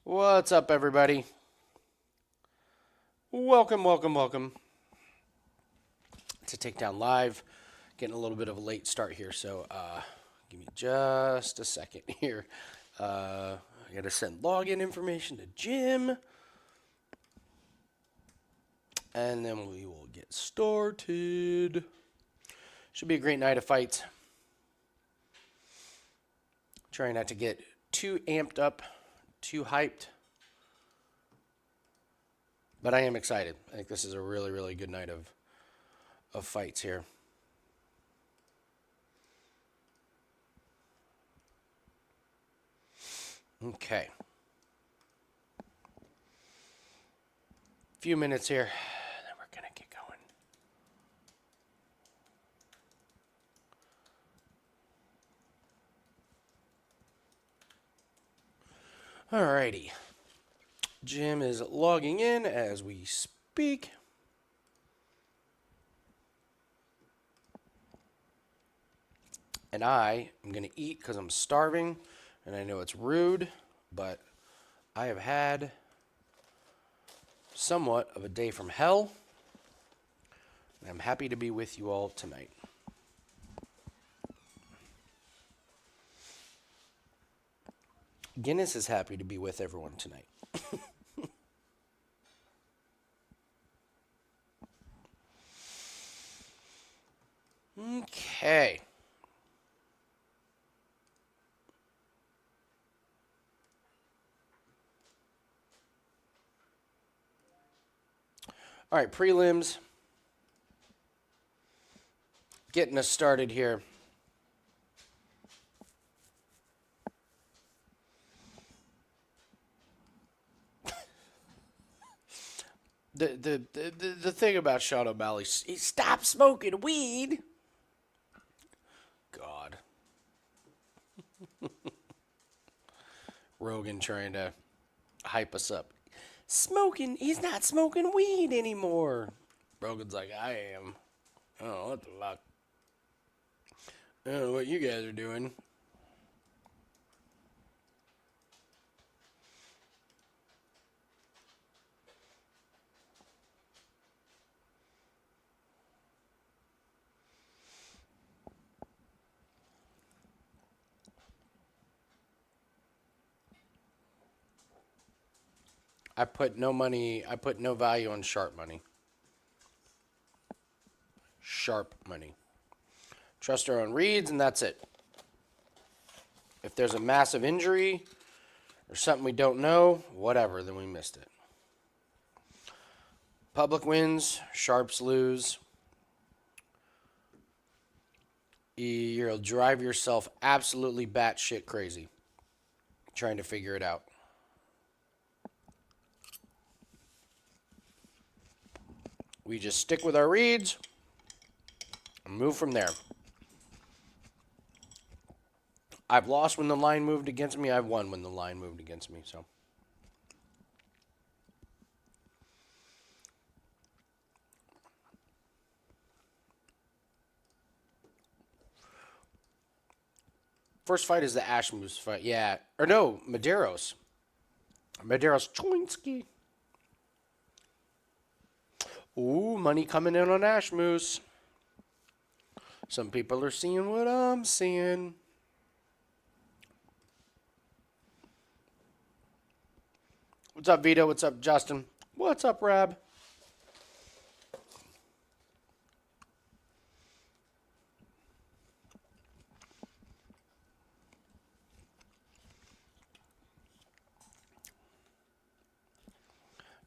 What's up, everybody? Welcome to Takedown Live. Getting a little bit of a late start here, so give me just a second here. I gotta send login information to Jim, and then we will get started. Should be a great night of fights. Trying not to get too amped up, too hyped. But I am excited. I think this is a really good night of fights here. Okay. Few minutes here, then we're going to get going. Alrighty. Jim is logging in as we speak. And I am going to eat because I'm starving. And I know it's rude, but I have had somewhat of a day from hell. And I'm happy to be with you all tonight. Guinness is happy to be with everyone tonight. Okay. All right, prelims. Getting us started here. The thing about Sean O'Malley, he stopped smoking weed. God. Rogan trying to hype us up. He's not smoking weed anymore. Rogan's like, I am. Oh, what the fuck? I don't know what you guys are doing. I put no value on sharp money. Sharp money. Trust our own reads, and that's it. If there's a massive injury or something we don't know, whatever, then we missed it. Public wins, sharps lose. You'll drive yourself absolutely batshit crazy trying to figure it out. We just stick with our reads and move from there. I've lost when the line moved against me. I've won when the line moved against me. So, first fight is the Ashmoose fight. Yeah. Or no, Maderos. Maderos Chinsky. Ooh, money coming in on Ashmoose. Some people are seeing what I'm seeing. What's up, Vito? What's up, Justin? What's up, Rab?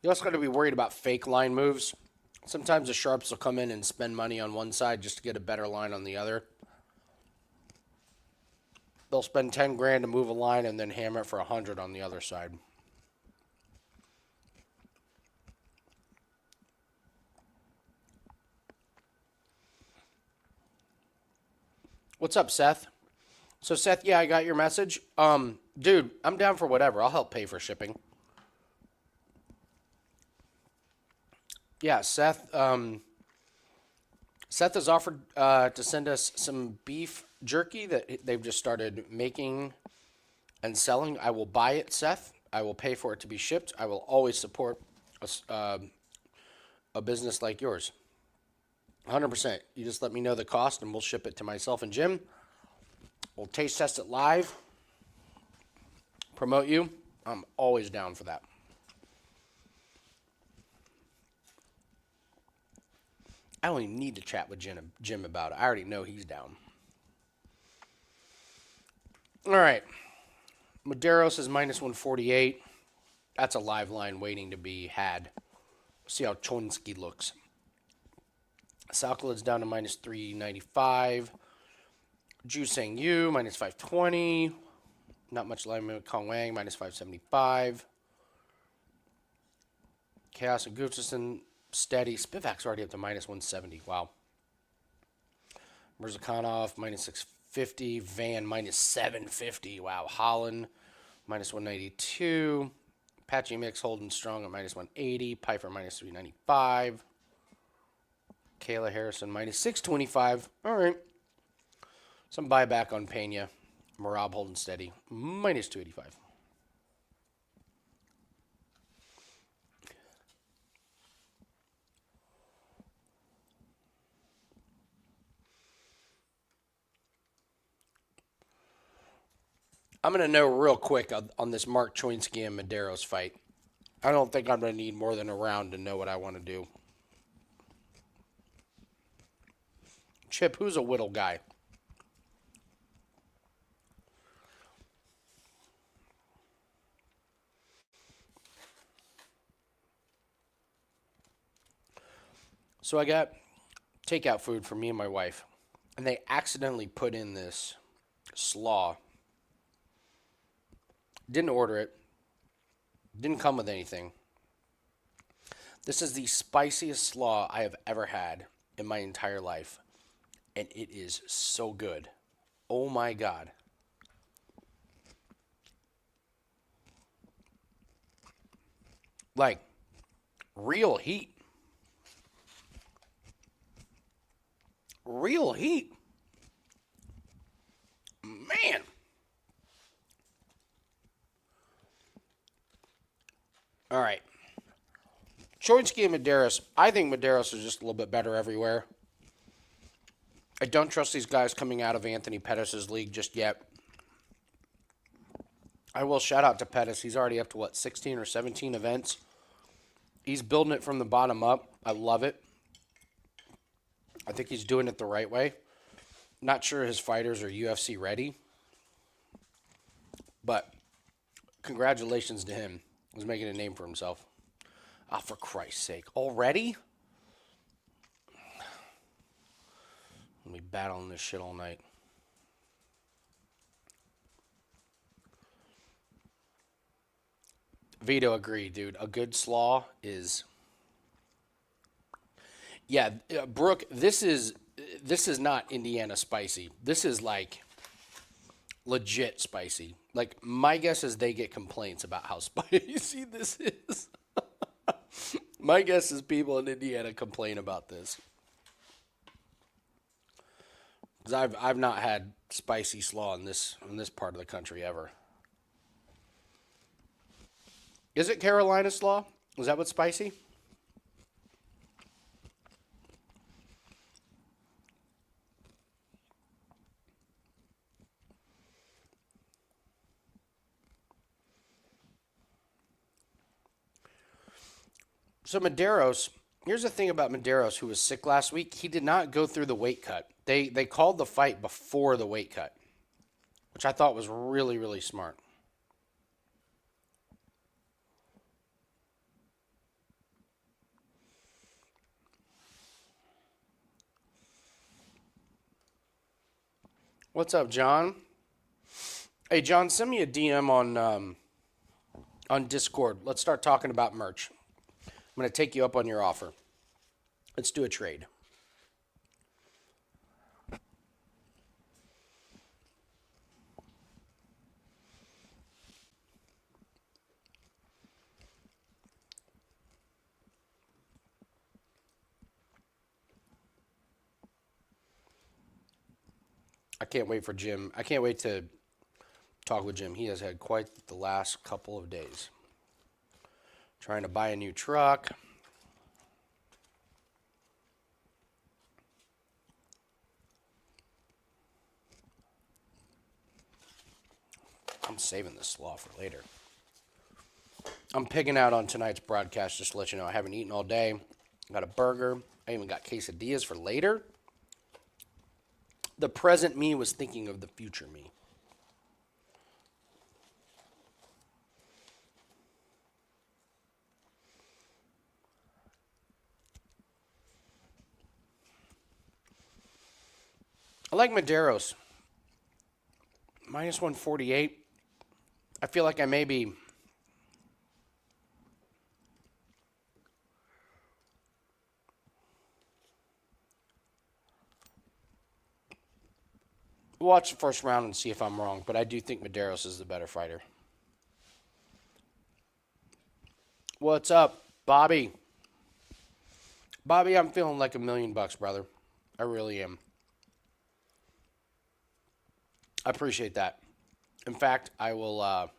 You also got to be worried about fake line moves. Sometimes the sharps will come in and spend money on one side just to get a better line on the other. They'll spend 10 grand to move a line and then hammer it for 100 on the other side. What's up, Seth? So, Seth, yeah, I got your message. Dude, I'm down for whatever. I'll help pay for shipping. Yeah, Seth has offered to send us some beef jerky that they've just started making and selling. I will buy it, Seth. I will pay for it to be shipped. I will always support a business like yours. 100%. You just let me know the cost and we'll ship it to myself and Jim. We'll taste test it live. Promote you. I'm always down for that. I don't even need to chat with Jim about it. I already know he's down. All right. Maderos is minus 148. That's a live line waiting to be had. See how Chinsky looks. Salid's down to minus 395. Jusang Yu, minus 520. Not much alignment with Kong Wang, minus 575. Chaos and Gustiffson, steady. Spivac's already up to minus 170. Wow. Mirzakhanov, minus 650. Van, minus 750. Wow. Holland, minus 192. Apache Mix holding strong at minus 180. Piper, minus 395. Kayla Harrison, minus 625. All right. Some buyback on Pena. Merab holding steady. Minus 285. I'm going to know real quick on this Mark Chinsky and Maderos fight. I don't think I'm going to need more than a round to know what I want to do. Chip, who's a Whittle guy? So I got takeout food for me and my wife, and they accidentally put in this slaw. Didn't order it. Didn't come with anything. This is the spiciest slaw I have ever had in my entire life, and it is so good. Oh my God. Like, real heat. Real heat. Man. All right. Chinsky and Maderos. I think Maderos is just a little bit better everywhere. I don't trust these guys coming out of Anthony Pettis' league just yet. I will shout out to Pettis. He's already up to, what, 16 or 17 events. He's building it from the bottom up. I love it. I think he's doing it the right way. Not sure his fighters are UFC ready. But congratulations to him. He's making a name for himself. Ah, for Christ's sake. Already? Let me battling this shit all night. Vito agreed, dude. A good slaw is... Yeah, Brooke, this is not Indiana spicy. This is like legit spicy. Like, my guess is they get complaints about how spicy this is. My guess is people in Indiana complain about this. Because I've not had spicy slaw in this part of the country ever. Is it Carolina slaw? Is that what's spicy? So Maderos, here's the thing about Maderos, who was sick last week. He did not go through the weight cut. They called the fight before the weight cut, which I thought was really, really smart. What's up, John? Hey, John, send me a DM on Discord. Let's start talking about merch. I'm going to take you up on your offer. Let's do a trade. I can't wait for Jim. I can't wait to talk with Jim. He has had quite the last couple of days. Trying to buy a new truck. I'm saving this slaw for later. I'm pigging out on tonight's broadcast, just to let you know. I haven't eaten all day. Got a burger. I even got quesadillas for later. The present me was thinking of the future me. I like Maderos. Minus 148. I feel like I may be... We'll watch the first round and see if I'm wrong, but I do think Maderos is the better fighter. What's up, Bobby? Bobby, I'm feeling like $1 million, brother. I really am. I appreciate that. In fact, I will, I'll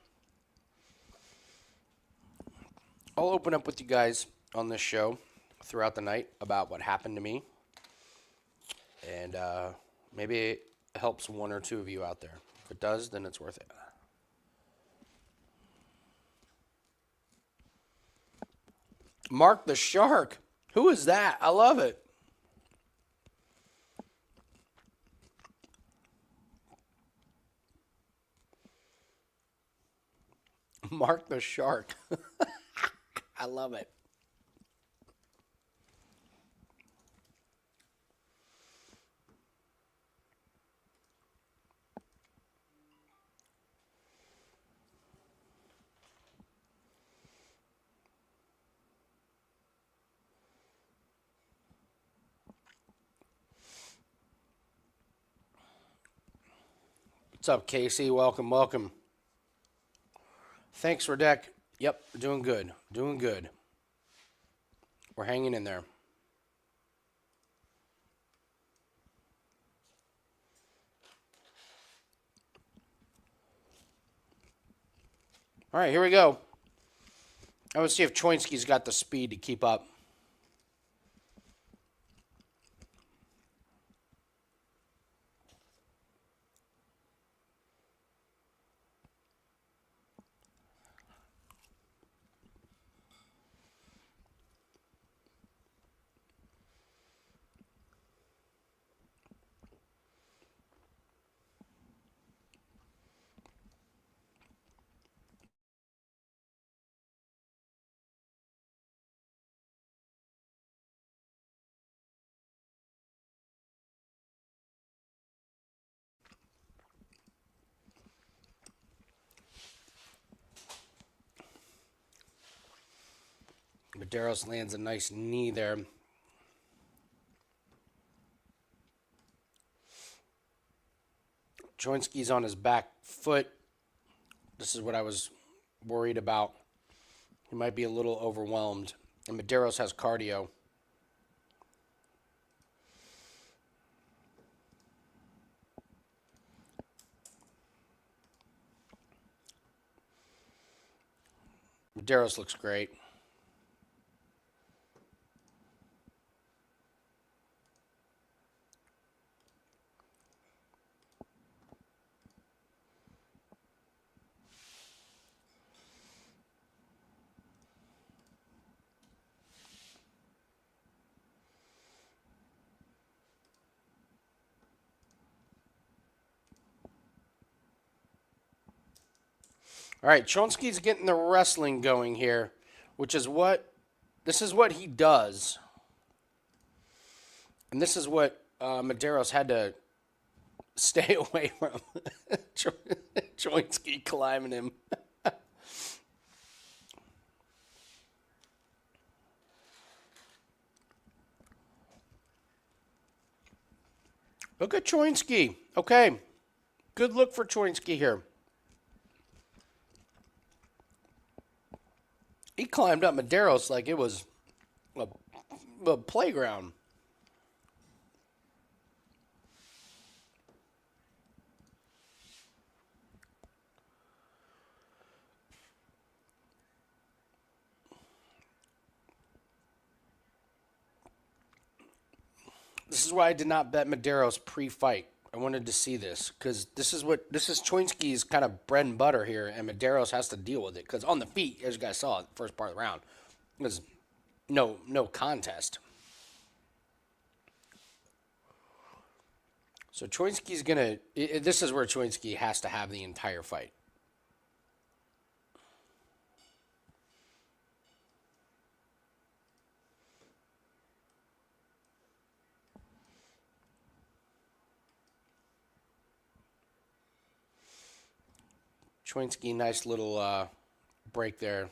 open up with you guys on this show throughout the night about what happened to me. And maybe it helps one or two of you out there. If it does, then it's worth it. Mark the Shark. Who is that? I love it. Mark the Shark. I love it. What's up, Casey? Welcome, welcome. Thanks, Radek. Yep, doing good. Doing good. We're hanging in there. All right, here we go. I want to see if Chinsky's got the speed to keep up. Maderos lands a nice knee there. Chinsky's on his back foot. This is what I was worried about. He might be a little overwhelmed. And Maderos has cardio. Maderos looks great. All right, Chinsky's getting the wrestling going here, which is this is what he does. And this is what Maderos had to stay away from. Chinsky climbing him. Look at Chinsky. Okay, good look for Chinsky here. He climbed up Maderos like it was a playground. This is why I did not bet Maderos pre-fight. I wanted to see this because this is Chinsky's kind of bread and butter here, and Maderos has to deal with it because on the feet, as you guys saw, the first part of the round, was no contest. So Chinsky's gonna. This is where Chinsky has to have the entire fight. Chinsky, nice little break there.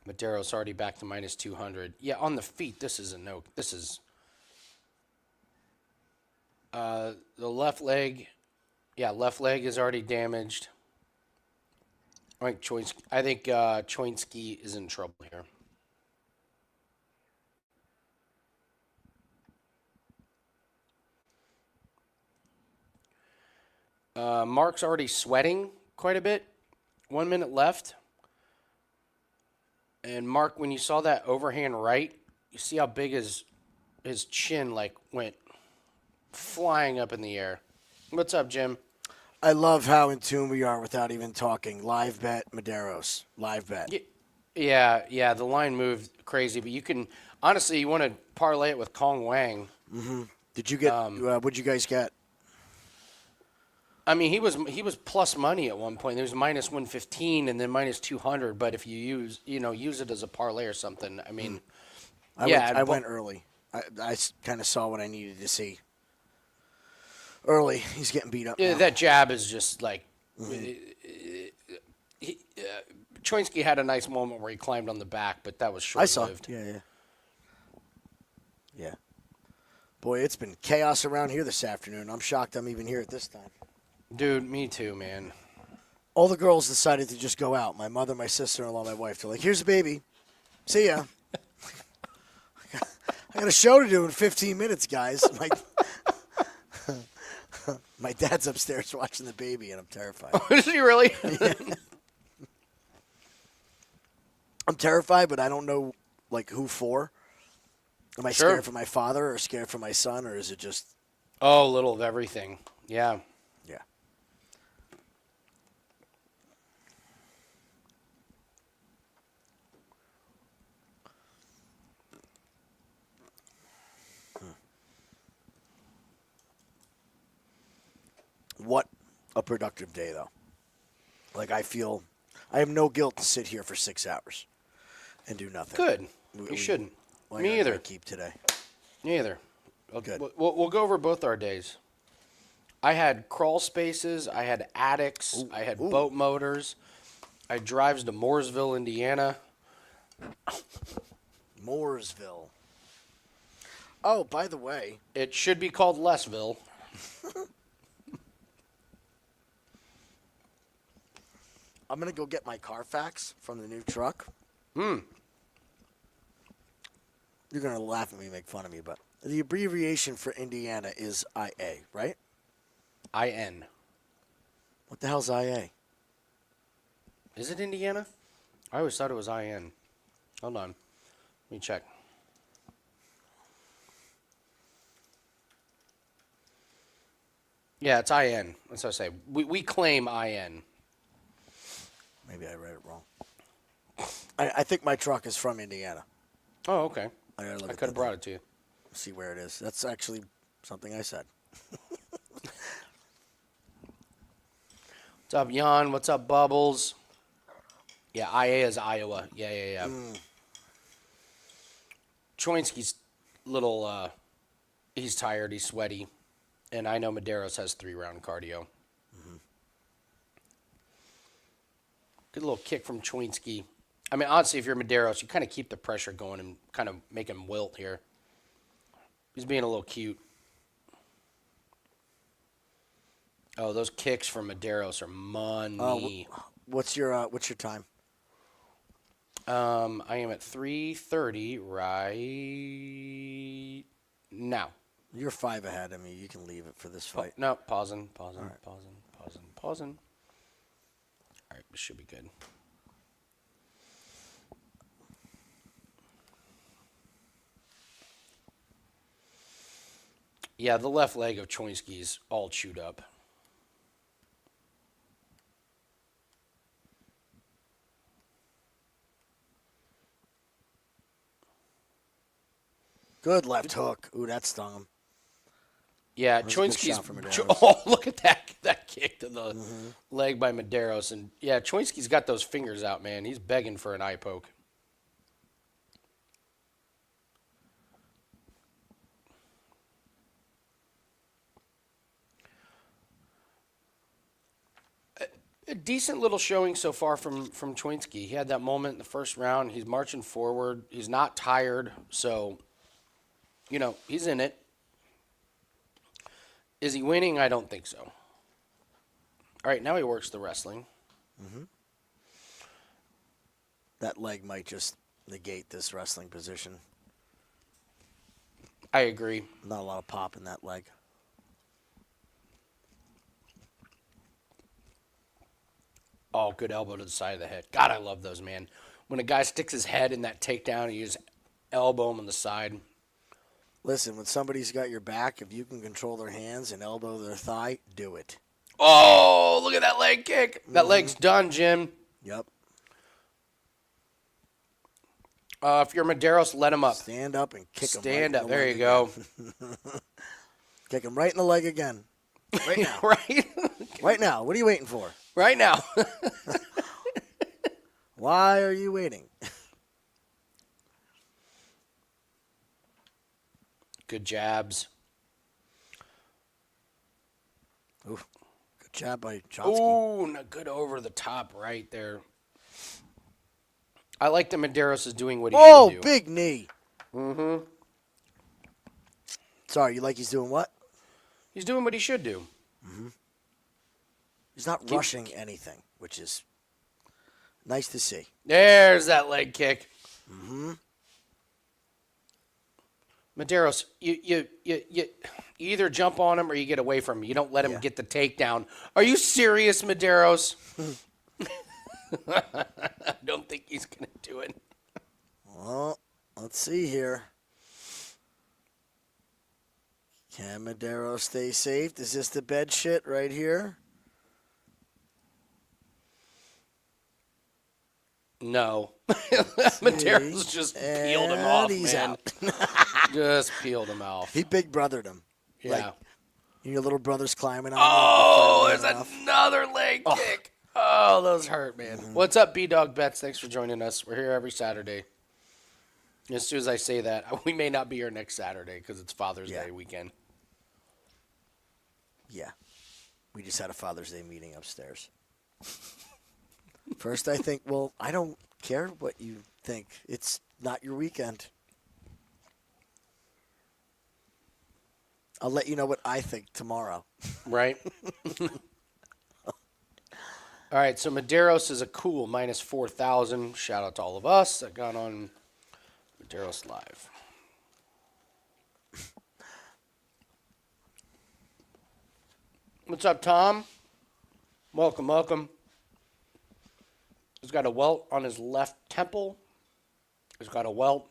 Maderos already back to minus 200. Yeah, on the feet, this is a no. This is the left leg. Yeah, left leg is already damaged. I think Chinsky is in trouble here. Mark's already sweating quite a bit. 1 minute left. And Mark, when you saw that overhand right, you see how big his chin went flying up in the air. What's up, Jim? I love how in tune we are without even talking. Live bet, Maderos. Live bet. Yeah. The line moved crazy, but you can honestly, you want to parlay it with Kong Wang. Mm-hmm. Did you get? What'd you guys get? I mean, he was plus money at one point. There was minus 115 and then minus 200. But if you use it as a parlay or something, I mean, I went early. I kind of saw what I needed to see. Early, he's getting beat up. Yeah, now. that jab is just like. Chinsky had a nice moment where he climbed on the back, but that was short-lived. I saw. Yeah. Boy, it's been chaos around here this afternoon. I'm shocked I'm even here at this time. Dude, me too, man. All the girls decided to just go out. My mother, my sister-in-law, my wife. They're like, here's a baby. See ya. I got a show to do in 15 minutes, guys. My dad's upstairs watching the baby, and I'm terrified. Is he really? Yeah. I'm terrified, but I don't know, who for. Am I scared for my father or scared for my son, or is it just... Oh, a little of everything. Yeah. Yeah. What a productive day, though. I feel I have no guilt to sit here for 6 hours and do nothing. Good. You shouldn't. Me either. Keep today. Me either. Good. We'll go over both our days. I had crawl spaces. I had attics. I had boat motors. I had drives to Mooresville, Indiana. Mooresville. Oh, by the way. It should be called Lessville. I'm going to go get my Carfax from the new truck. You're going to laugh at me and make fun of me, but the abbreviation for Indiana is IA, right? IN. What the hell's IA? Is it Indiana? I always thought it was IN. Hold on. Let me check. Yeah, it's IN. That's what I say. We claim IN. Maybe I read it wrong. I think my truck is from Indiana. Oh, okay. I could have brought it to you. See where it is. That's actually something I said. What's up, Jan? What's up, Bubbles? Yeah, IA is Iowa. Yeah. Chinsky's little, he's tired, he's sweaty. And I know Maderos has 3-round cardio. Mm-hmm. Good little kick from Chinsky. I mean, honestly, if you're Maderos, you kind of keep the pressure going and kind of make him wilt here. He's being a little cute. Oh, those kicks from Maderos are money. What's your time? I am at 3:30 right now. You're 5 ahead of me. You can leave it for this fight. No, pausing. All right, this should be good. Yeah, the left leg of Chinsky's all chewed up. Good left hook. Ooh, that stung him. Yeah, That was a good Chinsky's. shot for Maderos. Oh, look at that kick to the leg by Maderos, and yeah, Chinsky's got those fingers out, man. He's begging for an eye poke. A decent little showing so far from Chinsky. He had that moment in the first round. He's marching forward. He's not tired, so he's in it. Is he winning? I don't think so. All right, now he works the wrestling. That leg might just negate this wrestling position. I agree. Not a lot of pop in that leg. Oh, good elbow to the side of the head. God, I love those, man. When a guy sticks his head in that takedown, you just elbow him on the side. Listen, when somebody's got your back, if you can control their hands and elbow their thigh, do it. Oh, look at that leg kick. That leg's done, Jim. Yep. If you're Maderos, let him up. Stand up and kick him. Stand right up. in the There leg you go. Kick him right in the leg again. Right now. Right? Right now. What are you waiting for? Right now. Why are you waiting? Good jabs. Ooh, good jab by Chinsky. Ooh, good over the top right there. I like that Maderos is doing what he should do. Oh, big knee. Sorry, you like he's doing what? He's doing what he should do. He's not rushing anything, which is nice to see. There's that leg kick. Maderos, you either jump on him or you get away from him. You don't let him get the takedown. Are you serious, Maderos? I don't think he's going to do it. Well, let's see here. Can Maderos stay safe? Is this the bed shit right here? No. Maderos just peeled him off, he's man. out. Just peeled him off. He big brothered him. Yeah. Like, your little brother's climbing on Oh, him. there's another leg kick. Oh, those hurt, man. What's up, B-Dog Bets? Thanks for joining us. We're here every Saturday. As soon as I say that, we may not be here next Saturday because it's Father's Day weekend. Yeah. We just had a Father's Day meeting upstairs. First, I think, well, I don't care what you think. It's not your weekend. I'll let you know what I think tomorrow. Right? All right, so Maderos is a cool minus 4,000. Shout out to all of us that got on Maderos Live. What's up, Tom? Welcome, welcome. He's got a welt on his left temple. He's got a welt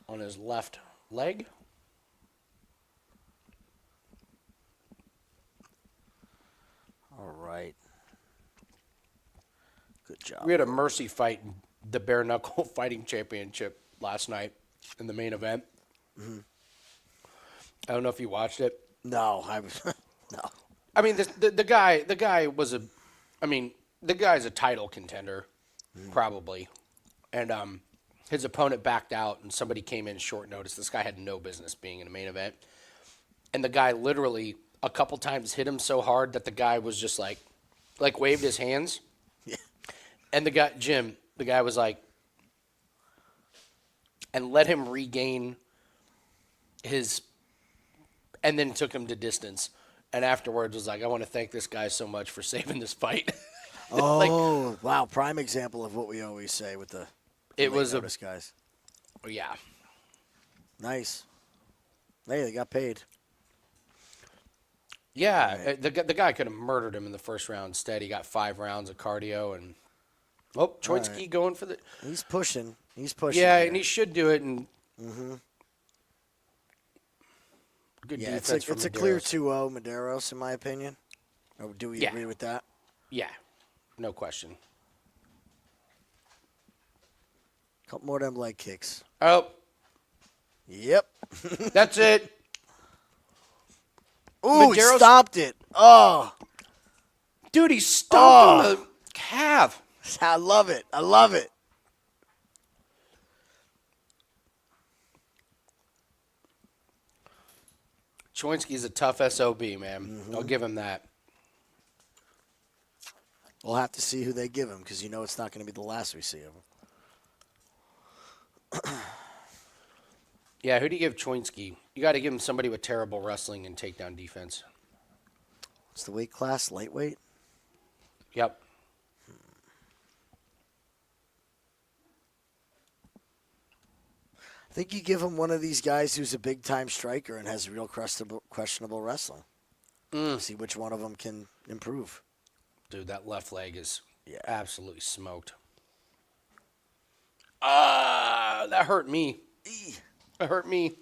on his left leg. All right. Good job. We had a mercy fight in the bare knuckle fighting championship last night in the main event. I don't know if you watched it. No, I was no. I mean, the guy was the guy's a title contender, probably, and his opponent backed out, and somebody came in short notice. This guy had no business being in a main event, and the guy literally a couple times hit him so hard that the guy was just like waved his hands, and the guy was like, and let him regain his, and then took him to distance. And afterwards was like, I want to thank this guy so much for saving this fight. Oh, wow. Prime example of what we always say with the It Late was notice, guys. yeah. Nice. Hey, they got paid. Yeah, Right. the guy could have murdered him in the first round. Instead, he got 5 rounds of cardio and Chinsky right. going for the He's pushing. He's pushing. yeah, here. and he should do it. And good Yeah, defense from it's a clear Maderos. 2-0 Maderos, in my opinion. Or do we Yeah. agree with that? Yeah, no question. Couple more of them leg kicks. Oh, Yep. that's it. Ooh, he Maderos- stopped it. Oh, Dude, he stomped on Oh. the calf. I love it. I love it. Chinsky's a tough SOB, man. I'll give him that. We'll have to see who they give him because you know it's not going to be the last we see of him. Yeah, who do you give Chinsky? You got to give him somebody with terrible wrestling and takedown defense. What's the weight class? Lightweight? Yep. I think you give him one of these guys who's a big-time striker and has real questionable wrestling. See which one of them can improve. Dude, that left leg is Yeah. absolutely smoked. Ah, that hurt me. That hurt me.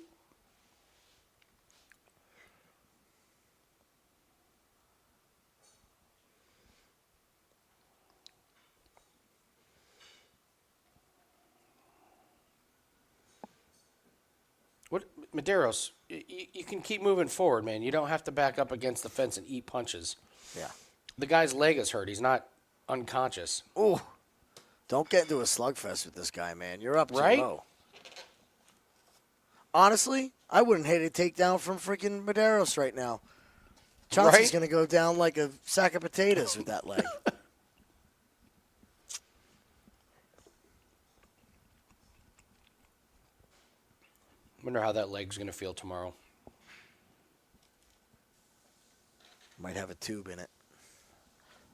What, Maderos? You can keep moving forward, man. You don't have to back up against the fence and eat punches. Yeah. The guy's leg is hurt. He's not unconscious. Ooh. Don't get into a slugfest with this guy, man. You're up too Right? low. Honestly, I wouldn't hate a takedown from freaking Maderos right now. Chauncey's Right? going to go down like a sack of potatoes with that leg. Wonder how that leg's gonna feel tomorrow. Might have a tube in it.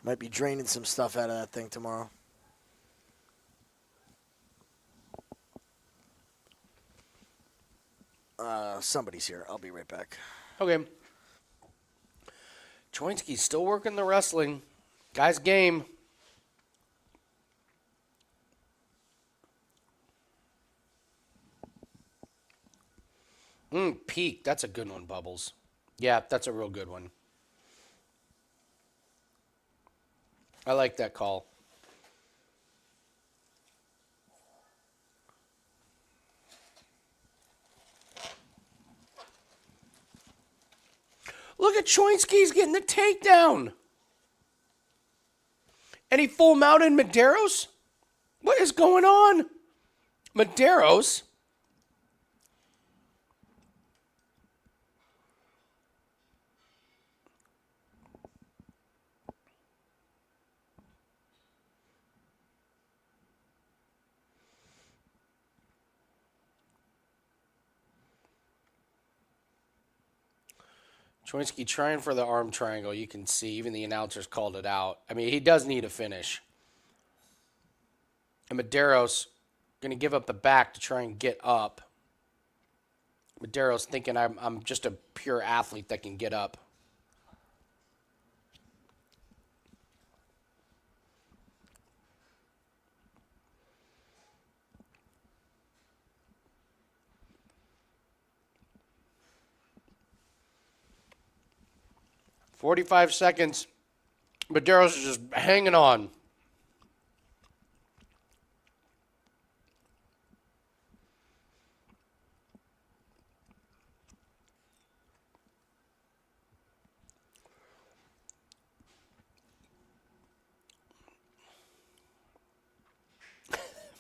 Might be draining some stuff out of that thing tomorrow. Somebody's here. I'll be right back. Okay. Chinsky's still working the wrestling. Guy's game. Peak. That's a good one, Bubbles. Yeah, that's a real good one. I like that call. Look at Chinsky's getting the takedown. And he full mounted Maderos? What is going on? Maderos? Chinsky trying for the arm triangle. You can see even the announcers called it out. I mean, he does need a finish. And Maderos going to give up the back to try and get up. Maderos thinking I'm just a pure athlete that can get up. "45 seconds. Maderos is just hanging on.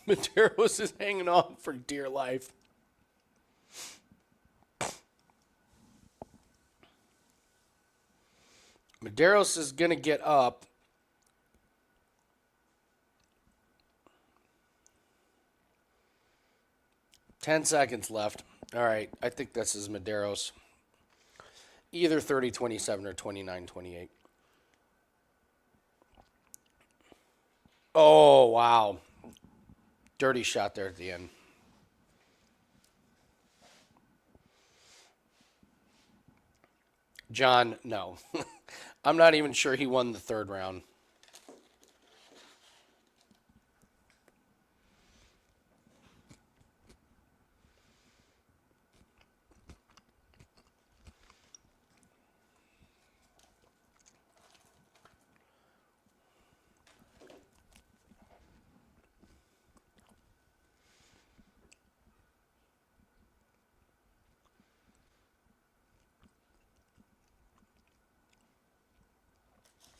Maderos is hanging on for dear life. Maderos is going to get up. Ten seconds left. All right, I think this is Maderos. Either 30-27 or 29-28. Oh, wow. Dirty shot there at the end. John, no. I'm not even sure he won the third round.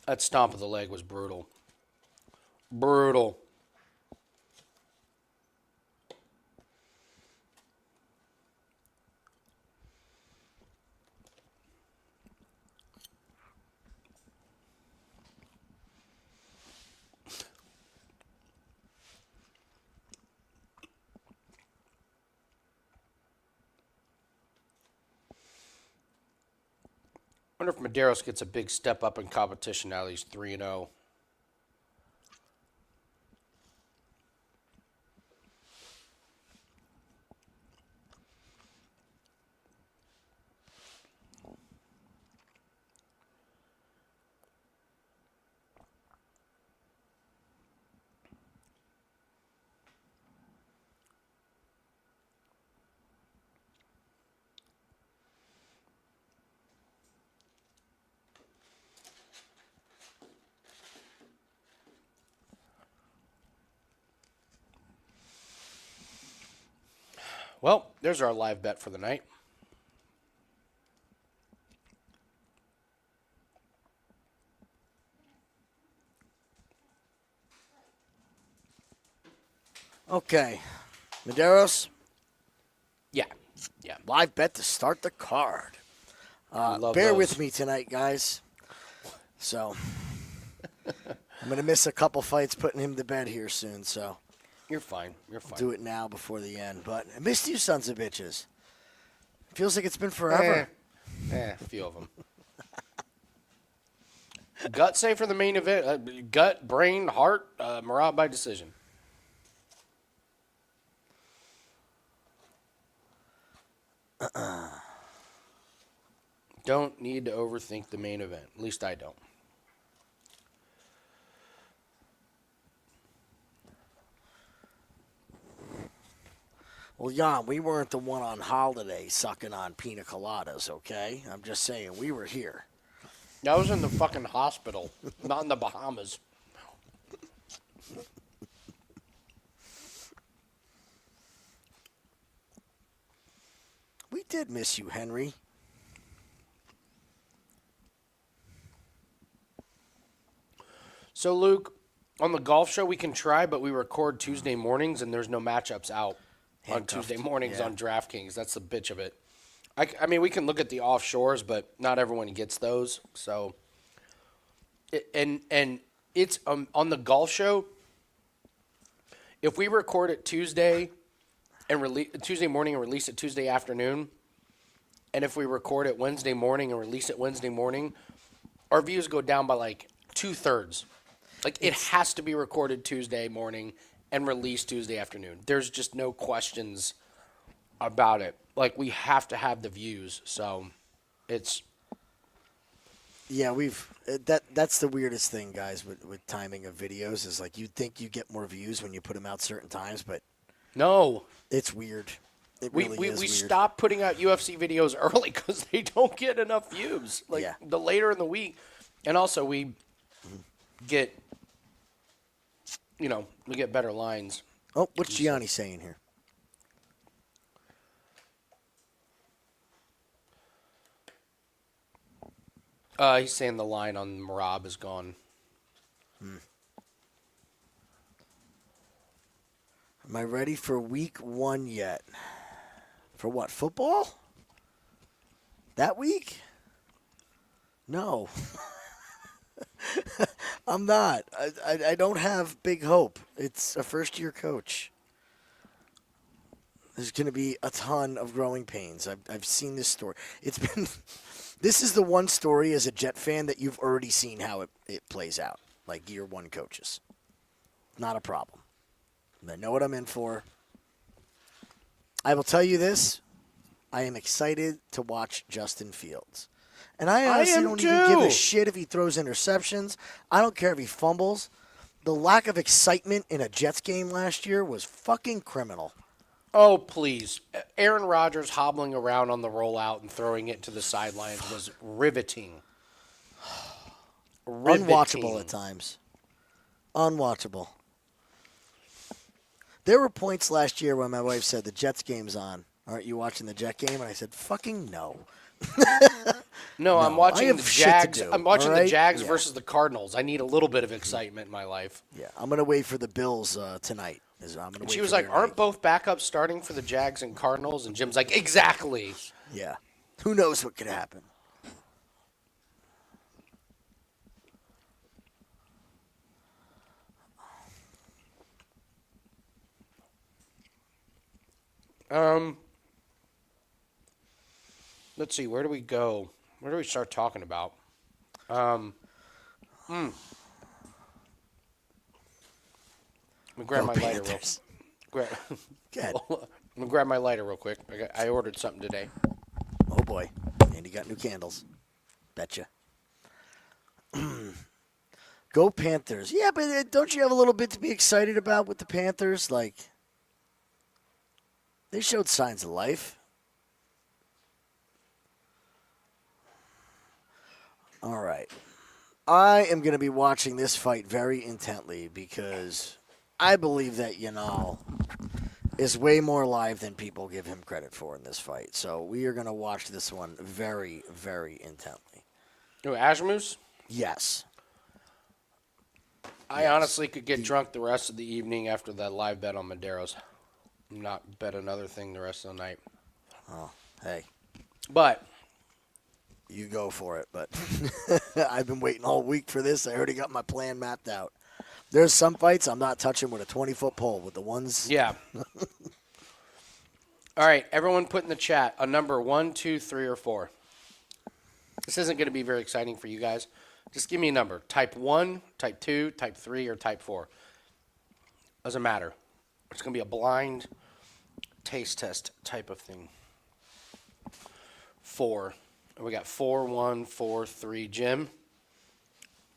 That stomp of the leg was brutal. Brutal. I wonder if Maderos gets a big step up in competition now that he's 3-0. Well, there's our live bet for the night. Okay. Maderos, Yeah. Yeah. live bet to start the card. Love Bear those. with me tonight, guys. So, I'm going to miss a couple fights putting him to bed here soon, so You're fine. You're fine. do it now before the end. But I missed you sons of bitches. Feels like it's been forever. A few of them. Gut say for the main event. Gut, brain, heart, Merab by decision. Don't need to overthink the main event. At least I don't. Well, Jan, we weren't the one on holiday sucking on pina coladas, okay? I'm just saying, we were here. I was in the fucking hospital, not in the Bahamas. We did miss you, Henry. So, Luke, on the golf show, we can try, but we record Tuesday mornings, and there's no matchups out on Handcuffed, Tuesday mornings yeah. on DraftKings. That's the bitch of it. I mean, we can look at the offshores, but not everyone gets those. So, and it's on the golf show. If we record it Tuesday and release Tuesday morning and release it Tuesday afternoon, and if we record it Wednesday morning and release it Wednesday morning, our views go down by like 2/3. Like it has to be recorded Tuesday morning and released Tuesday afternoon. There's just no questions about it. Like we have to have the views. So it's Yeah, that's the weirdest thing, guys, with timing of videos is like you'd think you get more views when you put them out certain times, but no. it's weird. It We really is weird. stopped putting out UFC videos early because they don't get enough views. Like Yeah. the later in the week, and also we get, we get better lines. Oh, what's Gianni saying here? He's saying the line on Merab is gone. Am I ready for week 1 yet? For what, football? That week? No. I'm not. I don't have big hope. It's a first-year coach. There's going to be a ton of growing pains. I've seen this story. It's been... This is the one story as a Jet fan that you've already seen how it plays out. Like year 1 coaches. Not a problem. I know what I'm in for. I will tell you this. I am excited to watch Justin Fields. And I honestly don't even give a shit if he throws interceptions. I don't care if he fumbles. The lack of excitement in a Jets game last year was fucking criminal. Oh, please. Aaron Rodgers hobbling around on the rollout and throwing it to the sidelines was riveting. Unwatchable at times. Unwatchable. There were points last year when my wife said, the Jets game's on. Aren't you watching the Jet game? And I said, fucking no. No, I'm watching the Jags. I'm watching the Jags Yeah. versus the Cardinals. I need a little bit of excitement in my life. Yeah, I'm going to wait for the Bills tonight. And she was like, aren't both backups starting for the Jags and Cardinals? And Jim's like, exactly. Yeah. Who knows what could happen? Let's see. Where do we go? Where do we start talking about? Let me grab my lighter real quick. Good. Let me grab my lighter real quick. I ordered something today. Oh, boy. And he got new candles. Betcha. Go Panthers. Yeah, but don't you have a little bit to be excited about with the Panthers? Like, they showed signs of life. All right. I am going to be watching this fight very intently because I believe that Yanal is way more alive than people give him credit for in this fight. So we are going to watch this one very, very intently. Oh, Ashmus? Yes. I honestly could get drunk the rest of the evening after that live bet on Maderos. Not bet another thing the rest of the night. Oh, hey. But you go for it, but I've been waiting all week for this. I already got my plan mapped out. There's some fights I'm not touching with a 20-foot pole. With the ones... Yeah. All right, everyone put in the chat a number 1, 2, 3, or 4. This isn't going to be very exciting for you guys. Just give me a number. Type 1, type 2, type 3, or type 4. Doesn't matter. It's going to be a blind taste test type of thing. 4. We got 4, 1, 4, 3. Jim?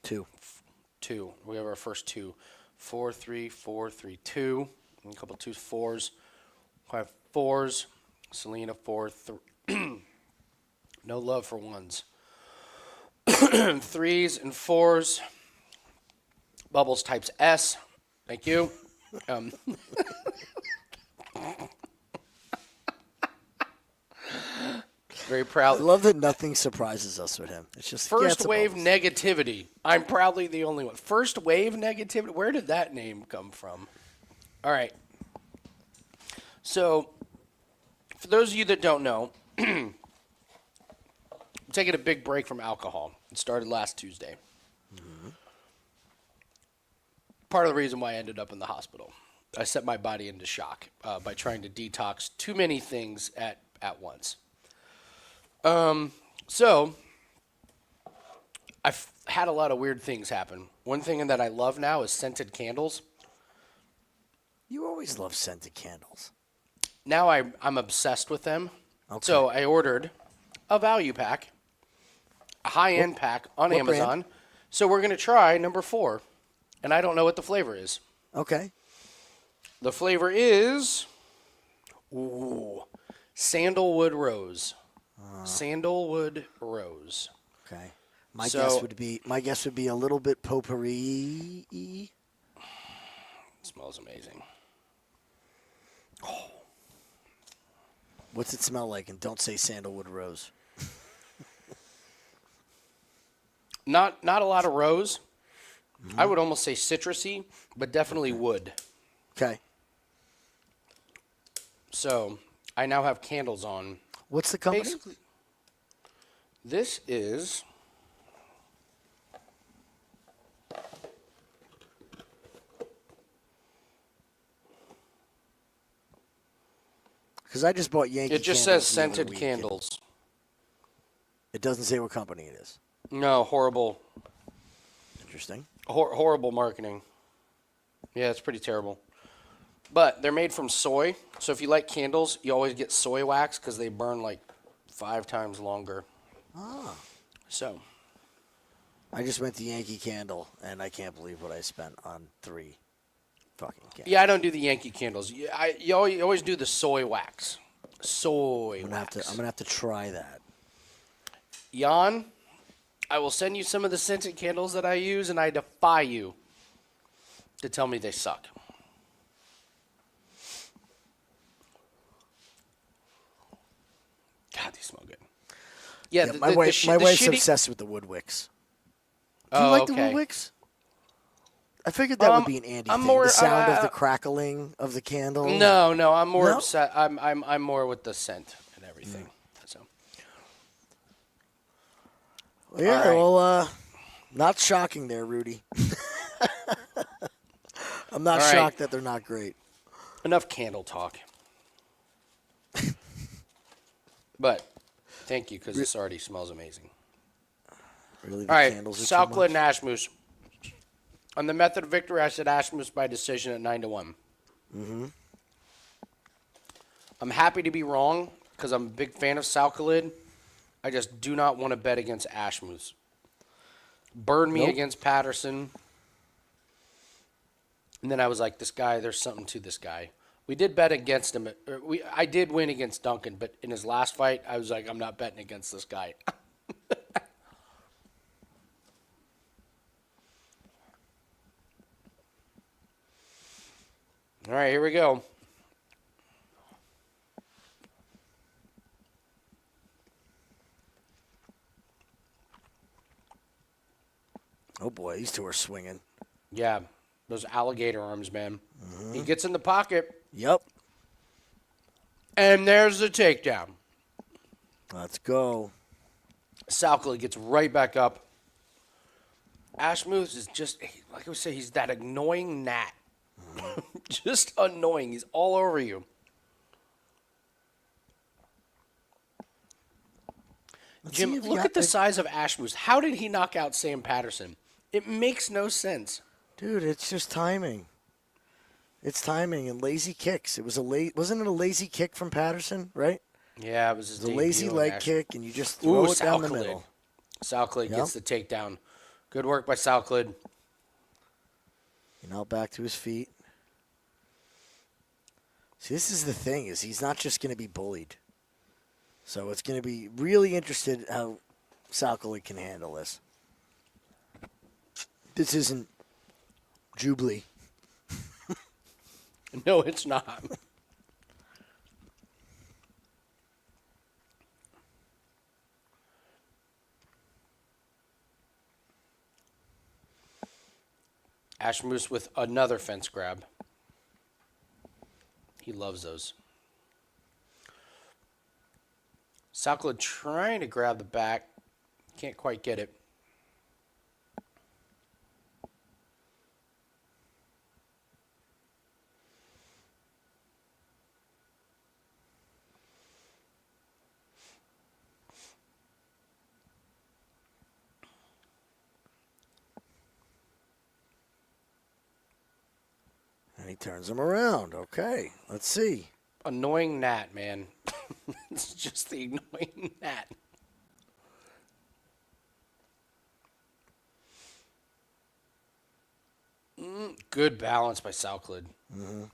2. 2. We have our first 2. 4, 3, 4, 3, 2. And a couple 2s, 4s. 5 4s. Selena 4, 3. No love for 1s. 3s and 4s. Bubbles types S. Thank you. Very proud. I love that nothing surprises us with him. It's just First wave negativity. I'm proudly the only one. First wave negativity. Where did that name come from? All right. So, for those of you that don't know, I'm taking a big break from alcohol. It started last Tuesday. Mm-hmm. Part of the reason why I ended up in the hospital. I set my body into shock by trying to detox too many things at once. So I've had a lot of weird things happen. One thing that I love now is scented candles. You always love scented candles. Now I'm obsessed with them. Okay. So I ordered a value pack, a high-end pack on Amazon. Brand? So we're going to try number 4. And I don't know what the flavor is. Okay. The flavor is sandalwood rose. Sandalwood rose. Okay. My guess would be a little bit potpourri. It smells amazing. Oh. What's it smell like? And don't say sandalwood rose. Not a lot of rose. Mm-hmm. I would almost say citrusy, but definitely wood. Okay. So I now have candles on. What's the company? Basically, this is because I just bought Yankee. It just says scented candles. It doesn't say what company it is. No, horrible. Interesting. Horrible marketing. Yeah, it's pretty terrible. But they're made from soy. So if you like candles, you always get soy wax because they burn like 5 times longer. Ah. So. I just went to Yankee Candle, and I can't believe what I spent on 3 fucking candles. Yeah, I don't do the Yankee candles. You always do the soy wax. I'm gonna have to try that. Jan, I will send you some of the scented candles that I use, and I defy you to tell me they suck. God, they smell good. Yeah, my wife's shitty... obsessed with the Woodwicks. Do you like the Woodwicks? I figured that would be an Andy thing. The sound of the crackling of the candle. No, I'm more upset. I'm more with the scent and everything. So. Well, yeah, right. Well, not shocking there, Rudy. I'm not shocked that they're not great. Enough candle talk. But thank you, because this already smells amazing. Really, all right, Salid and Ashmoose. On the method of victory, I said Ashmoose by decision at 9-1. Mm-hmm. I'm happy to be wrong because I'm a big fan of Salid. I just do not want to bet against Ashmoose. Burn me against Patterson. And then I was like, this guy, there's something to this guy. We did bet against him. I did win against Duncan, but in his last fight, I was like, I'm not betting against this guy. All right, here we go. Oh, boy, these two are swinging. Yeah, those alligator arms, man. Mm-hmm. He gets in the pocket. Yep. And there's the takedown. Let's go. Salid gets right back up. Ashmoose is just, like I say, he's that annoying gnat. Mm-hmm. Just annoying. He's all over you. Jim, look at the size of Ashmoose. How did he knock out Sam Patterson? It makes no sense. Dude, it's just timing. It's timing and lazy kicks. It was wasn't it a lazy kick from Patterson, right? Yeah, it was a lazy leg kick, and you just throw it down the middle. Salid gets the takedown. Good work by Salid. Now back to his feet. See, this is the thing, is he's not just going to be bullied. So it's going to be really interested how Salid can handle this. This isn't Jubilee. No, it's not. Ashmoose with another fence grab. He loves those. Salid trying to grab the back. Can't quite get it. And he turns him around. Okay, let's see. Annoying gnat, man. It's just the annoying gnat. Good balance by Salid. Mm-hmm.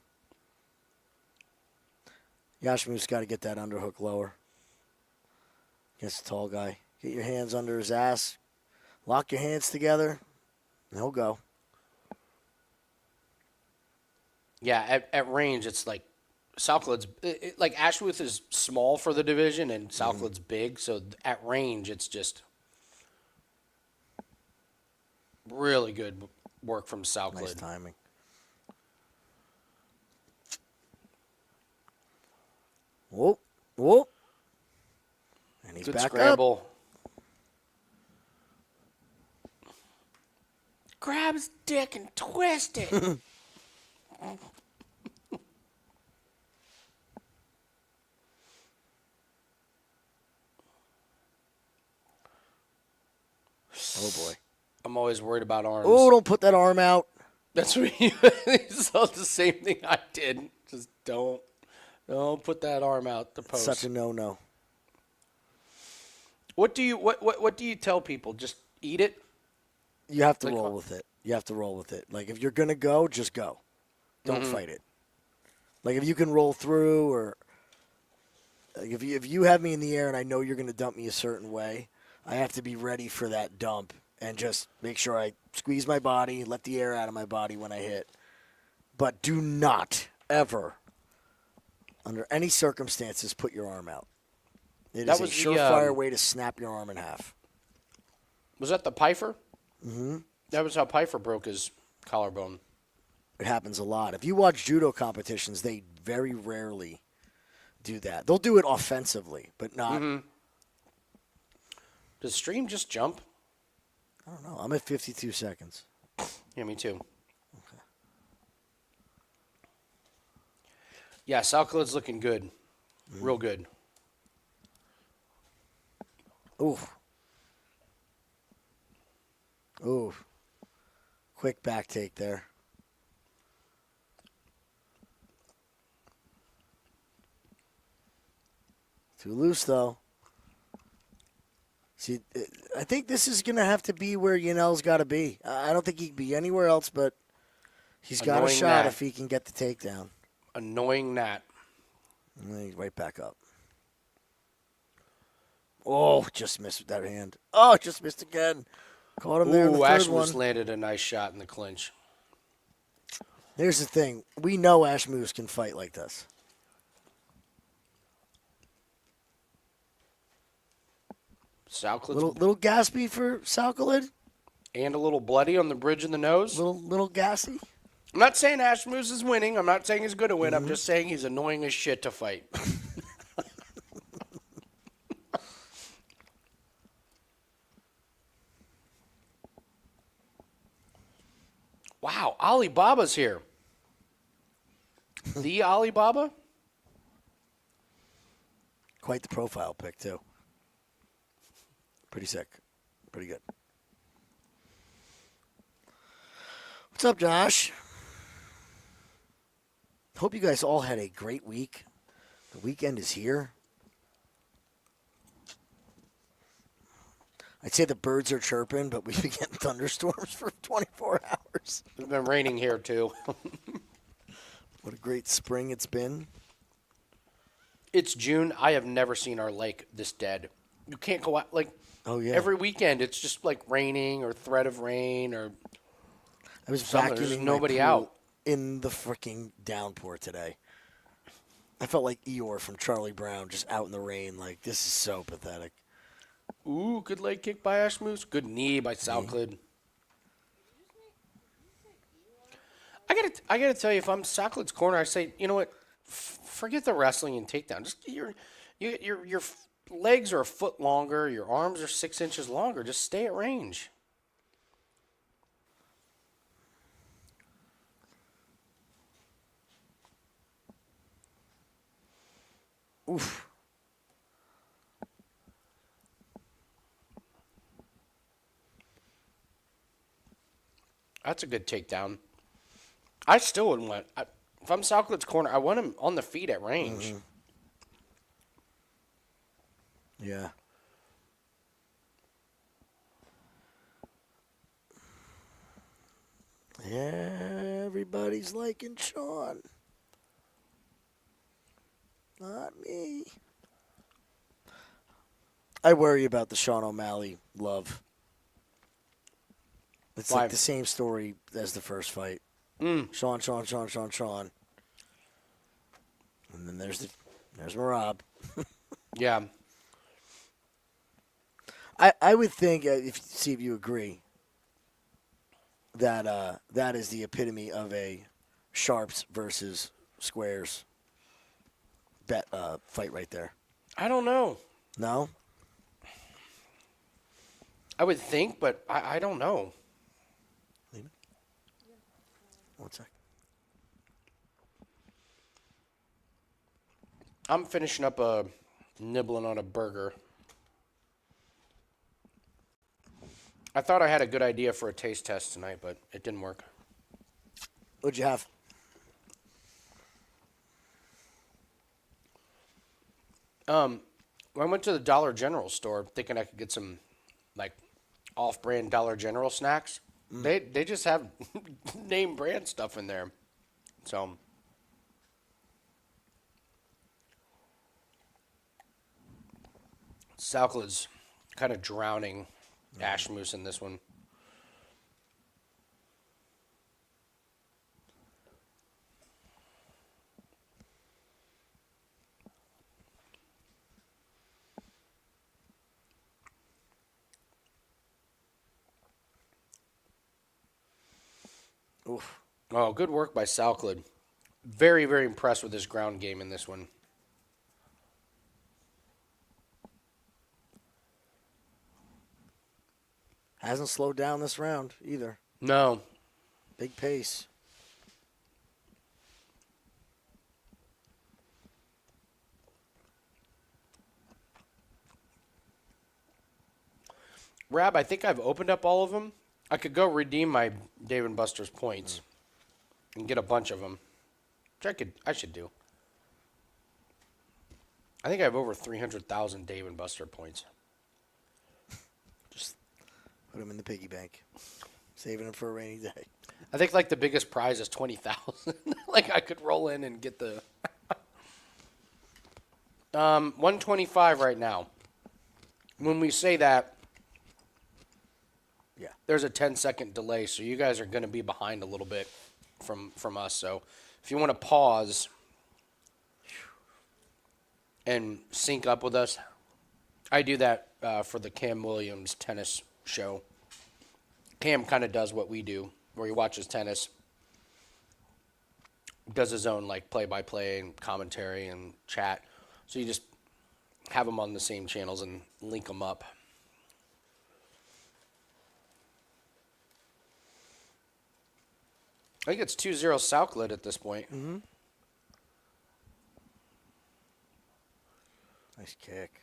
Ashmoose's got to get that underhook lower. Against the tall guy. Get your hands under his ass. Lock your hands together. And he'll go. Yeah, at range, it's like Salid's like Ashmooth is small for the division, and Salid's big. So at range, it's just really good work from Salid. Nice timing. Whoop, whoop. And he's good back scramble. Up. Grab his dick and twist it. Oh, boy. I'm always worried about arms. Oh, don't put that arm out. That's what you saw the same thing I did. Just don't put that arm out the post. Such a no-no. What do you tell people? Just eat it? You have to roll with it. You have to roll with it. Like, if you're going to go, just go. Don't fight it. Like, if you can roll through, or like if you have me in the air and I know you're going to dump me a certain way, I have to be ready for that dump and just make sure I squeeze my body, let the air out of my body when I hit. But do not ever, under any circumstances, put your arm out. It is a surefire way to snap your arm in half. Was that the Pfeiffer? Mm-hmm. That was how Pfeiffer broke his collarbone. It happens a lot. If you watch judo competitions, they very rarely do that. They'll do it offensively, but not. Mm-hmm. Does stream just jump? I don't know. I'm at 52 seconds. Yeah, me too. Okay. Yeah, Salid's looking good. Real good. Ooh. Ooh. Quick back take there. Too loose, though. See, I think this is going to have to be where Yanel's got to be. I don't think he can be anywhere else, but he's got a shot if he can get the takedown. Annoying Nat. And then he's right back up. Oh, just missed with that hand. Oh, just missed again. Caught him there in the third one. Ashmoose landed a nice shot in the clinch. Here's the thing. We know Ashmoose can fight like this. Little gaspy for Salid. And a little bloody on the bridge of the nose. Little gassy. I'm not saying Ashmoose is winning. I'm not saying he's going to win. I'm just saying he's annoying as shit to fight. Wow, Alibaba's here. The Alibaba? Quite the profile pic, too. Pretty sick. Pretty good. What's up, Josh? Hope you guys all had a great week. The weekend is here. I'd say the birds are chirping, but we've been getting thunderstorms for 24 hours. It's been raining here, too. What a great spring it's been. It's June. I have never seen our lake this dead. You can't go out, like, every weekend it's just, like, raining or threat of rain or I was vacuuming There's nobody out in the freaking downpour today. I felt like Eeyore from Charlie Brown just out in the rain. Like, this is so pathetic. Ooh, good leg kick by Ashmoose. Good knee by Salid. I gotta tell you, if I'm Salid's corner, I say, you know what? Forget the wrestling and takedown. Just your legs are a foot longer. Your arms are 6 inches longer. Just stay at range. Oof. That's a good takedown. I still wouldn't want. If I'm Salid's corner, I want him on the feet at range. Yeah. Everybody's liking Sean. Not me. I worry about the Sean O'Malley love. It's like the same story as the first fight. Sean. And then there's Merab. Yeah. I would think, see if you agree, that that is the epitome of a sharps versus squares bet fight right there. I don't know. No? I would think, but I don't know. One sec. I'm finishing up nibbling on a burger. I thought I had a good idea for a taste test tonight, but it didn't work. What'd you have? I went to the Dollar General store thinking I could get some, like, off-brand Dollar General snacks. They just have name brand stuff in there. So Salkled's kind of drowning Ash Moose in this one. Oof. Oh, good work by Salkled. Very, very impressed with his ground game in this one. Hasn't slowed down this round either. No. Big pace. Rab, I think I've opened up all of them. I could go redeem my Dave & Buster's points and get a bunch of them, which I should do. I think I have over 300,000 Dave & Buster points. Just put them in the piggy bank. Saving them for a rainy day. I think like the biggest prize is 20,000. Like I could roll in and get the 125 right now. When we say that, yeah, there's a 10-second delay, so you guys are going to be behind a little bit from us. So if you want to pause and sync up with us, I do that for the Cam Williams tennis show. Cam kind of does what we do, where he watches tennis, does his own like play-by-play and commentary and chat. So you just have them on the same channels and link them up. I think it's 2-0 Salklet at this point. Mm-hmm. Nice kick.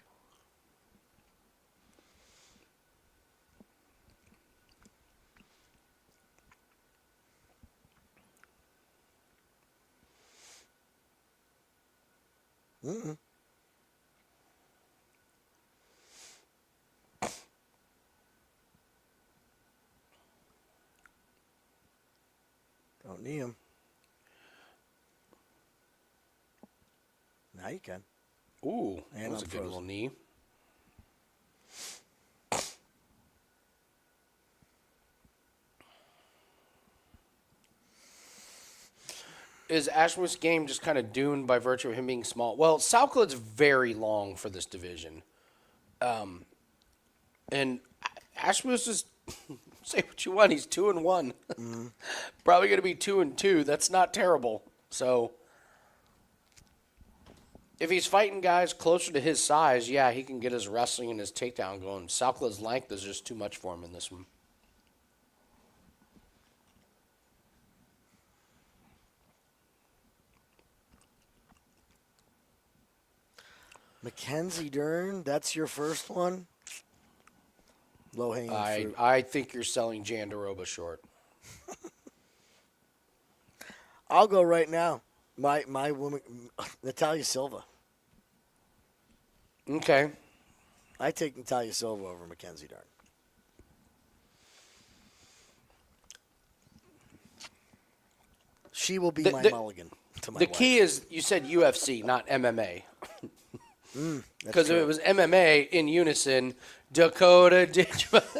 Mm-mm. Don't need him. Now you can. Ooh, And that was a I'm good frozen. little knee. Is Ashmus's game just kind of doomed by virtue of him being small? Well, Salkled's very long for this division. And Ashmus is, say what you want, he's 2-1. Probably going to be 2-2. That's not terrible. So if he's fighting guys closer to his size, yeah, he can get his wrestling and his takedown going. Salkled's length is just too much for him in this one. Mackenzie Dern, that's your first one? Low-hanging fruit. I think you're selling Jandaroba short. I'll go right now. My woman, Natalia Silva. Okay. I take Natalia Silva over Mackenzie Dern. She will be my mulligan to my The wife. key is you said UFC, not MMA. Because if true. it was MMA in unison, Dakota Ditch. If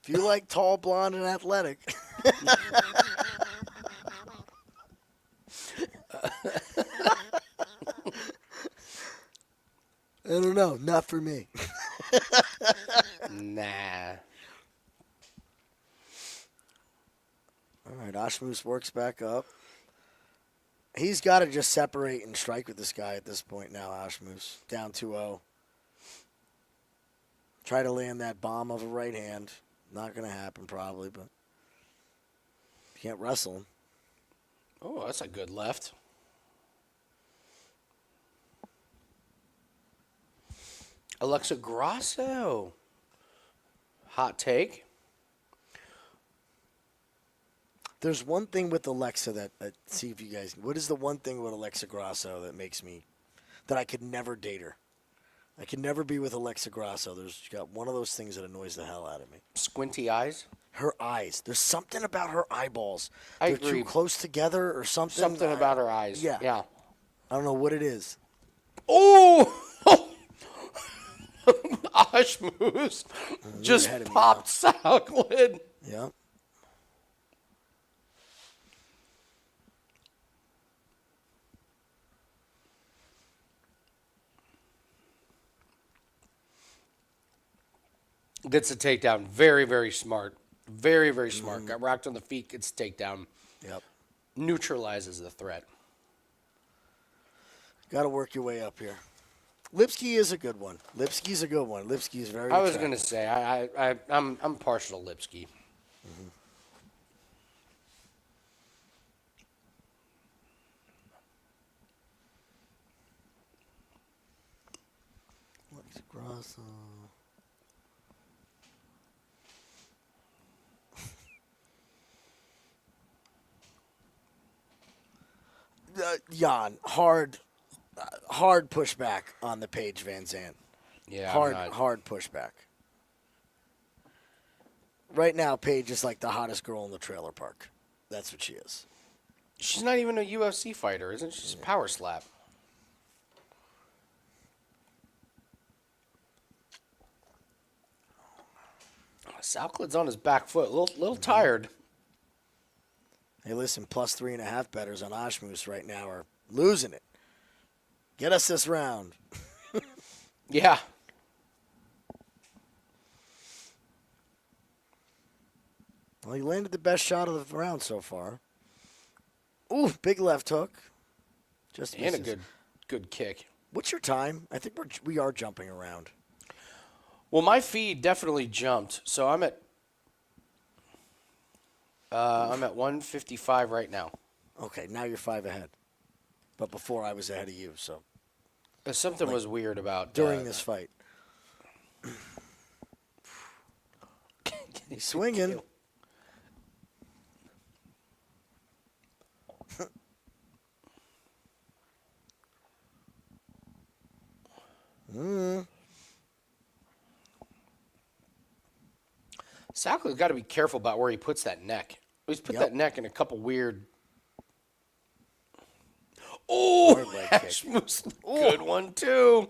you like tall, blonde, and athletic. I don't know. Not for me. Nah. All right, Ashmus works back up. He's got to just separate and strike with this guy at this point now, Ashmus. Down 2-0. Try to land that bomb of a right hand. Not going to happen probably, but you can't wrestle him. Oh, that's a good left. Alexa Grasso. Hot take. There's one thing with Alexa that see if you guys. What is the one thing with Alexa Grasso that makes me that I could never date her? I could never be with Alexa Grasso. She's got one of those things that annoys the hell out of me. Squinty eyes? Her eyes. There's something about her eyeballs. I They're agree. too close together or something. Something about her eyes. Yeah. Yeah. I don't know what it is. Oh! Ashmoose just popped Salid. Yeah. Gets a takedown. Very, very smart. Very, very smart. Got rocked on the feet. Gets a takedown. Yep. Neutralizes the threat. Got to work your way up here. Lipsky is a good one. Lipsky's a good one. Lipsky is very. I was going to say I'm partial to Lipsky. Mm-hmm. Alexa Grasso. Jan, hard pushback on the Paige Van Zandt. Yeah, hard pushback. Right now, Paige is like the hottest girl in the trailer park. That's what she is. She's not even a UFC fighter, isn't she? She's a power slap. Salid's on his back foot, a little tired. Hey, listen, plus 3.5 bettors on Ashmoose right now are losing it. Get us this round. Yeah. Well, he landed the best shot of the round so far. Ooh, big left hook. Just And misses. a good kick. What's your time? I think we are jumping around. Well, my feed definitely jumped, so I'm at 155 right now. Okay, now you're 5 ahead. But before I was ahead of you, so. Something was weird about during this fight. He's swinging. Salid's got to be careful about where he puts that neck. He's put that neck in a couple weird. Oh, Ashmoose, good one too.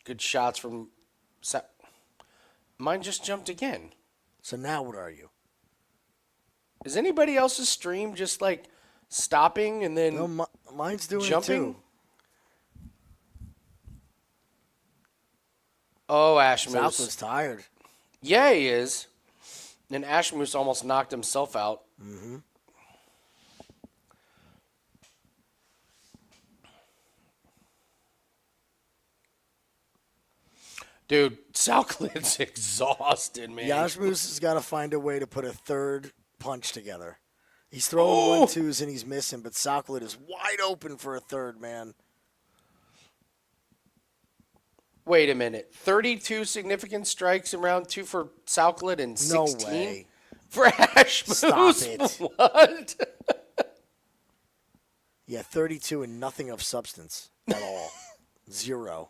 Good shots from. Mine just jumped again. So now what are you? Is anybody else's stream just like stopping and then No, mine's doing jumping? it too. Oh, Ashmoose. Salid's tired. Yeah, he is. And Ashmoose almost knocked himself out. Mm-hmm. Dude, Salid's exhausted, man. Ashmoose has got to find a way to put a third punch together. He's throwing 1-2s and he's missing, but Salid is wide open for a third, man. Wait a minute. 32 significant strikes in round 2 for Salid and 16 No way. for Ashmoose. Stop it. What? Yeah, 32 and nothing of substance at all. 0.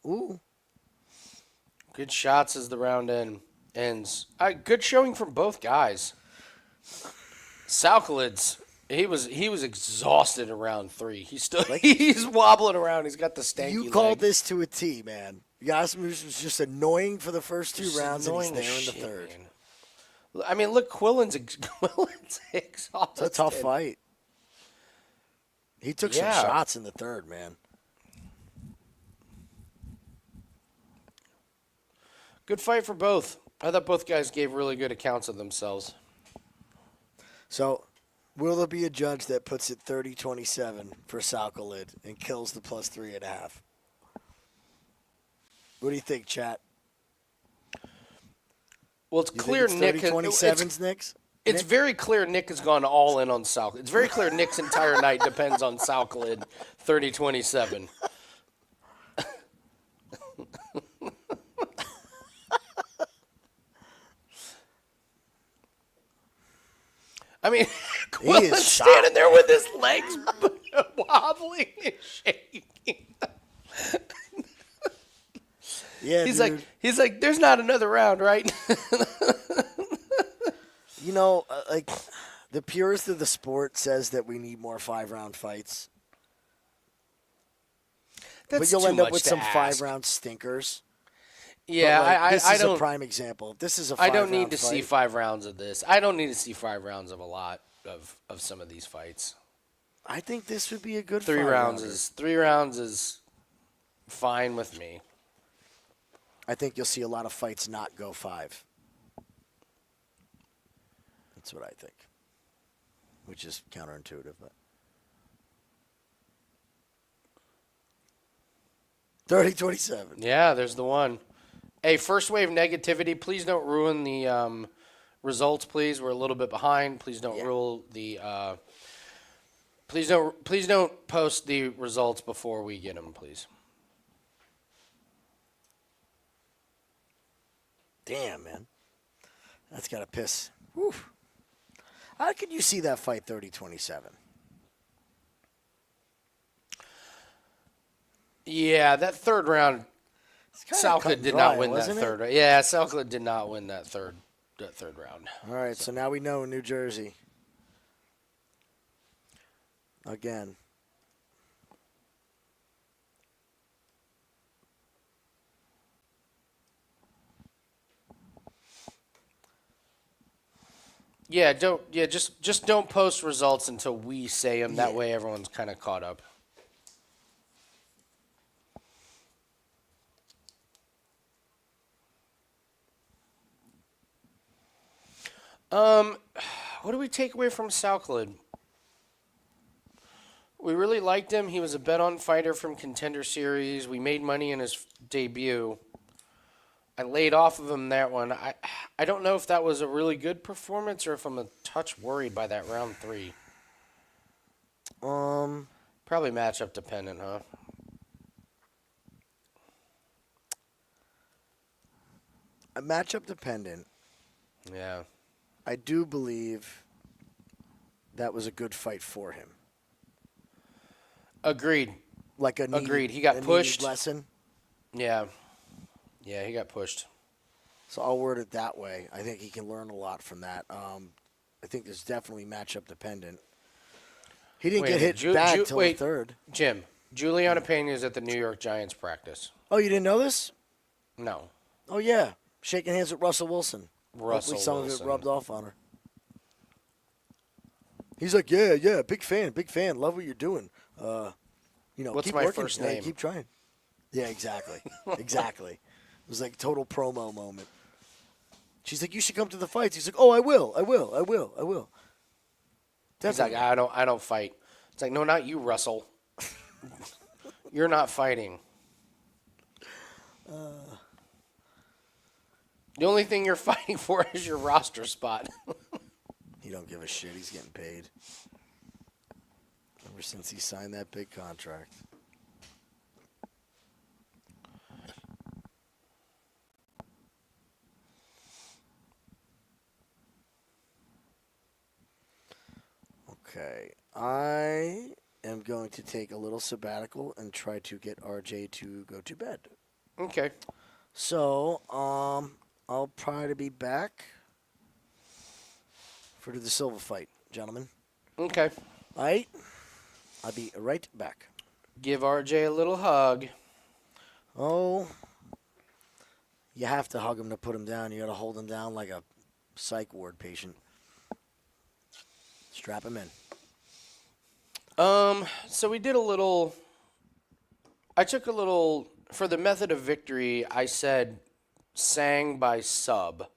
Ooh. Good shots as the round ends. Good showing from both guys. Salid's he was exhausted in round 3. He's wobbling around. He's got the stanky You leg. called this to a T, man. Ashmoose was just annoying for the first 2 rounds, and he's there in the third. Man. I mean, look, Quillen's exhausted. It's a tough fight. He took some shots in the third, man. Good fight for both. I thought both guys gave really good accounts of themselves. So, will there be a judge that puts it 30-27 for Salid and kills the plus 3.5? What do you think, chat? Well, it's You clear think Nick. it's 30-27's Nick's? It's very clear Nick has gone all in on Salid. It's very clear Nick's entire night depends on Salid 30-27. I mean, Quillen's standing there with his legs wobbling and shaking. Yeah, he's like, there's not another round, right? You know, like the purist of the sport says that we need more 5-round fights. But you'll end up with some 5-round stinkers. Yeah, this I is don't. a prime example. This is a 5-round I don't need to fight. see 5 rounds of this. I don't need to see 5 rounds of a lot of some of these fights. I think this would be a good 3 rounds is 3 rounds is fine with me. I think you'll see a lot of fights not go 5. That's what I think. Which is counterintuitive, but 30-27. Yeah, there's the one. Hey, first wave negativity. Please don't ruin the results. Please, we're a little bit behind. Please don't rule the. Please don't post the results before we get them, please. Damn, man, that's gotta piss. Whew. How could you see that fight 30-27? Yeah, that third round. Salid did not win that third. Yeah, Salid did not win that third round. All right, so now we know New Jersey. Again. Yeah, just don't post results until we say them. That way everyone's kind of caught up. What do we take away from Salid? We really liked him. He was a bet-on fighter from Contender Series. We made money in his debut. I laid off of him that one. I don't know if that was a really good performance or if I'm a touch worried by that round 3. Probably matchup dependent, huh? Matchup dependent. Yeah. I do believe that was a good fight for him. Agreed. Like a agreed. He got pushed. Lesson. Yeah. Yeah, he got pushed. So I'll word it that way. I think he can learn a lot from that. I think there's definitely matchup dependent. He didn't get hit bad till the third. Jim, Juliana Pena is at the New York Giants practice. Oh, you didn't know this? No. Oh, yeah. Shaking hands with Russell Wilson. Hopefully some of it rubbed off on her. He's like, yeah, big fan. Love what you're doing. What's keep my working, first name? Keep trying. Yeah, exactly. Exactly. It was like total promo moment. She's like, you should come to the fights. He's like, oh, I will. He's like, I don't fight. It's like, no, not you, Russell. You're not fighting. The only thing you're fighting for is your roster spot. He don't give a shit. He's getting paid. Ever since he signed that big contract. Okay. I am going to take a little sabbatical and try to get RJ to go to bed. Okay. So, I'll try to be back for the Silva fight, gentlemen. Okay. All right. I'll be right back. Give RJ a little hug. Oh, you have to hug him to put him down. You got to hold him down like a psych ward patient. Strap him in. So we did a little. I took a little for the method of victory. I said sang by sub.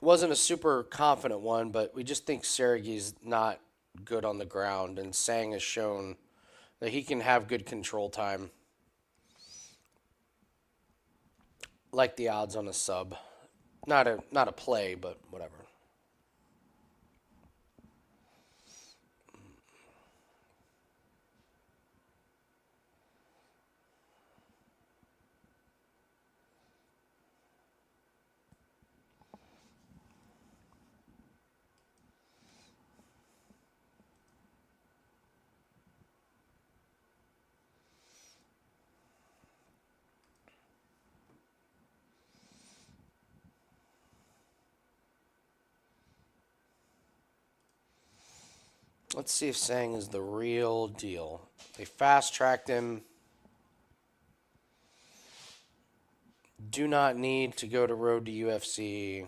Wasn't a super confident one, but we just think Sergey's not good on the ground, and Sang has shown that he can have good control time. Like the odds on a sub. Not a play, but whatever. Let's see if Sang is the real deal. They fast-tracked him. Do not need to go to Road to UFC.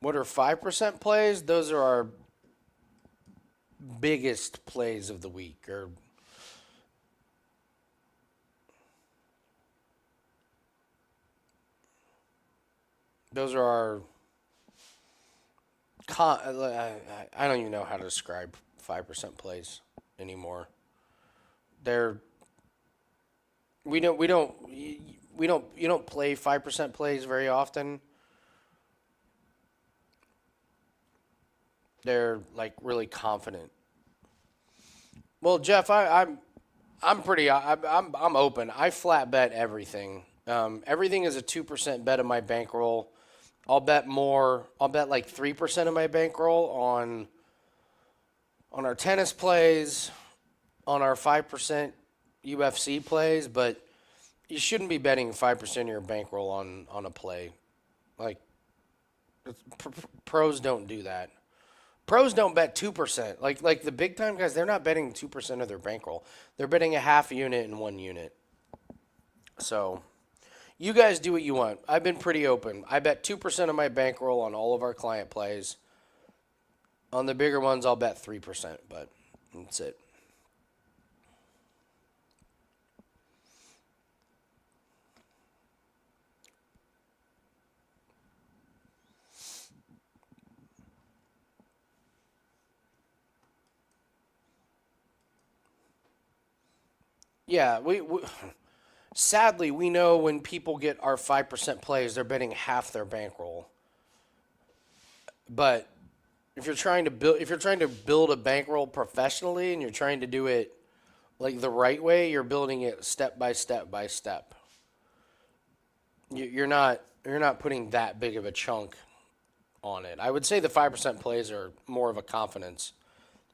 What are 5% plays? Those are our biggest plays of the week. Or those are our... I don't even know how to describe 5% plays anymore. They're... You don't play 5% plays very often. They're like really confident. Well, Jeff, I'm open. I flat bet everything. Everything is a 2% bet of my bankroll. I'll bet more. I'll bet like 3% of my bankroll on our tennis plays, on our 5% UFC plays, but you shouldn't be betting 5% of your bankroll on a play. Like pros don't do that. Pros don't bet 2%. Like the big time guys, they're not betting 2% of their bankroll. They're betting a half unit and 1 unit. So you guys do what you want. I've been pretty open. I bet 2% of my bankroll on all of our client plays. On the bigger ones, I'll bet 3%, but that's it. Yeah, sadly, we know when people get our 5% plays, they're betting half their bankroll. But if you're trying to build a bankroll professionally and you're trying to do it like the right way, you're building it step by step by step. You're not putting that big of a chunk on it. I would say the 5% plays are more of a confidence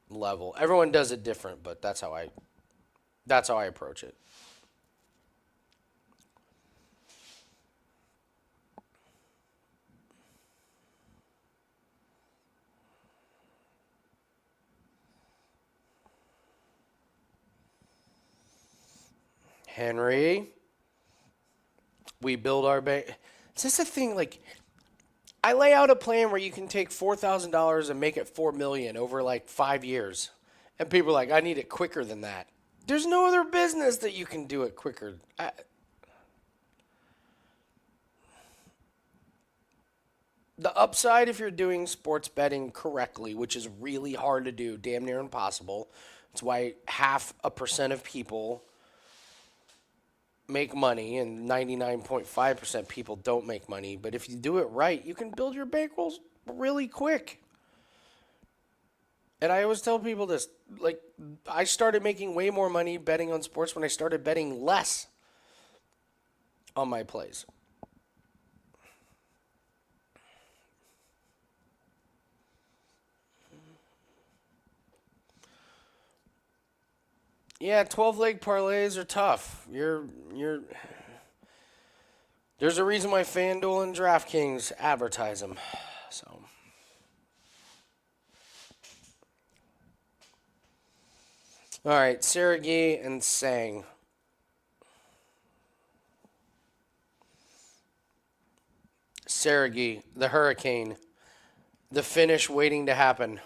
level. Everyone does it different, but that's how I approach it. Henry, we build our bank. It's just a thing. Like, I lay out a plan where you can take $4,000 and make it $4 million over like 5 years, and people are like, "I need it quicker than that." There's no other business that you can do it quicker. The upside, if you're doing sports betting correctly, which is really hard to do, damn near impossible. It's why 0.5% of people make money and 99.5% people don't make money. But if you do it right, you can build your bankrolls really quick. And I always tell people this, like, I started making way more money betting on sports when I started betting less on my plays. Yeah, 12-leg parlays are tough. There's a reason why FanDuel and DraftKings advertise them. So all right, Sergey and Sang. Sergey, the Hurricane, the finish waiting to happen.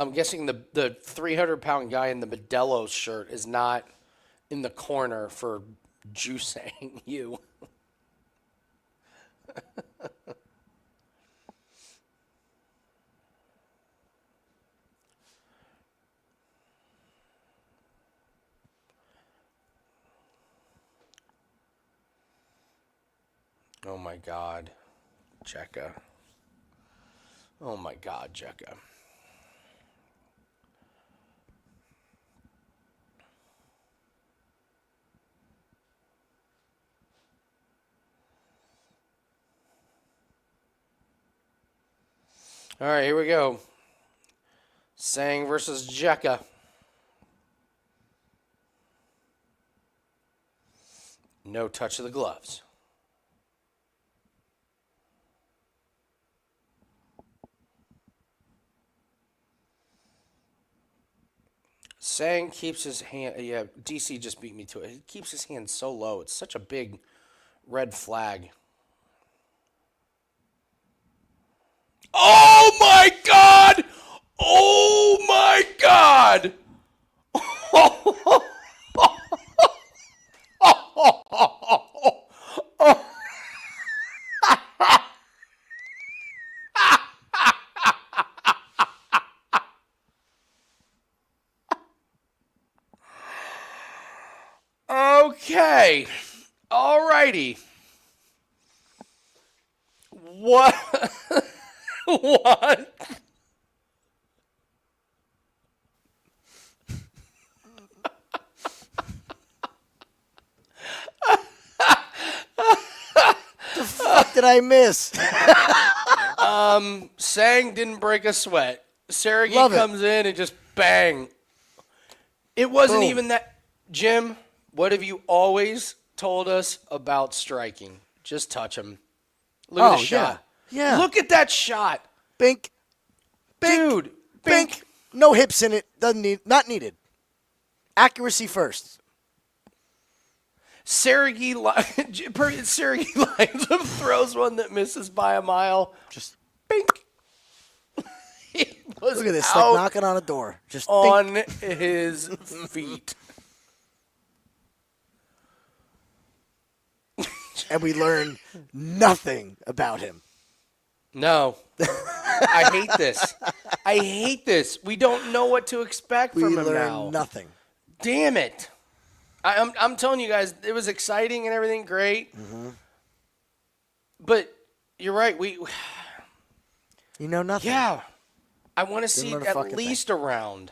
I'm guessing the 300-pound guy in the Maderos shirt is not in the corner for juicing you. Oh my God, Jacka. Oh my God, Jacka. All right, here we go. Sang versus Jacka. No touch of the gloves. Sang keeps his hand. Yeah, DC just beat me to it. He keeps his hand so low. It's such a big red flag. Oh my God! Oh my God! Okay. Alrighty. What? What? The fuck did I miss? Sang didn't break a sweat. Sergey Love it. comes in and just bang. It wasn't Boom. even that. Jim, what have you always told us about striking? Just touch him. Look at the shot. Yeah. Look at that shot. Bink. Bink. Dude. Bink. No hips in it. Not needed. Accuracy first. Sergey lines him, throws one that misses by a mile. Just Bink. look at this, like knocking on a door. Just on bink. his feet. And we learn nothing about him. No. I hate this. I hate this. We don't know what to expect from him We now. learn nothing. Damn it. I'm telling you guys, it was exciting and everything great. Mm-hmm. But you're right. You know nothing. Yeah. I want to see learn a at fucking least a round.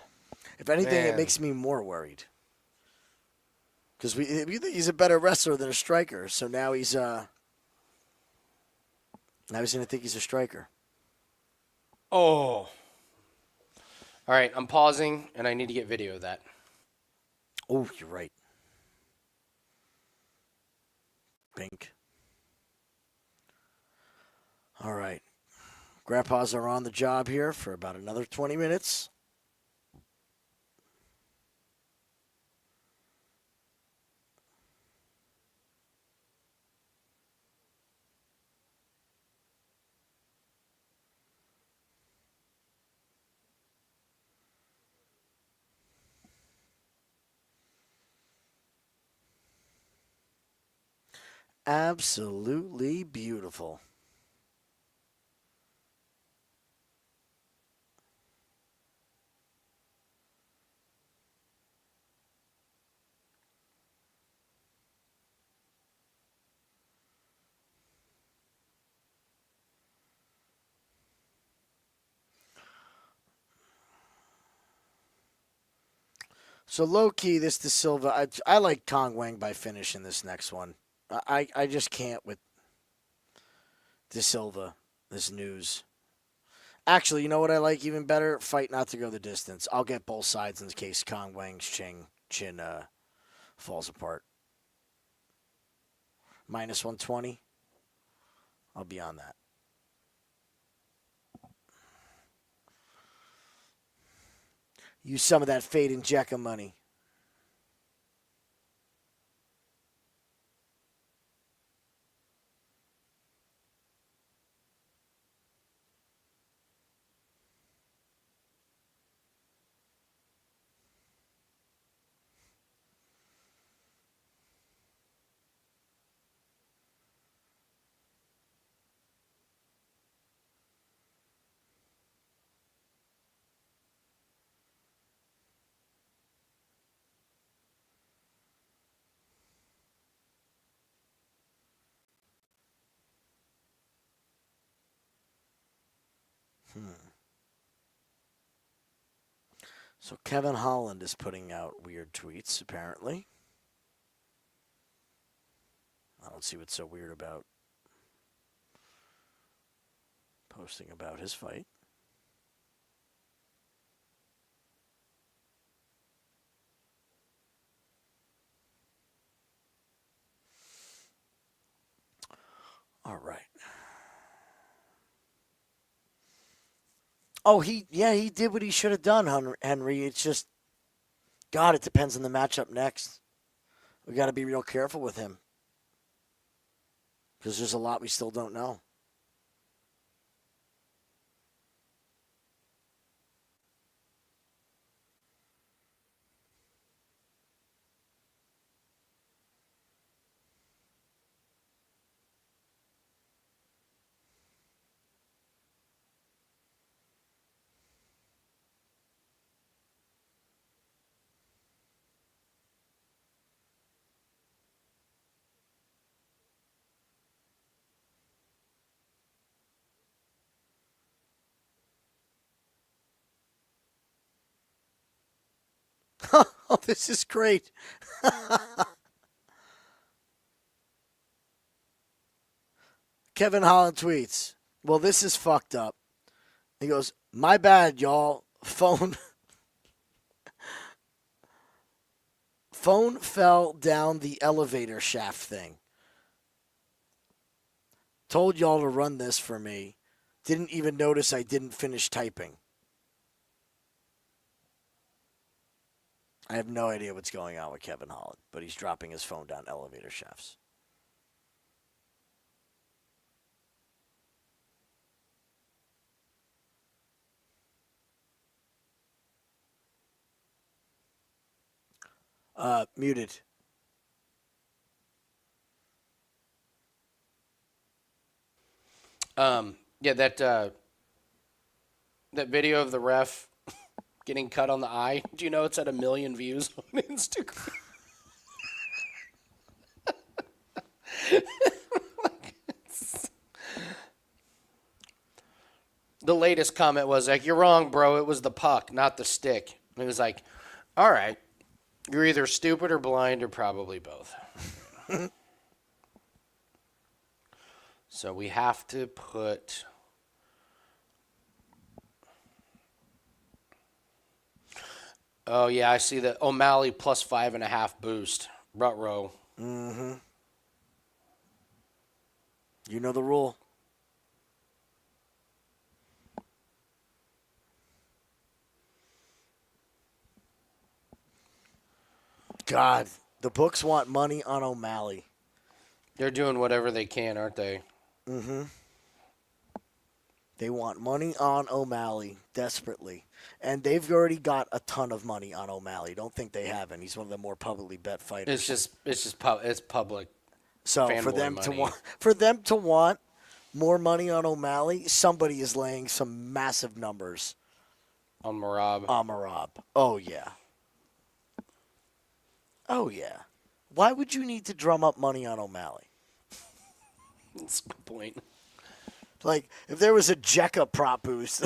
If anything, Man. it makes me more worried. Because we think he's a better wrestler than a striker. So now he's going to think he's a striker. Oh. All right, I'm pausing, and I need to get video of that. Oh, you're right. Bink. All right. Grandpas are on the job here for about another 20 minutes. Absolutely beautiful. So low-key, this De Silva, I like Kong Wang by finish in this next one. I just can't with De Silva, this news. Actually, you know what I like even better? Fight not to go the distance. I'll get both sides in case Kong Wang's chin falls apart. Minus 120. I'll be on that. Use some of that Fade and Jacka money. So Kevin Holland is putting out weird tweets, apparently. I don't see what's so weird about posting about his fight. All right. Oh, he did what he should have done, Henry. It's just, God, it depends on the matchup next. We got to be real careful with him because there's a lot we still don't know. Oh, this is great. Kevin Holland tweets, well, this is fucked up. He goes, my bad, y'all. Phone fell down the elevator shaft thing. Told y'all to run this for me. Didn't even notice I didn't finish typing. I have no idea what's going on with Kevin Holland, but he's dropping his phone down elevator shafts. Muted. Yeah, that video of the ref getting cut on the eye. Do you know it's at 1 million views on Instagram? The latest comment was like, "You're wrong, bro. It was the puck, not the stick." And it was like, "All right, you're either stupid or blind or probably both." So we have to put. Oh yeah, I see the O'Malley plus 5.5 boost. Rutrow. Mm-hmm. You know the rule. God, the books want money on O'Malley. They're doing whatever they can, aren't they? Mm-hmm. They want money on O'Malley desperately. And they've already got a ton of money on O'Malley. Don't think they haven't. He's one of the more publicly bet fighters. It's public. So for them to want more money on O'Malley, somebody is laying some massive numbers On Merab. on Merab. Oh yeah. Oh yeah. Why would you need to drum up money on O'Malley? That's a good point. Like, if there was a Jacka prop boost.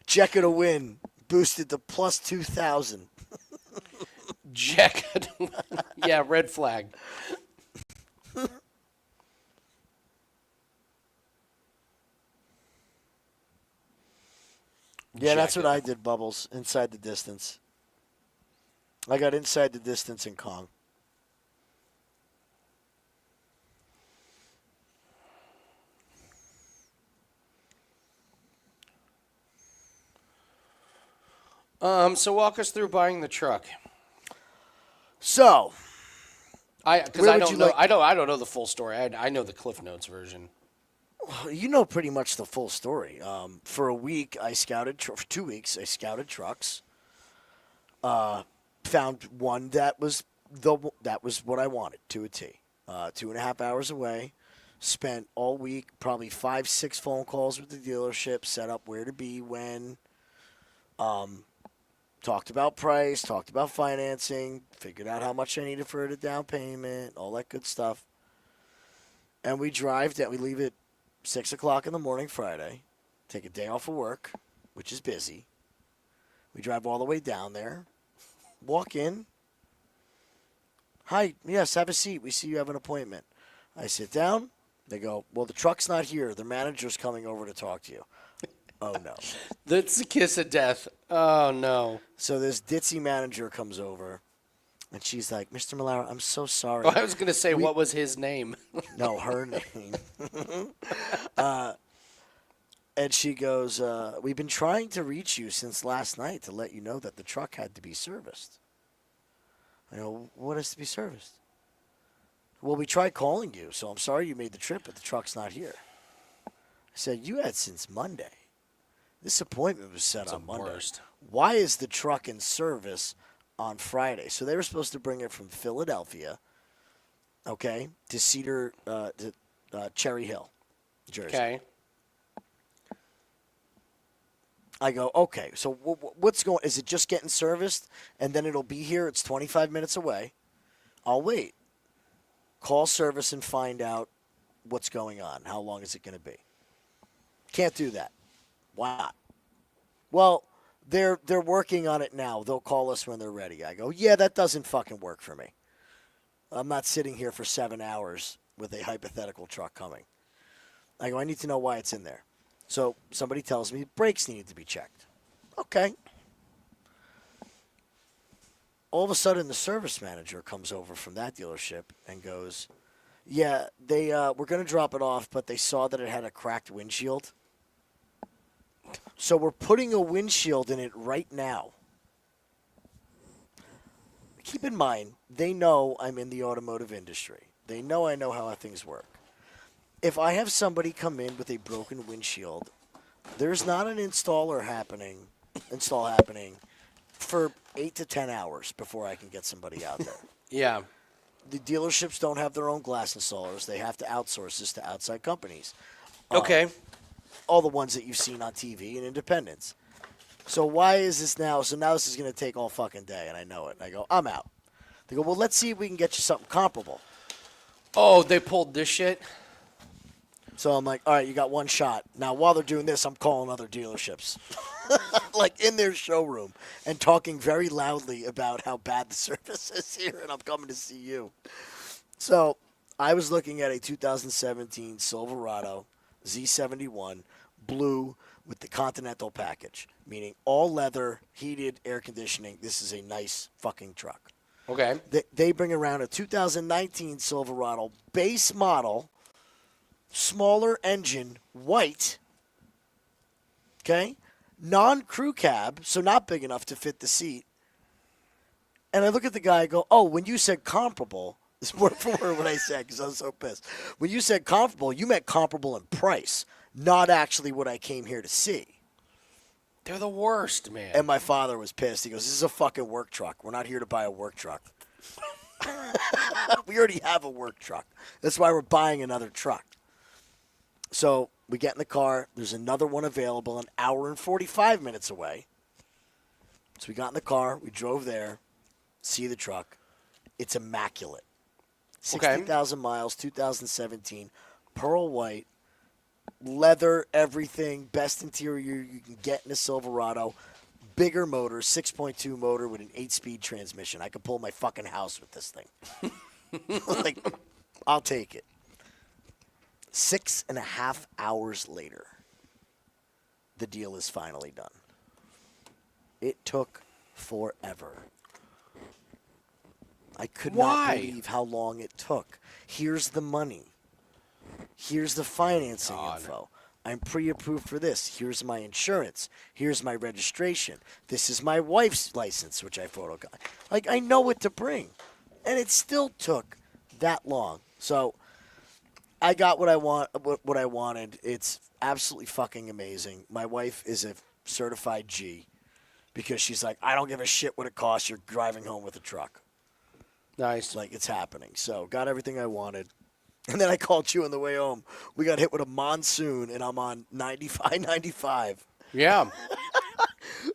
Jacka to win. Boosted to plus 2,000. Jacka. Yeah, red flag. Yeah, that's what I did, Bubbles. Inside the distance. I got inside the distance in Kong. So walk us through buying the truck. So, I don't know the full story. I know the Cliff Notes version. you know pretty much the full story. For a week, I scouted. For 2 weeks, I scouted trucks. Found one that was what I wanted to a T. 2.5 hours away. Spent all week, probably 5-6 phone calls with the dealership. Set up where to be when. Talked about price, talked about financing, figured out how much I needed for the down payment, all that good stuff. And we drive that. We leave at 6 o'clock in the morning Friday, take a day off of work, which is busy. We drive all the way down there, walk in. Hi, yes, have a seat. We see you have an appointment. I sit down. They go, well, the truck's not here. The manager's coming over to talk to you. Oh, no. That's the kiss of death. Oh, no. So this ditzy manager comes over, and she's like, Mr. Malaro, I'm so sorry. Oh, I was going to say, what was his name? No, her name. And she goes, we've been trying to reach you since last night to let you know that the truck had to be serviced. I go, what has to be serviced? Well, we tried calling you, so I'm sorry you made the trip, but the truck's not here. I said, you had since Monday. This appointment was set on Monday. Worst. Why is the truck in service on Friday? So they were supposed to bring it from Philadelphia, okay, to Cherry Hill, Jersey. Okay. I go, okay, so what's going, is it just getting serviced and then it'll be here? It's 25 minutes away. I'll wait. Call service and find out what's going on. How long is it going to be? Can't do that. Why not? Well, they're working on it now. They'll call us when they're ready. I go, yeah, that doesn't fucking work for me. I'm not sitting here for 7 hours with a hypothetical truck coming. I go, I need to know why it's in there. So somebody tells me brakes needed to be checked. Okay. All of a sudden, the service manager comes over from that dealership and goes, yeah, they were going to drop it off, but they saw that it had a cracked windshield. So we're putting a windshield in it right now. Keep in mind, they know I'm in the automotive industry. They know I know how things work. If I have somebody come in with a broken windshield, there's not an install happening for 8 to 10 hours before I can get somebody out there. Yeah. The dealerships don't have their own glass installers. They have to outsource this to outside companies. Okay. All the ones that you've seen on TV and independents. So why is this now? So now this is going to take all fucking day, and I know it. And I go, I'm out. They go, well, let's see if we can get you something comparable. Oh, they pulled this shit? So I'm like, all right, you got one shot. Now, while they're doing this, I'm calling other dealerships. Like in their showroom and talking very loudly about how bad the service is here, and I'm coming to see you. So I was looking at a 2017 Silverado Z71 blue with the Continental package, meaning all leather, heated, air conditioning. This is a nice fucking truck. Okay. They bring around a 2019 Silverado base model, smaller engine, white, okay? Non-crew cab, so not big enough to fit the seat. And I look at the guy and go, oh, when you said comparable, this is word for word what I said because I was so pissed. When you said comparable, you meant comparable in price, not actually what I came here to see. They're the worst, man. And my father was pissed. He goes, this is a fucking work truck. We're not here to buy a work truck. We already have a work truck. That's why we're buying another truck. So we get in the car. There's another one available an hour and 45 minutes away. So we got in the car. We drove there. See the truck. It's immaculate. 60,000 miles, 2017. Pearl white. Leather, everything. Best interior you can get in a Silverado. Bigger motor, 6.2 motor with an 8-speed transmission. I could pull my fucking house with this thing. Like, I'll take it. 6.5 hours later, the deal is finally done. It took forever. I could not believe how long it took. Here's the money. Here's the financing info. I'm pre-approved for this. Here's my insurance. Here's my registration. This is my wife's license, which I photocopied. Like, I know what to bring. And it still took that long. So I got what I wanted. It's absolutely fucking amazing. My wife is a certified G because she's like, I don't give a shit what it costs. You're driving home with a truck. Nice. Like, it's happening. So got everything I wanted. And then I called you on the way home. We got hit with a monsoon, and I'm on 95. Yeah.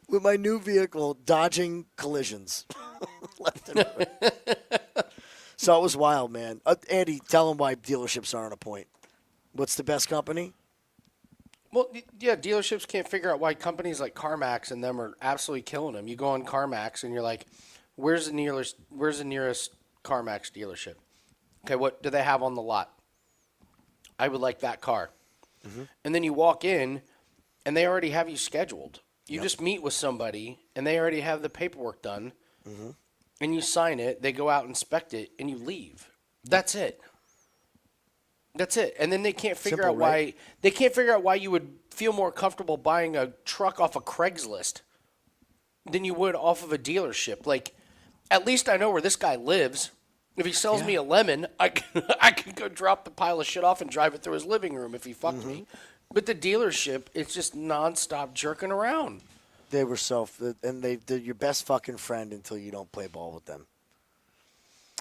With my new vehicle, dodging collisions. Left and right. So it was wild, man. Andy, tell them why dealerships aren't a point. What's the best company? Well, yeah, dealerships can't figure out why companies like CarMax and them are absolutely killing them. You go on CarMax and you're like, where's the nearest CarMax dealership? Okay, what do they have on the lot? I would like that car. And then you walk in and they already have you scheduled. You just meet with somebody and they already have the paperwork done. And you sign it, they go out, inspect it, and you leave. That's it. That's it. And then they can't figure Simple, out right? why you would feel more comfortable buying a truck off of Craigslist than you would off of a dealership. Like, at least I know where this guy lives. If he sells me a lemon, I can go drop the pile of shit off and drive it through his living room if he fucked me. But the dealership, it's just nonstop jerking around. They were they're your best fucking friend until you don't play ball with them.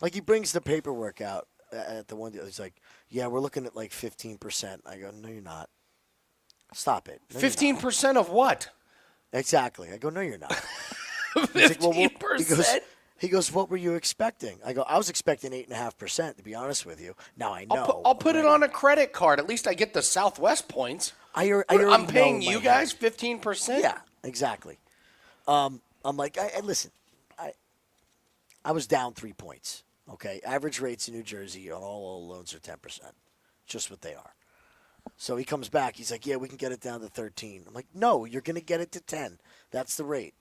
Like, he brings the paperwork out at the one deal. He's like, yeah, we're looking at like 15%. I go, no, you're not. Stop it. No, 15% of what? Exactly. I go, no, you're not. 15%? He goes, what were you expecting? I go, I was expecting 8.5%, to be honest with you. Now I know. I'll put it on a credit card. At least I get the Southwest points. I'm paying you guys 15%? Yeah, exactly. I'm like, listen, I was down 3 points. Okay, average rates in New Jersey on all loans are 10%. Just what they are. So he comes back. He's like, yeah, we can get it down to 13. I'm like, no, you're going to get it to 10. That's the rate.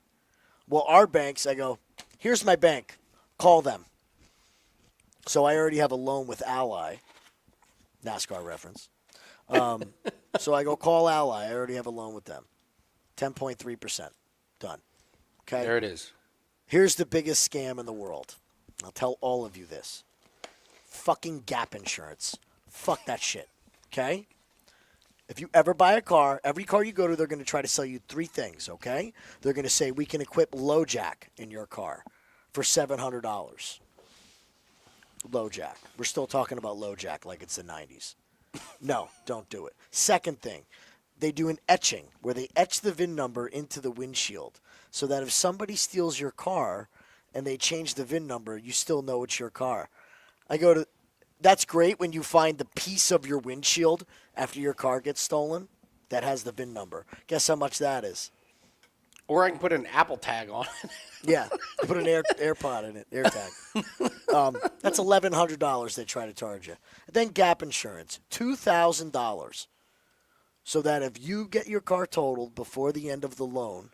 Well, our banks, I go, here's my bank. Call them. So I already have a loan with Ally. NASCAR reference. So I go call Ally. I already have a loan with them. 10.3%. Done. Okay? There it is. Here's the biggest scam in the world. I'll tell all of you this. Fucking gap insurance. Fuck that shit. Okay? If you ever buy a car, every car you go to, they're going to try to sell you 3 things, okay? They're going to say, we can equip low jack in your car for $700. Low jack. We're still talking about low jack like it's the 90s. No, don't do it. Second thing, they do an etching where they etch the VIN number into the windshield so that if somebody steals your car and they change the VIN number, you still know it's your car. That's great when you find the piece of your windshield after your car gets stolen that has the VIN number. Guess how much that is? Or I can put an Apple tag on it. Yeah, put an AirPod in it, AirTag. That's $1,100 they try to charge you. Then gap insurance, $2,000. So that if you get your car totaled before the end of the loan,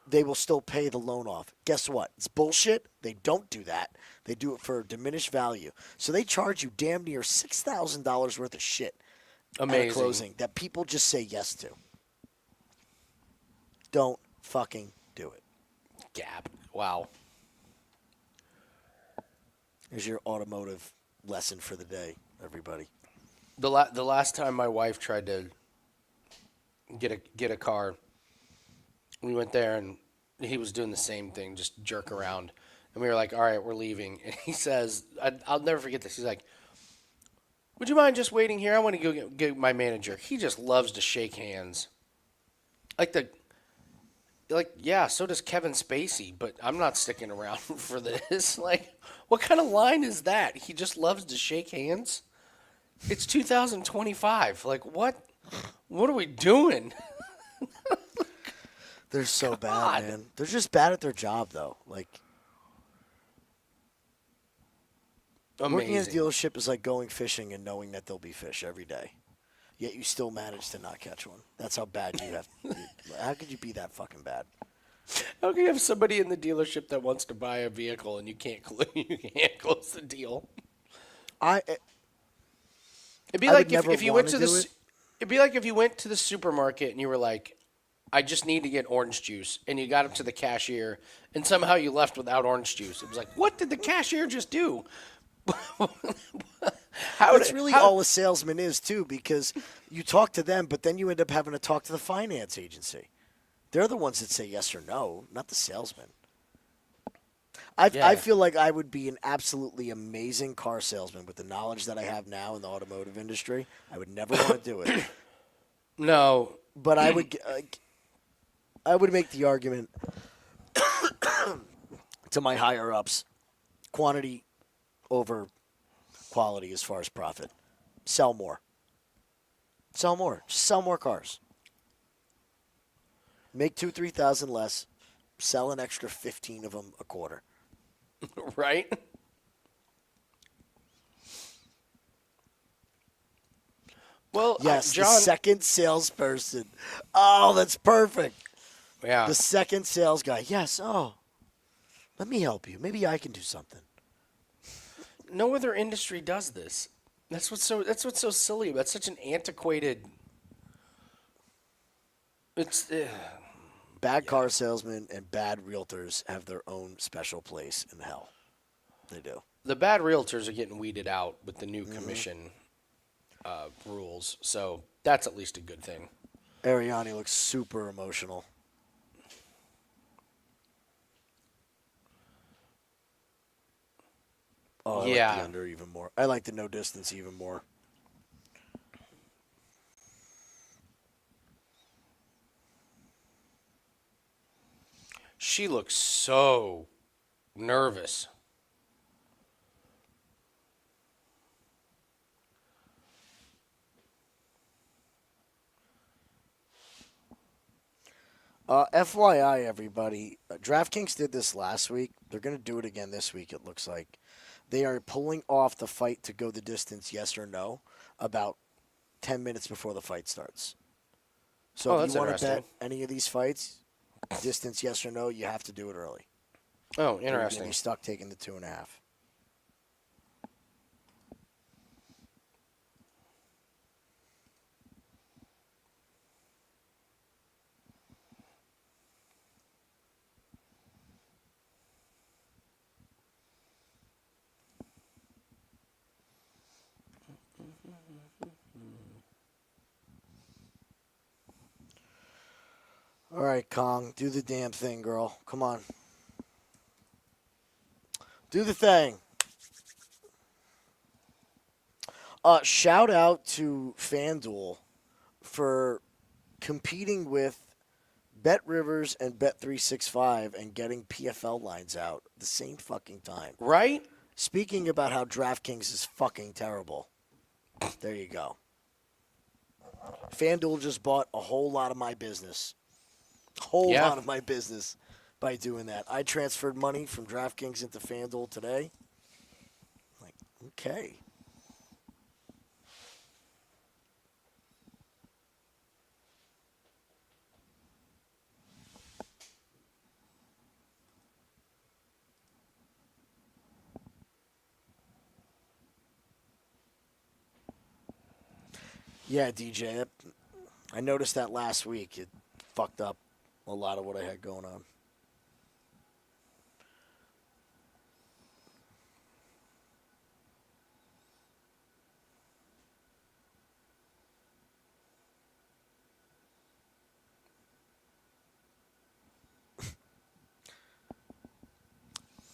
they will still pay the loan off. Guess what? It's bullshit. They don't do that. They do it for diminished value. So they charge you damn near $6,000 worth of shit Amazing. at a closing that people just say yes to. Don't fucking do it. Gap. Wow. Here's your automotive lesson for the day, everybody. The last time my wife tried to get a car, we went there and he was doing the same thing, just jerk around. And we were like, all right, we're leaving. And he says, I'll never forget this. He's like, would you mind just waiting here? I want to go get my manager. He just loves to shake hands. Yeah, so does Kevin Spacey, but I'm not sticking around for this. Like, what kind of line is that? He just loves to shake hands? It's 2025. Like, what? What are we doing? They're so bad, man. They're just bad at their job, though. Like, Amazing. Working at a dealership is like going fishing and knowing that there'll be fish every day. Yet you still manage to not catch one. That's how bad you have. How could you be that fucking bad? How can you have somebody in the dealership that wants to buy a vehicle and you can't close the deal? It'd be like if you went to the. It'd be like if you went to the supermarket and you were like, I just need to get orange juice, and you got up to the cashier, and somehow you left without orange juice. It was like, what did the cashier just do? That's really all a salesman is, too, because you talk to them, but then you end up having to talk to the finance agency. They're the ones that say yes or no, not the salesman. I feel like I would be an absolutely amazing car salesman with the knowledge that I have now in the automotive industry. I would never want to do it. No. But I would make the argument to my higher-ups, quantity over quality as far as profit. Sell more. Sell more. Just sell more cars. Make 2,000-3,000 less. Sell an extra 15 of them a quarter. Right? Well, yes, John. The second salesperson. Oh, that's perfect. Yeah. The second sales guy. Yes. Oh, let me help you. Maybe I can do something. No other industry does this. That's what's so silly. That's such an antiquated. It's Bad car salesmen and bad realtors have their own special place in hell. They do. The bad realtors are getting weeded out with the new commission rules, so that's at least a good thing. Ariani looks super emotional. Oh, I like the under even more. I like the no distance even more. She looks so nervous. FYI, everybody, DraftKings did this last week. They're going to do it again this week, it looks like. They are pulling off the fight to go the distance, yes or no, about 10 minutes before the fight starts. So if you want to bet any of these fights, distance, yes or no, you have to do it early. Oh, interesting. You're going to be stuck taking the 2.5. All right, Kong, do the damn thing, girl. Come on. Do the thing. Shout out to FanDuel for competing with Bet Rivers and Bet365 and getting PFL lines out at the same fucking time. Right? Speaking about how DraftKings is fucking terrible. There you go. FanDuel just bought a whole lot of my business. Lot of my business by doing that. I transferred money from DraftKings into FanDuel today. Like, okay. Yeah, DJ. I noticed that last week. It fucked up a lot of what I had going on.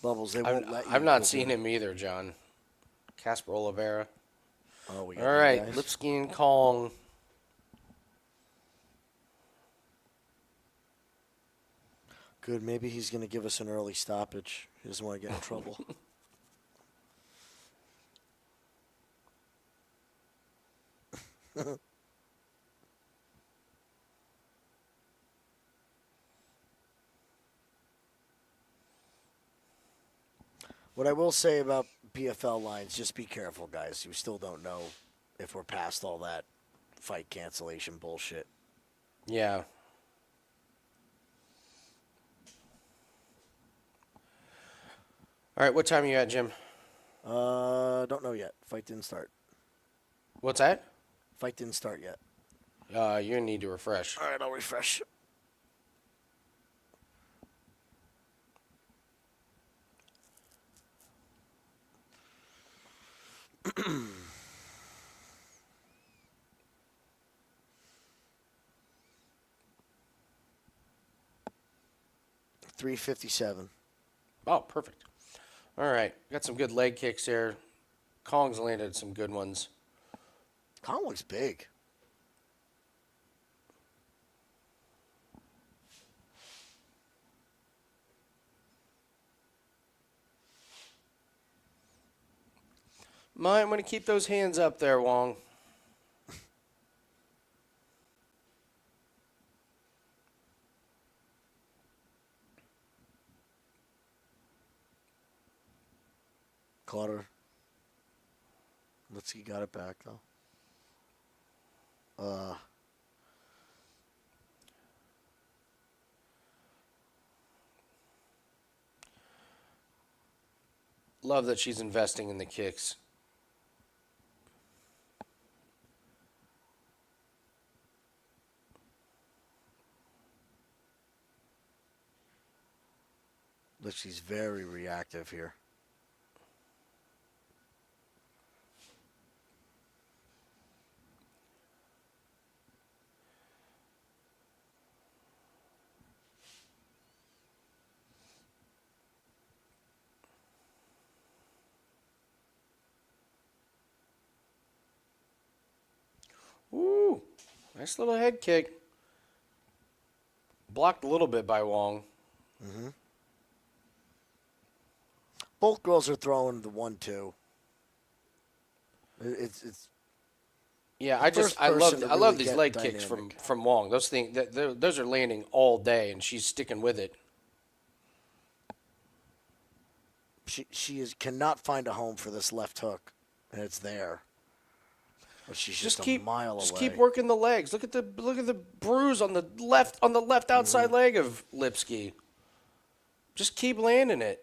Bubbles, they won't let you. I've not seen him either, John. Casper Oliveira. Oh, we got all right, Lipsky and Kong. Good. Maybe he's going to give us an early stoppage. He doesn't want to get in trouble. What I will say about PFL lines, just be careful, guys. We still don't know if we're past all that fight cancellation bullshit. Yeah. All right, what time are you at, Jim? Don't know yet. Fight didn't start. What's that? Fight didn't start yet. You're going to need to refresh. All right, I'll refresh. $357. Oh, perfect. All right, got some good leg kicks there. Kong's landed some good ones. Kong looks big. Might want to keep those hands up there, Wong. Caught her. Lipsky got it back, though. Love that she's investing in the kicks. Lipsky's very reactive here. Ooh, nice little head kick. Blocked a little bit by Wong. Mm-hmm. Both girls are throwing the 1-2. It's Yeah, I love these leg kicks from Wong. Those are landing all day, and she's sticking with it. She cannot find a home for this left hook, and it's there. But she's just a mile away. Just keep working the legs. Look at the bruise on the left outside leg of Lipsky. Just keep landing it.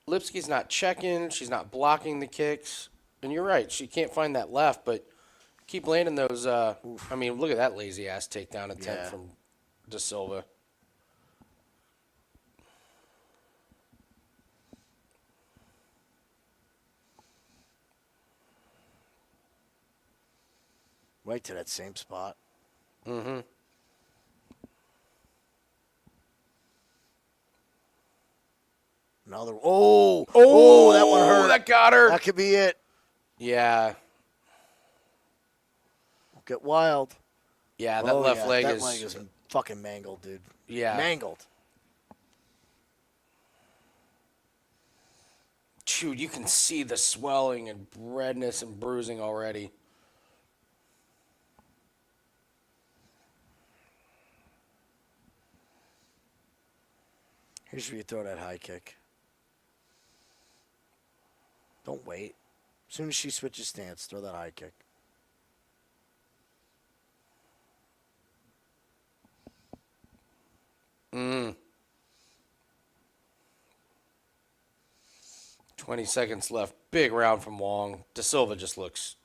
Lipsky's not checking. She's not blocking the kicks. And you're right. She can't find that left, but keep landing those. I mean, look at that lazy-ass takedown attempt from De Silva. Right to that same spot. Mm-hmm. Another. Oh, that one hurt. That got her. That could be it. Yeah. Get wild. Yeah, that left leg is... That leg is fucking mangled, dude. Yeah. Mangled. Dude, you can see the swelling and redness and bruising already. Here's where you throw that high kick. Don't wait. As soon as she switches stance, throw that high kick. Mm. 20 seconds left. Big round from Wong. De Silva just looks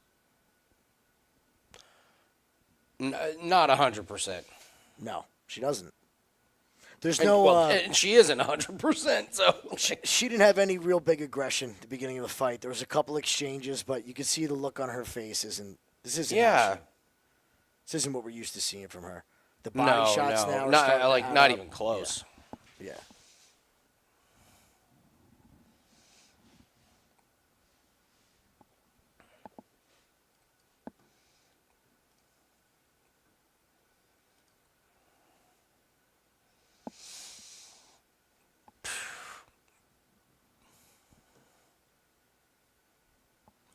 not 100%. No, she doesn't. There's and she isn't 100%. So she didn't have any real big aggression at the beginning of the fight. There was a couple exchanges, but you could see the look on her face isn't. This isn't. This isn't what we're used to seeing from her. The body shots now. Not even close. Yeah.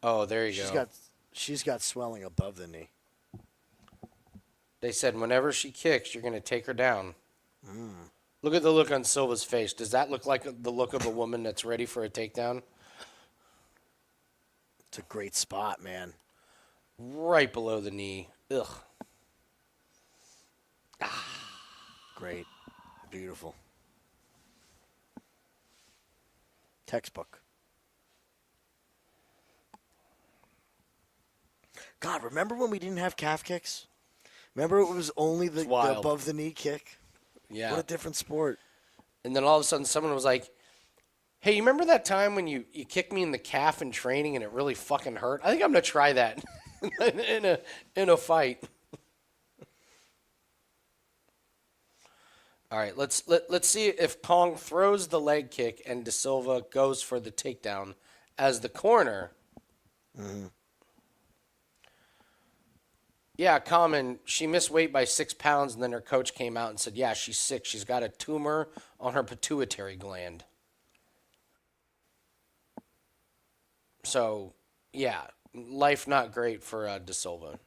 Oh, there you go. She's got swelling above the knee. They said whenever she kicks, you're going to take her down. Look at the look on Silva's face. Does that look like the look of a woman that's ready for a takedown? It's a great spot, man. Right below the knee. Ugh. Great. Beautiful. Textbook. God, remember when we didn't have calf kicks? Remember it was only the above the knee kick? Yeah. What a different sport. And then all of a sudden someone was like, hey, you remember that time when you kicked me in the calf in training and it really fucking hurt? I think I'm going to try that in a fight. All right, let's see if Kong throws the leg kick and De Silva goes for the takedown as the corner. Mm-hmm. Yeah, Common, she missed weight by 6 pounds, and then her coach came out and said, yeah, she's sick. She's got a tumor on her pituitary gland. So, yeah, life not great for De Silva.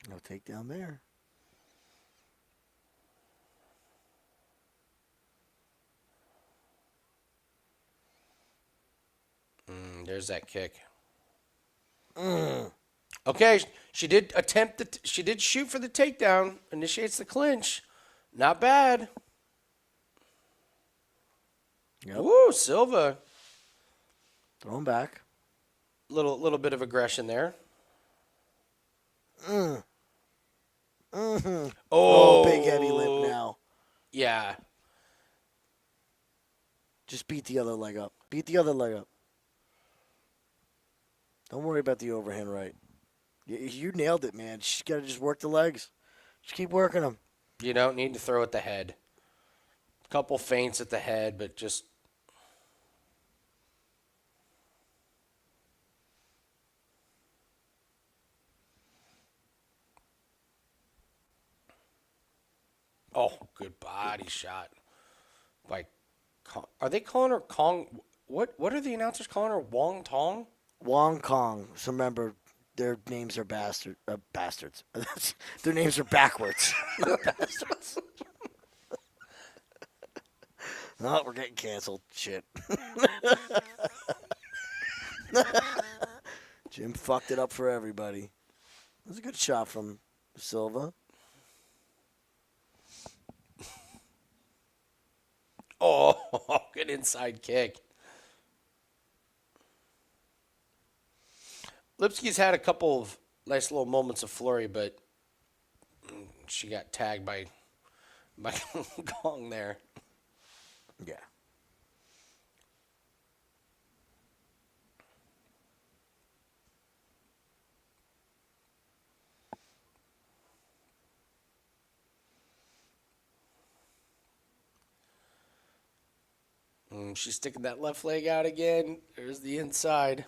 No takedown there. There's that kick. Okay, she did she did shoot for the takedown. Initiates the clinch. Not bad. Yep. Woo, Silva. Throw him back. Little bit of aggression there. Oh, big heavy lip now. Yeah. Just beat the other leg up. Beat the other leg up. Don't worry about the overhand right. You nailed it, man. She's got to just work the legs. Just keep working them. You don't need to throw at the head. Couple feints at the head, but just... Oh, good body shot. Are they calling her Kong? What are the announcers calling her? Wong Tong? Wong Kong. So remember, their names are bastards. Their names are backwards. Bastards. No, we're getting canceled. Shit. Jim fucked it up for everybody. It was a good shot from Silva. Oh, good inside kick. Lipsky's had a couple of nice little moments of flurry, but she got tagged by Gong there. Yeah. She's sticking that left leg out again. There's the inside.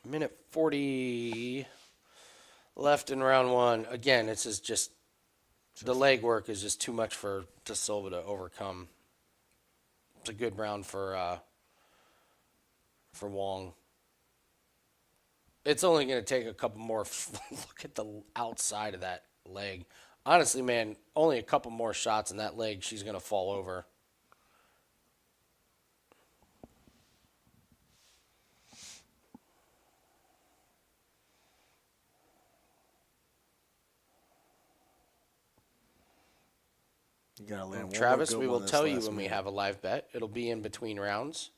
Minute 40 left in round one. Again, this is just the leg work is just too much for De Silva to overcome. It's a good round for Wong. It's only going to take a couple more. Look at the outside of that leg. Honestly, man, only a couple more shots in that leg, she's going to fall over. You gotta land Travis, we will tell you when we have a live bet. It'll be in between rounds.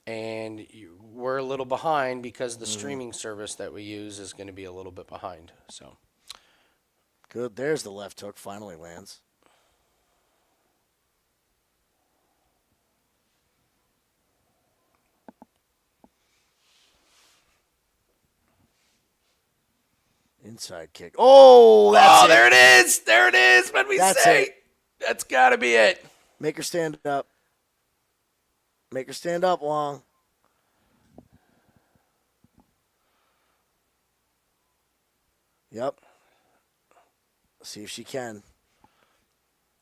And we're a little behind because the streaming service that we use is going to be a little bit behind. So good. There's the left hook. Finally lands. Inside kick. Oh, that's there it is. There it is. What we say? It. That's got to be it. Make her stand up. Make her stand up, Wong. Yep. See if she can.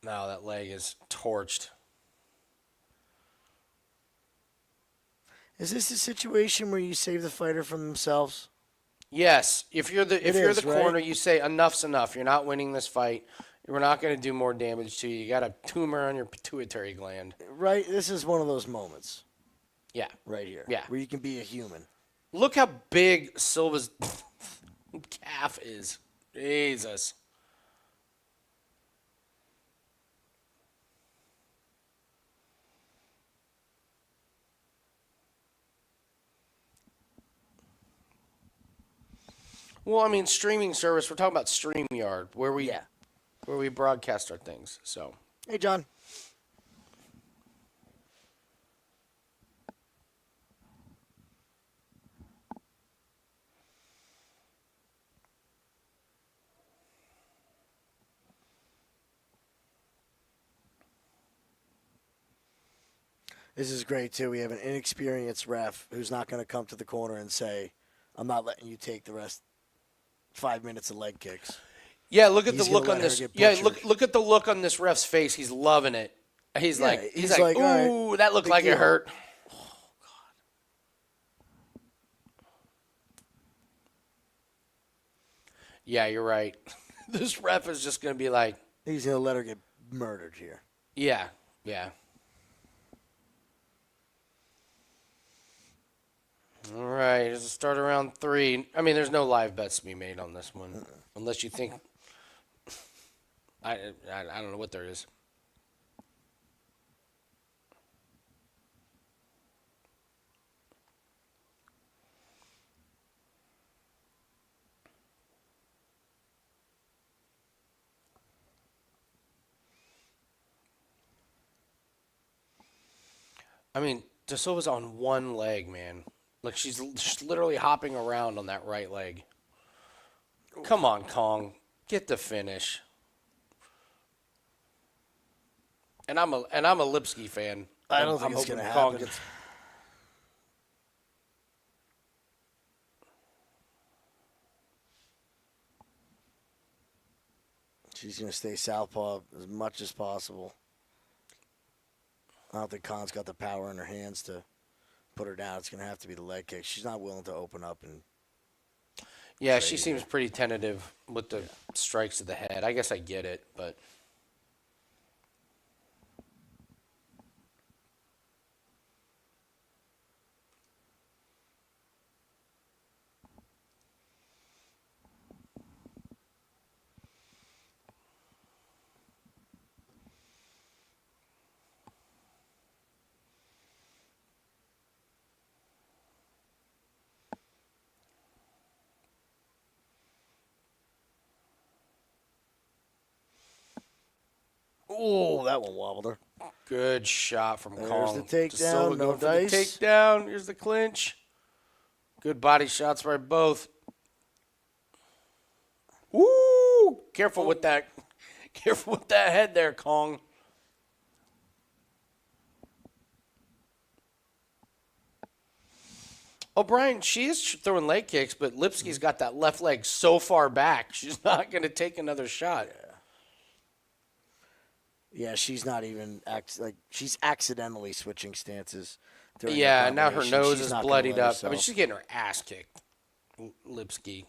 No, that leg is torched. Is this a situation where you save the fighter from themselves? Yes. If you're the right? corner, you say enough's enough. You're not winning this fight. We're not going to do more damage to you. You got a tumor on your pituitary gland. Right. This is one of those moments. Yeah. Right here. Yeah. Where you can be a human. Look how big Silva's calf is. Jesus. Well, I mean, streaming service. We're talking about StreamYard, where we broadcast our things. So. Hey, John. This is great, too. We have an inexperienced ref who's not going to come to the corner and say, I'm not letting you take the rest 5 minutes of leg kicks. Yeah, look at He's the look gonna on let her this. get Yeah, butchered. look at the look on this ref's face. He's loving it. He's Yeah, like, he's like, ooh, all right, that looked big like it deal." hurt. Yeah, you're right. This ref is just going to be like, He's going to let her get murdered here. yeah, yeah. All right, it's the start of round 3. I mean, there's no live bets to be made on this one, unless you think. I don't know what there is. I mean, De Silva's on one leg, man. Like, she's literally hopping around on that right leg. Come on, Kong. Get the finish. And I'm a Lipsky fan. I don't think I'm it's hoping going to Kong happen. gets. She's going to stay southpaw as much as possible. I don't think Khan's got the power in her hands to put her down. It's going to have to be the leg kick. She's not willing to open up. And Yeah, she seems pretty tentative with the strikes to the head. I guess I get it, but. oh, that one wobbled her. Good shot from There's Kong. the takedown, De Silva no going for dice. the takedown. Here's the clinch. Good body shots by both. Woo! Careful with that. Careful with that head there, Kong. O'Brien, she is throwing leg kicks, but Lipsky's got that left leg so far back, she's not going to take another shot. Yeah, she's not even she's accidentally switching stances. Yeah, now her nose She's is not gonna bloodied let up. I herself. mean, she's getting her ass kicked. Lipsky.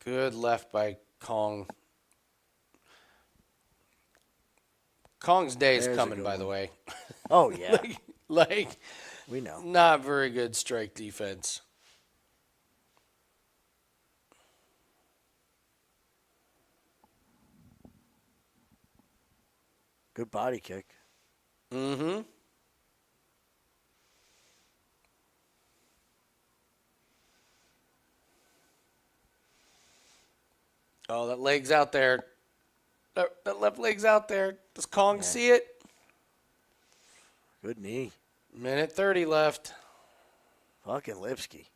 Good left by Kong. Kong's day is There's a coming, good by the one. way. Oh yeah, like, we know. not very good strike defense. Good body kick. Mm-hmm. Oh, that leg's out there. That left leg's out there. Does Kong see it? Good knee. Minute 30 left. Fucking Lipsky.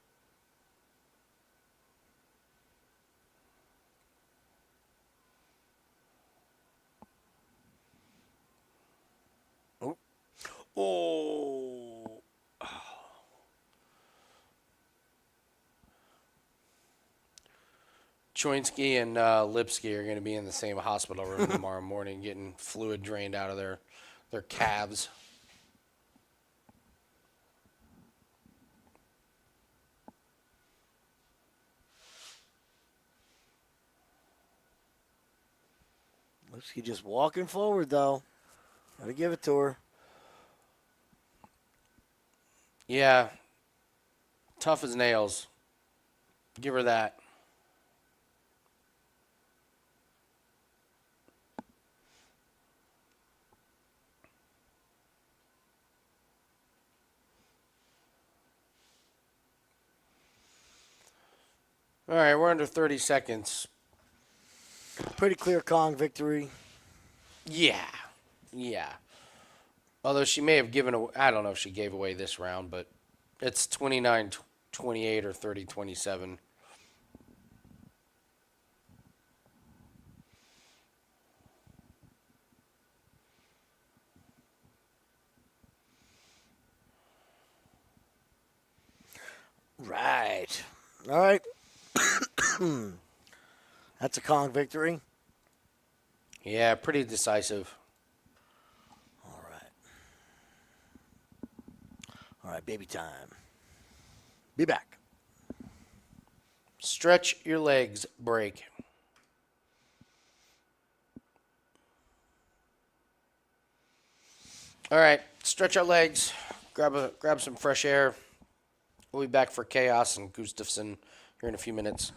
Oh. Chinsky and Lipsky are going to be in the same hospital room tomorrow morning getting fluid drained out of their calves. Lipsky just walking forward, though. Gotta give it to her. Yeah. Tough as nails. Give her that. All right, we're under 30 seconds. Pretty clear Kong victory. Yeah. Yeah. Although she may have given away, I don't know if she gave away this round, but it's 29-28 or 30-27. Right. All right. That's a Kong victory. Yeah, pretty decisive. All right. All right, baby time. Be back. Stretch your legs, break. All right, stretch our legs. Grab some fresh air. We'll be back for Chaos and Gustiffson here in a few minutes.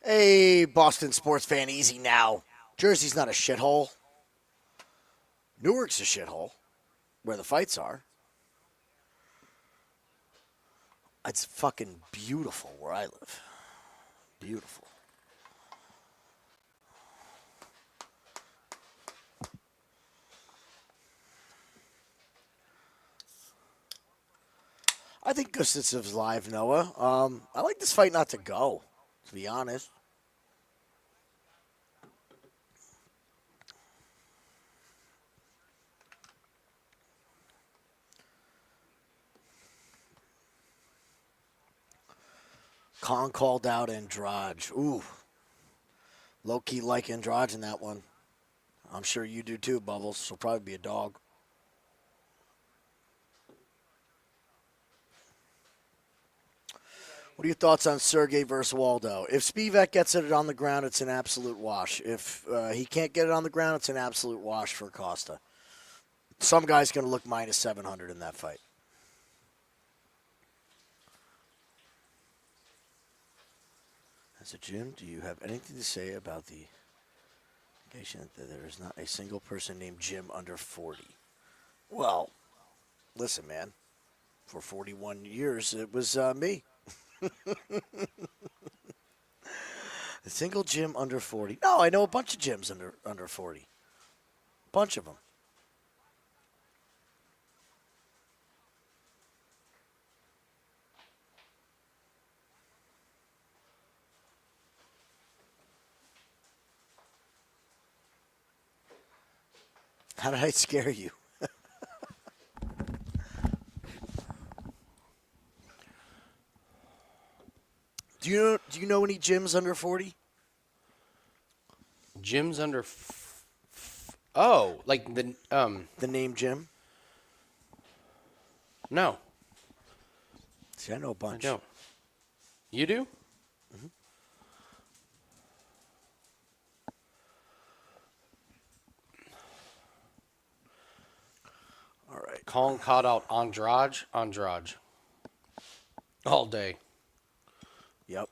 Hey, Boston sports fan, easy now. Jersey's not a shithole. Newark's a shithole, where the fights are. It's fucking beautiful where I live. Beautiful. I think Gustiffson's live, Noah. I like this fight not to go, to be honest. Khan called out Andrade. Ooh. Low-key like Andrade in that one. I'm sure you do too, Bubbles. She'll probably be a dog. What are your thoughts on Sergey versus Waldo? If Spivac gets it on the ground, it's an absolute wash. If he can't get it on the ground, it's an absolute wash for Aosta. Some guy's going to look minus 700 in that fight. As a Jim, do you have anything to say about the allegation that there is not a single person named Jim under 40? Well, listen, man. For 41 years, it was me. A single Jim under 40. No, I know a bunch of Jims under 40. Bunch of them. How did I scare you? Do you know any gyms under 40? Gyms under. Oh, like the The name Jim? No, See, I know a I bunch. don't. You do? Mm-hmm. All right. Colin caught out Andrade. All day. Yep.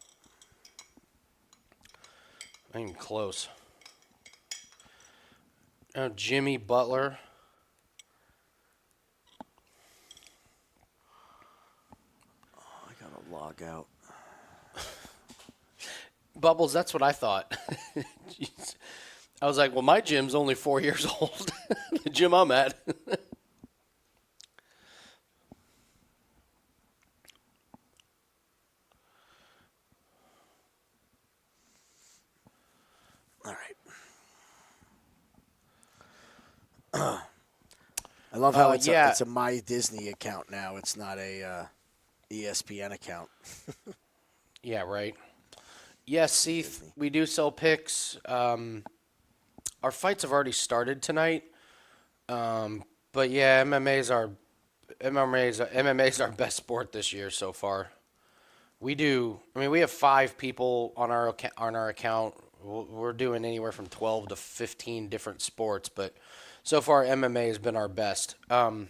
Not even close. Jimmy Butler. Oh, I gotta log out. Bubbles, that's what I thought. Jeez. I was like, well, my gym's only 4 years old. The gym I'm at. All right. I love how it's a My Disney account now. It's not a ESPN account. Yeah, right. Yes, Seath, we do sell picks. Our fights have already started tonight. But yeah, MMA's our best sport this year so far. We have 5 people on our account. We're doing anywhere from 12 to 15 different sports, but so far MMA has been our best. I'll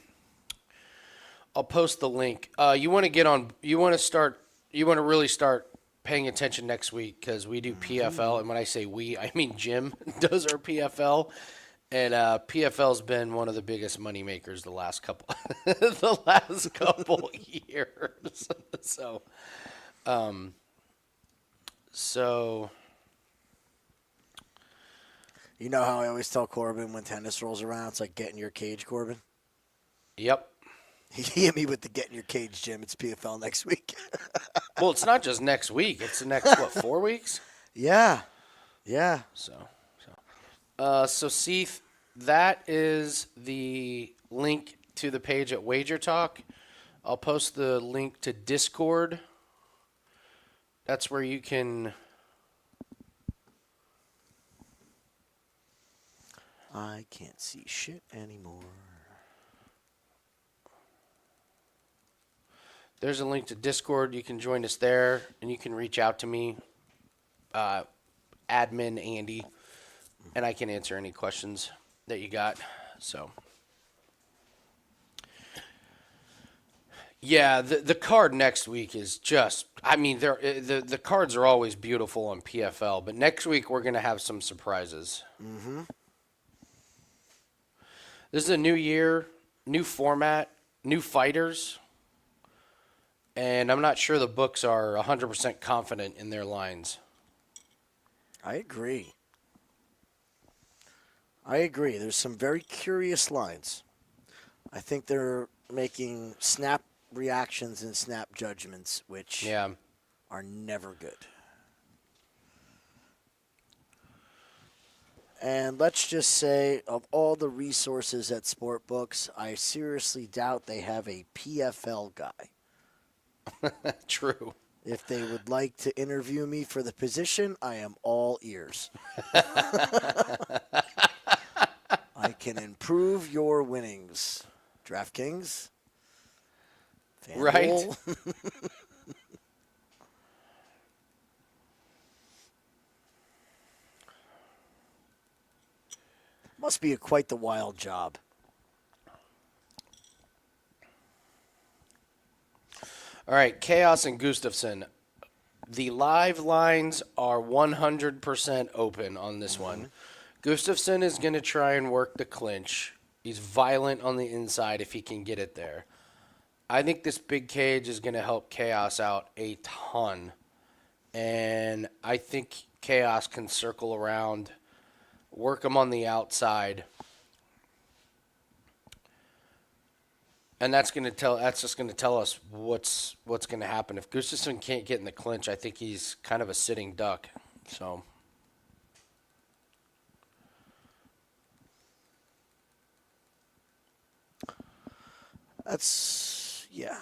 post the link. You want to really start paying attention next week because we do PFL, and when I say we, I mean Jim does our PFL, and PFL's been one of the biggest money makers the last couple years. So. You know how I always tell Corbin when tennis rolls around, it's like get in your cage, Corbin? Yep. He hit me with the get in your cage, Jim. It's PFL next week. Well, it's not just next week. It's the next, 4 weeks? Yeah. Yeah. So Seath, that is the link to the page at Wager Talk. I'll post the link to Discord. That's where you can... I can't see shit anymore. There's a link to Discord. You can join us there, and you can reach out to me, admin Andy, and I can answer any questions that you got. So, Yeah, the card next week is just. I mean, the cards are always beautiful on PFL, but next week we're gonna have some surprises. Mm-hmm. This is a new year, new format, new fighters, and I'm not sure the books are 100% confident in their lines. I agree. I agree. There's some very curious lines. I think they're making snap reactions and snap judgments, which Yeah. are never good. And let's just say, of all the resources at Sportbooks, I seriously doubt they have a PFL guy. True. If they would like to interview me for the position, I am all ears. I can improve your winnings. DraftKings. Right. FanDuel. Must be quite the wild job. All right, Chaos and Gustiffson. The live lines are 100% open on this one. Gustiffson is going to try and work the clinch. He's violent on the inside if he can get it there. I think this big cage is going to help Chaos out a ton. And I think Chaos can circle around, work him on the outside. And that's just going to tell us what's going to happen. If Gustiffson can't get in the clinch, I think he's kind of a sitting duck. So Yeah.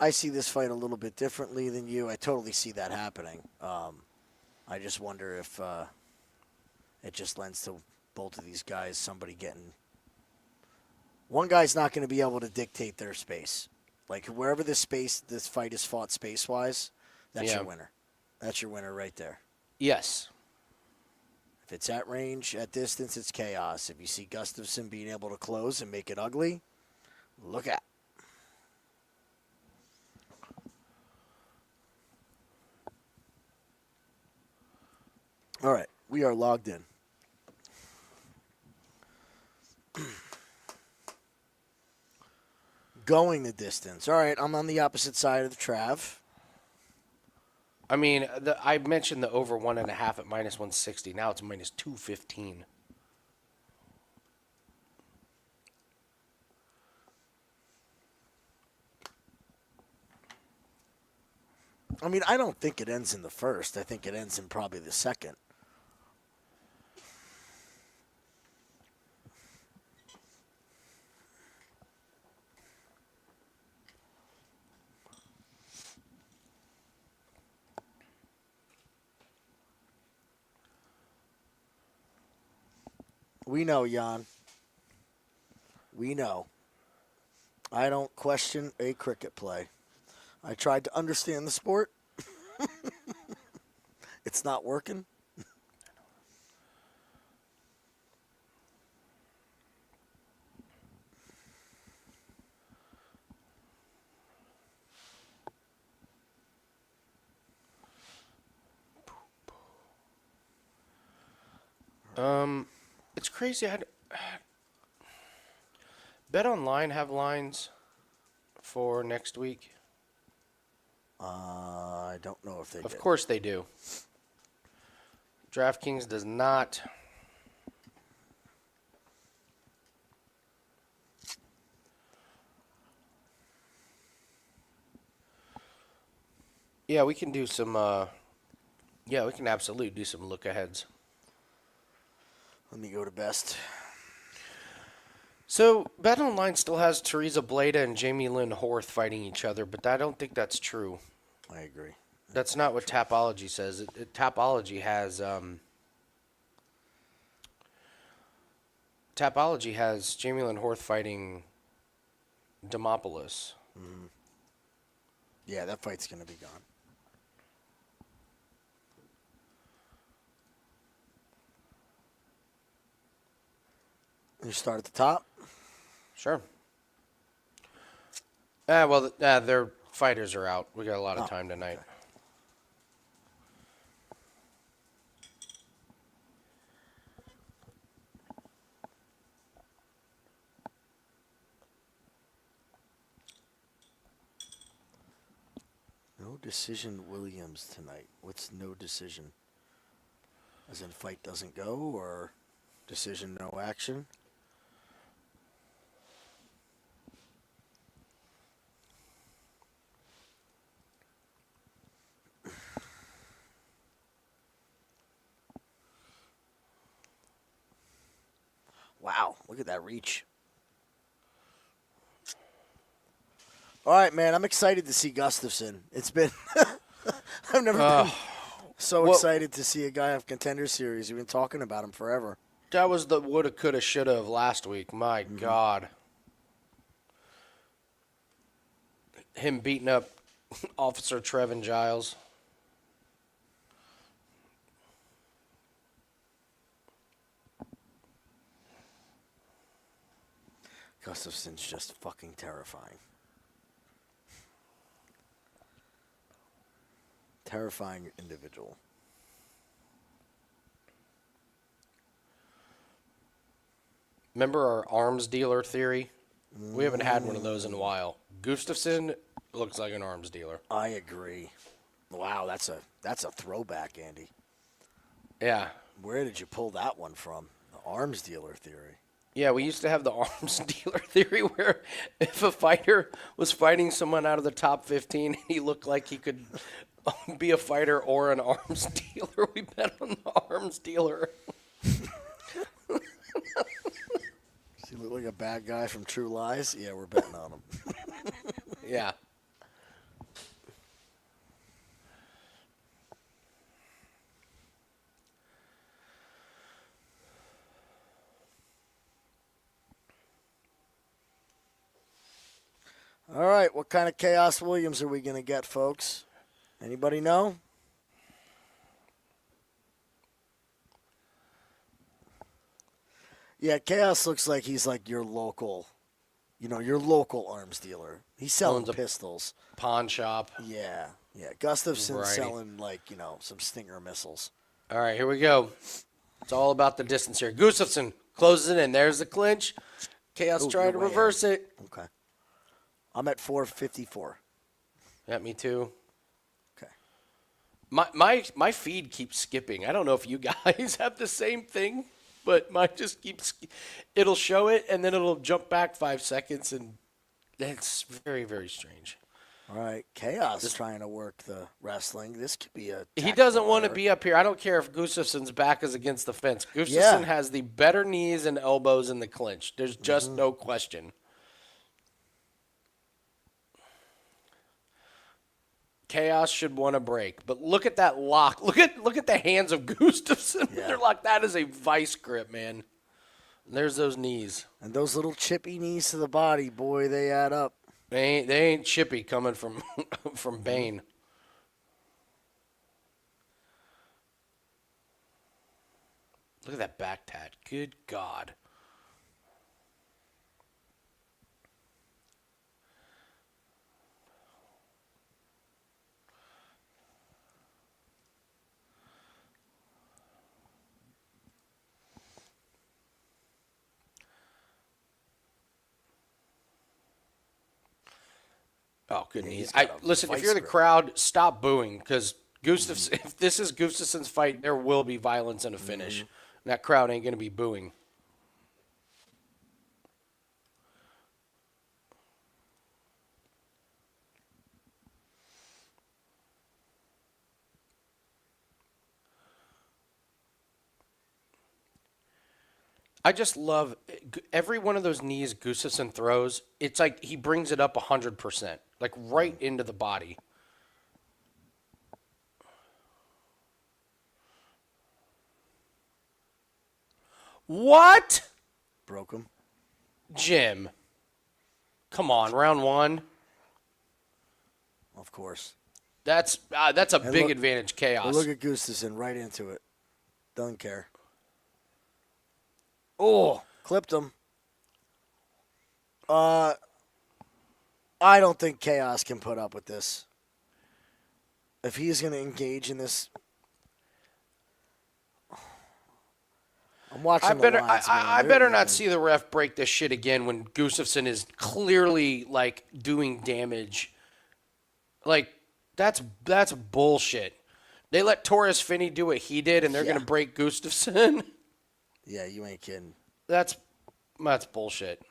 I see this fight a little bit differently than you. I totally see that happening. I just wonder if it just lends to both of these guys, somebody getting. One guy's not going to be able to dictate their space. Like, wherever this fight is fought space-wise, that's your winner. That's your winner right there. yes. If it's at range, at distance, it's Chaos. If you see Gustiffson being able to close and make it ugly, look out. All right, we are logged in. Going the distance. All right, I'm on the opposite side of the Trav. I mean, I mentioned the over 1.5 at minus 160. Now it's minus 215. I mean, I don't think it ends in the first. I think it ends in probably the second. We know, Jan. We know. I don't question a cricket play. I tried to understand the sport. It's not working. It's crazy. Bet Online have lines for next week. I don't know if they Of did. course they do. DraftKings does not. Yeah, we can do some. Yeah, we can absolutely do some look aheads. Let me go to best. So, Bet Online still has Teresa Bleda and Jamie Lynn Horth fighting each other, but I don't think that's true. I agree. That's not what Tapology says. Tapology has Jamie Lynn Horth fighting Demopoulos. Yeah, that fight's going to be gone. You start at the top. Sure. Well, their fighters are out. We got a lot of time tonight. Okay. No decision Williams tonight. What's no decision? As in fight doesn't go, or decision no action? Wow, look at that reach. All right, man, I'm excited to see Gustiffson. It's been I've never been so excited to see a guy of Contender Series. We've been talking about him forever. That was the woulda, coulda, shoulda of last week. My God. Him beating up Officer Trevin Giles. Gustiffson's just fucking terrifying. Terrifying individual. Remember our arms dealer theory? We haven't had one of those in a while. Gustiffson looks like an arms dealer. I agree. Wow, that's a throwback, Andy. Yeah. Where did you pull that one from? The arms dealer theory. Yeah, we used to have the arms dealer theory where if a fighter was fighting someone out of the top 15, he looked like he could be a fighter or an arms dealer. We bet on the arms dealer. Does he look like a bad guy from True Lies? Yeah, we're betting on him. Yeah. All right, what kind of Chaos Williams are we going to get, folks? Anybody know? Yeah, Chaos looks like he's like your local, your local arms dealer. He's selling pistols. Pawn shop. Yeah. Gustavson's Right. selling some Stinger missiles. All right, here we go. It's all about the distance here. Gustiffson closes it in. There's the clinch. Chaos trying to reverse it. Okay. I'm at 454. Yeah, me too. Okay. My feed keeps skipping. I don't know if you guys have the same thing, but mine just keeps. It'll show it and then it'll jump back 5 seconds, and that's very, very strange. All right, Chaos is trying to work the wrestling. This could be a. He doesn't want to be up here. I don't care if Gustavson's back is against the fence. Gustavsson has the better knees and elbows in the clinch. There's just no question. Chaos should want a break, but look at that lock. Look at the hands of Gustavsson. Yeah. They're like, that is a vice grip, man. There's those knees. And those little chippy knees to the body, boy, they add up. They ain't chippy coming from from Bane. Look at that back tat. Good God. Oh, good knees. Listen, if you're the crowd, stop booing, because if this is Gustafson's fight, there will be violence and a finish. And that crowd ain't going to be booing. I just love every one of those knees Gustafsson throws. It's like he brings it up 100%, like right into the body. What? Broke him. Jim. Come on, round one. Of course. That's a big advantage, Chaos. Look at Gustafsson right into it. Doesn't care. Oh, clipped him. I don't think Chaos can put up with this. If he's going to engage in this, I'm watching the lines, man. I They're better not even. see the ref break this shit again when Gustiffson is clearly like doing damage. Like that's bullshit. They let Torres Finney do what he did, and they're gonna break Gustiffson. Yeah, you ain't kidding. That's bullshit.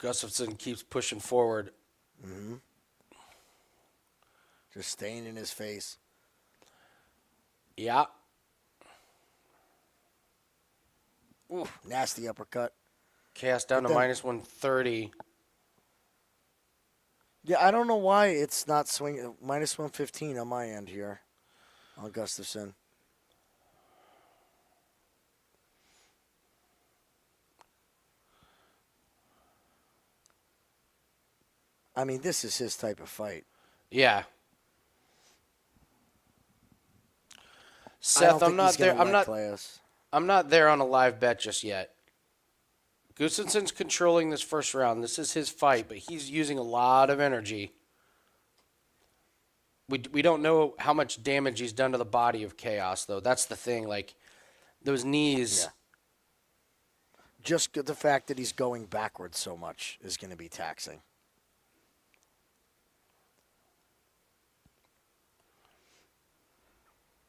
Gustiffson keeps pushing forward. Mm-hmm. Just staying in his face. Yeah. Ooh, nasty uppercut. Chaos down to minus 130. Yeah, I don't know why it's not swinging. Minus 115 on my end here on Gustiffson. I mean, this is his type of fight. Yeah. Seth, I'm not there. I'm not there on a live bet just yet. Gustafson's controlling this first round. This is his fight, but he's using a lot of energy. We don't know how much damage he's done to the body of Chaos, though. That's the thing. Like, those knees. Yeah. Just the fact that he's going backwards so much is going to be taxing.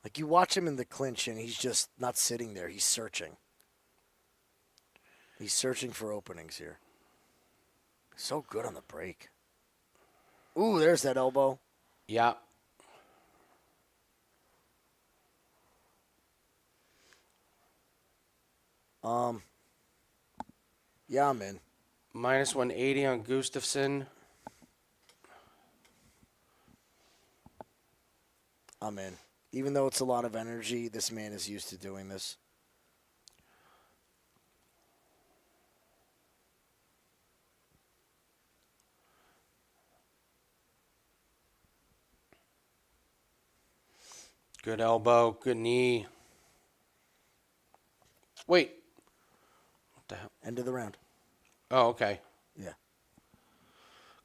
Like, you watch him in the clinch, and he's just not sitting there. He's searching. He's searching for openings here. So good on the break. Ooh, there's that elbow. Yeah. Yeah, I'm in. Minus 180 on Gustavsson. I'm in. Even though it's a lot of energy, this man is used to doing this. Good elbow, good knee. Wait. What the hell? End of the round. Oh, okay. Yeah.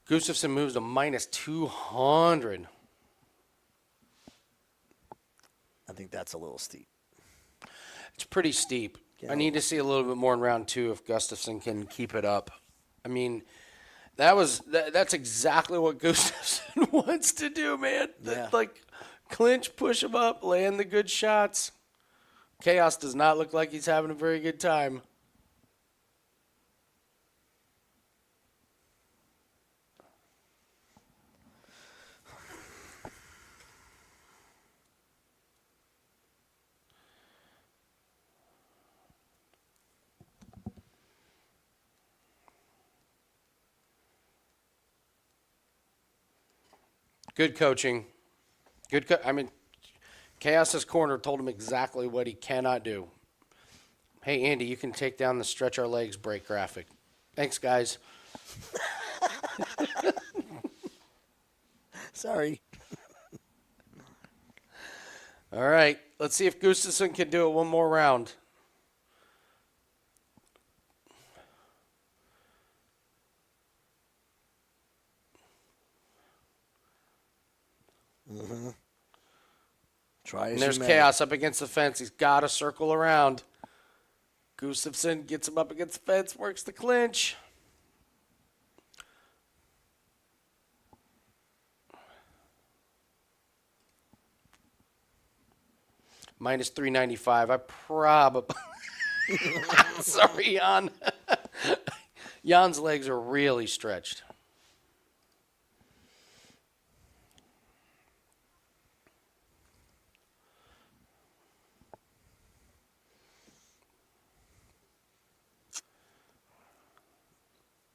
Gustavsson moves to minus 200. I think that's a little steep. It's pretty steep. Yeah. I need to see a little bit more in round 2 if Gustavsson can keep it up. I mean, that's exactly what Gustavsson wants to do, man. Yeah. Like, clinch, push him up, land the good shots. Chaos does not look like he's having a very good time. Good coaching. I mean, Chaos's corner told him exactly what he cannot do. Hey, Andy, you can take down the stretch our legs break graphic. Thanks, guys. Sorry. All right. Let's see if Gustafsson can do it one more round. Mm-hmm. Try as And there's you may. Chaos up against the fence. He's got to circle around. Gustavsson gets him up against the fence, works the clinch. Minus 395. I probably... Sorry, Jan. Jan's legs are really stretched.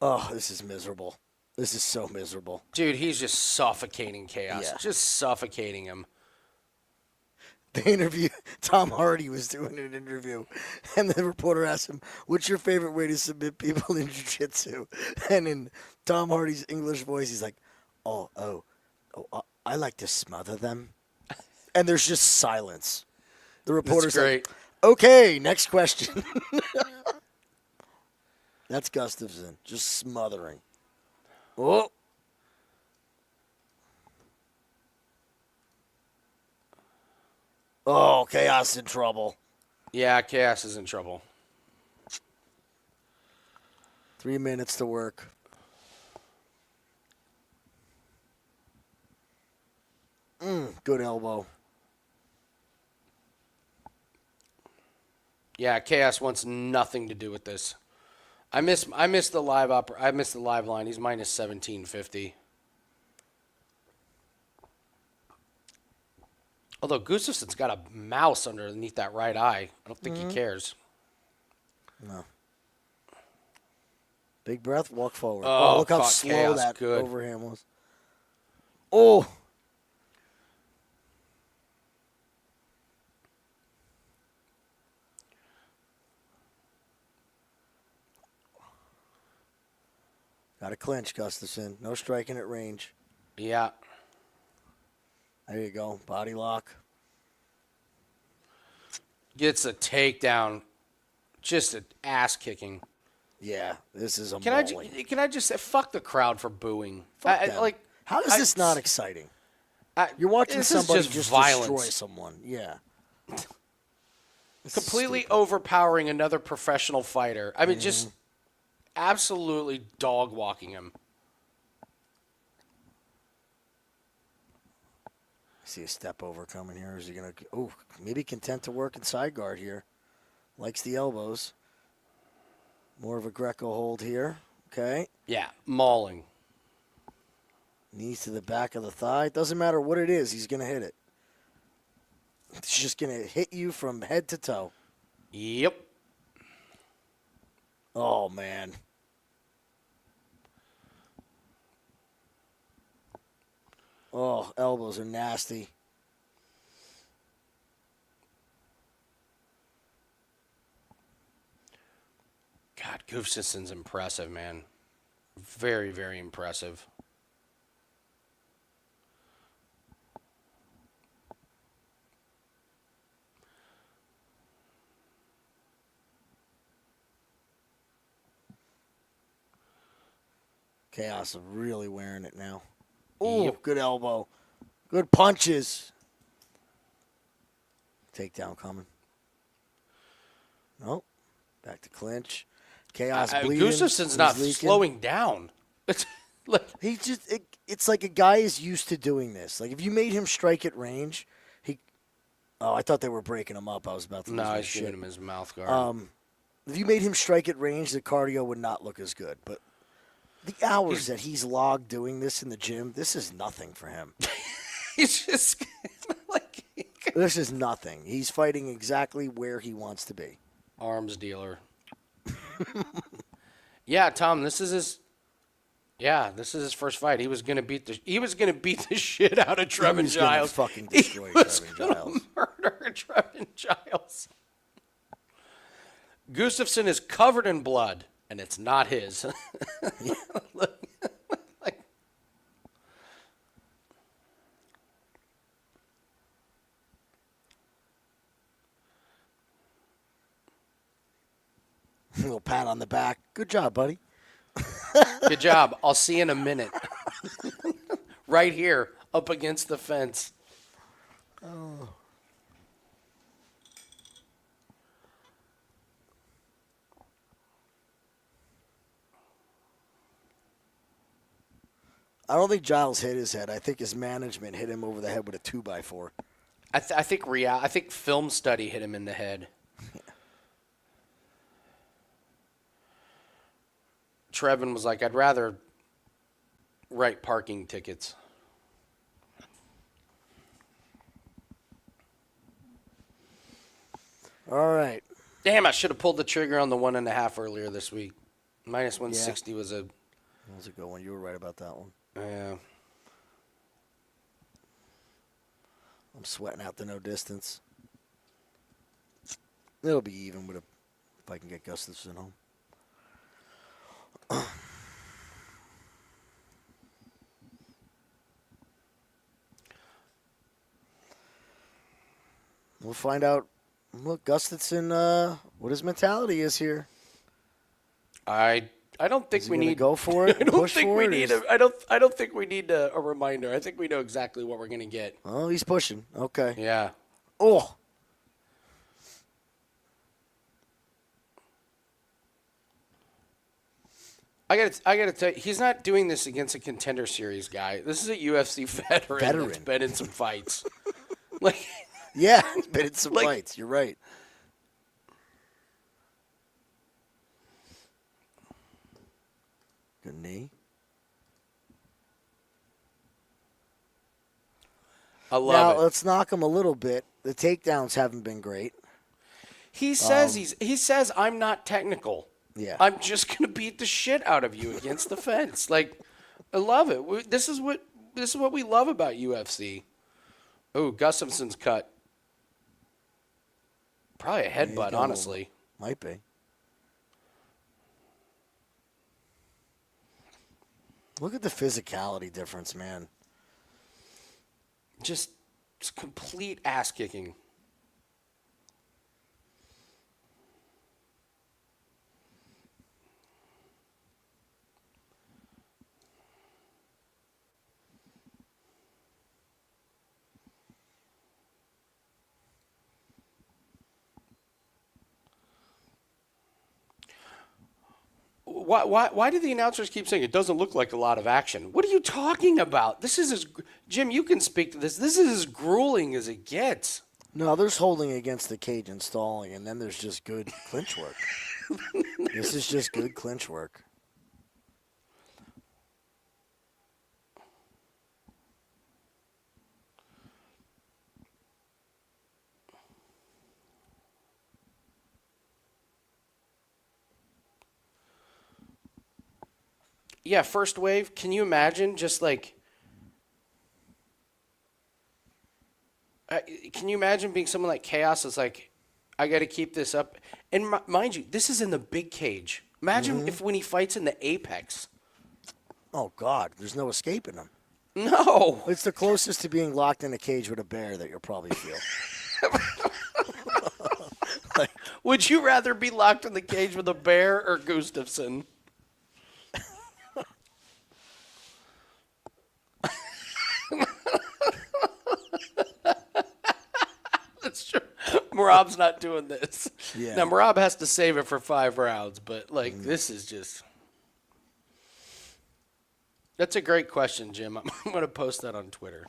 Oh, this is miserable. This is so miserable. Dude, he's just suffocating Chaos. Yeah. Just suffocating him. The interview, Tom Hardy was doing an interview, and the reporter asked him, "What's your favorite way to submit people in jiu-jitsu?" And in Tom Hardy's English voice, he's like, I like to smother them. And there's just silence. The That's reporter's great. like, okay, next question. That's Gustiffson, just smothering. Oh. Oh, Chaos in trouble. Yeah, Chaos is in trouble. 3 minutes to work. Good elbow. Yeah, Chaos wants nothing to do with this. I missed the live line. He's minus 1750. Although Gustavson's got a mouse underneath that right eye. I don't think he cares. No. Big breath, walk forward. Oh, look how caught slow Chaos. that Good. overhand was. Oh. Got to clinch, Gustiffson. No striking at range. Yeah. There you go. Body lock. Gets a takedown. Just an ass kicking. Yeah, this is a Can I just say, fuck the crowd for booing. Fuck them. How is this not exciting? You're watching somebody just destroy someone. Yeah. Completely overpowering another professional fighter. I mean, just absolutely dog walking him. See a step over coming here. Is he going to... Oh, maybe content to work in side guard here. Likes the elbows. More of a Greco hold here. Okay. Yeah, mauling. Knees to the back of the thigh. Doesn't matter what it is. He's going to hit it. It's just going to hit you from head to toe. Yep. Oh, man. Oh, elbows are nasty. God, Gustiffson's impressive, man. Very, very impressive. Chaos is really wearing it now. Oh, Good elbow. Good punches. Takedown coming. Nope. Back to clinch. Chaos bleeding. Gustafson's not slowing down. He just it's like a guy is used to doing this. Like if you made him strike at range, I thought they were breaking him up. I was about to lose my he's shit. giving him his mouth guard. If you made him strike at range, the cardio would not look as good. But the hours that he's logged doing this in the gym, this is nothing for him. He's just like this is nothing. He's fighting exactly where he wants to be. Arms dealer. Yeah, Tom, this is his first fight. He was gonna beat the shit out of Trevin Giles. Fucking destroy Trevin Giles. Murder Trevin Giles. Gustiffson is covered in blood, and it's not his. A little pat on the back. Good job, buddy. Good job. I'll see you in a minute. Right here, up against the fence. Oh. I don't think Giles hit his head. I think his management hit him over the head with a 2x4. I think film study hit him in the head. Yeah. Trevin was like, I'd rather write parking tickets. All right. Damn, I should have pulled the trigger on the 1.5 earlier this week. Minus 160 was a... That was a good one. You were right about that one. Yeah. I'm sweating out the no distance. It'll be even if I can get Gustiffson home. We'll find out. Look, Gustiffson, what his mentality is here. I don't think Is he we gonna need go for it. I don't push think for we it, need or is- I don't think we need a reminder. I think we know exactly what we're gonna get. Oh, he's pushing. Okay. Yeah. Oh. I gotta tell you, he's not doing this against a Contender Series guy. This is a UFC veteran. That's been in some fights. Like, yeah, he's been in some like, fights. You're right. Good knee. I love now, it. let's knock him a little bit. The takedowns haven't been great. He says he says I'm not technical. Yeah. I'm just gonna beat the shit out of you against the fence. Like, I love it. This is what we love about UFC. Oh, Gustavson's cut. Probably a headbutt, honestly. Might be. Look at the physicality difference, man. Just complete ass kicking. Why do the announcers keep saying it doesn't look like a lot of action? What are you talking about? This is Jim, you can speak to this. This is as grueling as it gets. No, there's holding against the cage and stalling, and then there's just good clinch work. This is just good clinch work. Yeah, first wave. Can you imagine just like... can you imagine being someone like Chaos is like, I got to keep this up? And mind you, this is in the big cage. Imagine if when he fights in the apex. Oh, God. There's no escaping him. No. It's the closest to being locked in a cage with a bear that you'll probably feel. Would you rather be locked in the cage with a bear or Gustiffson? That's true. Merab's not doing this. Yeah. Now, Merab has to save it for 5 rounds, but, like, this is just... That's a great question, Jim. I'm going to post that on Twitter.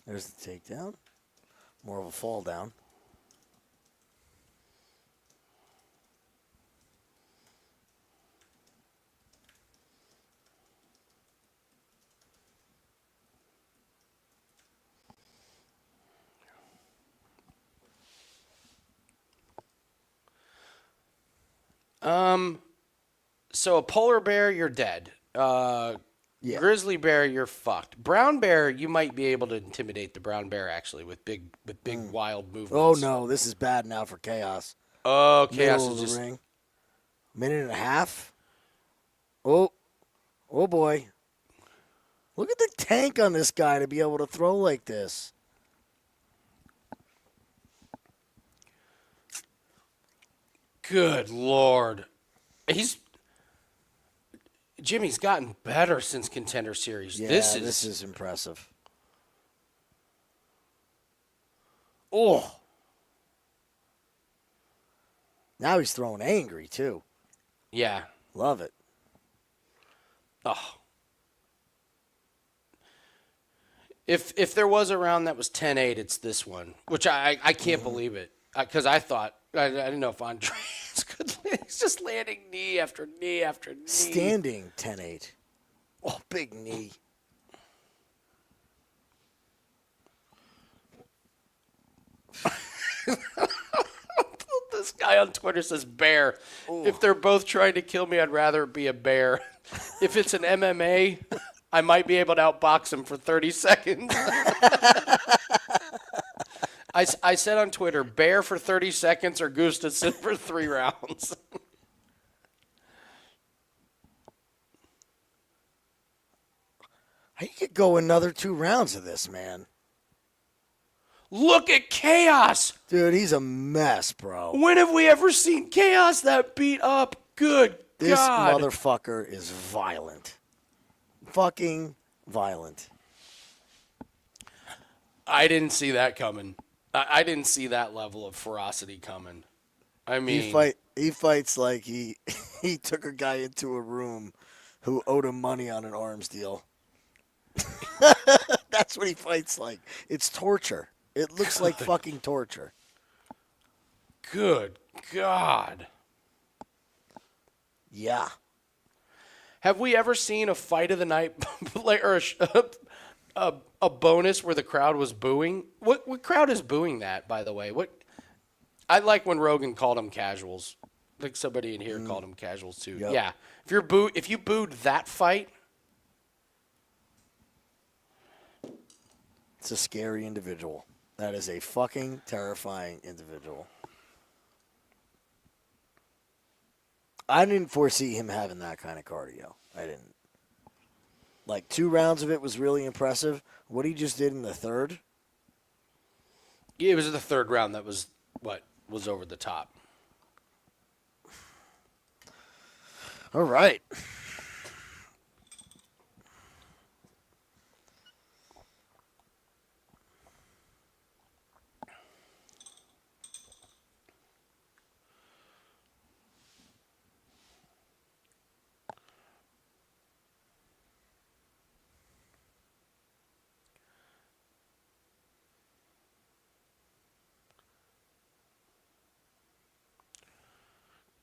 There's the takedown. More of a fall down. So a polar bear, you're dead. Yeah. Grizzly bear, you're fucked. Brown bear, you might be able to intimidate the brown bear actually with big wild movements. Oh, no. This is bad now for Chaos. Oh, Chaos Middle is of the just ring. Minute and a half. Oh. Oh, boy. Look at the tank on this guy to be able to throw like this. good Lord. Jimmy's gotten better since Contender Series. Yeah, this is impressive. Oh. Now he's throwing angry, too. Yeah. Love it. Oh. If there was a round that was 10-8, it's this one, which I can't believe it. Because I thought, I didn't know if Andreas could. He's just landing knee after knee after knee. Standing 10-8. Oh, big knee. This guy on Twitter says bear. Ooh. If they're both trying to kill me, I'd rather it be a bear. If it's an MMA, I might be able to outbox him for 30 seconds. I said on Twitter, Bear for 30 seconds or Gustiffson for 3 rounds. I could go another 2 rounds of this, man. Look at Chaos. Dude, he's a mess, bro. When have we ever seen Chaos that beat up? Good This God. motherfucker is violent. Fucking violent. I didn't see that coming. I didn't see that level of ferocity coming. I mean, He fights like he took a guy into a room who owed him money on an arms deal. That's what he fights like. It's torture. It looks like fucking torture. good God. Yeah. Have we ever seen a fight of the night, or a bonus where the crowd was booing? What crowd is booing that, by the way? I like when Rogan called them casuals. Like somebody in here called them casuals too. Yep. Yeah. If you booed that fight, It's a scary individual. That is a fucking terrifying individual. I didn't foresee him having that kind of cardio. I didn't. Like 2 rounds of it was really impressive. What he just did in the third, it was the 3rd round that was what was over the top. all right.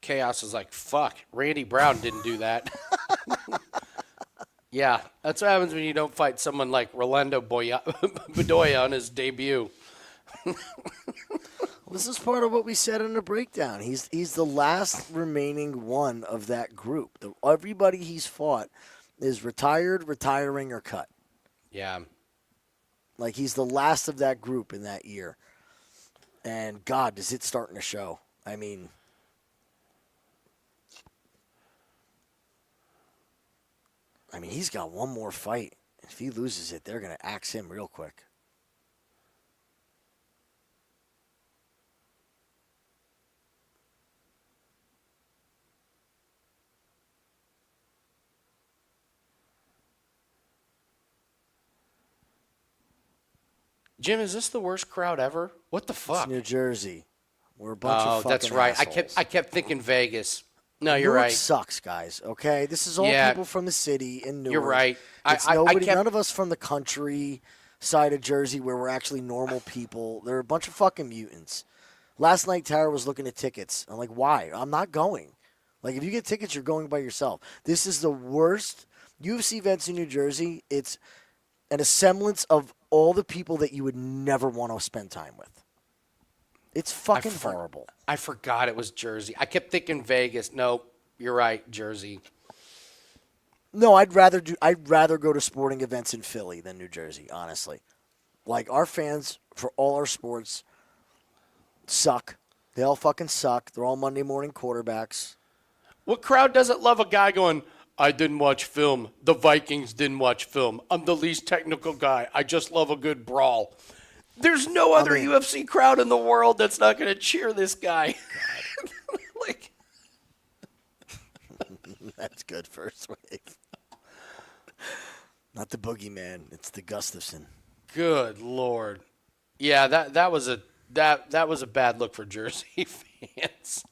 Chaos is like, fuck, Randy Brown didn't do that. Yeah, that's what happens when you don't fight someone like Rolando Bedoya on his debut. This is part of what we said in the breakdown. He's the last remaining one of that group. Everybody he's fought is retired, retiring, or cut. Yeah. Like he's the last of that group in that year. And God, is it starting to show. I mean, he's got one more fight. If he loses it, they're going to axe him real quick. Jim, is this the worst crowd ever? What the fuck? It's New Jersey. We're a bunch of fucking that's right. assholes. I kept thinking Vegas. No, you're Newark right. sucks, guys. Okay, this is all people from the city in Newark. You're right. It's nobody. None of us from the country side of Jersey where we're actually normal people. They're a bunch of fucking mutants. Last night, Tara was looking at tickets. I'm like, why? I'm not going. Like, if you get tickets, you're going by yourself. This is the worst UFC events in New Jersey. It's an semblance of all the people that you would never want to spend time with. It's fucking horrible. I forgot it was Jersey. I kept thinking Vegas. Nope, you're right, Jersey. No, I'd rather go to sporting events in Philly than New Jersey, honestly. Like, our fans for all our sports suck. They all fucking suck. They're all Monday morning quarterbacks. What crowd doesn't love a guy going, I didn't watch film. The Vikings didn't watch film. I'm the least technical guy. I just love a good brawl. There's no other UFC crowd in the world that's not going to cheer this guy. Like, that's good first wave. Not the boogeyman. It's the Gustiffson. Good Lord. Yeah, that was a bad look for Jersey fans.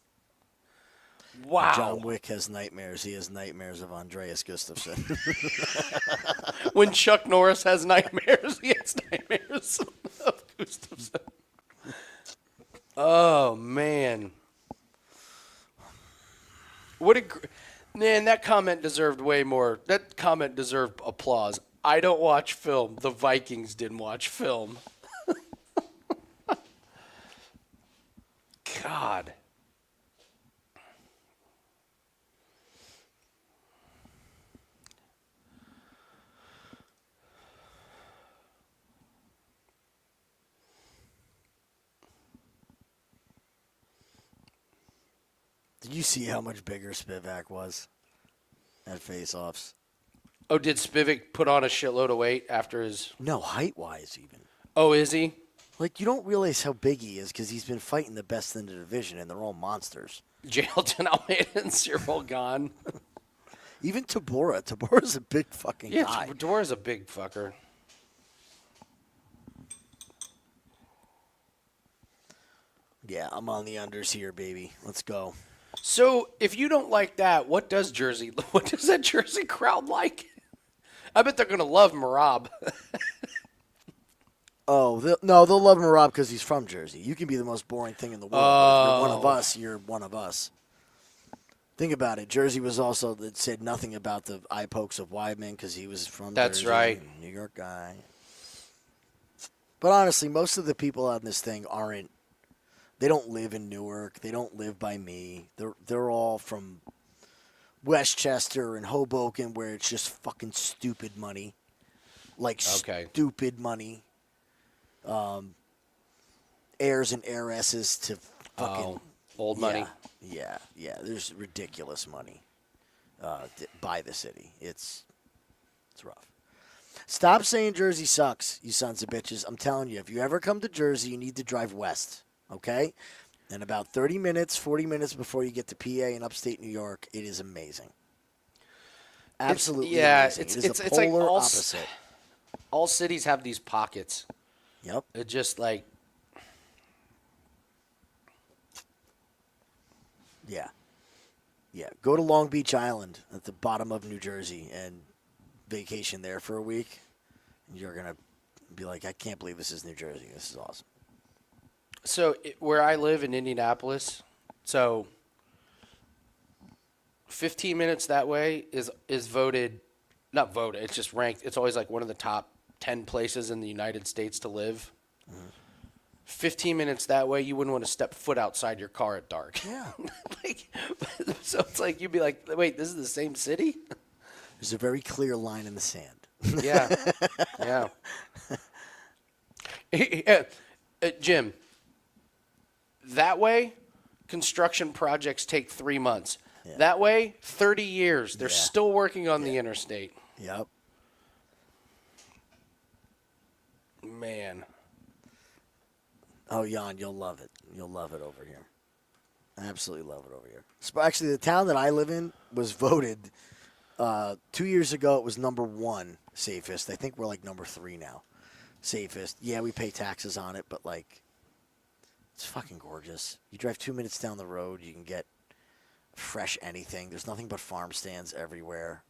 Wow. John Wick has nightmares. He has nightmares of Andreas Gustiffson. When Chuck Norris has nightmares, he has nightmares of Gustiffson. Oh, man. Man, that comment deserved way more. That comment deserved applause. I don't watch film. The Vikings didn't watch film. God. Did you see how much bigger Spivac was at face-offs? Oh, did Spivac put on a shitload of weight after his... No, height-wise even. Oh, is he? Like, you don't realize how big he is because he's been fighting the best in the division, and they're all monsters. Jailton Almeida and Cyril gone. Even Tabora. Tabora's a big fucking guy. Yeah, Tabora's a big fucker. Yeah, I'm on the unders here, baby. Let's go. So, if you don't like that, what does that Jersey crowd like? I bet they're going to love Merab. Oh, they'll love Merab because he's from Jersey. You can be the most boring thing in the world. But if you're one of us, you're one of us. Think about it. Jersey was also that said nothing about the eye pokes of Weidman because he was from That's Jersey, right. New York guy. But honestly, most of the people on this thing aren't. They don't live in Newark. They don't live by me. They're all from Westchester and Hoboken, where it's just fucking stupid money, like stupid money. Heirs and heiresses to fucking old money. Yeah. There's ridiculous money by the city. It's rough. Stop saying Jersey sucks, you sons of bitches. I'm telling you, if you ever come to Jersey, you need to drive west, okay? And about 30 minutes, 40 minutes before you get to PA in upstate New York, it is amazing. Absolutely amazing. It is the polar like opposite. All cities have these pockets. Yep. It just like... Yeah. Go to Long Beach Island at the bottom of New Jersey and vacation there for a week. You're going to be like, I can't believe this is New Jersey. This is awesome. So where I live in Indianapolis, 15 minutes that way is voted, not voted, it's just ranked. It's always like one of the top 10 places in the United States to live. Mm-hmm. 15 minutes that way, you wouldn't want to step foot outside your car at dark. Yeah. So it's like, you'd be like, wait, this is the same city? There's a very clear line in the sand. Yeah. Jim, that way, construction projects take 3 months. Yeah. That way, 30 years. They're still working on the interstate. Yep. Man. Oh, Jan, you'll love it. You'll love it over here. Absolutely love it over here. Actually, the town that I live in was voted 2 years ago. It was number 1 safest. I think we're like number 3 now. Safest. Yeah, we pay taxes on it, but like, it's fucking gorgeous. You drive 2 minutes down the road, you can get fresh anything. There's nothing but farm stands everywhere.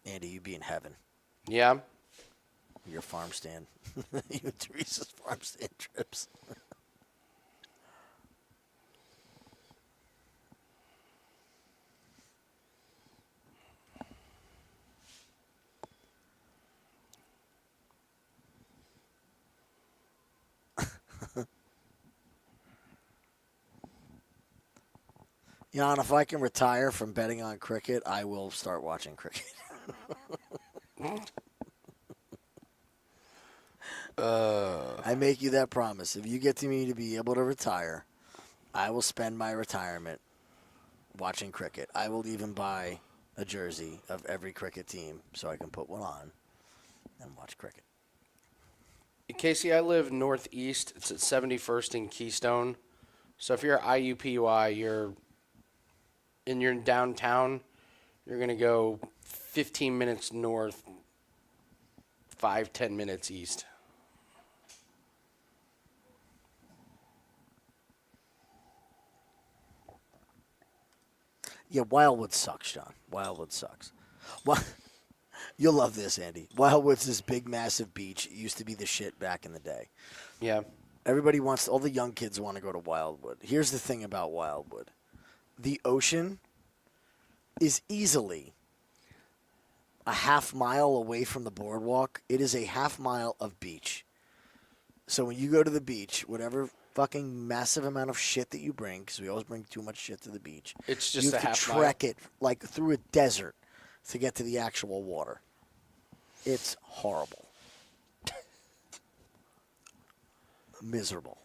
Andy, you'd be in heaven. Yeah. Your farm stand. You and Teresa's farm stand trips. Jan, if I can retire from betting on cricket, I will start watching cricket. I make you that promise. If you get to me to be able to retire, I will spend my retirement watching cricket. I will even buy a jersey of every cricket team so I can put one on and watch cricket. Casey, I live northeast. It's at 71st and Keystone. So if you're at IUPUI, you're in downtown, you're going to go 15 minutes north, 5-10 minutes east. Yeah, Wildwood sucks, John. Wildwood sucks. Well, you'll love this, Andy. Wildwood's this big, massive beach. It used to be the shit back in the day. Yeah. Everybody all the young kids want to go to Wildwood. Here's the thing about Wildwood. The ocean is easily a half mile away from the boardwalk. It is a half mile of beach. So when you go to the beach, whatever fucking massive amount of shit that you bring, because we always bring too much shit to the beach, it's just you have a half to mile. trek it like through a desert to get to the actual water. It's horrible. Miserable.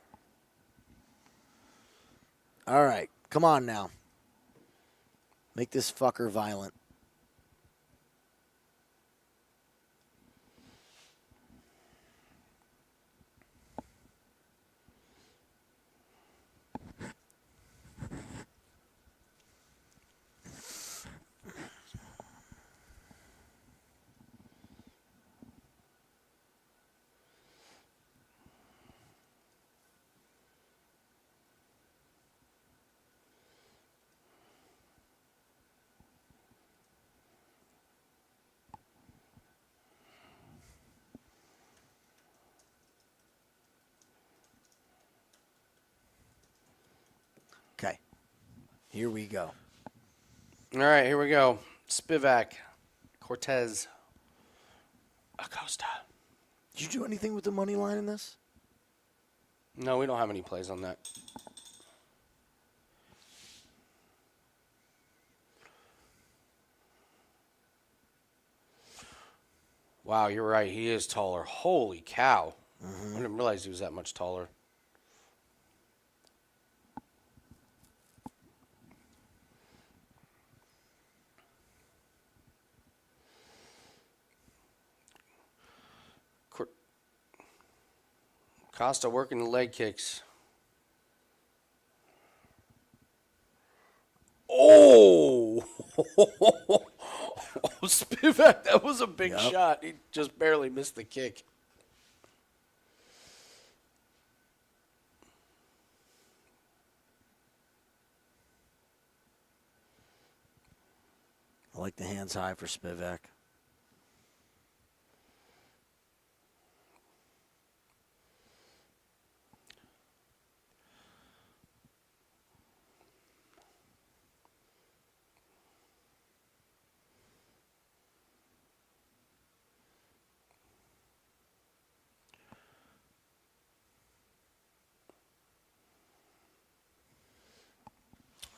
All right, come on now. Make this fucker violent. Okay. Here we go. All right, here we go. Spivac, Cortez, Aosta. Did you do anything with the money line in this? No, we don't have any plays on that. Wow, you're right. He is taller. Holy cow. I didn't realize he was that much taller. Costa working the leg kicks. Oh! Spivac, that was a big shot. He just barely missed the kick. I like the hands high for Spivac.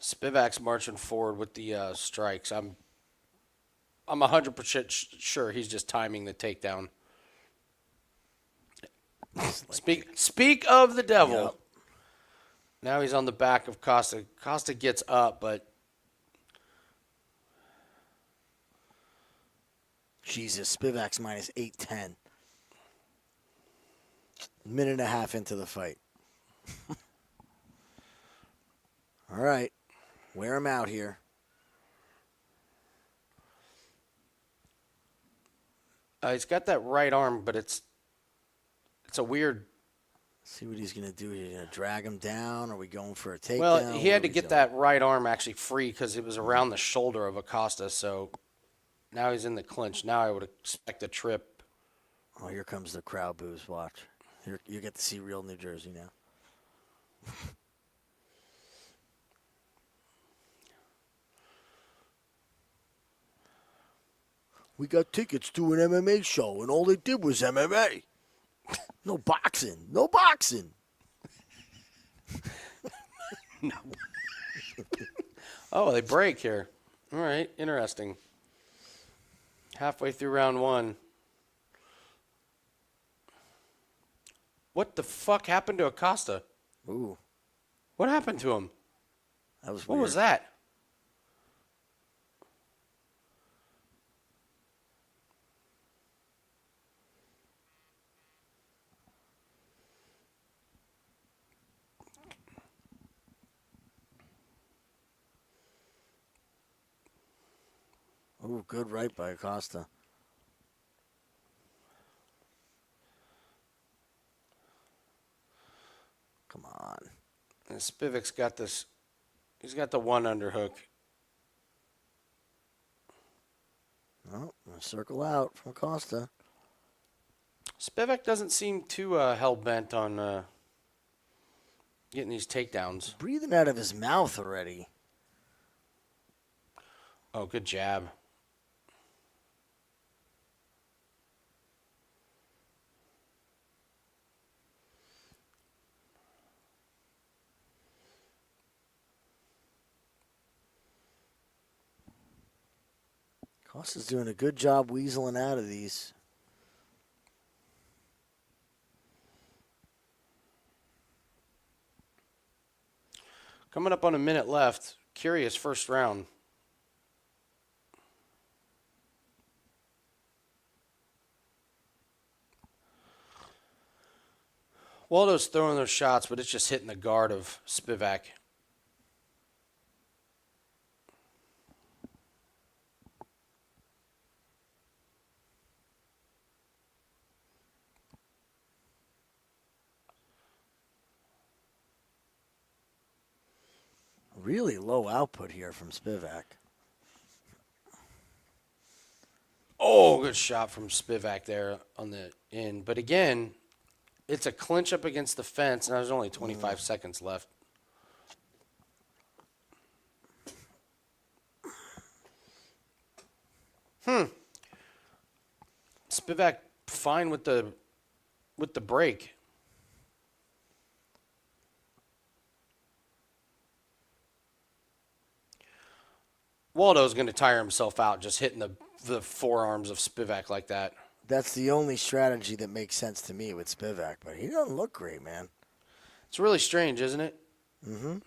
Spivac's marching forward with the strikes. I'm 100% sure he's just timing the takedown. Speak of the devil. Yep. Now he's on the back of Costa. Costa gets up, but Jesus, Spivac's minus 810. Minute and a half into the fight. All right. Wear him out here. He's got that right arm, but it's a weird. See what he's going to do. He's going to drag him down. Are we going for a takedown? Well, he had to get that right arm actually free because it was around the shoulder of Acosta. So now he's in the clinch. Now I would expect a trip. Oh, here comes the crowd booze. Watch. Here, you get to see real New Jersey now. We got tickets to an MMA show, and all they did was MMA. No boxing. No boxing. No. Oh, they break here. All right, interesting. Halfway through round one. What the fuck happened to Acosta? Ooh. What happened to him? That was What weird. was that? Ooh, good right by Acosta. Come on. And Spivac's got this. He's got the one underhook. Oh, circle out from Acosta. Spivac doesn't seem too hell-bent on getting these takedowns. Breathing out of his mouth already. Oh, good jab. Acosta's doing a good job weaseling out of these. Coming up on a minute left. Curious first round. Waldo's throwing those shots, but it's just hitting the guard of Spivac. Really low output here from Spivac. Oh, good shot from Spivac there on the in. But again, it's a clinch up against the fence, and there's only 25 seconds left. Spivac fine with the break. Waldo's going to tire himself out just hitting the forearms of Spivac like that. That's the only strategy that makes sense to me with Spivac, but he doesn't look great, man. It's really strange, isn't it? Mm-hmm.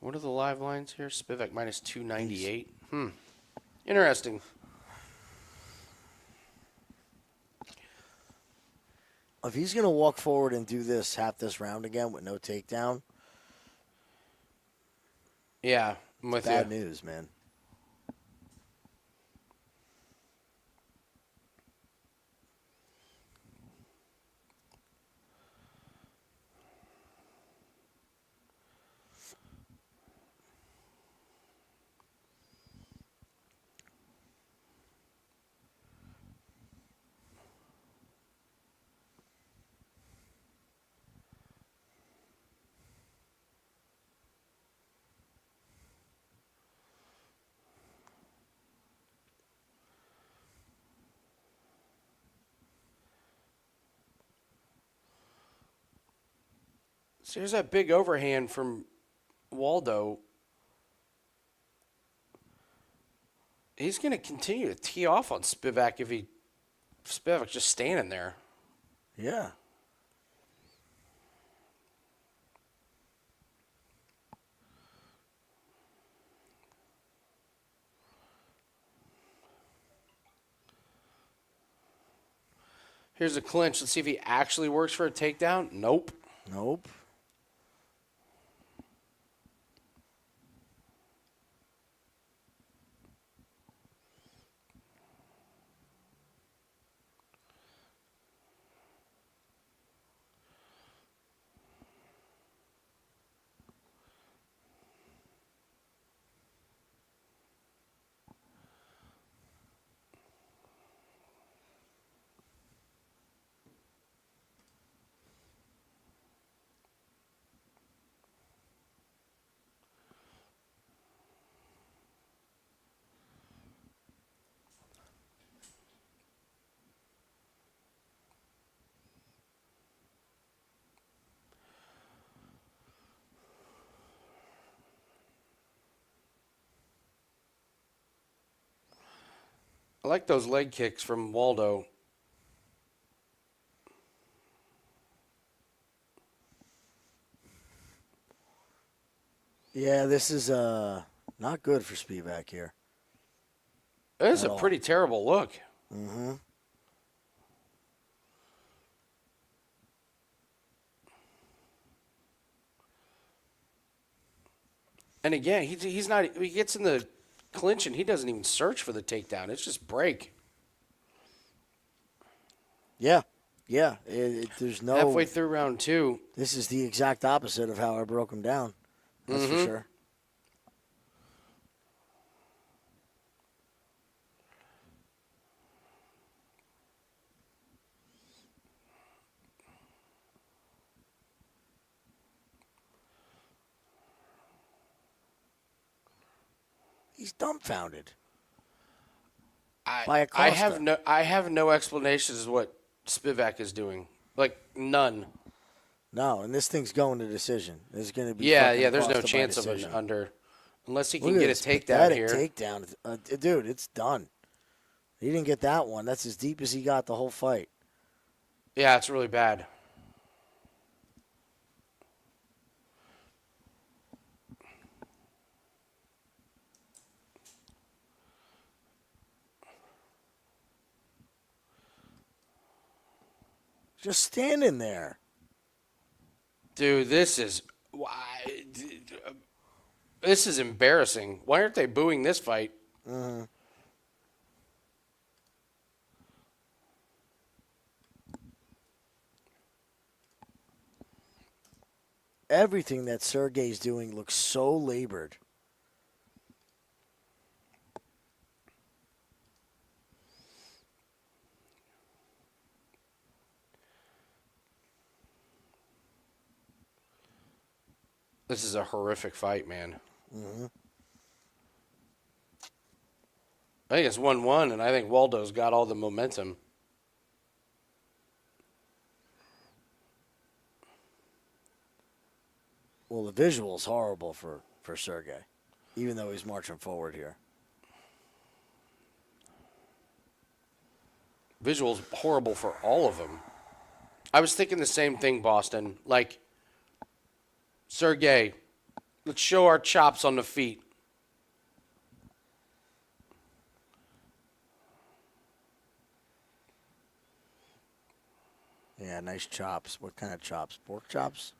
What are the live lines here? Spivac minus 298. Interesting. If he's going to walk forward and do half this round again with no takedown, Yeah, I'm with bad you. news, man. So here's that big overhand from Waldo. He's going to continue to tee off on Spivac if Spivac's just standing there. Yeah. Here's a clinch. Let's see if he actually works for a takedown. Nope. Nope. I like those leg kicks from Waldo. Yeah, this is not good for Spivac here. It is a pretty terrible look. Mm-hmm. And again, he's not. He gets in the clinch and he doesn't even search for the takedown. It's just break. Yeah. Yeah. There's no... Halfway through round 2. This is the exact opposite of how I broke him down. That's for sure. He's dumbfounded. I have no explanation as to what Spivac is doing. Like, none. No, and this thing's going to decision. There's going to be there's no chance of an under. Unless he can get a takedown here. Takedown. Dude, it's done. He didn't get that one. That's as deep as he got the whole fight. Yeah, it's really bad. Just standing there. Dude, this is embarrassing. Why aren't they booing this fight? Mm-hmm. Everything that Sergey's doing looks so labored. This is a horrific fight, man. Mm-hmm. I think it's 1-1, and I think Waldo's got all the momentum. Well, the visual's horrible for Sergey, even though he's marching forward here. Visual's horrible for all of them. I was thinking the same thing, Boston. Like, Sergey, let's show our chops on the feet. Yeah, nice chops. What kind of chops? Pork chops?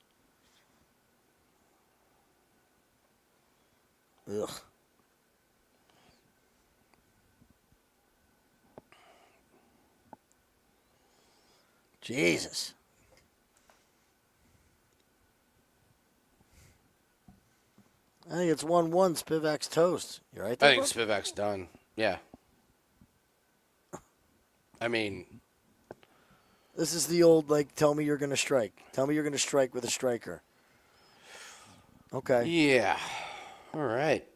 Ugh. Jesus. I think it's 1-1. Spivac's toast. You right there? I think Spivac's done. Yeah. I mean, this is the old, like, tell me you're going to strike. Tell me you're going to strike with a striker. Okay. Yeah. All right.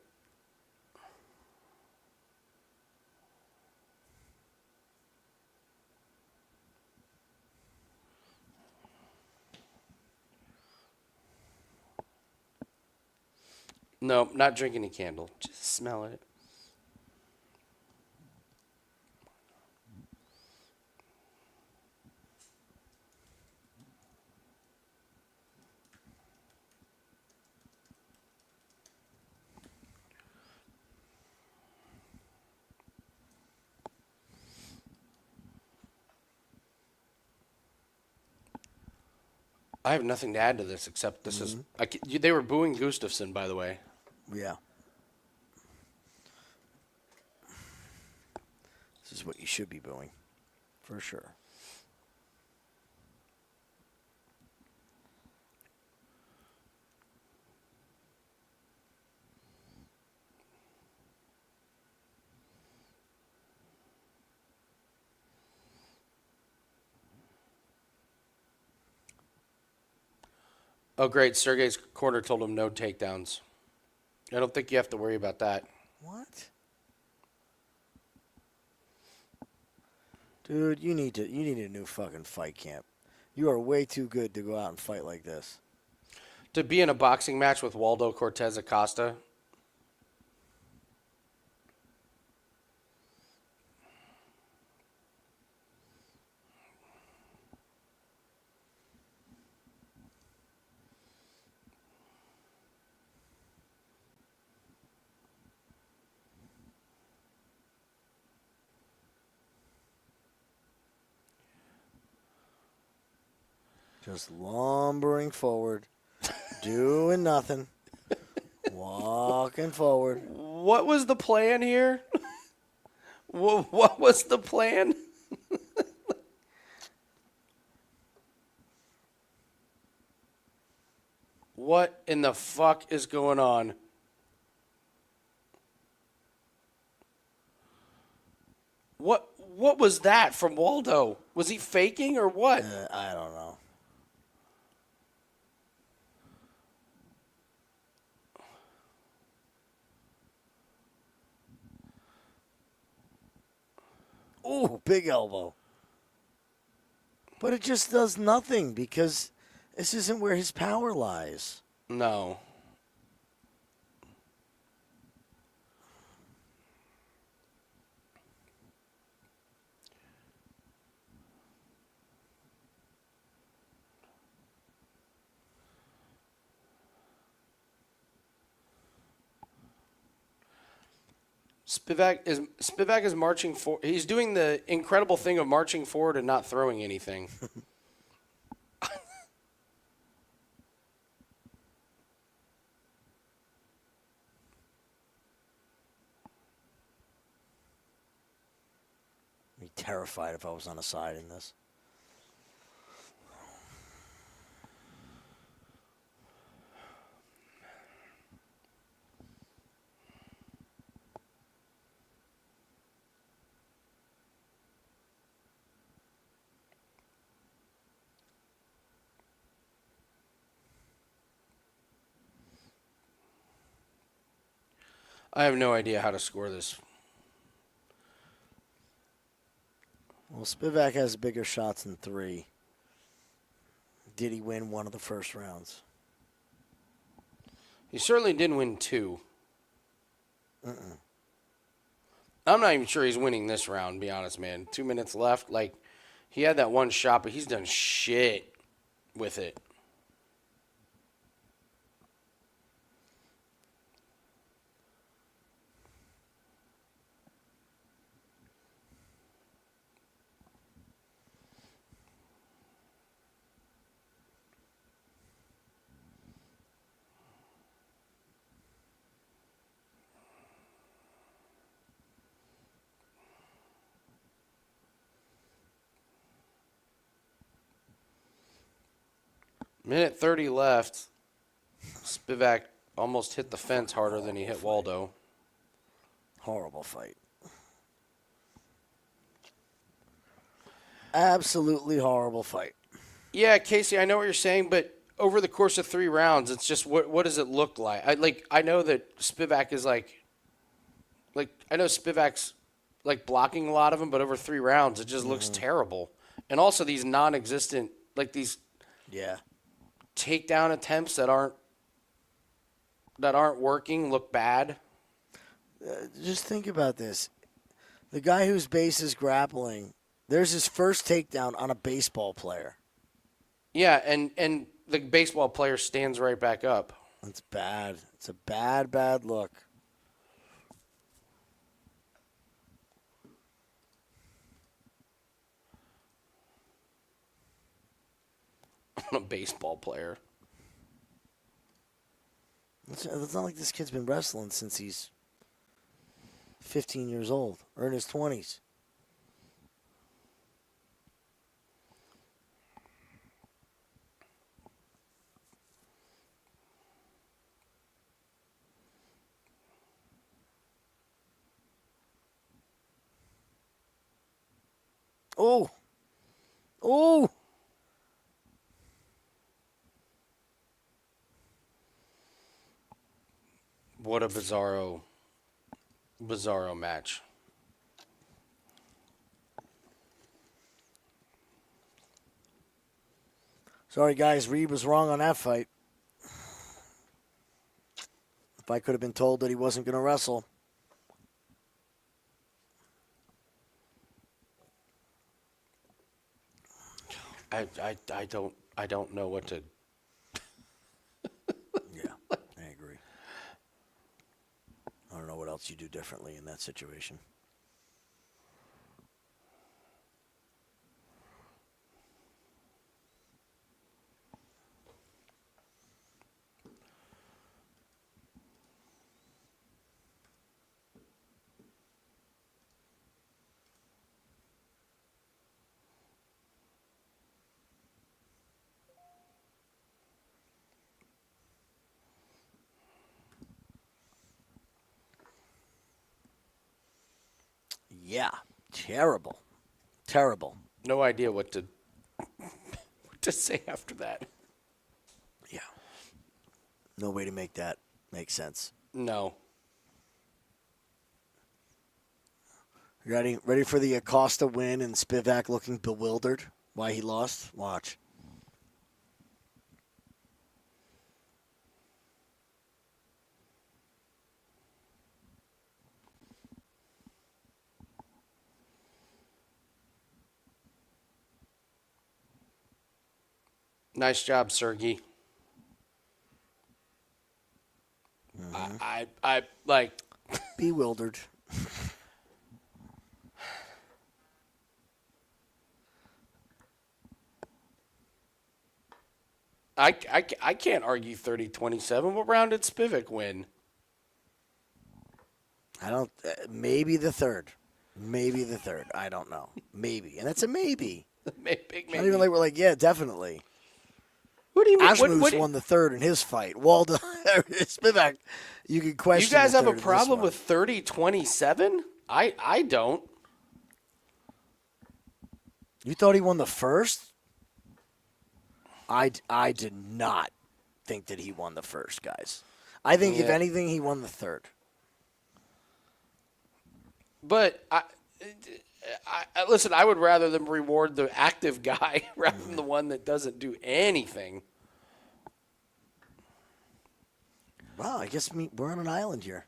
No, not drinking a candle. Just smell it. I have nothing to add to this except this is. They were booing Gustiffson, by the way. Yeah. This is what you should be booing, for sure. Oh, great. Sergey's corner told him no takedowns. I don't think you have to worry about that. What? Dude, you need a new fucking fight camp. You are way too good to go out and fight like this. To be in a boxing match with Waldo Cortez Acosta. Just lumbering forward, doing nothing, walking forward. What was the plan here? What was the plan? What in the fuck is going on? What was that from Waldo? Was he faking or what? I don't know. Ooh, big elbow. But it just does nothing because this isn't where his power lies. No. Spivac is marching for. He's doing the incredible thing of marching forward and not throwing anything. I'd be terrified if I was on the side in this. I have no idea how to score this. Well, Spivac has bigger shots than 3. Did he win one of the first rounds? He certainly didn't win 2. I'm not even sure he's winning this round, to be honest, man. 2 minutes left. Like, he had that one shot, but he's done shit with it. Minute 30 left. Spivac almost hit the fence harder than he hit Waldo. Horrible fight. Absolutely horrible fight. Yeah, Casey, I know what you're saying, but over the course of 3 rounds, it's just what does it look like? I know that Spivac is like I know Spivac's like blocking a lot of them, but over 3 rounds, it just looks terrible. And also these non-existent, like these takedown attempts that aren't working look bad. Just think about this. The guy whose base is grappling, there's his first takedown on a baseball player. Yeah, and the baseball player stands right back up. That's bad. It's a bad look. A baseball player. It's not like this kid's been wrestling since he's 15 years old or in his 20s. Oh. Oh. What a bizarro match. Sorry, guys. Reed was wrong on that fight. If I could have been told that he wasn't going to wrestle. I don't know what to. Yeah, I agree. I don't know what else you do differently in that situation. Yeah, terrible. No idea what to say after that. Yeah. No way to make that make sense. No. Ready for the Aosta win and Spivac looking bewildered why he lost? Watch. Nice job, Sergey. I like Bewildered. I can't argue 30-27. What round did Spivac win? I don't. Maybe the third. Maybe the third. I don't know. Maybe, and that's a maybe. Big maybe. Not even like we're like, yeah, definitely. What do you mean? Ashmoose won the third in his fight. Waldo Spivac, you can question. You guys the have a third in this problem one. with 30-27? I don't. You thought he won the first? I did not think that he won the first, guys. I think if Yeah. anything, he won the third. But I listen. I would rather them reward the active guy rather than the one that doesn't do anything. Wow, I guess we're on an island here.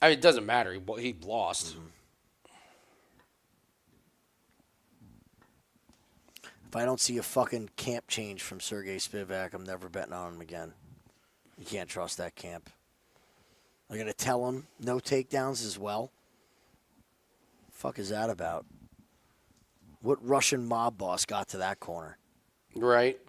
I mean, it doesn't matter. He lost. If I don't see a fucking camp change from Sergey Spivac, I'm never betting on him again. You can't trust that camp. They're going to tell him no takedowns as well. Fuck is that about? What Russian mob boss got to that corner? Right.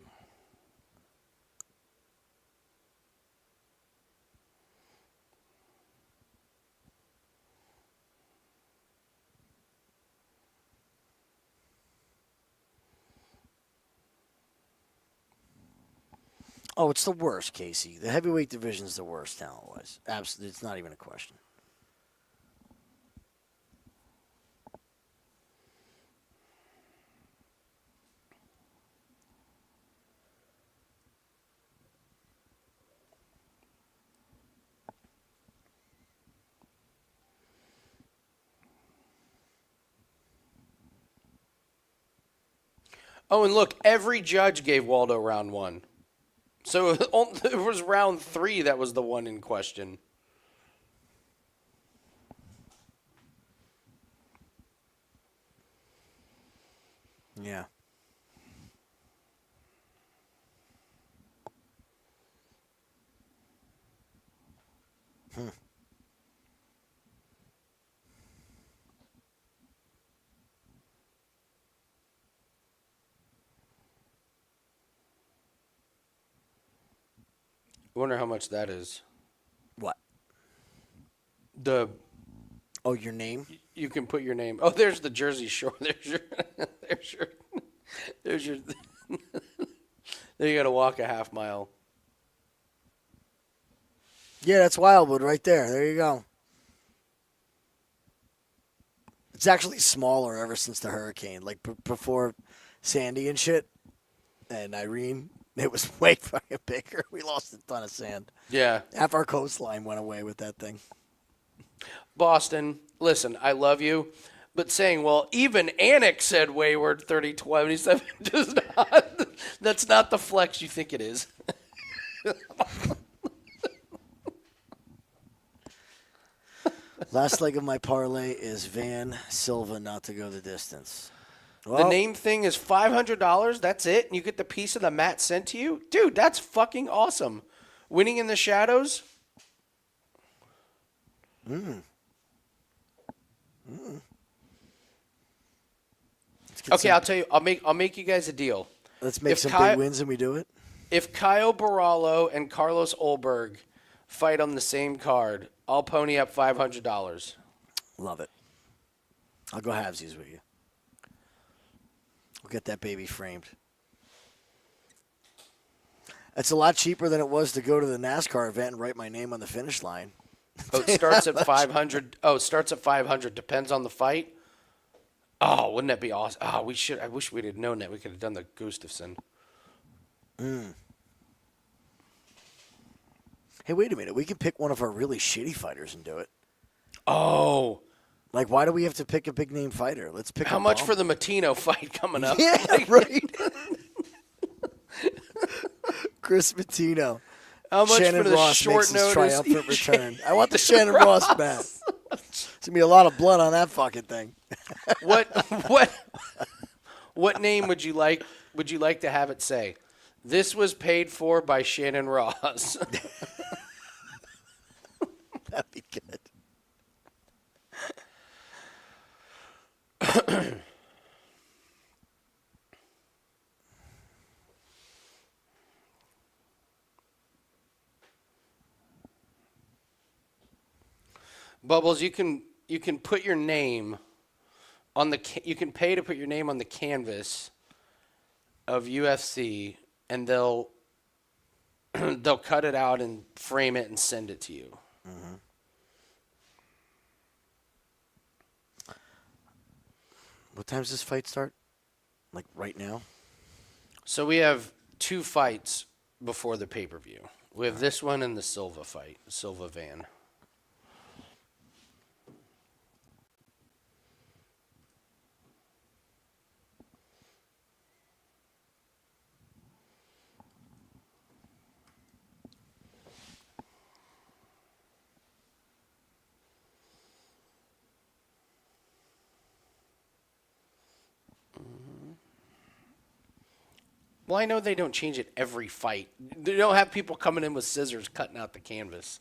Oh, it's the worst, Casey. The heavyweight division is the worst talent-wise. Absolutely, it's not even a question. Oh, and look, every judge gave Waldo round 1. So it was round 3 that was the one in question. Yeah. I wonder how much that is. What? Oh, your name? You can put your name. Oh, there's the Jersey Shore. There's your. There you got to walk a half mile. Yeah, that's Wildwood right there. There you go. It's actually smaller ever since the hurricane. Like before Sandy and shit and Irene, it was way fucking bigger. We lost a ton of sand. Yeah. Half our coastline went away with that thing. Boston, listen, I love you, but saying, well, even Anik said Wayward 30-27 does not. That's not the flex you think it is. Last leg of my parlay is Van Silva not to go the distance. Well, The name thing is $500. That's it. And you get the piece of the mat sent to you. Dude, that's fucking awesome. Winning in the shadows. Okay, I'll tell you. I'll make you guys a deal. Let's make some big wins and we do it. If Kyle Barallo and Carlos Olberg fight on the same card, I'll pony up $500. Love it. I'll go halvesies with you. We'll get that baby framed. It's a lot cheaper than it was to go to the NASCAR event and write my name on the finish line. Oh, it starts at 500. Oh, it starts at 500. Depends on the fight. Oh, wouldn't that be awesome? Oh, we should. I wish we'd have known that. We could have done the Gustiffson. Hey, wait a minute. We can pick one of our really shitty fighters and do it. Oh, Like, why do we have to pick a big name fighter? Let's pick. How much for the Matino fight coming up? Yeah, right. Chris Matino. How much Shannon for the Ross short makes his notice triumphant return. I want the Shannon Ross bet. There's gonna be a lot of blood on that fucking thing. What name would you like? Would you like to have it say? This was paid for by Shannon Ross. That'd be good. Bubbles, you can put your name on the you can pay to put your name on the canvas of UFC, and they'll cut it out and frame it and send it to you. Mm-hmm. What time does this fight start? Like right now? So we have 2 fights before the pay-per-view. We have this one and the Silva fight, Silva Van. Well, I know they don't change it every fight. They don't have people coming in with scissors cutting out the canvas.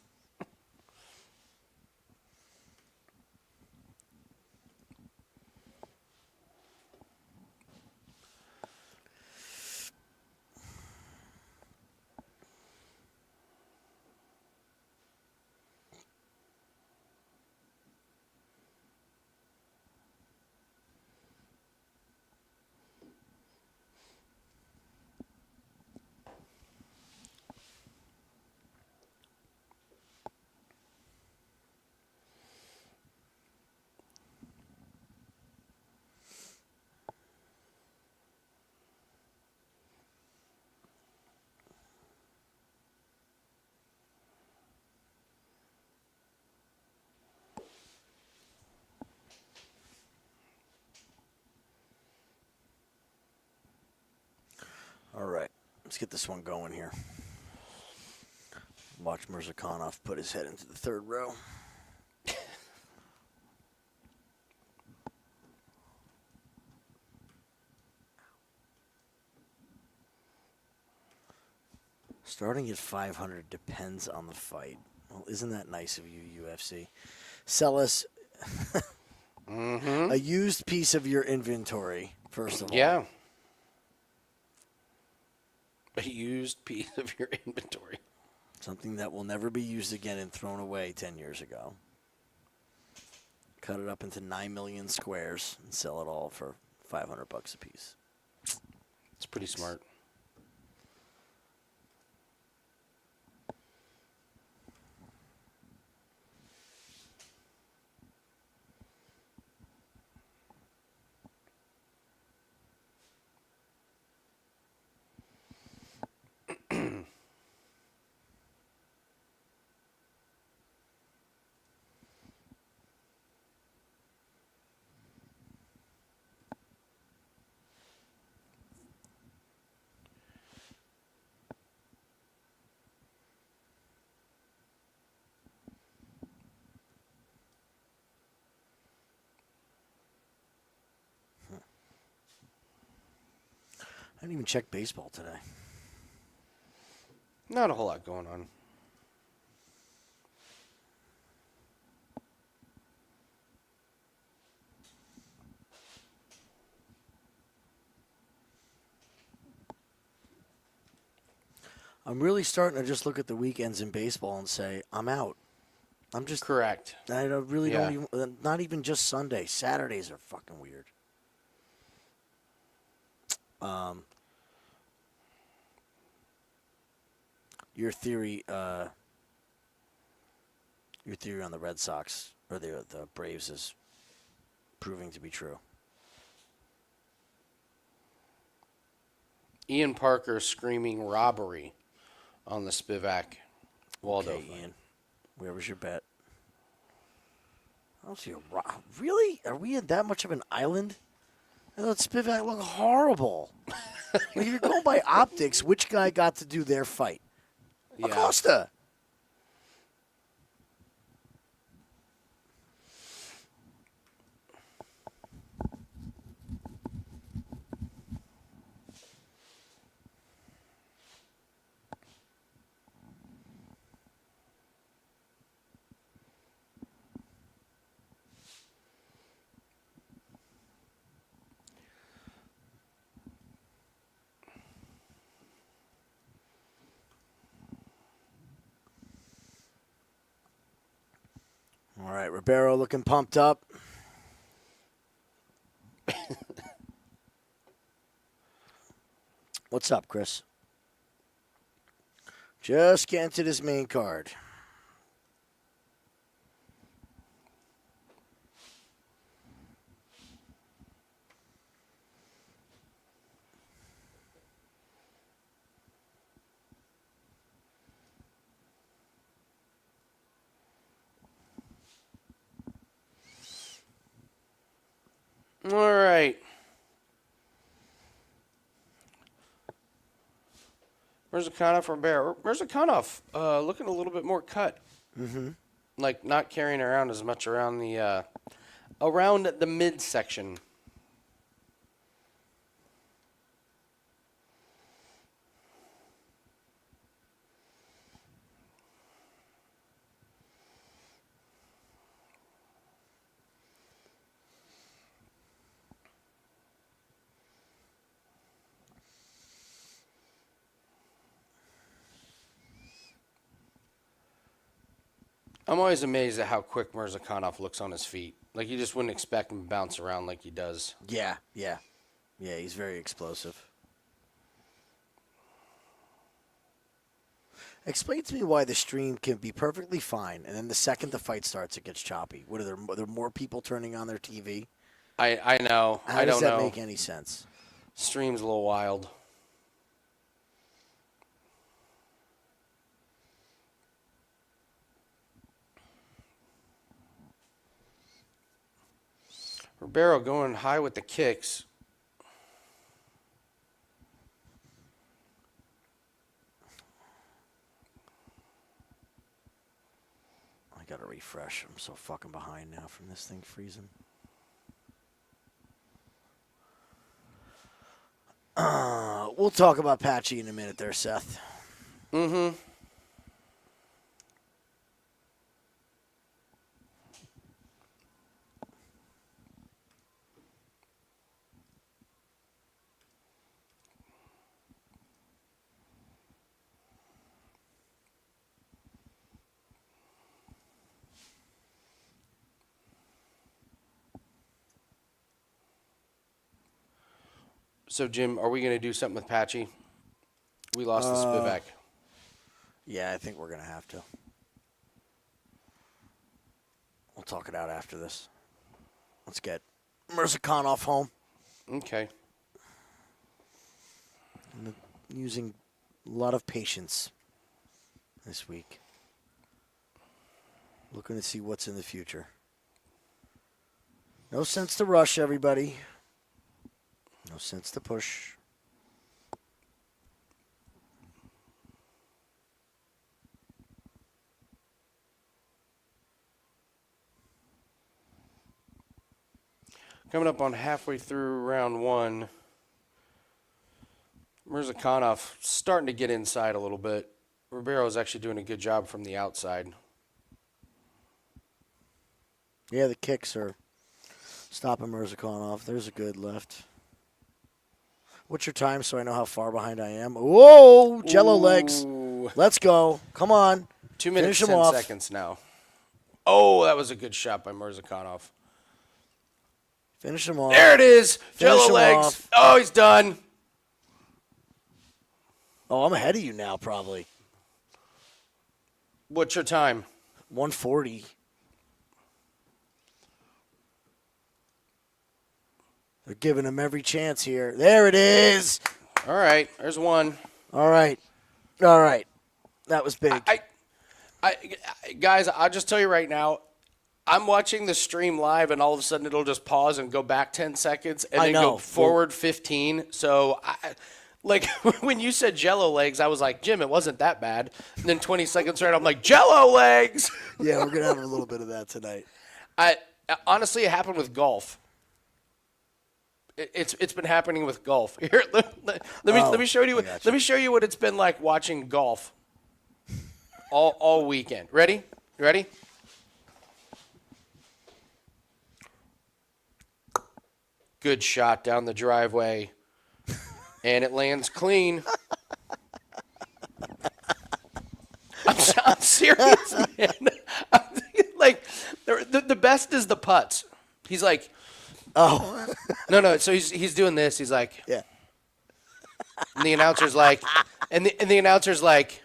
All right. Let's get this one going here. Watch Mirzakhanov put his head into the third row. Starting at 500 depends on the fight. Well, isn't that nice of you, UFC? Sell us a used piece of your inventory, first of all. Yeah. A used piece of your inventory. Something that will never be used again and thrown away 10 years ago. Cut it up into 9 million squares and sell it all for $500 a piece. It's pretty smart. I didn't even check baseball today. Not a whole lot going on. I'm really starting to just look at the weekends in baseball and say, I'm out. I'm just Correct. I really don't even, not even just Sunday. Saturdays are fucking weird. Your theory on the Red Sox or the Braves is proving to be true. Ian Parker screaming robbery on the Spivac Waldo. Okay, Ian, where was your bet? I don't see a really? Are we in that much of an island? I thought Spivac looked horrible. Like, if you're going by optics, which guy got to do their fight? Yeah. Aosta. All right, Ribeiro looking pumped up. What's up, Chris? Just getting to this main card. All right. Mirzakhanov for Bear. Mirzakhanov looking a little bit more cut. Mm-hmm. Like not carrying around as much around the midsection. I'm always amazed at how quick Mirzakhanov looks on his feet. Like, you just wouldn't expect him to bounce around like he does. Yeah. Yeah, he's very explosive. Explain to me why the stream can be perfectly fine, and then the second the fight starts, it gets choppy. What are there more people turning on their TV? I know. How does that make any sense? Stream's a little wild. Ribeiro going high with the kicks. I gotta refresh. I'm so fucking behind now from this thing freezing. We'll talk about Patchy in a minute there, Seth. Mm-hmm. So, Jim, are we going to do something with Patchy? We lost the Spivac. Yeah, I think we're going to have to. We'll talk it out after this. Let's get Mirzakhanov home. Okay. I'm using a lot of patience this week. Looking to see what's in the future. No sense to rush, everybody. No sense to push. Coming up on halfway through round one. Mirzakhanov starting to get inside a little bit. Ribeiro is actually doing a good job from the outside. Yeah, the kicks are stopping Mirzakhanov. There's a good left. What's your time so I know how far behind I am? Whoa, Jello legs. Let's go. Come on. 2 minutes, Finish him 10 off. seconds now. Oh, that was a good shot by Mirzakhanov. Finish him off. There it is. Jello him legs. off. Oh, he's done. Oh, I'm ahead of you now, probably. What's your time? 140. They're giving him every chance here. There it is. All right, there's one. All right. All right. That was big. Guys, I'll just tell you right now, I'm watching the stream live, and all of a sudden it'll just pause and go back 10 seconds, and I then know. go forward 15. So, like, when you said Jello legs, I was like, Jim, it wasn't that bad. And then 20 seconds later, I'm like, Jello legs. Yeah, we're gonna have a little bit of that tonight. Honestly, it happened with golf. It's been happening with golf. Here, let me show you. Let me show you what it's been like watching golf all weekend. Ready? Ready? Good shot down the driveway, and it lands clean. I'm serious, man. Like, the best is the putts. He's like, oh, no. So he's doing this. He's like, yeah. And the announcer's like, and the announcer's like,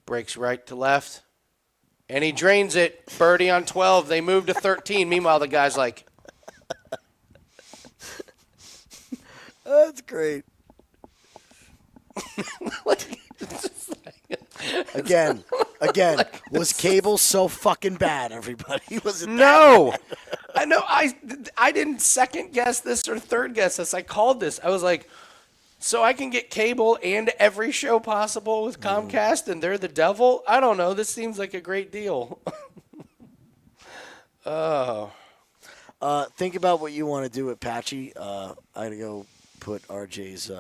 breaks right to left, and he drains it. Birdie on 12. They move to 13. Meanwhile, the guy's like, That's great. Again, was cable so fucking bad? Everybody was it? No, I know. I didn't second guess this or third guess this. I called this. I was like, so I can get cable and every show possible with Comcast, and they're the devil. I don't know. This seems like a great deal. Oh. Think about what you want to do with Patchy. I gotta go put RJ's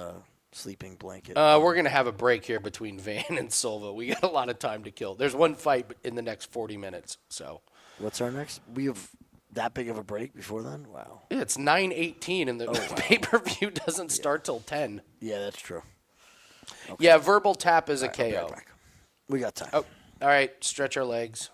sleeping blanket. We're going to have a break here between Van and Silva. We got a lot of time to kill. There's one fight in the next 40 minutes. So, what's our next? We have that big of a break before then? Wow. Yeah, it's 9:18 and the pay-per-view doesn't start till 10. Yeah, that's true. Okay. Yeah, verbal tap is a KO. We got time. Oh, all right, stretch our legs.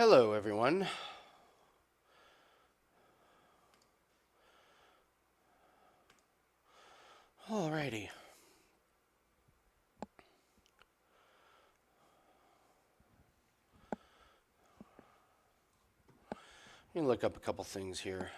Hello, everyone. Alrighty. Let me look up a couple things here.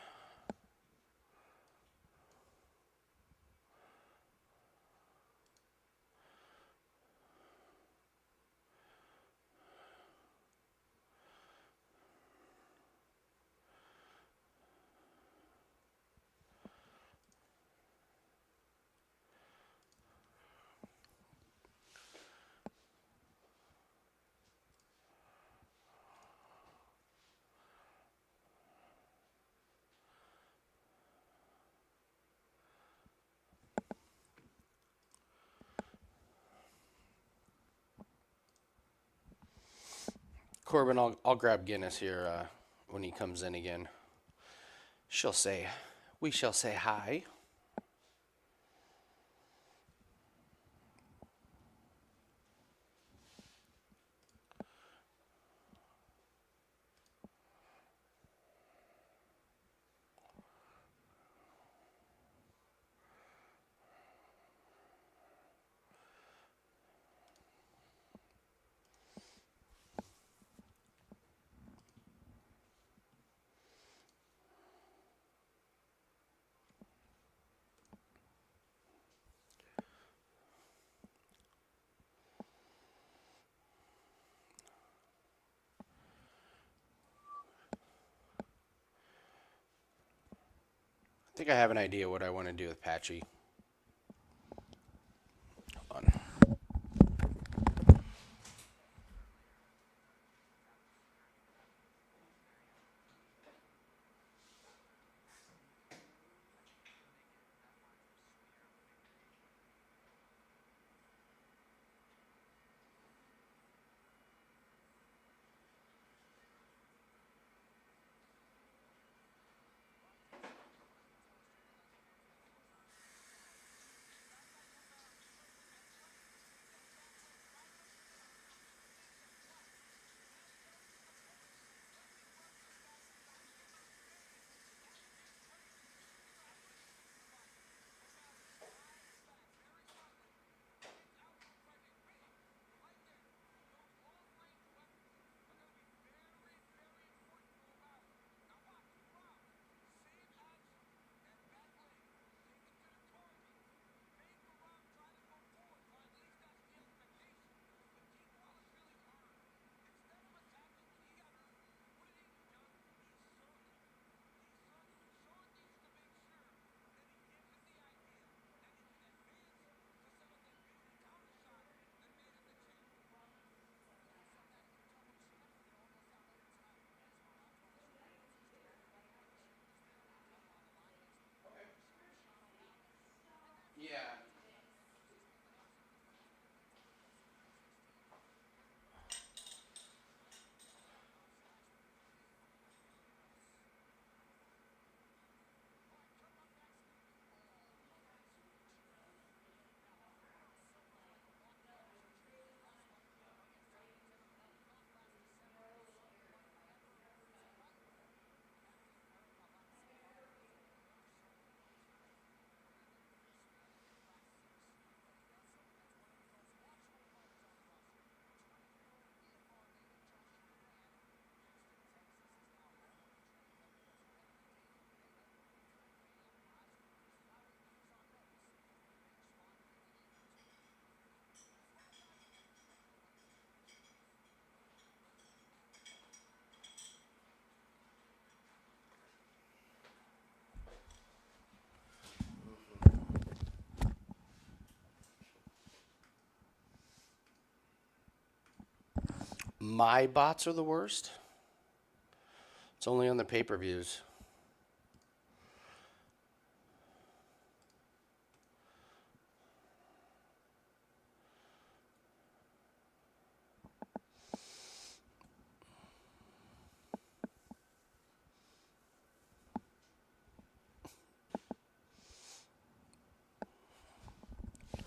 Corbin, I'll grab Guinness here when he comes in again. We shall say hi. I think I have an idea what I want to do with Patchy. Hold on. Yeah. My bots are the worst. It's only on the pay-per-views.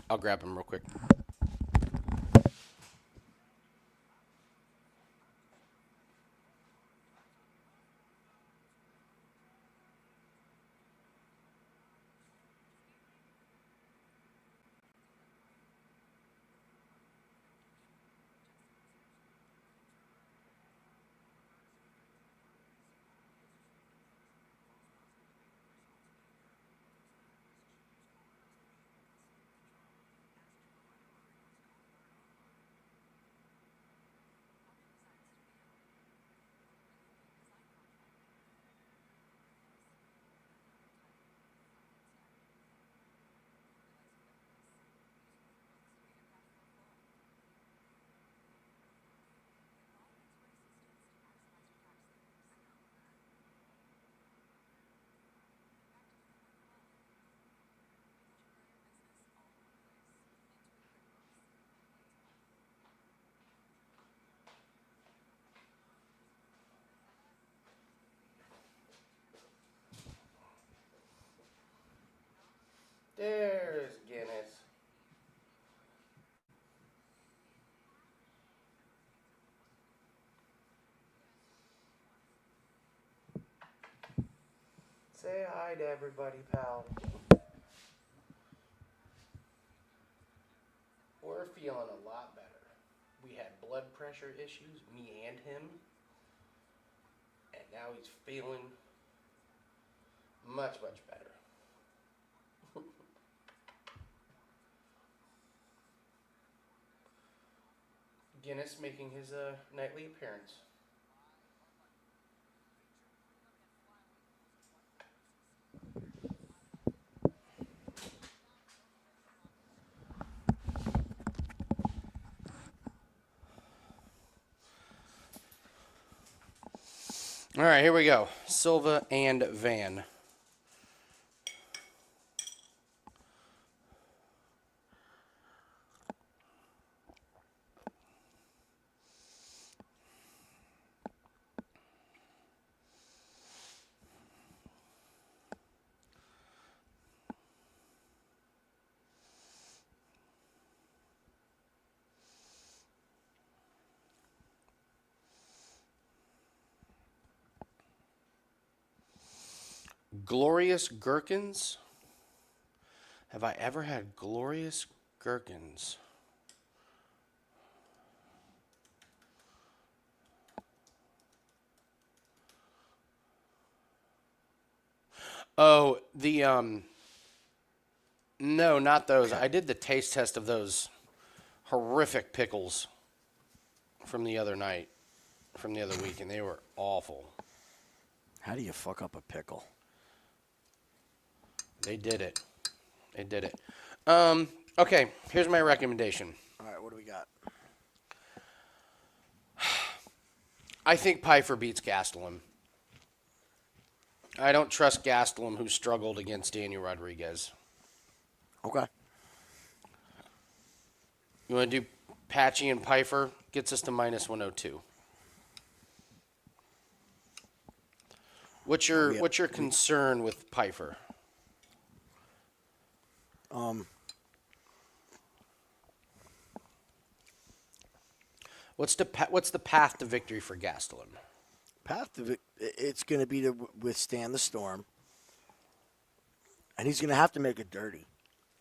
I'll grab him real quick. Say hi to everybody, pal. We're feeling a lot better. We had blood pressure issues, me and him. And now he's feeling much, much better. Guinness making his nightly appearance. All right, here we go. Silva and Van. Glorious gherkins? Have I ever had glorious gherkins? Oh, no, not those. I did the taste test of those horrific pickles from the other night, from the other week, and they were awful. How do you fuck up a pickle? They did it. They did it. Okay, here's my recommendation. All right, what do we got? I think Pfeiffer beats Gastelum. I don't trust Gastelum, who struggled against Daniel Rodriguez. Okay. You want to do Patchy and Pfeiffer? Gets us to minus 102. What's your concern with Pfeiffer? What's the path to victory for Gastelum? It's going to be to withstand the storm, and he's going to have to make it dirty.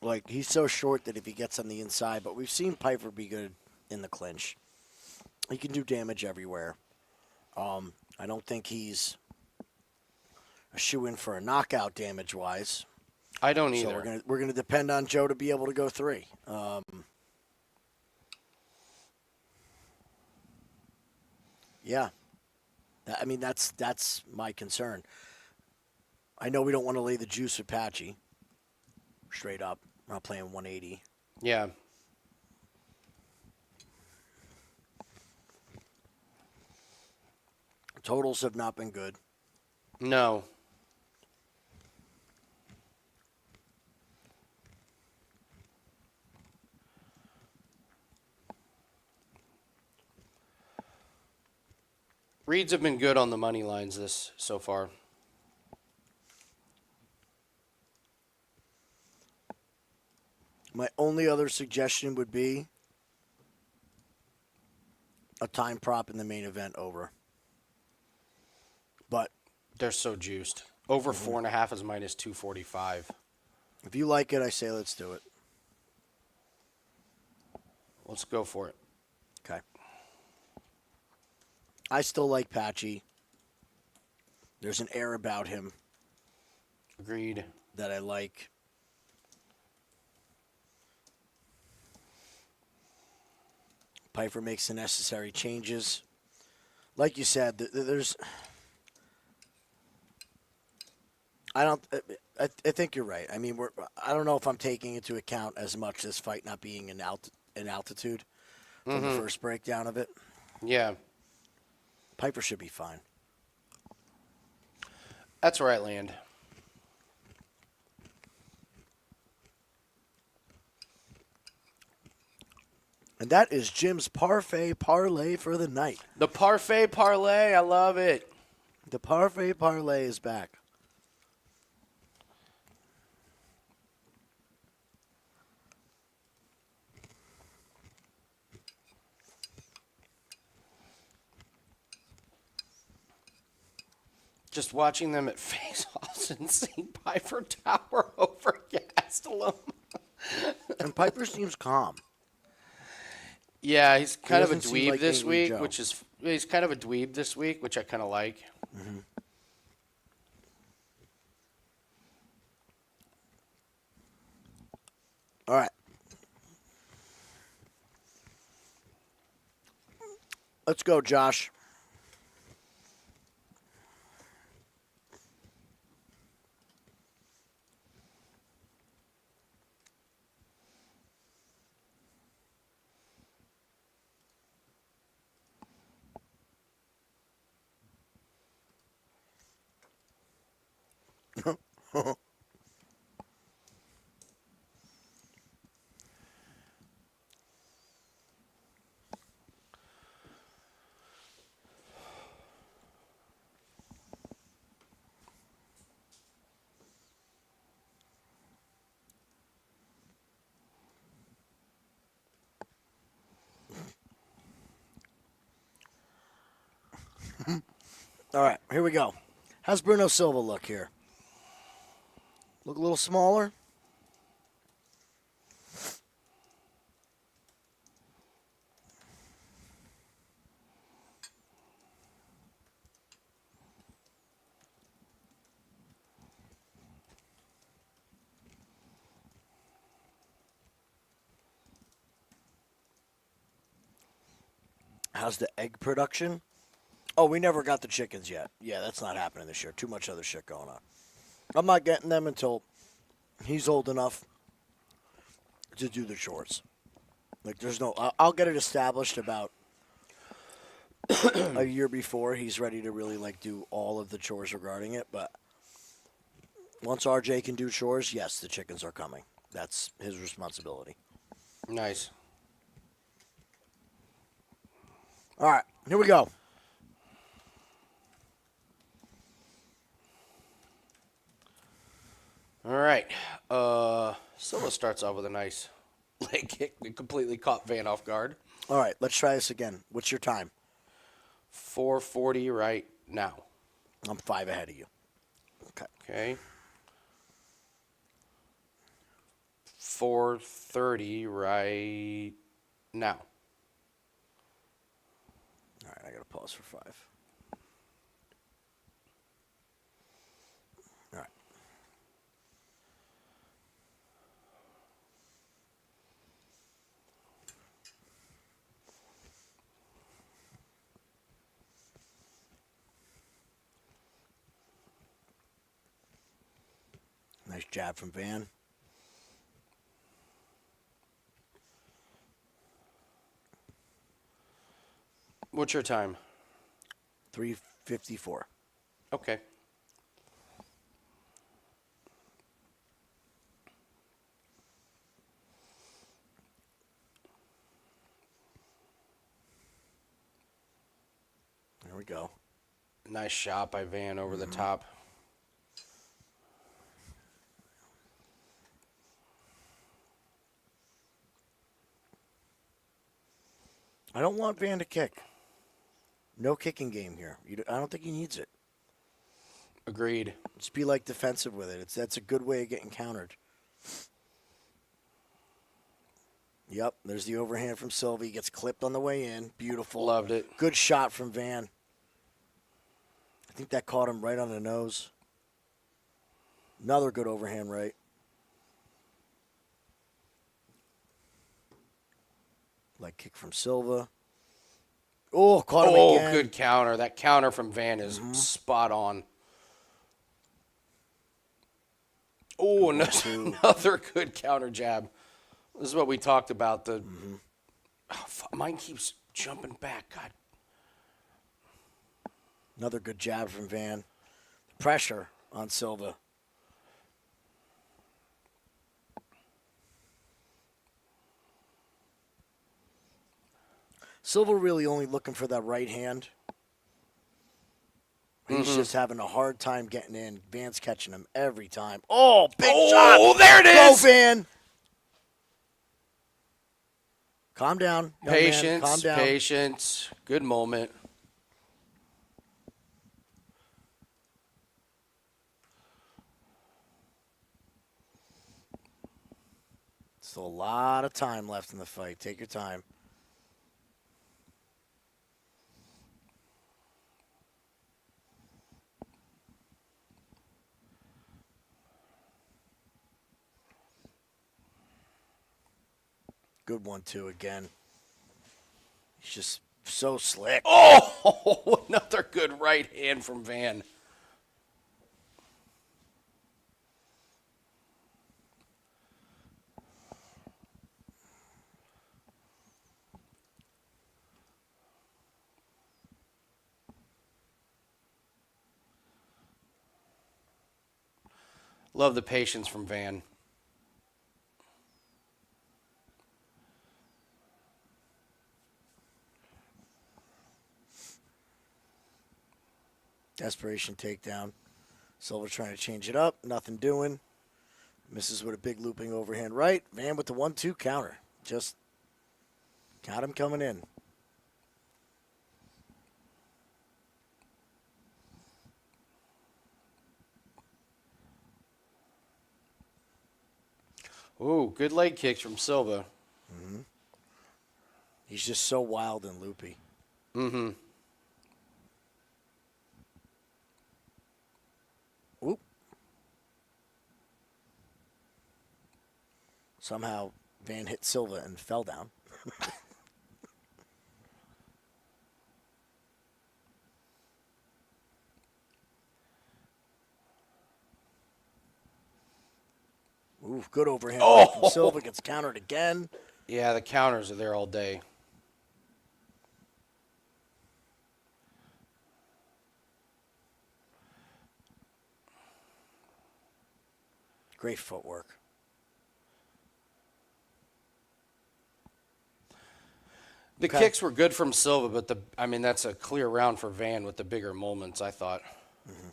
Like, he's so short that if he gets on the inside, but we've seen Pfeiffer be good in the clinch. He can do damage everywhere. I don't think he's a shoe-in for a knockout damage-wise. I don't either. So we're gonna depend on Joe to be able to go 3. Yeah, I mean that's my concern. I know we don't want to lay the juice with Patchy. Straight up, we're not playing 180. Yeah. Totals have not been good. No. Reads have been good on the money lines this so far. My only other suggestion would be a time prop in the main event over. But They're so juiced. Over 4.5 is minus 245. if you like it, I say let's do it. Let's go for it. Okay. I still like Patchy. There's an air about him Agreed. that I like. Pfeiffer makes the necessary changes. Like you said, there's. I think you're right. I mean, I don't know if I'm taking into account as much this fight not being in altitude from the first breakdown of it. Yeah. Pfeiffer should be fine. That's where I land. And that is Jim's parfait parlay for the night. The parfait parlay, I love it. The parfait parlay is back. Just watching them at face-offs and seeing Piper tower over Gastelum. And Piper seems calm. Yeah, he's kind of a doesn't seem dweeb like this Angry week, Joe. he's kind of a dweeb this week, which I kind of like. Mm-hmm. All right. Let's go, Josh. All right, here we go. How's Bruno Silva look here? Look a little smaller? How's the egg production? Oh, we never got the chickens yet. Yeah, that's not happening this year. Too much other shit going on. I'm not getting them until he's old enough to do the chores. Like, there's no... I'll get it established about a year before he's ready to really, like, do all of the chores regarding it. But once RJ can do chores, yes, the chickens are coming. That's his responsibility. Nice. All right, here we go. All right. Silva starts off with a nice leg kick that completely caught Van off guard. All right, let's try this again. What's your time? 4:40 right now. I'm 5 ahead of you. Okay. 4:30 right now. All right, I got to pause for 5. All right. Nice jab from Van. What's your time? 3:54. Okay. There we go. Nice shot by Van over the top. I don't want Van to kick. No kicking game here. I don't think he needs it. Agreed. Just be like defensive with it. That's a good way of getting countered. Yep, there's the overhand from Silva. He gets clipped on the way in. Beautiful. Loved it. Good shot from Van. I think that caught him right on the nose. Another good overhand right. Leg kick from Silva. Oh, caught him again. Oh, good counter. That counter from Van is spot on. Oh, another good counter jab. This is what we talked about. Mine keeps jumping back. God. Another good jab from Van. Pressure on Silva. Silva really only looking for that right hand. He's just having a hard time getting in. Van's catching him every time. Oh, big shot. Oh, there it is. Go, Van. Calm down. Young man. Patience. Calm down. Patience. Good moment. Still a lot of time left in the fight. Take your time. Good one, too, again. He's just so slick. Oh, another good right hand from Van. Love the patience from Van. Desperation takedown. Silva trying to change it up. Nothing doing. Misses with a big looping overhand right. Van with the 1-2 counter. Just got him coming in. Ooh, good leg kicks from Silva. Mm-hmm. He's just so wild and loopy. Mm-hmm. Oop. Somehow Van hit Silva and fell down. Ooh, good overhand right from Silva. Gets countered again. Yeah, the counters are there all day. Great footwork. The kicks were good from Silva, but that's a clear round for Van with the bigger moments, I thought. Mm-hmm.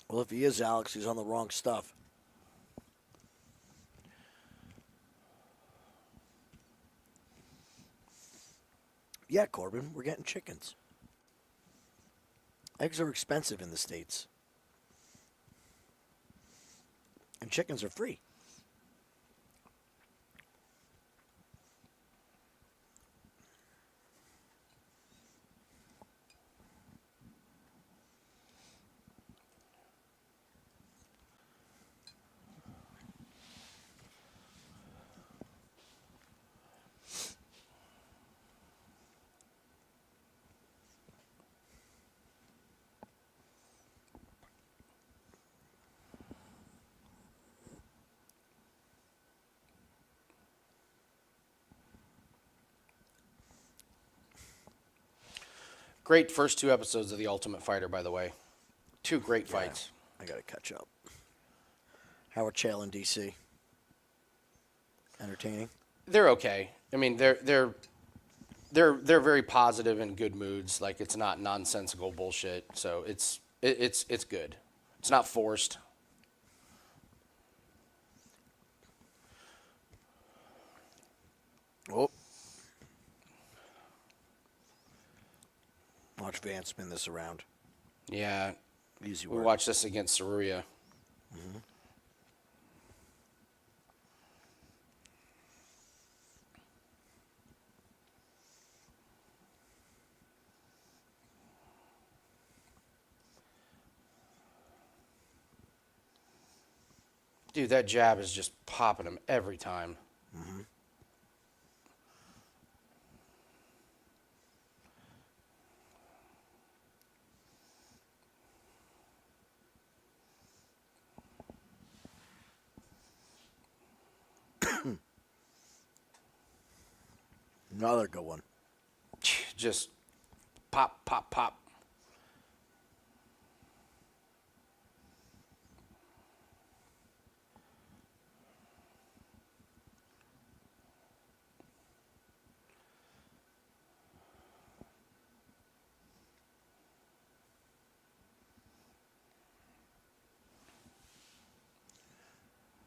Well, if he is, Alex, he's on the wrong stuff. Yeah, Corbin, we're getting chickens. Eggs are expensive in the States. And chickens are free. Great first 2 episodes of The Ultimate Fighter, by the way. 2 great fights. I got to catch up. Howard Chael in D.C. Entertaining? They're okay. I mean, they're very positive and good moods. Like, it's not nonsensical bullshit. So it's good. It's not forced. Oh. Watch Van spin this around. Yeah. Easy work. We watched this against Saruya. Mm-hmm. Dude, that jab is just popping him every time. Mm-hmm. Another good one. Just pop, pop, pop.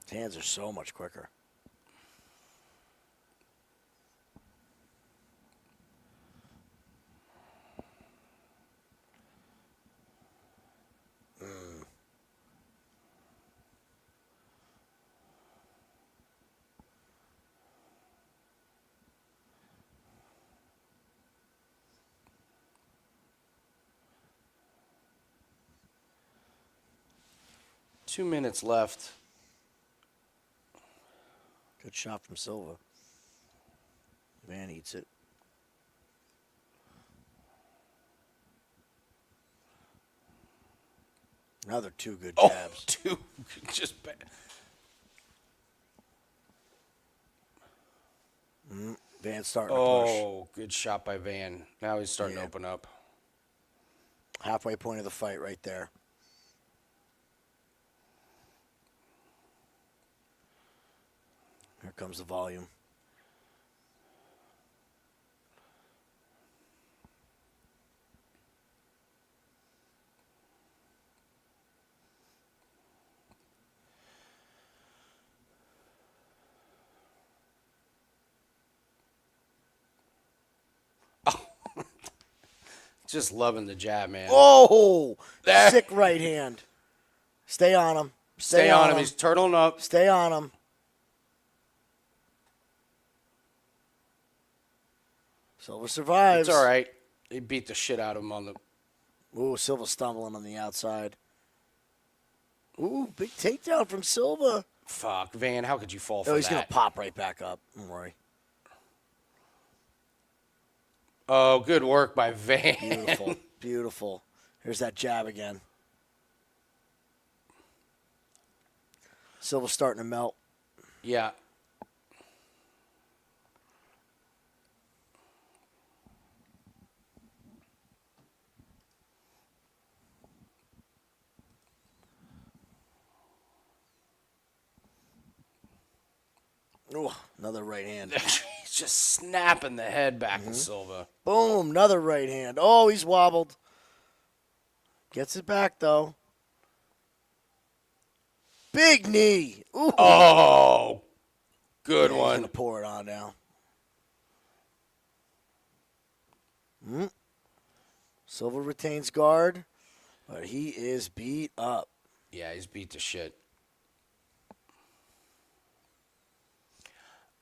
His hands are so much quicker. 2 minutes left. Good shot from Silva. Van eats it. Another 2 good jabs. 2 just bad. Van starting to push. Oh, good shot by Van. Now he's starting to open up. Halfway point of the fight right there. Here comes the volume. Just loving the jab, man. Oh, sick right hand. Stay on him. Stay on him. He's turtling up. Stay on him. Silva survives. It's all right. He beat the shit out of him on the... Ooh, Silva stumbling on the outside. Ooh, big takedown from Silva. Fuck, Van, how could you fall for that? He's going to pop right back up. Don't worry. Oh, good work by Van. Beautiful. Beautiful. Here's that jab again. Silva's starting to melt. Yeah. Ooh, another right hand. He's just snapping the head back to Silva. Boom, another right hand. Oh, he's wobbled. Gets it back, though. Big knee. Ooh. Oh, good one. He's going to pour it on now. Silva retains guard, but he is beat up. Yeah, he's beat to shit.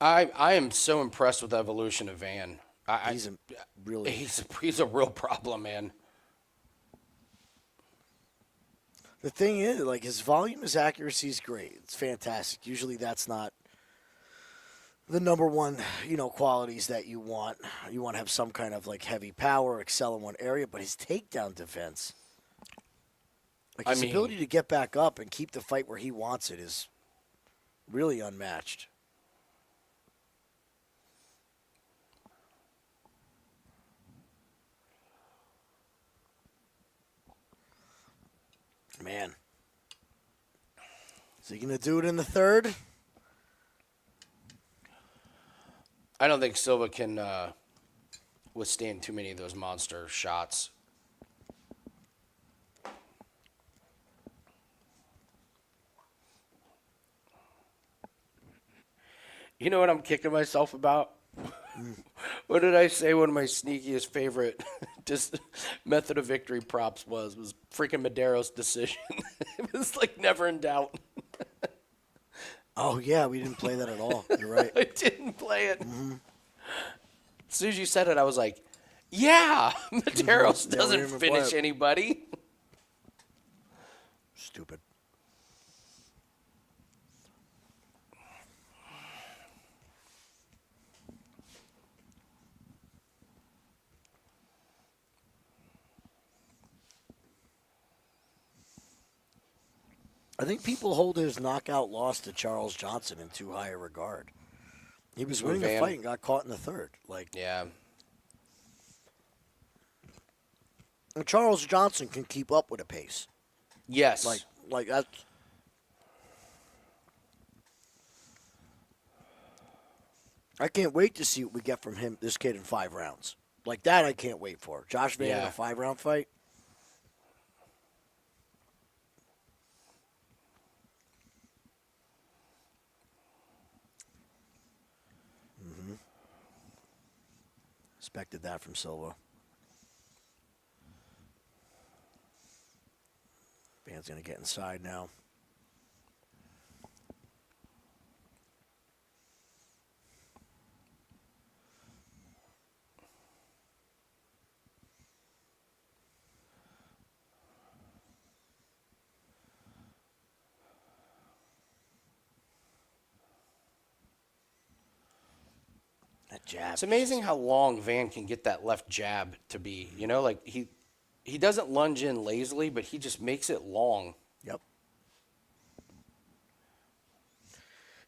I am so impressed with the evolution of Van. He's a real problem, man. The thing is, like, his volume, his accuracy is great. It's fantastic. Usually that's not the number one, qualities that you want. You want to have some kind of, like, heavy power, excel in one area, but his takedown defense, like, his ability to get back up and keep the fight where he wants it is really unmatched. Man. Is he going to do it in the third? I don't think Silva can withstand too many of those monster shots. You know what I'm kicking myself about? What did I say one of my sneakiest favorite just method of victory props was freaking Maderos decision. It was like never in doubt. Oh, yeah, we didn't play that at all. You're right. I didn't play it. As soon as you said it, I was like, yeah, Maderos doesn't finish anybody. Stupid. I think people hold his knockout loss to Charles Johnson in too high a regard. He was winning the fight and got caught in the third. Yeah. And Charles Johnson can keep up with a pace. Yes. Like that. I can't wait to see what we get from him, this kid, in 5 rounds. Like that, I can't wait for. Josh Van in a 5-round fight. Expected that from Silva. Van's going to get inside now. jab. It's amazing how long Van can get that left jab to be. You know, like he doesn't lunge in lazily, but he just makes it long. Yep.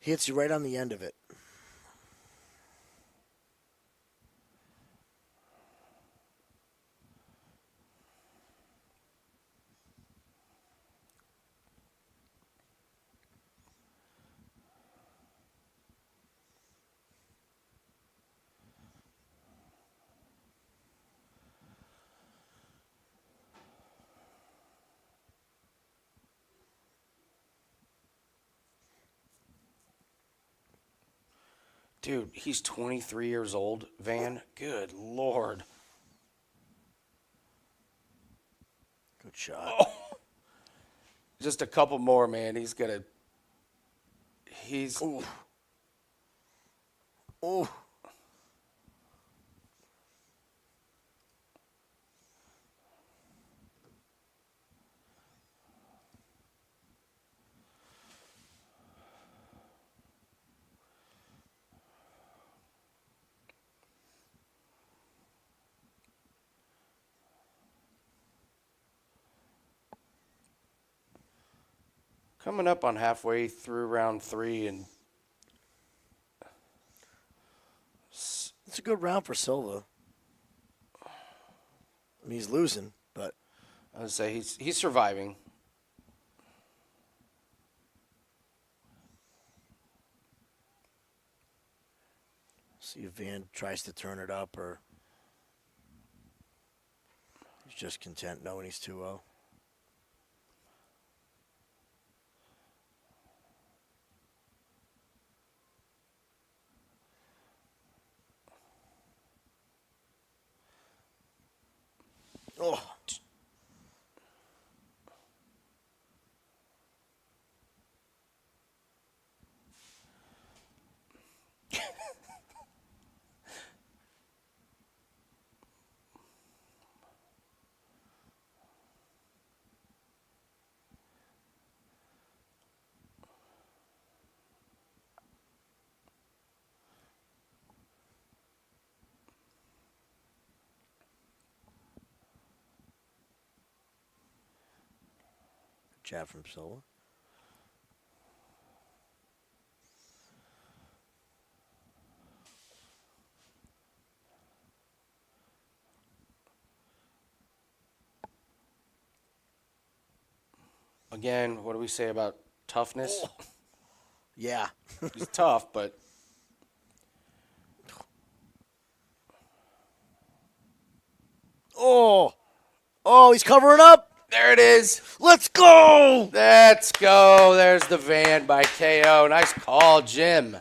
He hits you right on the end of it. Dude, he's 23 years old, Van. Good Lord. Good shot. Oh. Just a couple more, man. He's. Ooh. Ooh. Coming up on halfway through round 3, and It's a good round for Silva. I mean, he's losing, but I would say he's surviving. see if Van tries to turn it up or he's just content knowing he's 2-0. Oh. Jab from Silva. Again, what do we say about toughness? Oh. Yeah. He's tough, but Oh. Oh, he's covering up. there it is. Let's go. Let's go. There's the Van by KO. Nice call, Jim.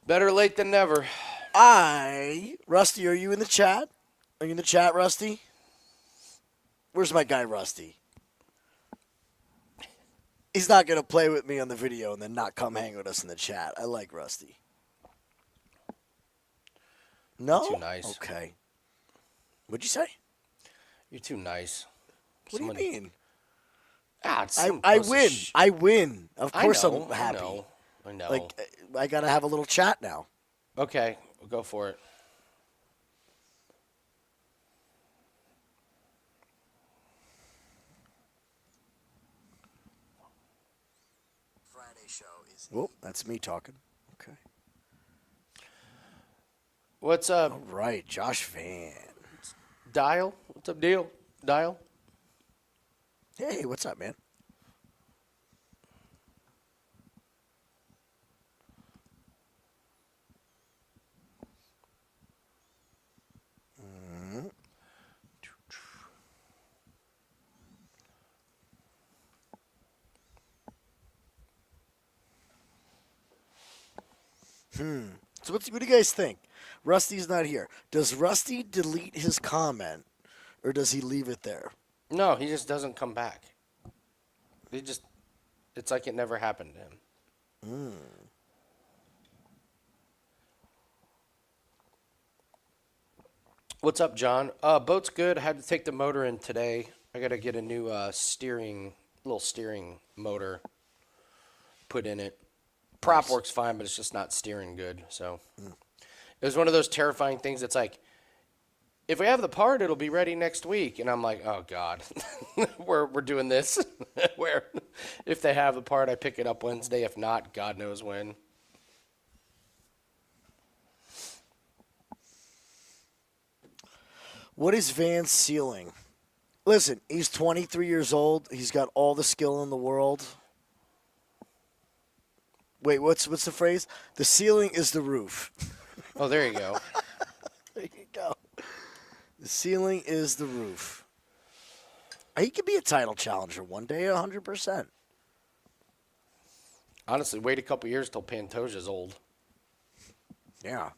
Better late than never. Rusty, are you in the chat? Are you in the chat, Rusty? Where's my guy, Rusty? He's not going to play with me on the video and then not come hang with us in the chat. I like Rusty. No? Too nice. Okay. What'd you say? You're too nice. What do you mean? It's I win. I win. Of course I know, I'm happy. I know. Like, I got to have a little chat now. Okay, we'll go for it. Friday show is... Whoop, that's me talking. Okay. What's up? All right, Josh Van. Dial? What's up, deal? Dial? Hey, what's up, man? So what do you guys think? Rusty's not here. Does Rusty delete his comment, or does he leave it there? No, he just doesn't come back. It's like it never happened to him. What's up, John? Boat's good. I had to take the motor in today. I got to get a new little steering motor put in it. Prop Nice. works fine, but it's just not steering good. So it was one of those terrifying things. It's like, if we have the part, it'll be ready next week. And I'm like, oh, God, we're doing this. Where if they have the part, I pick it up Wednesday. If not, God knows when. What is Van's ceiling? Listen, he's 23 years old. He's got all the skill in the world. Wait, what's the phrase? The ceiling is the roof. Oh, there you go. There you go. The ceiling is the roof. He could be a title challenger one day, 100%. Honestly, wait a couple years till Pantoja's old. Yeah.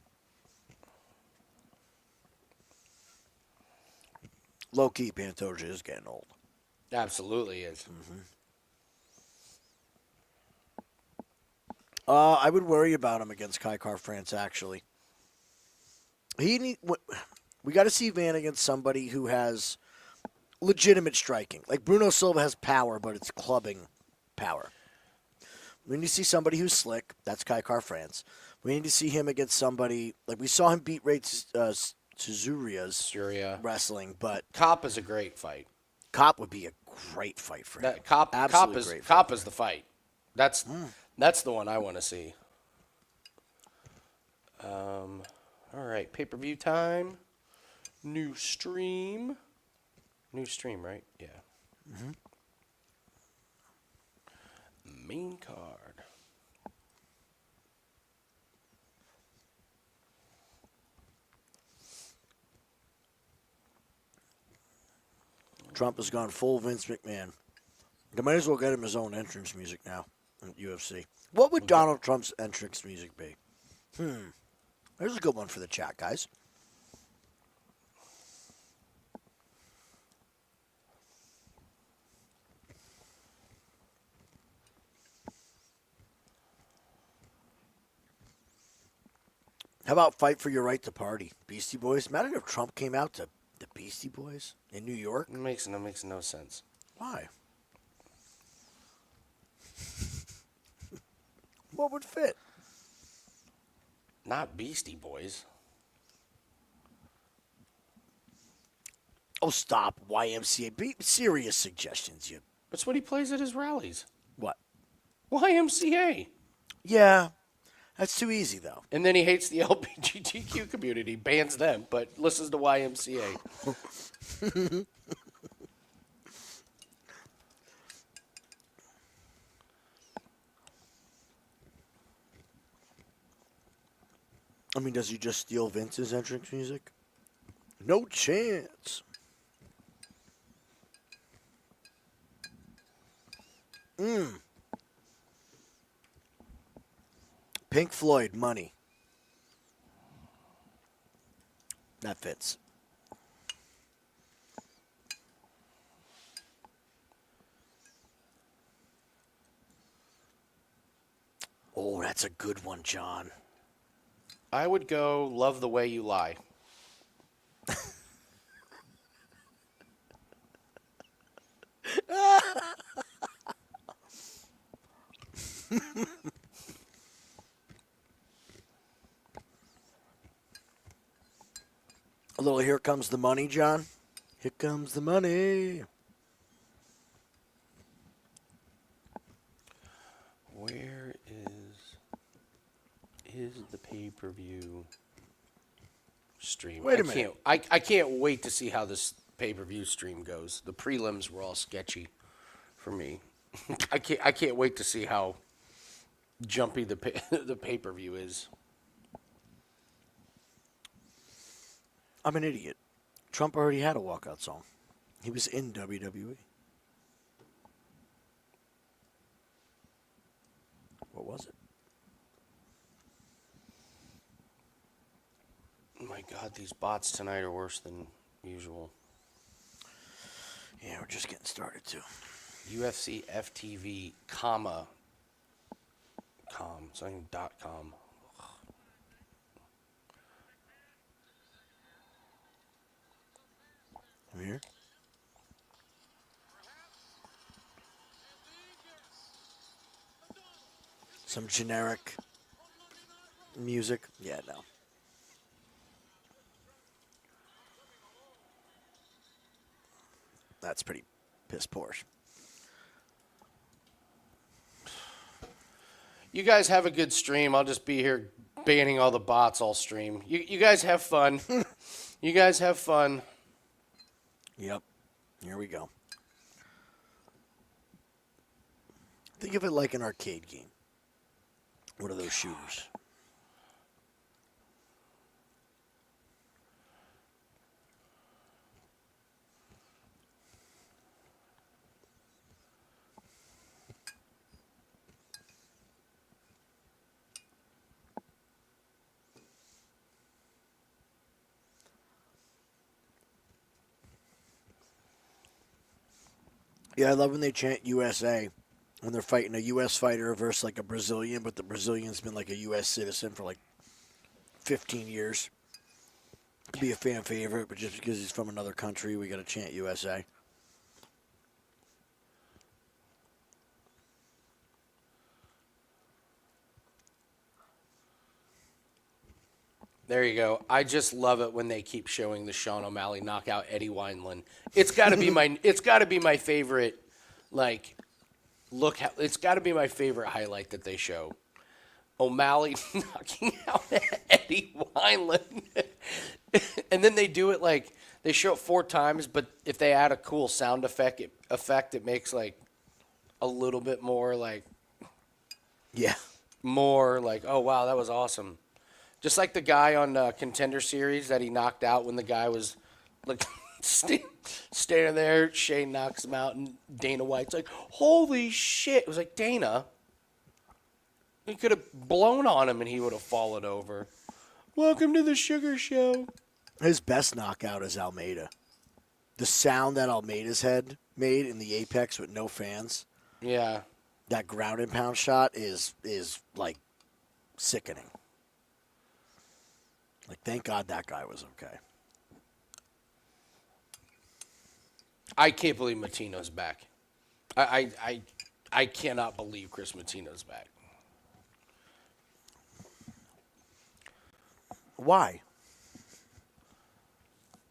Low-key, Pantoja is getting old. Absolutely is. I would worry about him against Kai France, actually. We got to see Van against somebody who has legitimate striking. Like Bruno Silva has power, but it's clubbing power. We need to see somebody who's slick. That's Kai France. We need to see him against somebody like we saw him beat Ray Tazuria's Syria. wrestling, but Cop is a great fight. Cop would be a great fight for him. That Cop is the fight. That's the one I want to see. All right, pay-per-view time. New stream, right? Yeah. Main card. Trump has gone full Vince McMahon. They might as well get him his own entrance music now at UFC. What would Donald Trump's entrance music be? There's a good one for the chat, guys. How about Fight for Your Right to Party? Beastie Boys? Imagine if Trump came out to the Beastie Boys in New York. It makes no sense. Why? What would fit? Not Beastie Boys. Oh, stop. YMCA. Be serious suggestions. You. That's what he plays at his rallies. What? YMCA. Yeah. That's too easy, though. And then he hates the LGBTQ community, bans them, but listens to YMCA. I mean, does he just steal Vince's entrance music? No chance. Pink Floyd, Money. That fits. Oh, that's a good one, John. I would go Love the Way You Lie. A little Here Comes the Money, John. Here comes the money. Where is the pay-per-view stream? Wait a minute. I can't wait to see how this pay-per-view stream goes. The prelims were all sketchy for me. I can't wait to see how jumpy the pay-per-view is. I'm an idiot. Trump already had a walkout song. He was in WWE. What was it? Oh my God, these bots tonight are worse than usual. Yeah, we're just getting started, too. UFC FTV, something .com. I'm here. Some generic music. Yeah, no. That's pretty piss poor. You guys have a good stream. I'll just be here banning all the bots all stream. You guys have fun. You guys have fun. Yep. Here we go. Think of it like an arcade game. What are those shooters? Yeah, I love when they chant USA when they're fighting a U.S. fighter versus like a Brazilian, but the Brazilian's been like a U.S. citizen for like 15 years. Could be a fan favorite, but just because he's from another country, we got to chant USA. There you go. I just love it when they keep showing the Sean O'Malley knockout Eddie Wineland. It's got to be my. It's got to be my favorite. Like, it's got to be my favorite highlight that they show. O'Malley knocking out Eddie Wineland, and then they do it like they show it 4 times. But if they add a cool sound effect, it makes like a little bit more like. Yeah. More like, oh wow, that was awesome. Just like the guy on Contender Series that he knocked out when the guy was like standing there. Shane knocks him out, and Dana White's like, "Holy shit!" It was like, Dana, he could have blown on him and he would have fallen over. Welcome to the Sugar Show. His best knockout is Almeida. The sound that Almeida's head made in the Apex with no fans. Yeah. That ground and pound shot is like sickening. Like, thank God that guy was okay. I can't believe Matino's back. I cannot believe Chris Matino's back. Why?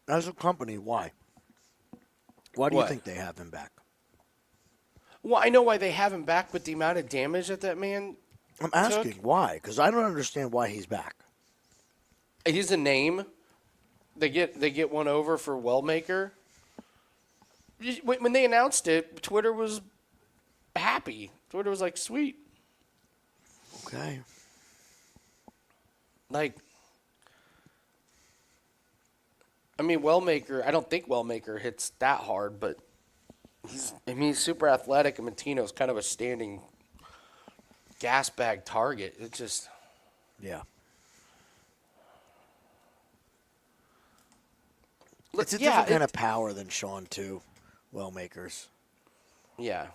As a company, why? Why do you think they have him back? Well, I know why they have him back, but the amount of damage that man I'm asking why, because I don't understand why he's back. He's a name. They get one over for Wellmaker. When they announced it, Twitter was happy. Twitter was like, sweet. Okay. Like, I mean, Wellmaker, I don't think Wellmaker hits that hard, but he's super athletic, and Matino's kind of a standing gas bag target. It just... Yeah. It's a different kind of power than Sean, too. Wellmakers. Yeah.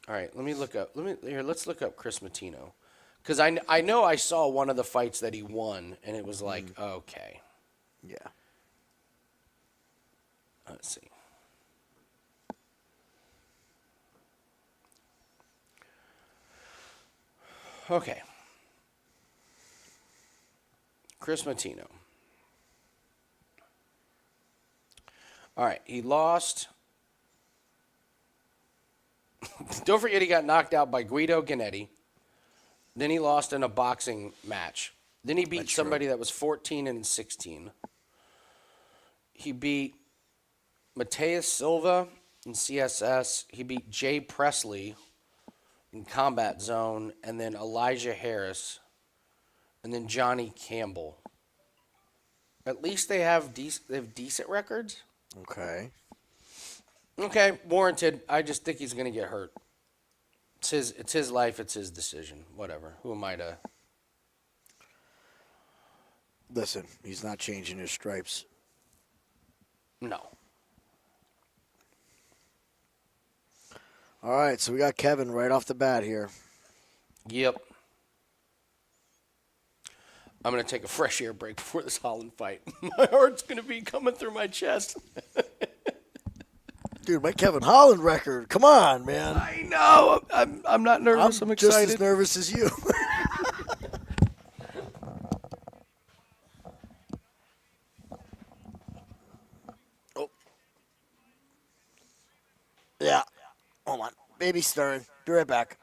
All right, let me look up. Let's look up Chris Matino, because I know I saw one of the fights that he won, and it was like, okay. Yeah. Let's see. Okay. Chris Matino. All right, he lost. Don't forget he got knocked out by Guido Ganetti. Then he lost in a boxing match. Then he beat somebody that was 14-16. He beat Mateus Silva in CSS. He beat Jay Presley in Combat Zone, and then Elijah Harris, and then Johnny Campbell. At least they have decent records. Okay. Okay, warranted. I just think he's going to get hurt. It's his life. It's his decision. Whatever. Who am I to... Listen, he's not changing his stripes. No. All right, so we got Kevin right off the bat here. Yep. I'm going to take a fresh air break before this Holland fight. My heart's going to be coming through my chest. Dude, my Kevin Holland record. Come on, man. I know. I'm not nervous. I'm just excited. as nervous as you. Oh. Yeah. Hold on. Baby stirring. Be right back.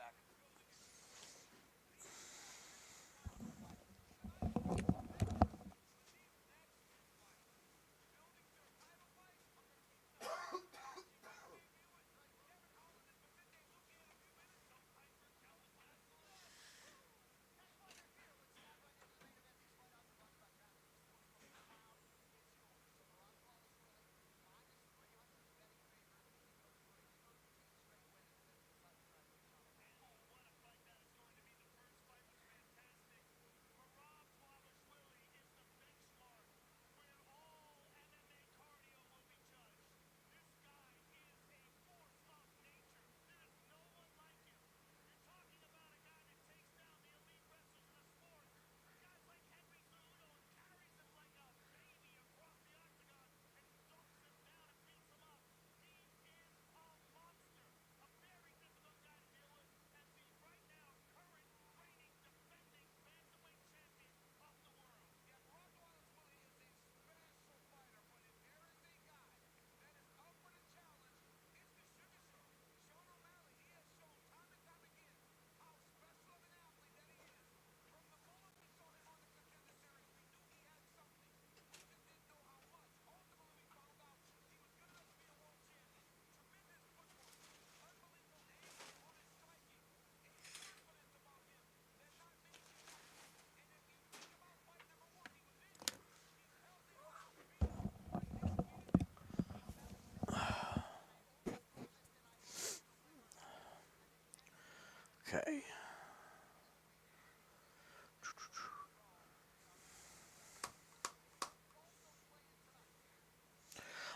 Okay.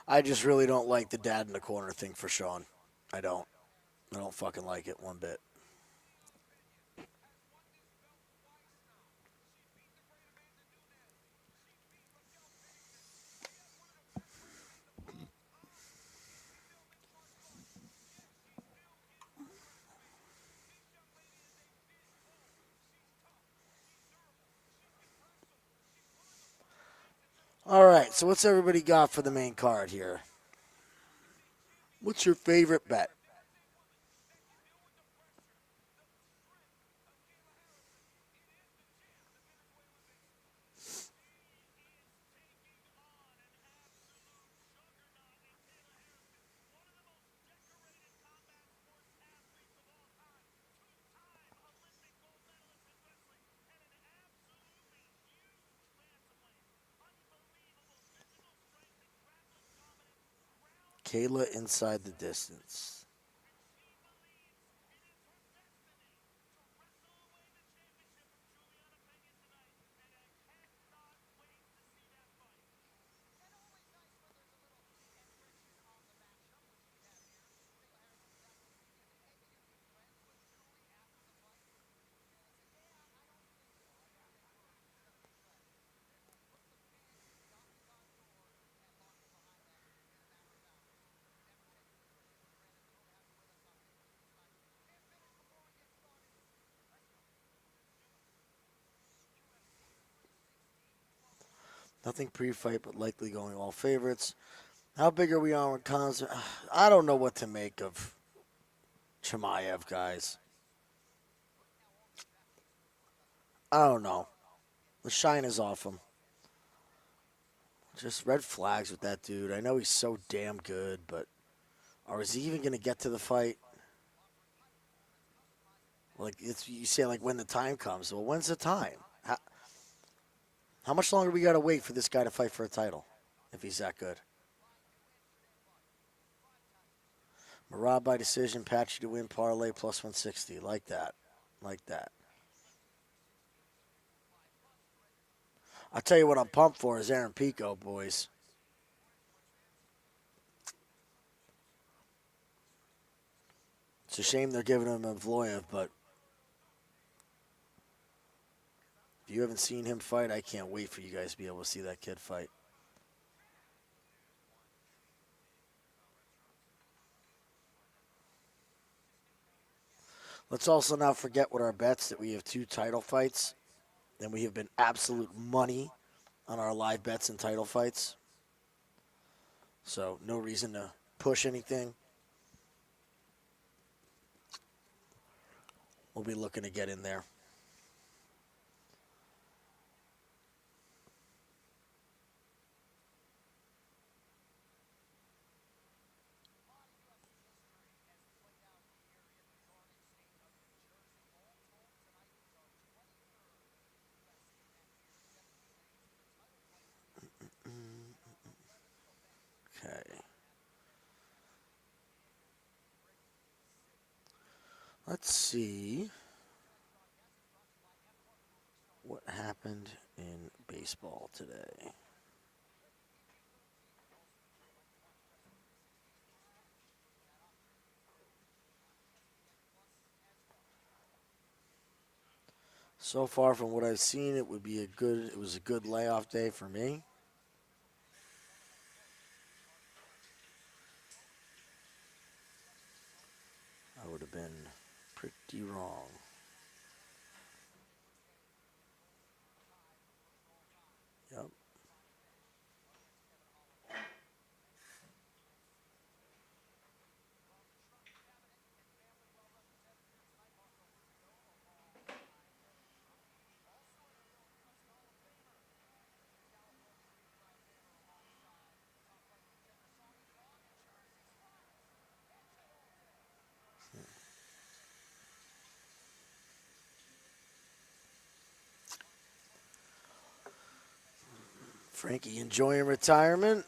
I just really don't like the dad in the corner thing for Sean. I don't. I don't fucking like it one bit. All right, so what's everybody got for the main card here? What's your favorite bet? Kayla inside the distance. Nothing pre-fight, but likely going all favorites. How big are we on with concert? I don't know what to make of Chimaev, guys. I don't know. The shine is off him. Just red flags with that dude. I know he's so damn good, but or is he even going to get to the fight? Like you say, like when the time comes. Well, when's the time? How much longer we got to wait for this guy to fight for a title, if he's that good? Merab by decision, Patchy to win, parlay plus 160. Like that. Like that. I'll tell you what I'm pumped for is Aaron Pico, boys. It's a shame they're giving him Mvloyev, but if you haven't seen him fight, I can't wait for you guys to be able to see that kid fight. Let's also not forget with our bets that we have 2 title fights, and we have been absolute money on our live bets and title fights. So no reason to push anything. We'll be looking to get in there. Okay. Let's see what happened in baseball today. So far from what I've seen, it was a good layoff day for me. I would have been pretty wrong. Yep. Frankie enjoying retirement.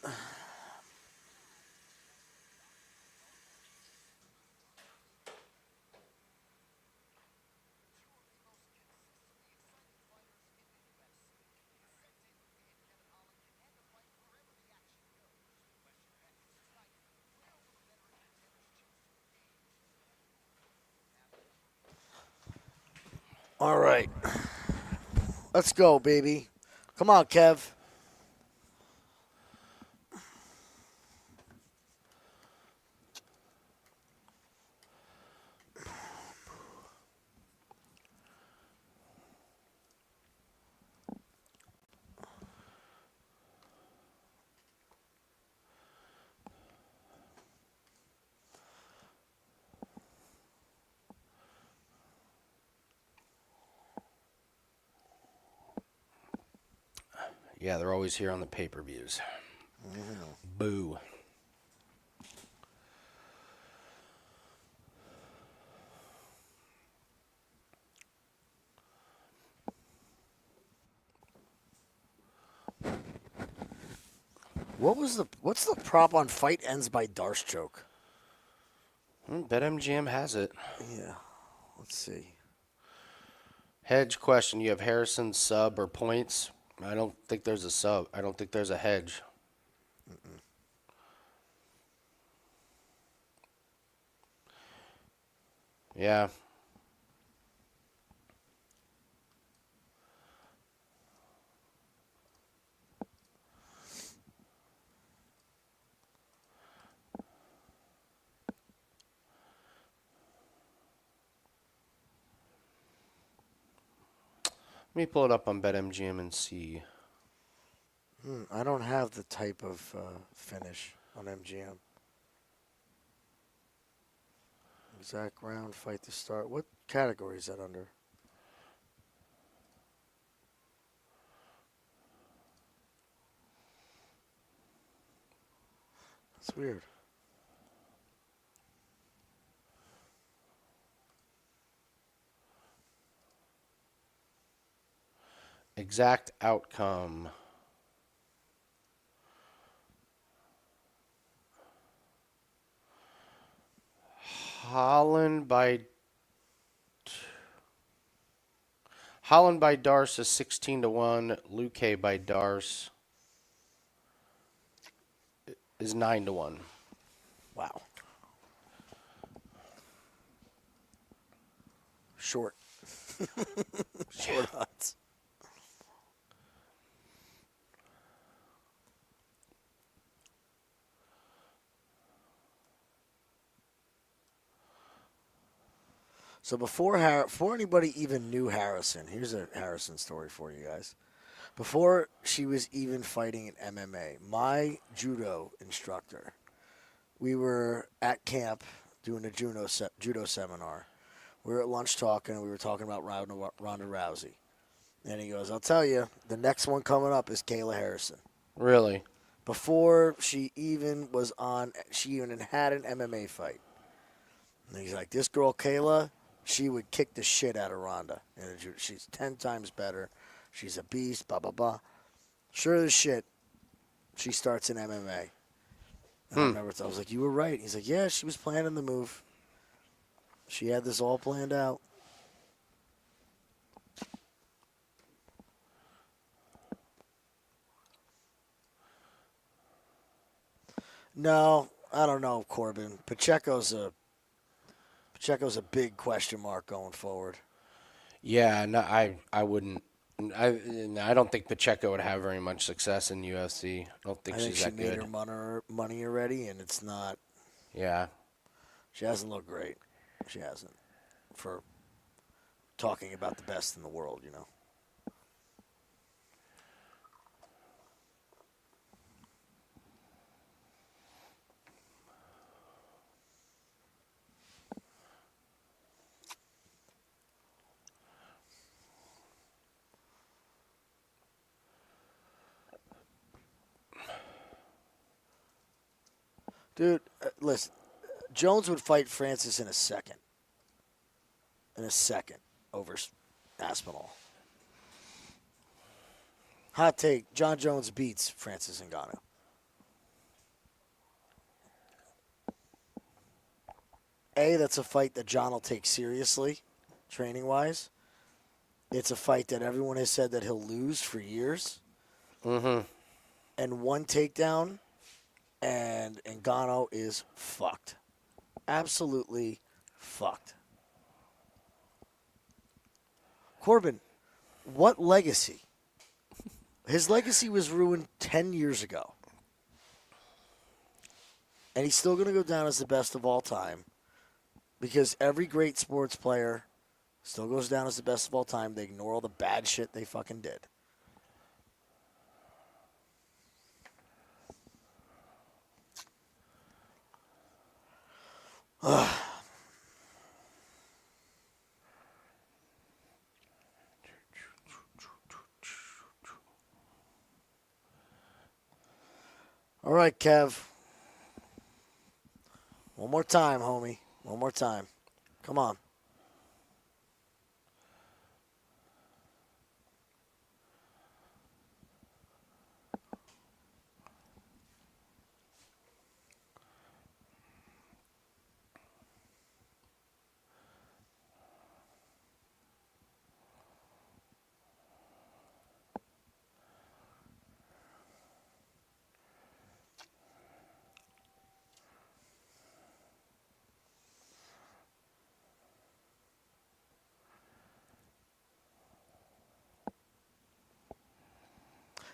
All right. Let's go, baby. Come on, Kev. Yeah, they're always here on the pay-per-views. Boo. What's the prop on fight ends by Darce choke? BetMGM has it. Yeah. Let's see. Hedge question. You have Harrison sub or points? I don't think there's a sub. I don't think there's a hedge. Yeah. Let me pull it up on BetMGM and see. I don't have the type of finish on MGM. Exact round, fight to start. What category is that under? That's weird. Exact outcome. Holland by Darce is 16-1. Luque by Darce is 9-1. Wow. Short. Short odds. So before anybody even knew Harrison, here's a Harrison story for you guys. Before she was even fighting in MMA, my judo instructor, we were at camp doing a judo seminar. We were at lunch talking, and we were talking about Ronda Rousey. And he goes, I'll tell you, the next one coming up is Kayla Harrison. Really? Before she even had an MMA fight. And he's like, this girl, Kayla, she would kick the shit out of Ronda. And she's 10 times better. She's a beast, blah, blah, blah. Sure as shit, she starts in MMA. And I remember, I was like, you were right. He's like, yeah, she was planning the move. She had this all planned out. No, I don't know, Corbin. Pacheco's a big question mark going forward. Yeah, no, I wouldn't. I don't think Pacheco would have very much success in UFC. I don't think she's that good. She made her money already, and it's not. Yeah. She hasn't looked great. She hasn't. For talking about the best in the world, you know. Dude, listen. Jones would fight Francis in a second. Over Aspinall. Hot take. John Jones beats Francis Ngannou. That's a fight that John will take seriously, training-wise. It's a fight that everyone has said that he'll lose for years. Mm-hmm. And one takedown, and Ngannou is fucked. Absolutely fucked. Corbin, what legacy? His legacy was ruined 10 years ago. And he's still going to go down as the best of all time because every great sports player still goes down as the best of all time. They ignore all the bad shit they fucking did. All right, Kev. One more time, homie. One more time. Come on.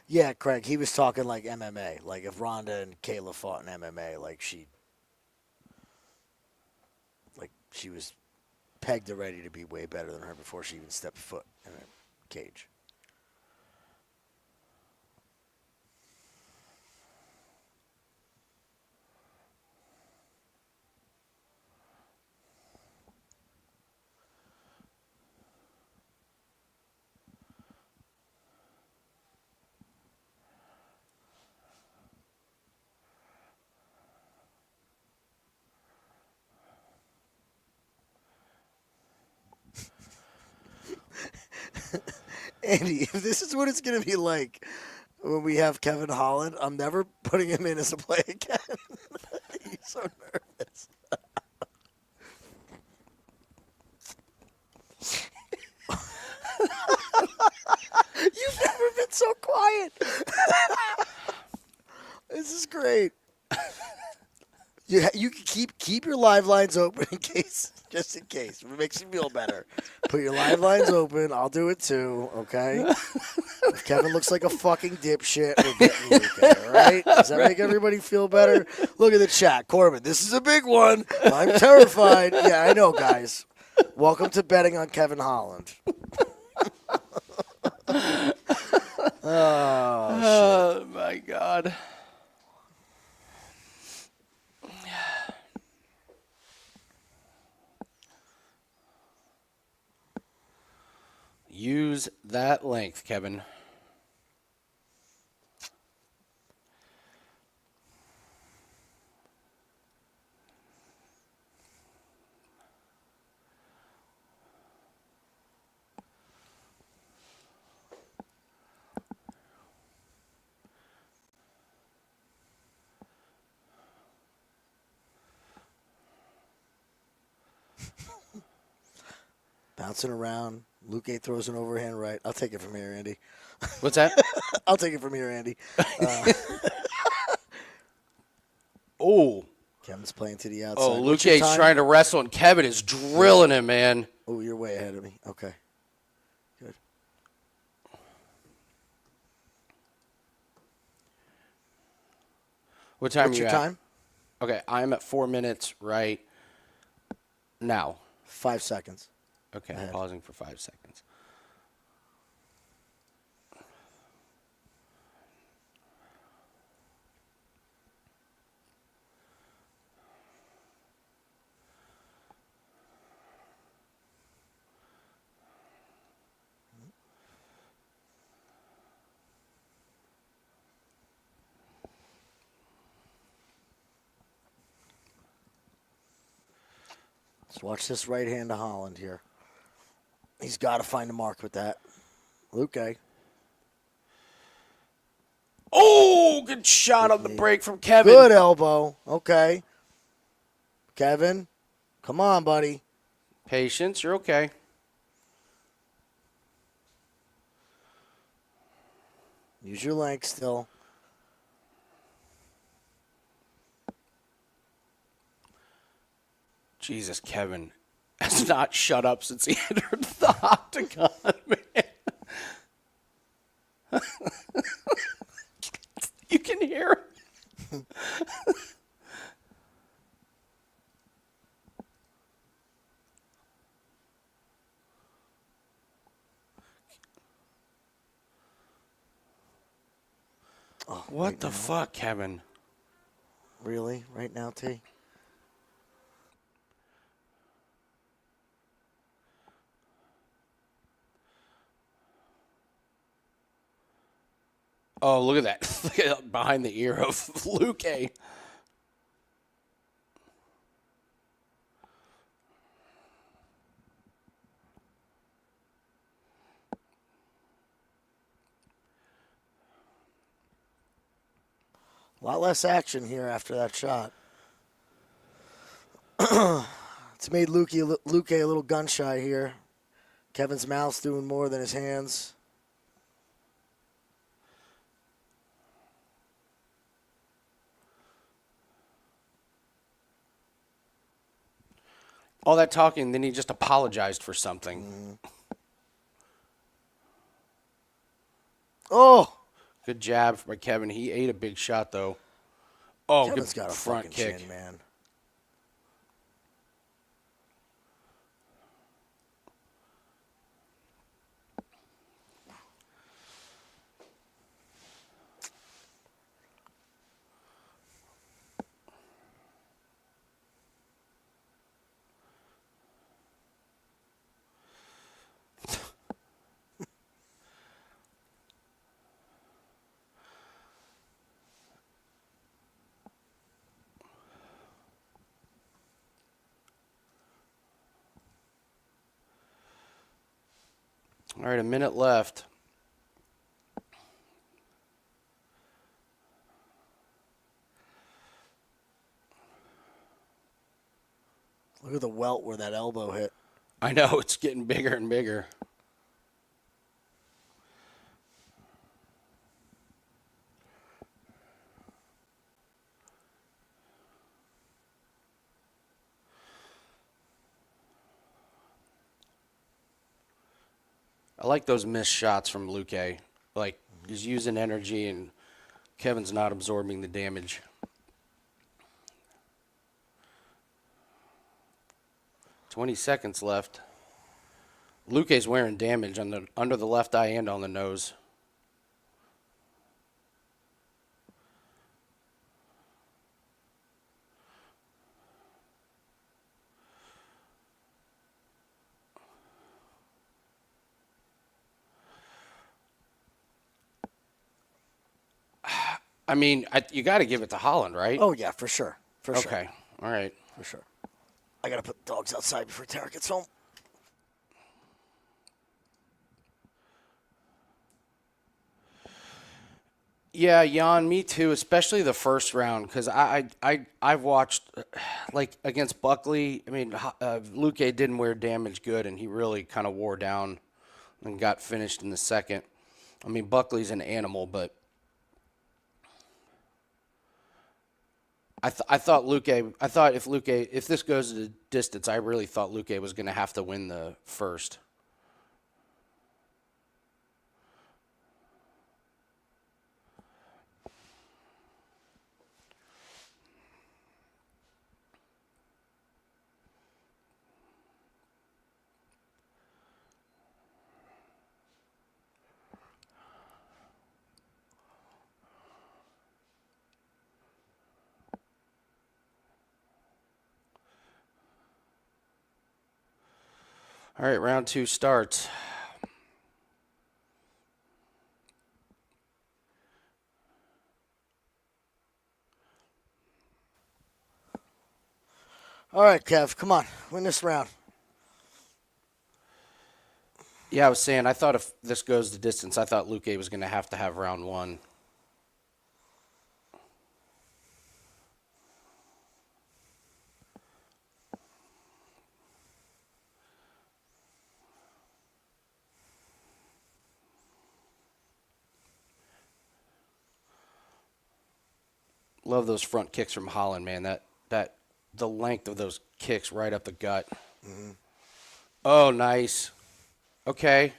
Yeah, Craig, he was talking like MMA. Like if Ronda and Kayla fought in MMA, like she was pegged already to be way better than her before she even stepped foot in a cage. Andy, if this is what it's going to be like when we have Kevin Holland, I'm never putting him in as a play again. He's so nervous. You've never been so quiet. This is great. You can keep your live lines open just in case. If it makes you feel better. Put your live lines open. I'll do it too, okay? If Kevin looks like a fucking dipshit, we're getting Luke, all right? Does that make everybody feel better? Look at the chat. Corbin, this is a big one. I'm terrified. Yeah, I know, guys. Welcome to betting on Kevin Holland. Oh, my God. Use that length, Kevin. Bouncing around. Luque throws an overhand right. I'll take it from here, Andy. What's that? I'll take it from here, Andy. Oh. Kevin's playing to the outside. Oh, Luque's trying to wrestle, and Kevin is drilling him, man. Oh, you're way ahead of me. Okay. Good. What time What's are you your at? time? Okay, I'm at 4 minutes right now. 5 seconds. Okay, I'm pausing for 5 seconds. Let's watch this right hand to Holland here. He's got to find a mark with that. Luque. Oh, good shot on the break from Kevin. Good elbow. Okay. Kevin, come on, buddy. Patience, you're okay. Use your length still. Jesus, Kevin has not shut up since he entered the octagon, man. You can hear him. Oh, What the fuck, Kevin? Really? Right now, T? Oh, look at that. Look at that behind the ear of Luque. A lot less action here after that shot. It's made Luque a little gun shy here. Kevin's mouth's doing more than his hands. All that talking, then he just apologized for something. Oh! Good jab by Kevin. He ate a big shot, though. Oh, Kevin's good got a front fucking kick. chin, man. All right, a minute left. Look at the welt where that elbow hit. I know, it's getting bigger and bigger. I like those missed shots from Luque. Like, he's using energy and Kevin's not absorbing the damage. 20 seconds left. Luque's wearing damage on the under the left eye and on the nose. I mean, you got to give it to Holland, right? Oh, yeah, for sure. For sure. Okay. All right. For sure. I got to put the dogs outside before Tara gets home. Yeah, Jan, me too, especially the first round, because I've watched, like, against Buckley, I mean, Luque didn't wear damage good, and he really kind of wore down and got finished in the second. I mean, Buckley's an animal, but I thought if this goes to the distance, I really thought Luque was going to have to win the first. All right, round 2 starts. All right, Kev, come on. Win this round. Yeah, I was saying, I thought if this goes the distance, I thought Luque was going to have round 1. Love those front kicks from Holland, man. That the length of those kicks right up the gut. Mm-hmm. Oh, nice. Okay.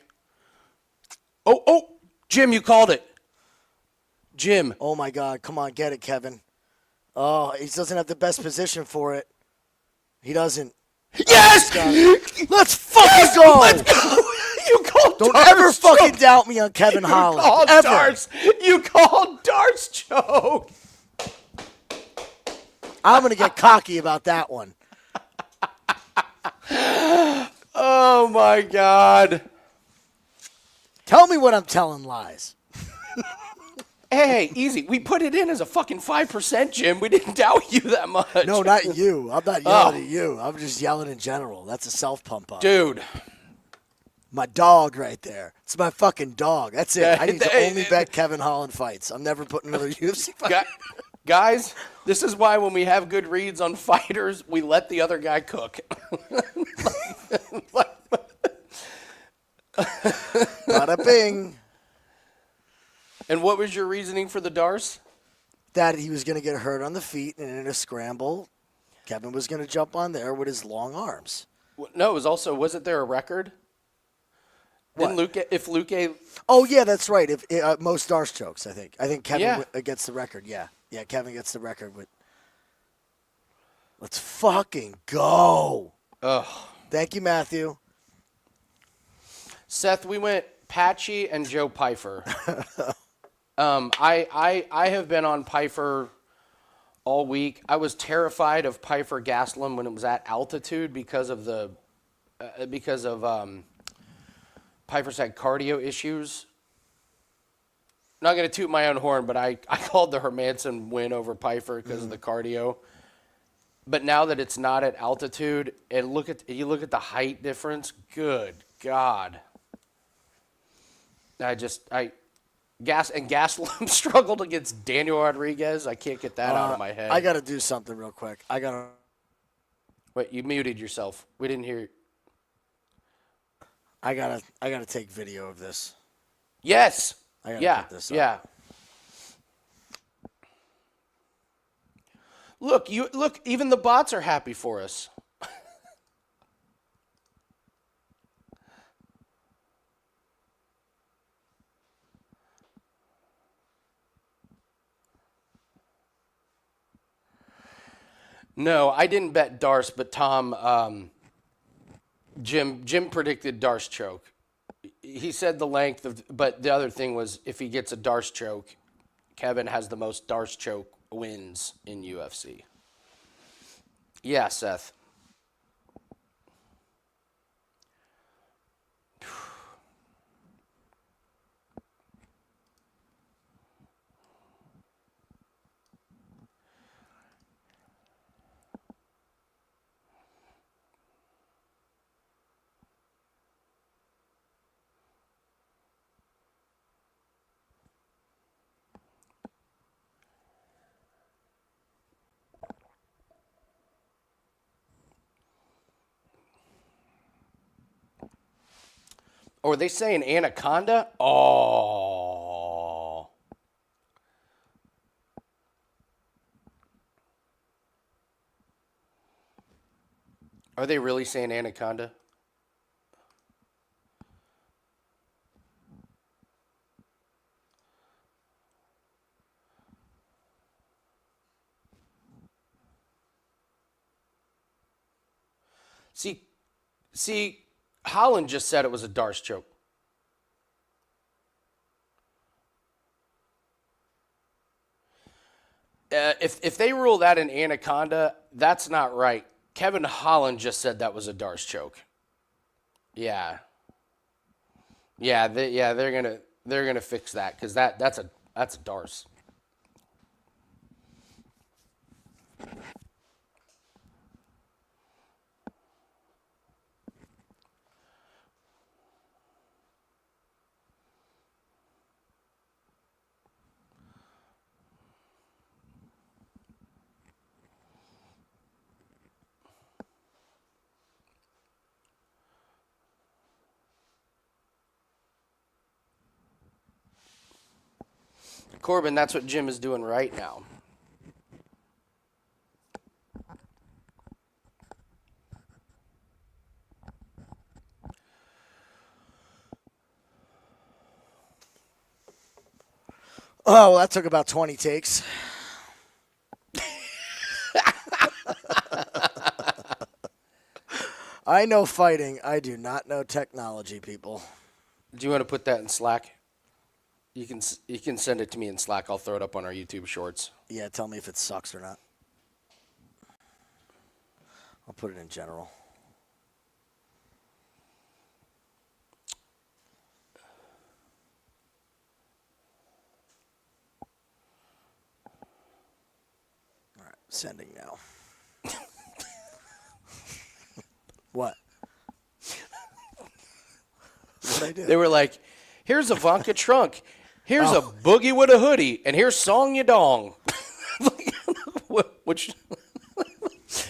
Oh, Jim, you called it. Jim. Oh, my God. Come on, get it, Kevin. Oh, he doesn't have the best position for it. He doesn't. Yes! Let's fucking go! Let's go! You called Don't darts ever fucking choke. doubt me on Kevin Holland. You called darts choke. I'm going to get cocky about that one. Oh, my God. Tell me what I'm telling lies. Hey, easy. We put it in as a fucking 5%, Jim. We didn't doubt you that much. No, not you. I'm not yelling at you. I'm just yelling in general. That's a self-pump up. Dude. My dog right there. It's my fucking dog. That's it. I need to only bet Kevin Holland fights. I'm never putting another UFC fight. Guys, this is why when we have good reads on fighters, we let the other guy cook. Bada bing. And what was your reasoning for the Darce? That he was going to get hurt on the feet, and in a scramble, Kevin was going to jump on there with his long arms. No, it was also, wasn't there a record? Didn't Luque? Oh, yeah, that's right. If most Darce chokes, I think. I think Kevin gets the record, yeah. Yeah, Kevin gets the record. Let's fucking go. Ugh. Thank you, Matthew. Seth, we went Patchy and Joe Pfeiffer. I have been on Pfeiffer all week. I was terrified of Pfeiffer Gastelum when it was at altitude because of Pfeiffer's had cardio issues. Not going to toot my own horn, but I called the Hermanson win over Pfeiffer because of the cardio. But now that it's not at altitude, and you look at the height difference, good God. Gastelum struggled against Daniel Rodriguez. I can't get that out of my head. I got to do something real quick. Wait, you muted yourself. We didn't hear. I gotta take video of this. Yes. I gotta put this up. Yeah. Look, even the bots are happy for us. No, I didn't bet Darce, but Tom Jim predicted Darce choke. He said the length of, but the other thing was if he gets a Darce choke, Kevin has the most Darce choke wins in UFC. Yeah, Seth. Oh, are they saying anaconda? Oh. Are they really saying anaconda? See, Holland just said it was a Darce choke. If they rule that an anaconda, that's not right. Kevin Holland just said that was a Darce choke. Yeah, they're gonna fix that because that's a Darce. Corbin, that's what Jim is doing right now. Oh, well, that took about 20 takes. I know fighting. I do not know technology, people. Do you want to put that in Slack? You can send it to me in Slack. I'll throw it up on our YouTube Shorts. Yeah, tell me if it sucks or not. I'll put it in general. All right, sending now. What? What did I do? They were like, here's a Vodka trunk. Here's a boogie with a hoodie. And here's Song Ya Dong. Which,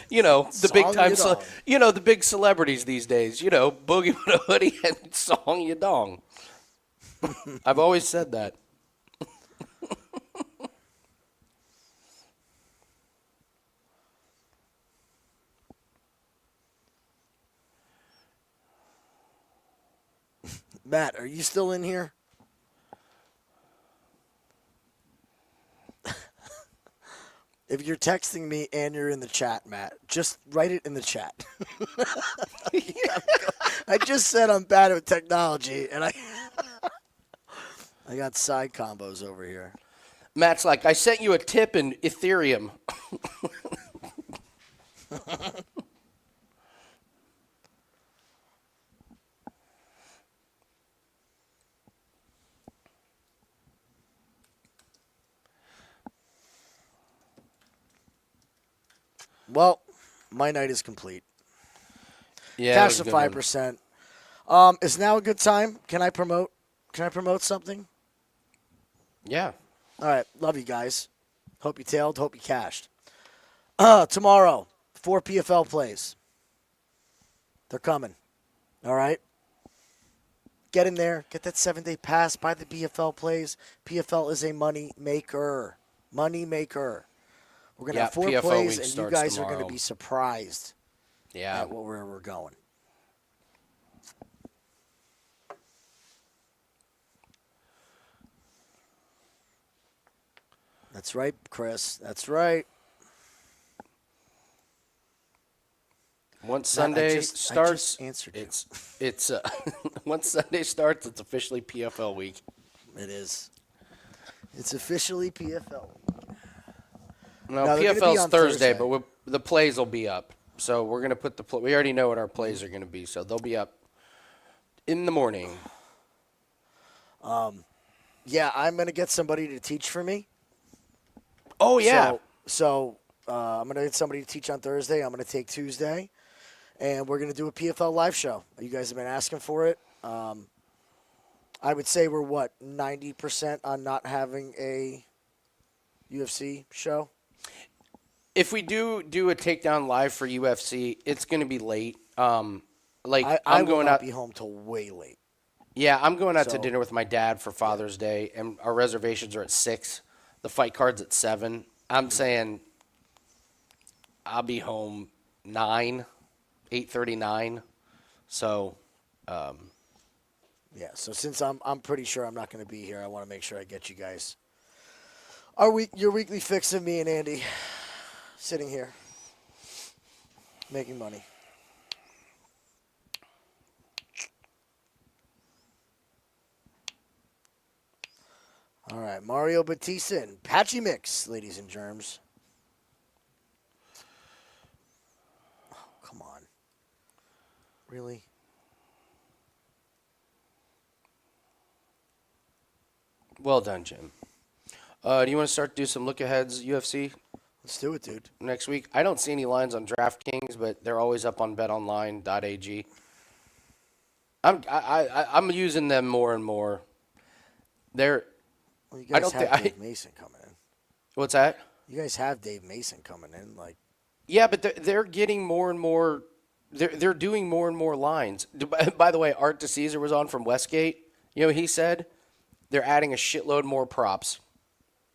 the big time, the big celebrities these days, boogie with a hoodie and Song Ya Dong. I've always said that. Matt, are you still in here? If you're texting me and you're in the chat, Matt, just write it in the chat. I just said I'm bad at technology, and I got side combos over here. Matt's like, I sent you a tip in Ethereum. Well, my night is complete. Yeah, Cash to 5%. Is now a good time? Can I promote something? Yeah. All right. Love you guys. Hope you tailed. Hope you cashed. Tomorrow, 4 PFL plays. They're coming. All right. Get in there. Get that 7-day pass. Buy the PFL plays. PFL is a money maker. Money maker. We're going to have 4 PFL plays, week and you starts guys are tomorrow. going to be surprised Yeah. at where we're going. That's right, Chris. That's right. once Sunday starts, I just answered it's once Sunday starts, it's officially PFL week. It is. It's officially PFL. No, No, they're gonna be PFL's on Thursday, Thursday. but the plays will be up. So we're gonna put we already know what our plays are gonna be, so they'll be up in the morning. Yeah, I'm gonna get somebody to teach for me. Oh yeah. So I'm gonna get somebody to teach on Thursday. I'm gonna take Tuesday, and we're gonna do a PFL live show. You guys have been asking for it. I would say we're 90% on not having a UFC show. If we do a takedown live for UFC, it's going to be late. I'm will going not out. be home till way late. Yeah, I'm going out to So- dinner with my dad for Father's Day, and our reservations are at 6. The fight card's at 7. I'm saying I'll be home 9, 8:39. So, Yeah. So since I'm pretty sure I'm not going to be here, I want to make sure I get you guys your weekly fix of me and Andy sitting here making money. All right, Mario Batista and Patchy Mix, ladies and germs. Oh, come on. Really? well done, Jim. Do you want to start to do some look-aheads, UFC, Let's do it, dude. next week? I don't see any lines on DraftKings, but they're always up on betonline.ag. I'm using them more and more. They're Well, you I guys don't have thi- Dave Mason coming in. what's that? You guys have Dave Mason coming in. Like, Yeah, but they're getting more and more. They're doing more and more lines. By the way, Art DeCesar was on from Westgate. You know what he said? They're adding a shitload more props.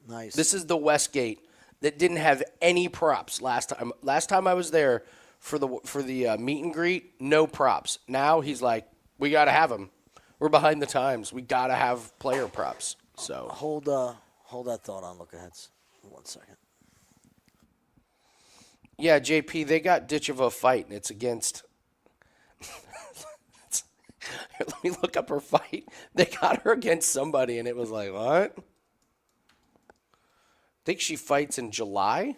nice. This is the Westgate that didn't have any props last time. Last time I was there for the meet and greet, no props. Now he's like, we got to have them. We're behind the times. We got to have player props. So hold that thought on look aheads. 1 second. yeah, JP, they got ditch of a fight, and it's against. Let me look up her fight. They got her against somebody, and it was like, what? I think she fights in July.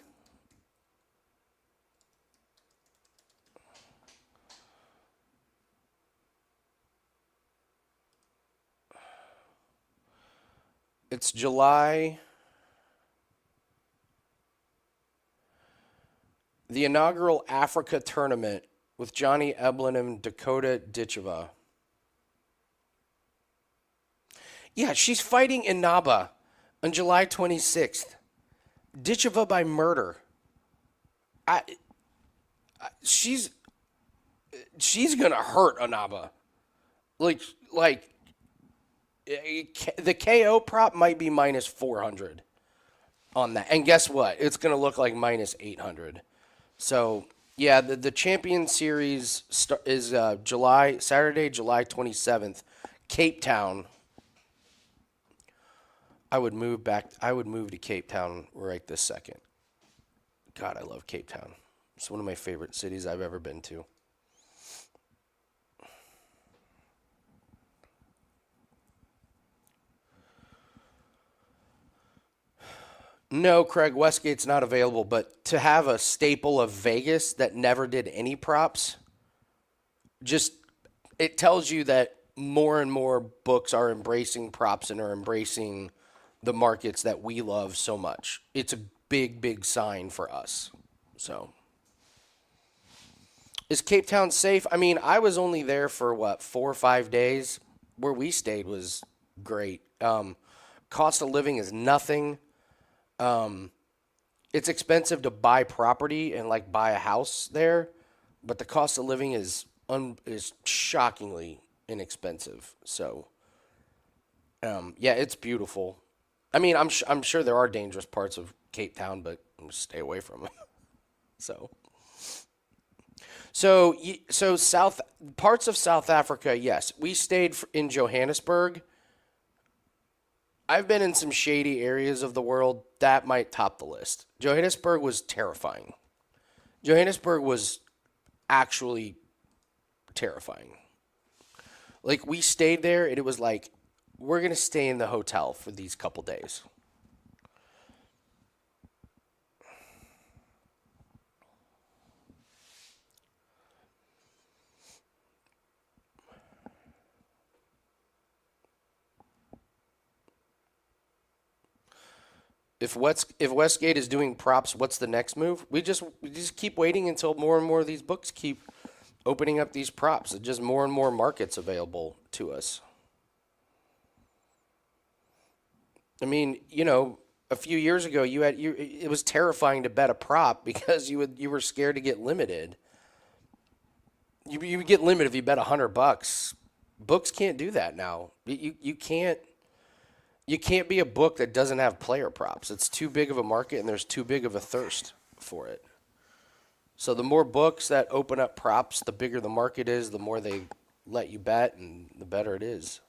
It's July. The inaugural Africa tournament with Johnny Eblin and Dakota Ditcheva. Yeah, she's fighting in Naba on July 26th. Ditcheva by murder. She's gonna hurt Anaba. Like the KO prop might be minus 400 on that, and guess what? It's gonna look like minus 800. So yeah, the Champion Series is Saturday, July 27th, Cape Town. I would move to Cape Town right this second. God, I love Cape Town. It's one of my favorite cities I've ever been to. No, Craig, Westgate's not available, but to have a staple of Vegas that never did any props, it tells you that more and more books are embracing props and are embracing the markets that we love so much. It's a big, big sign for us. So, is Cape Town safe? I mean, I was only there for 4 or 5 days. Where we stayed was great. Cost of living is nothing. It's expensive to buy property and buy a house there, but the cost of living is shockingly inexpensive. So, yeah, it's beautiful. I mean, I'm sure there are dangerous parts of Cape Town, but stay away from them. So parts of South Africa, yes. We stayed in Johannesburg. I've been in some shady areas of the world. That might top the list. Johannesburg was terrifying. Johannesburg was actually terrifying. Like, we stayed there, and it was like, we're going to stay in the hotel for these couple days. If Westgate is doing props, what's the next move? We just keep waiting until more and more of these books keep opening up these props. It's just more and more markets available to us. I mean, you know, a few years ago, it was terrifying to bet a prop because you were scared to get limited. You would get limited if you bet $100. Books can't do that now. You can't. You can't be a book that doesn't have player props. It's too big of a market, and there's too big of a thirst for it. So the more books that open up props, the bigger the market is, the more they let you bet, and the better it is.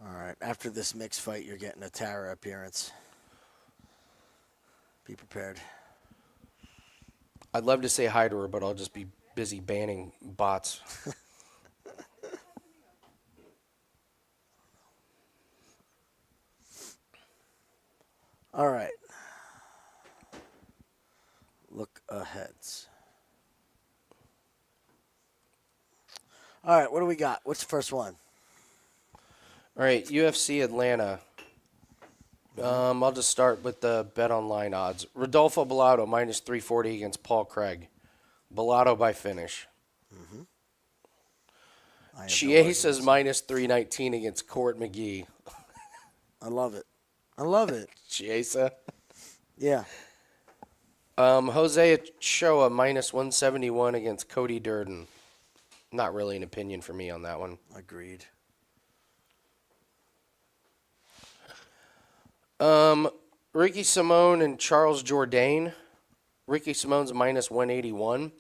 All right. After this mixed fight, you're getting a Tara appearance. Be prepared. I'd love to say hi to her, but I'll just be busy banning bots. All right. Look aheads. All right, what do we got? What's the first one? All right, UFC Atlanta. I'll just start with the bet online odds. Rodolfo Bellato minus 340 against Paul Craig. Bellato by finish. Chiesa's minus 319 against Court McGee. I love it. I love it. Chiesa. Yeah. Jose Ochoa minus 171 against Cody Durden. Not really an opinion for me on that one. Agreed. Ricky Simone and Charles Jourdain. Ricky Simone's minus 181.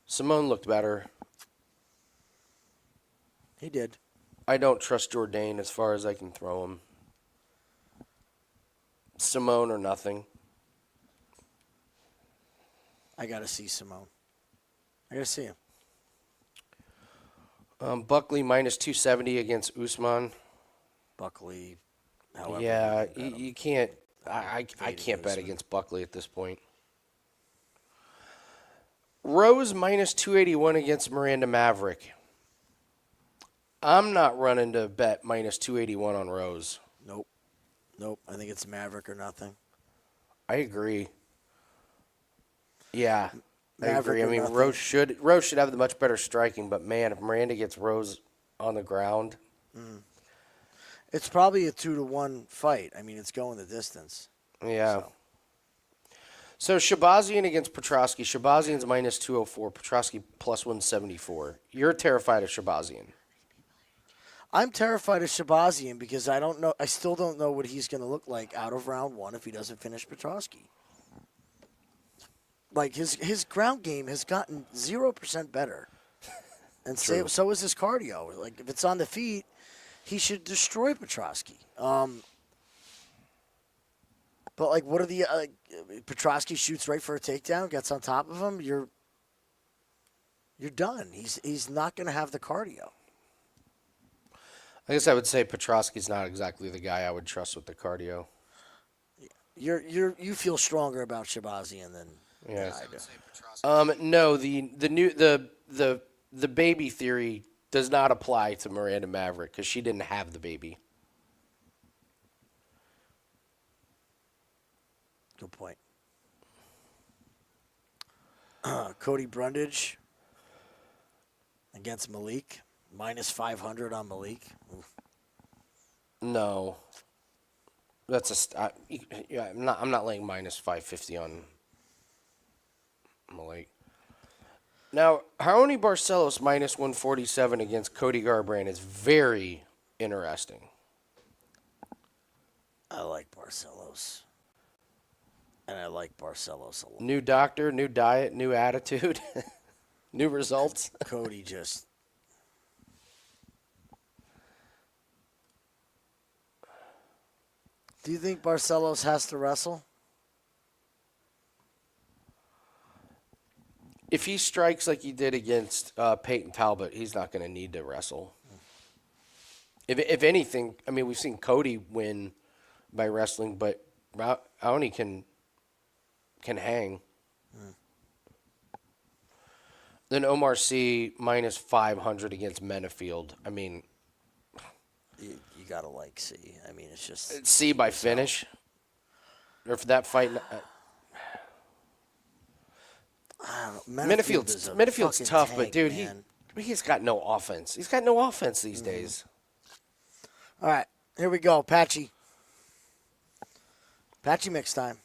Simone looked better. He did. I don't trust Jourdain as far as I can throw him. Simone or nothing. I got to see Simone. I got to see him. Buckley minus 270 against Usman. Buckley. However. Yeah, you can't. I can't bet against Buckley at this point. Rose minus 281 against Miranda Maverick. I'm not running to bet minus 281 on Rose. Nope. I think it's Maverick or nothing. I agree. Yeah, Maverick I agree. I mean, nothing. Rose should have the much better striking, but man, if Miranda gets Rose on the ground, It's probably a 2-1 fight. I mean, it's going the distance. yeah. So Shabazian against Petrosky. Shabazian's minus 204. Petrosky plus 174. You're terrified of Shabazian. I'm terrified of Shabazian because I don't know. I still don't know what he's going to look like out of round one if he doesn't finish Petrosky. Like his ground game has gotten 0% better, and so is his cardio. Like if it's on the feet, he should destroy Petrosky. But like, what are the Petrosky shoots right for a takedown, gets on top of him. You're done. He's not going to have the cardio. I guess I would say Petrosky's not exactly the guy I would trust with the cardio. You feel stronger about Shabazian than Yeah. I do. No, the baby theory does not apply to Miranda Maverick because she didn't have the baby. Good point. Cody Brundage against Malik. Minus 500 on Malik. Oof. No, that's I'm not laying minus 550 on Malik. Now, Raoni Barcelos minus 147 against Cody Garbrandt is very interesting. I like Barcelos. And I like Barcelos a lot. New doctor, new diet, new attitude, new results. Cody just... Do you think Barcelos has to wrestle? If he strikes like he did against Peyton Talbot, he's not going to need to wrestle. If anything, I mean, we've seen Cody win by wrestling, but Aoni can hang. Then Omar C minus 500 against Menafield. I mean, You gotta like C. I mean, it's just C by finish. Or for that fight. I don't know. Menafield's tough, tank, but dude, man. he's got no offense. He's got no offense these days. All right, here we go, Patchy. Patchy mix time.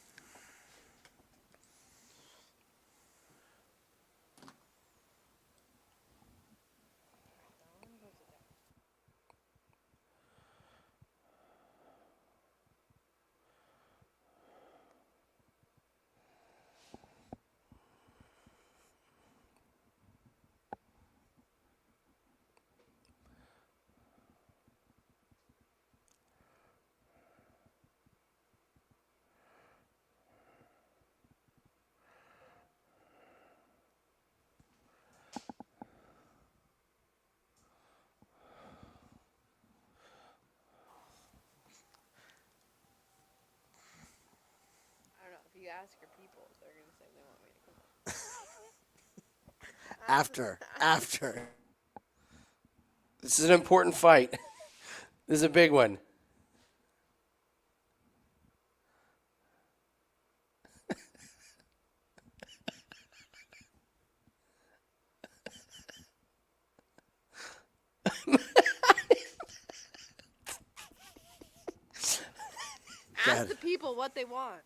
If you ask your people, they're going to say they want me to come on. After. This is an important fight. This is a big one. Ask the people what they want.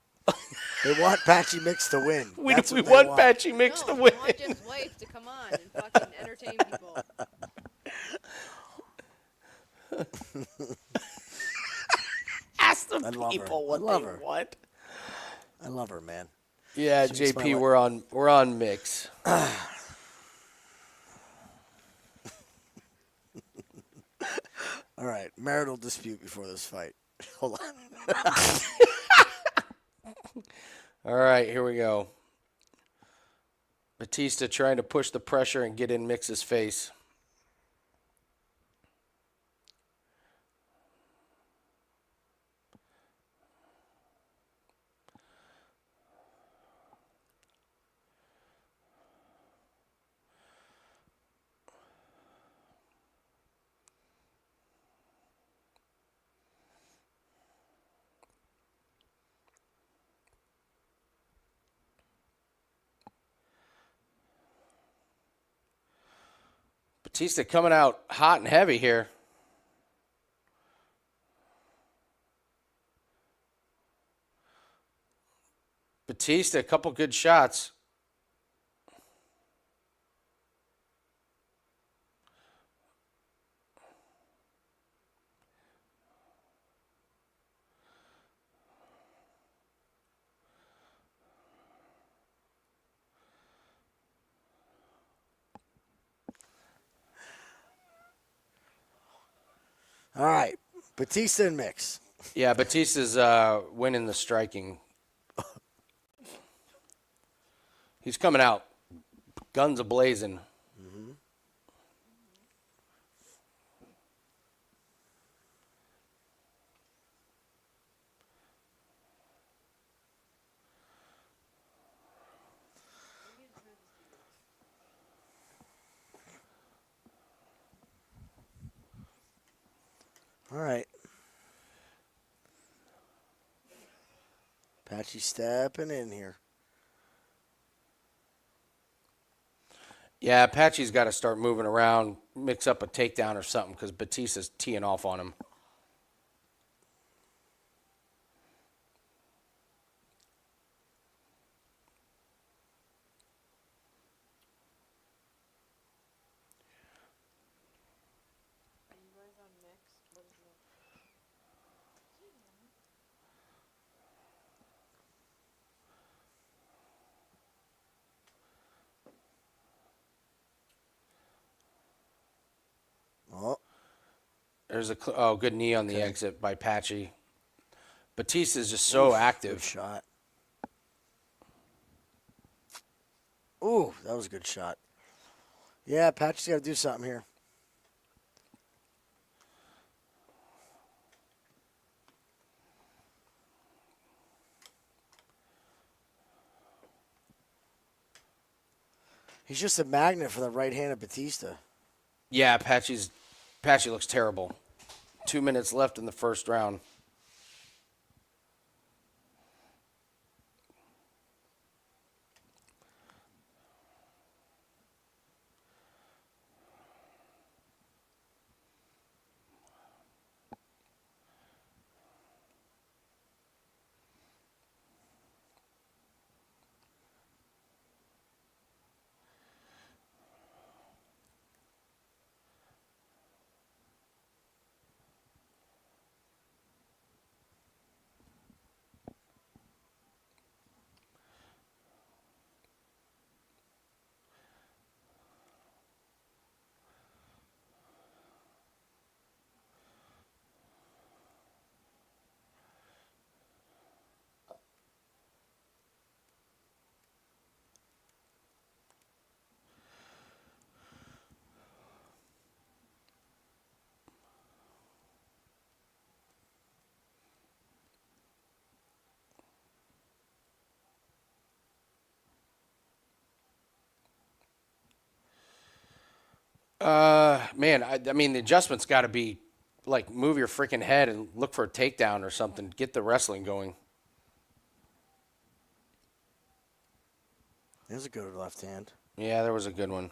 They want Patchy Mix to win. We That's what they want Patchy Mix No, to they win. want Jim's wife to come on and fucking entertain people. Ask the I love people her. what I love they her. want. I love her, man. Yeah, She makes my JP, life- we're on mix. All right, marital dispute before this fight. Hold on. All right, here we go. Batista trying to push the pressure and get in Mix's face. Batista coming out hot and heavy here. Batista, a couple good shots. All right, Batista and Mix. Yeah, Batista's winning the striking. He's coming out, guns a-blazing. All right. Patchy stepping in here. Yeah, Apache's got to start moving around, mix up a takedown or something because Batista's teeing off on him. Are you guys on mix? What is mix? Oh, There's a good knee on the exit by Patchy. Batista is just so Good active. shot. Ooh, that was a good shot. Yeah, Patchy's got to do something here. He's just a magnet for the right hand of Batista. Yeah, Patchy looks terrible. 2 minutes left in the first round. Man, I mean, the adjustment's got to be like move your freaking head and look for a takedown or something. Get the wrestling going. There's a good left hand. Yeah, there was a good one.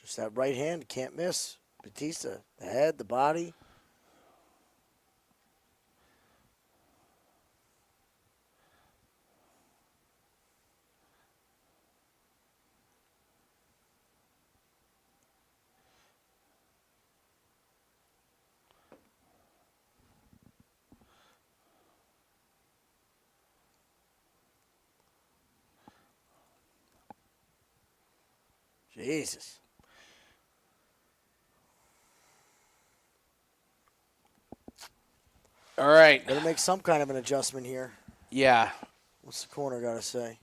Just that right hand, can't miss. Batista, the head, the body. Jesus. All right. Better make some kind of an adjustment here. Yeah. What's the corner got to say?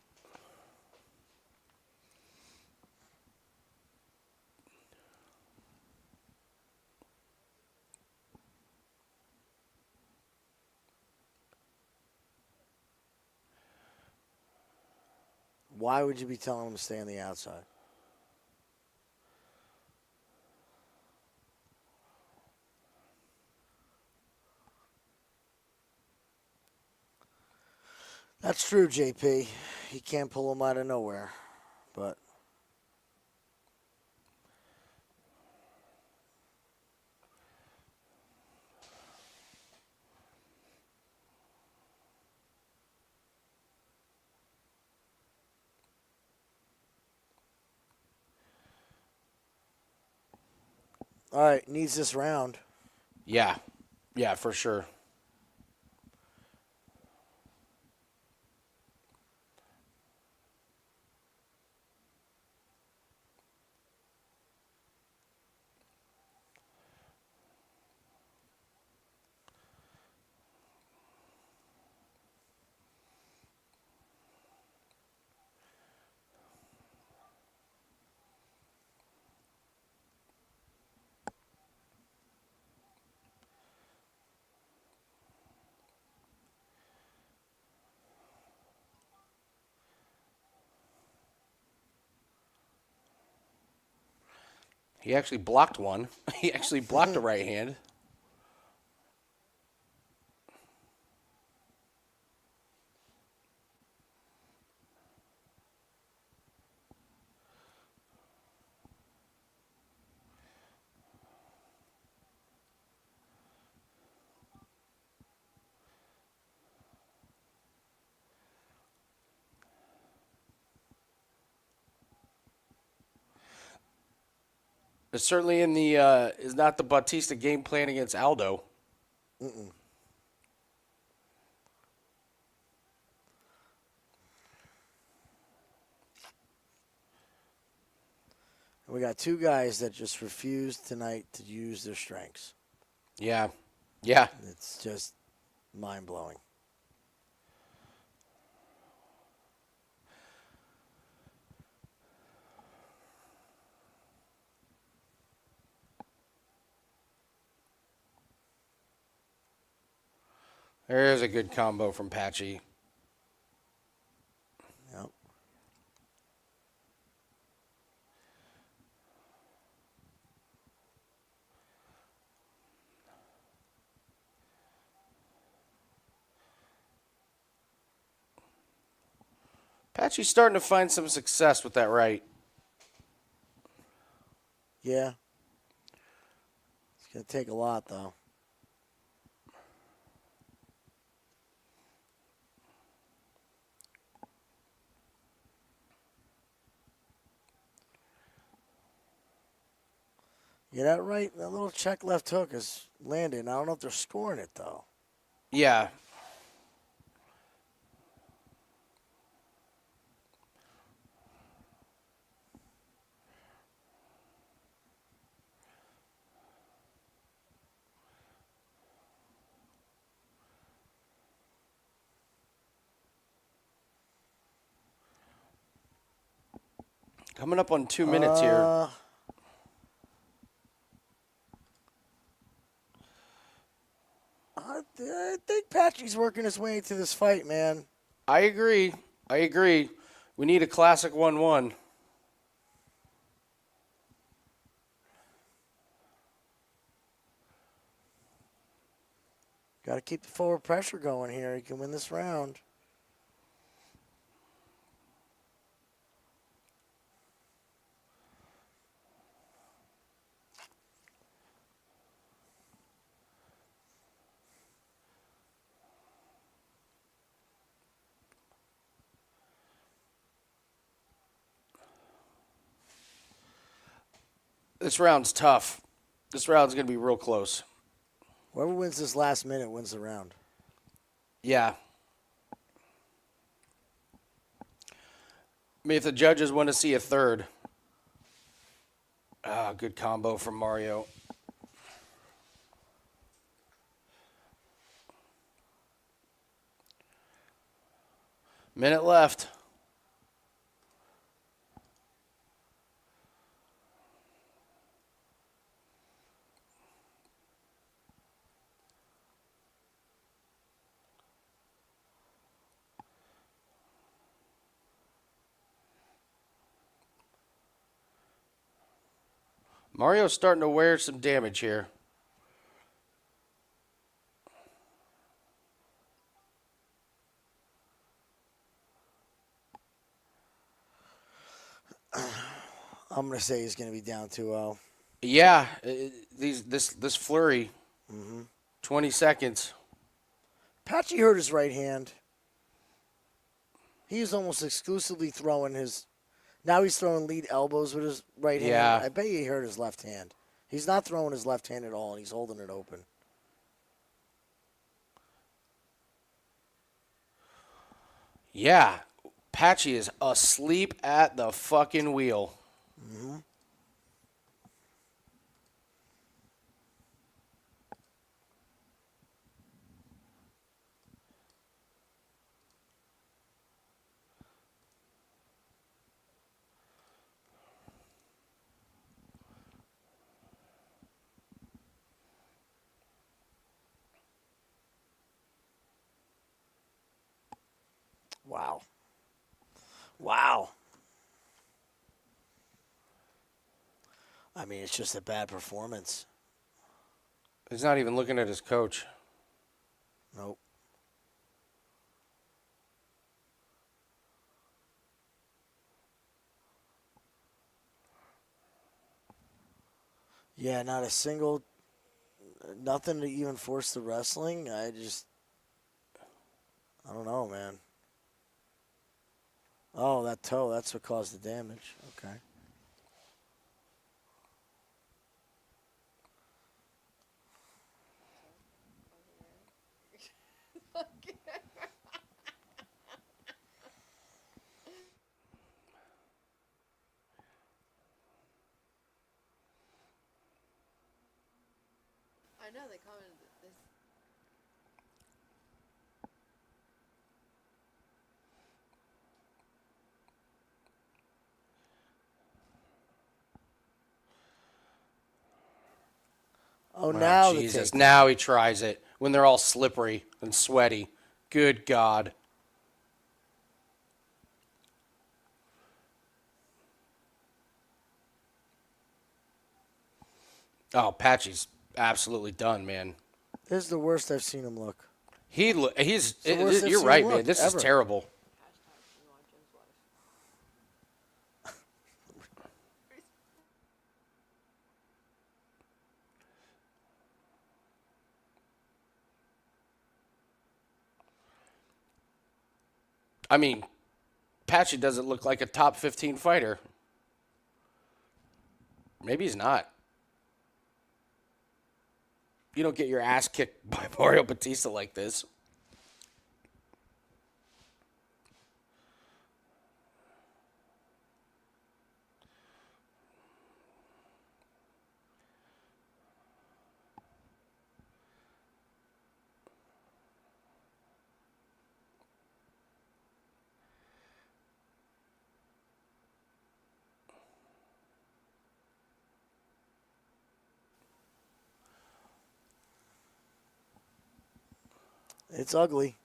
Why would you be telling him to stay on the outside? That's true, JP. He can't pull him out of nowhere. But all right, needs this round. Yeah. Yeah, for sure. He actually blocked one. He actually blocked a right hand. It's certainly in the is not the Bautista game plan against Aldo. Mm-mm. We got two guys that just refused tonight to use their strengths. Yeah. Yeah. It's just mind-blowing. There's a good combo from Patchy. Yep. Patchy's starting to find some success with that right. Yeah. It's going to take a lot, though. Yeah, that right, that little check left hook is landing. I don't know if they're scoring it, though. Yeah. Coming up on 2 minutes here. I think Patchy's working his way into this fight, man. I agree. We need a classic 1-1. Got to keep the forward pressure going here. He can win this round. This round's tough. This round's going to be real close. Whoever wins this last minute wins the round. Yeah. I mean, if the judges want to see a third. Good combo from Mario. Minute left. Mario's starting to wear some damage here. I'm going to say he's going to be down 2-0. Yeah, this flurry. 20 seconds. Patchy hurt his right hand. He was almost exclusively throwing his... Now he's throwing lead elbows with his right hand. Yeah. I bet you he hurt his left hand. He's not throwing his left hand at all, and he's holding it open. Yeah, Patchy is asleep at the fucking wheel. Wow. Wow. I mean, it's just a bad performance. He's not even looking at his coach. Nope. Yeah, not a single, nothing to even force the wrestling. I don't know, man. Oh, that toe, that's what caused the damage. Okay. I know they commented that this Oh, now the Jesus. takedown. Now he tries it when they're all slippery and sweaty. Good God. Oh, Patchy's absolutely done, man. This is the worst I've seen him look. He's. the worst I've You're seen right, him man. look, This ever. is terrible. Hashtag we want Jim's life. I mean, Patchy doesn't look like a top 15 fighter. Maybe he's not. You don't get your ass kicked by Mario Batista like this. It's ugly.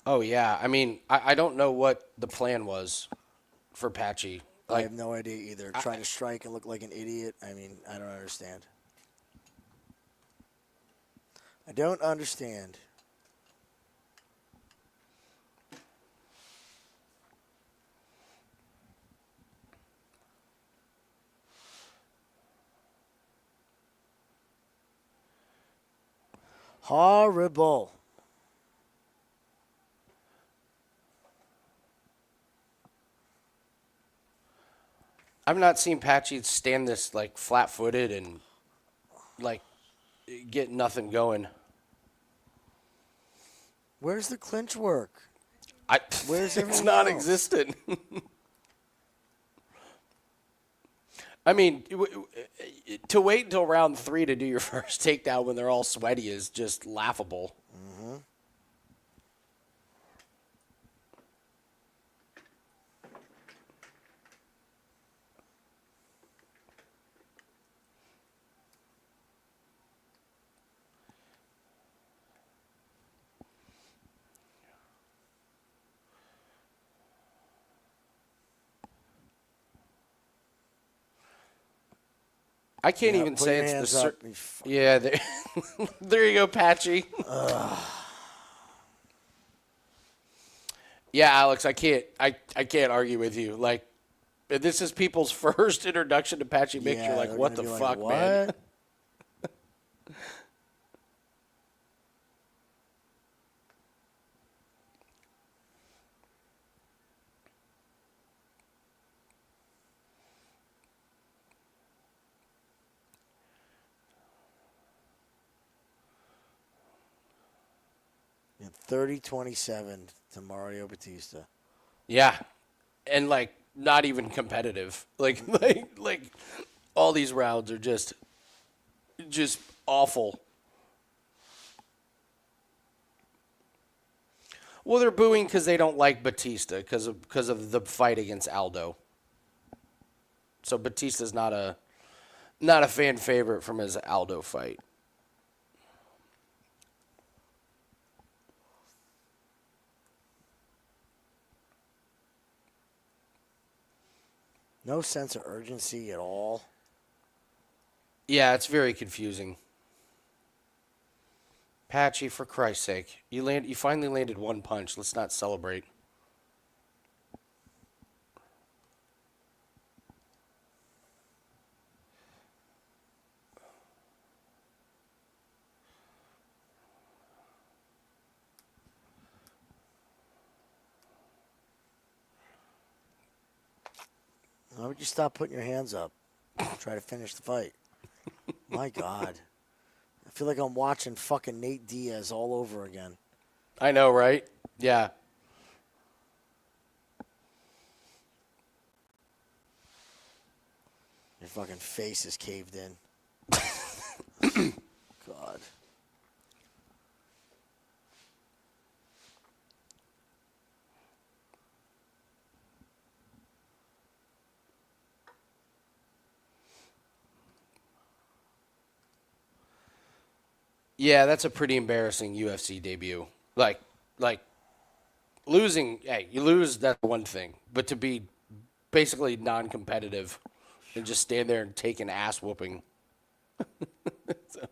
Oh, yeah. I mean, I don't know what the plan was for Patchy. I have no idea either. Trying to strike and look like an idiot. I mean, I don't understand. I don't understand. Horrible. I've not seen Patchy stand this like flat-footed and like get nothing going. Where's the clinch work? Where's It's everything not else? existent. I mean, to wait until round 3 to do your first takedown when they're all sweaty is just laughable. Mm-hmm. I can't Yeah, even put say your it's hands the up, you yeah. There, there you go, Patchy. Yeah, Alex, I can't argue with you. Like, this is people's first introduction to Patchy Mix. Yeah, You're like, they're what gonna the be like, fuck, man? what? Yeah, 30-27 to Mario Batista. Yeah, and like not even competitive. Like like all these rounds are just awful. Well, they're booing because they don't like Batista because of the fight against Aldo. So Batista's not a fan favorite from his Aldo fight. No sense of urgency at all. Yeah, it's very confusing. Patchy, for Christ's sake, you finally landed one punch. Let's not celebrate. Why would you stop putting your hands up? Try to finish the fight. My God. I feel like I'm watching fucking Nate Diaz all over again. I know, right? Yeah. Your fucking face is caved in. God. Yeah, that's a pretty embarrassing UFC debut. Like losing. Hey, you lose. That's one thing. But to be basically non-competitive and just stand there and take an ass whooping. So,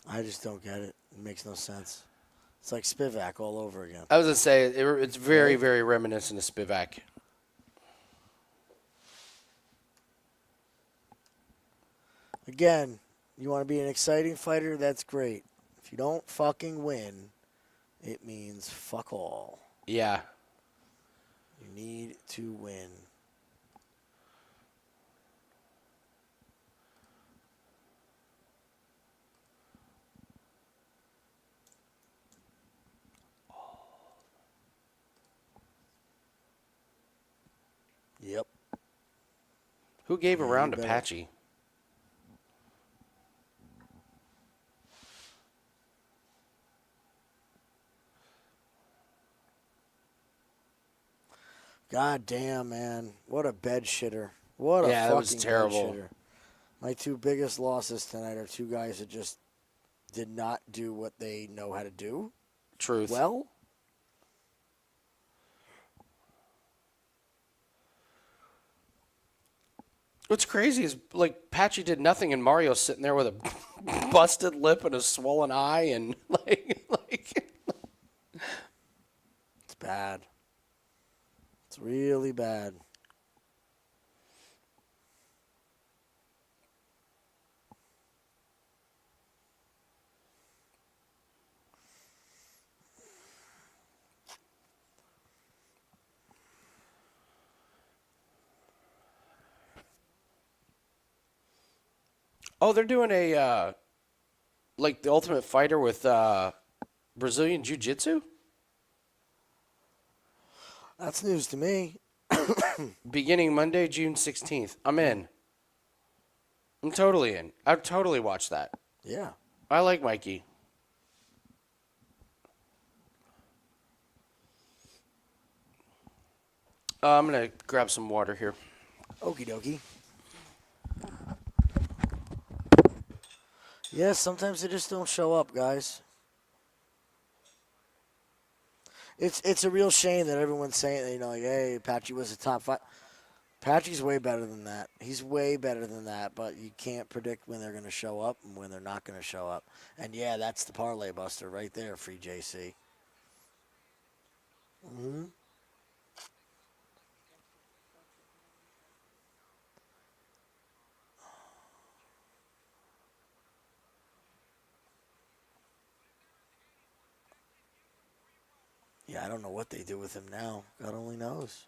I just don't get it. It makes no sense. It's like Spivac all over again. I was gonna say it's very, very reminiscent of Spivac. Again, you want to be an exciting fighter? That's great. If you don't fucking win, it means fuck all. Yeah. You need to win. Yep. Who gave a Yeah, round you to better. Patchy? God damn, man. What a bed shitter. What a Yeah, that fucking was terrible. bed shitter. My two biggest losses tonight are two guys that just did not do what they know how to do. Truth. Well, What's crazy is like Patchy did nothing and Mario's sitting there with a busted lip and a swollen eye and like it's bad. It's really bad. Oh, they're doing a like the Ultimate Fighter with Brazilian Jiu-Jitsu? That's news to me. Beginning Monday, June 16th. I'm in. I'm totally in. I'd totally watch that. Yeah. I like Mikey. I'm going to grab some water here. Okie dokie. Yeah, sometimes they just don't show up, guys. It's a real shame that everyone's saying, like, hey, Patchy was a top five. Patchy's way better than that. He's way better than that, but you can't predict when they're going to show up and when they're not going to show up. And, yeah, that's the parlay buster right there, Free JC. Mm-hmm. Yeah, I don't know what they do with him now. God only knows.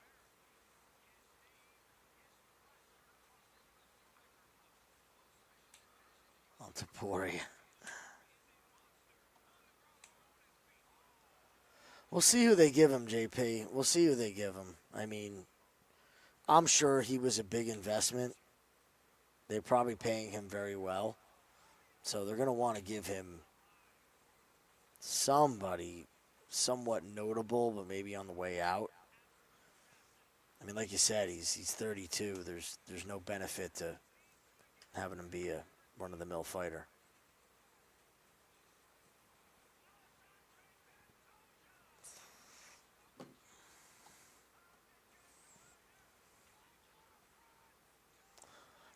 Oh, Tapori. We'll see who they give him, JP. We'll see who they give him. I mean, I'm sure he was a big investment. They're probably paying him very well. So they're going to want to give him somebody somewhat notable, but maybe on the way out. I mean, like you said, he's 32. There's no benefit to having him be a run-of-the-mill fighter.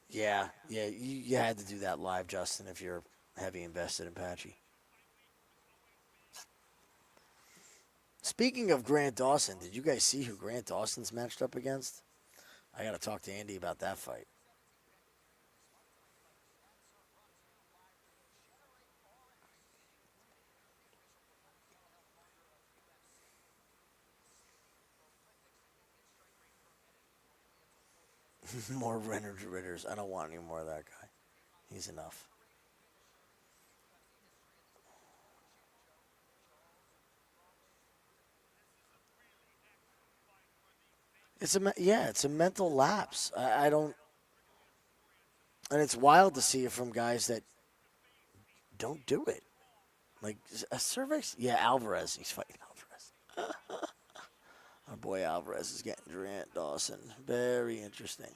Yeah, you had to do that live, Justin, if you're heavy invested in Patchy. Speaking of Grant Dawson, did you guys see who Grant Dawson's matched up against? I got to talk to Andy about that fight. More Ritters. I don't want any more of that guy. He's enough. It's a mental lapse. I don't, and it's wild to see it from guys that don't do it. Like a cervix? Yeah, Alvarez. He's fighting Alvarez. Our boy Alvarez is getting Grant Dawson. Very interesting.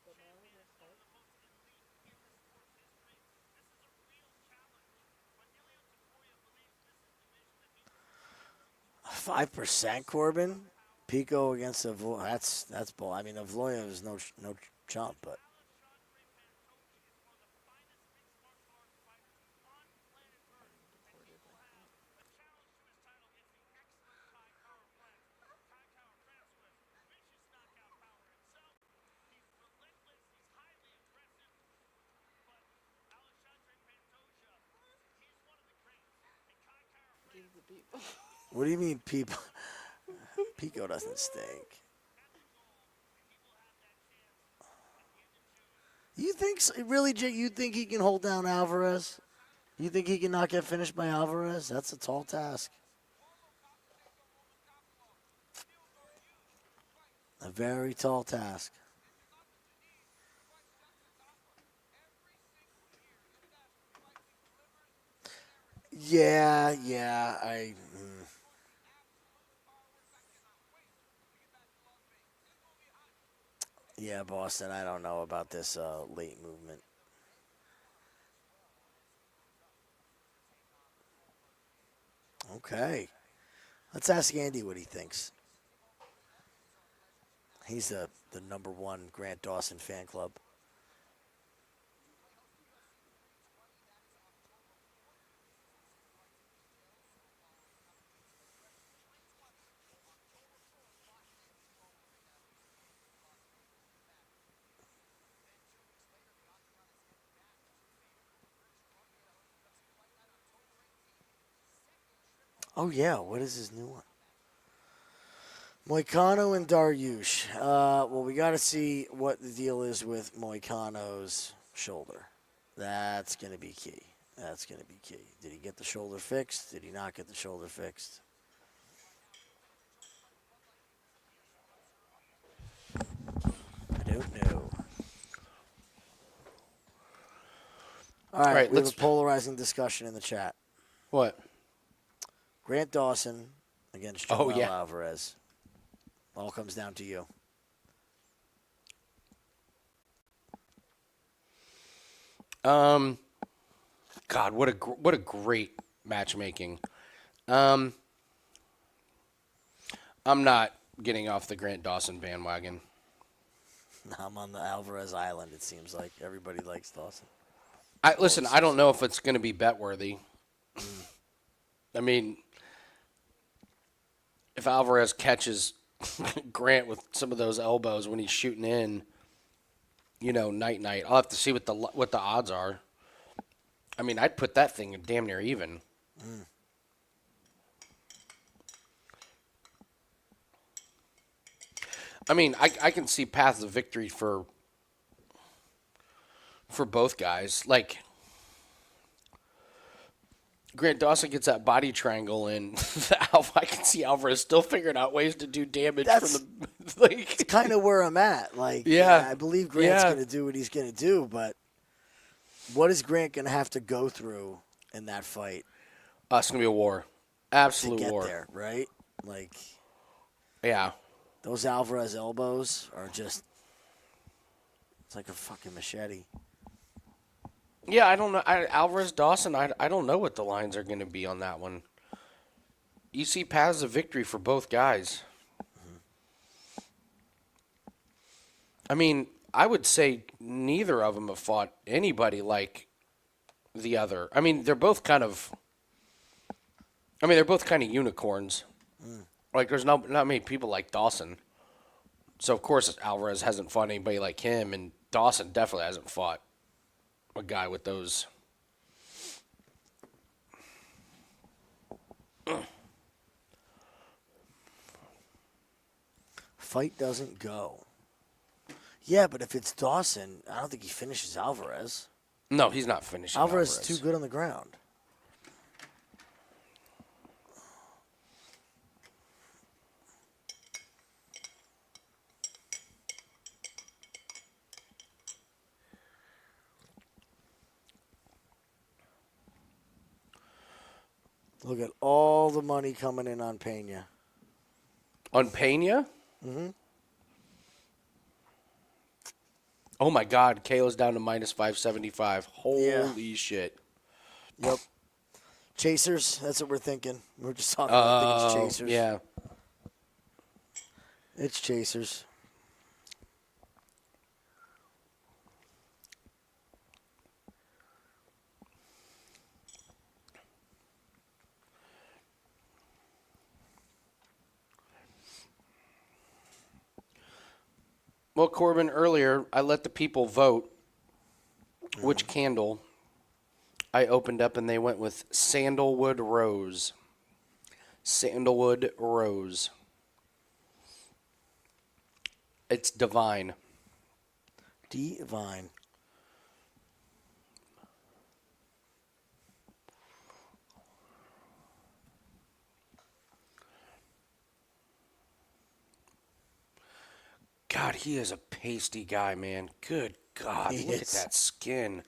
Banana was like, 5% Corbin. Pico against Avloya. That's bull. I mean, Avloya is no chump, but deported like that. Give the people. what do you mean, people? Pico doesn't stink. You think really, Jake? You think he can hold down Alvarez? You think he can not get finished by Alvarez? That's a tall task. A very tall task. Yeah. Yeah, Boston. I don't know about this late movement. Okay. Let's ask Andy what he thinks. He's the number one Grant Dawson fan club. Oh, yeah. What is his new one? Moicano and Dariush. Well, we got to see what the deal is with Moicano's shoulder. That's going to be key. That's going to be key. Did he get the shoulder fixed? Did he not get the shoulder fixed? I don't know. All right, we have a polarizing discussion in the chat. What? Grant Dawson against Joel Alvarez. All comes down to you. God, what a great matchmaking. I'm not getting off the Grant Dawson bandwagon. I'm on the Alvarez Island, it seems like. Everybody likes Dawson. Listen, I don't know if it's going to be bet worthy. I mean, if Alvarez catches Grant with some of those elbows when he's shooting in, night. I'll have to see what the odds are. I mean, I'd put that thing damn near even. I mean, I can see paths of victory for both guys. Like, Grant Dawson gets that body triangle in. I can see Alvarez still figuring out ways to do damage from the. It's kind of where I'm at. Like, yeah, I believe Grant's going to do what he's going to do, but what is Grant going to have to go through in that fight? It's going to be a war. Absolute to get war. There, right? Like, yeah. Those Alvarez elbows are just, it's like a fucking machete. Yeah, I don't know. Alvarez Dawson, I don't know what the lines are going to be on that one. You see paths of victory for both guys. I mean, I would say neither of them have fought anybody like the other. I mean, they're both kind of unicorns. Like, there's not many people like Dawson. So, of course, Alvarez hasn't fought anybody like him, and Dawson definitely hasn't fought a guy with those. Fight doesn't go. Yeah, but if it's Dawson, I don't think he finishes Alvarez. No, he's not finishing Alvarez is too good on the ground. Look at all the money coming in on Pena. On Pena? Mm-hmm. Oh, my God. Kayla's down to minus 575. Holy shit. Yep. Chasers, that's what we're thinking. We're just talking about thinking it's chasers. Yeah. It's chasers. Well, Corbin, earlier, I let the people vote which candle I opened up, and they went with Sandalwood Rose. Sandalwood Rose. It's divine. Divine. God, he is a pasty guy, man. Good God, He look is. at that skin.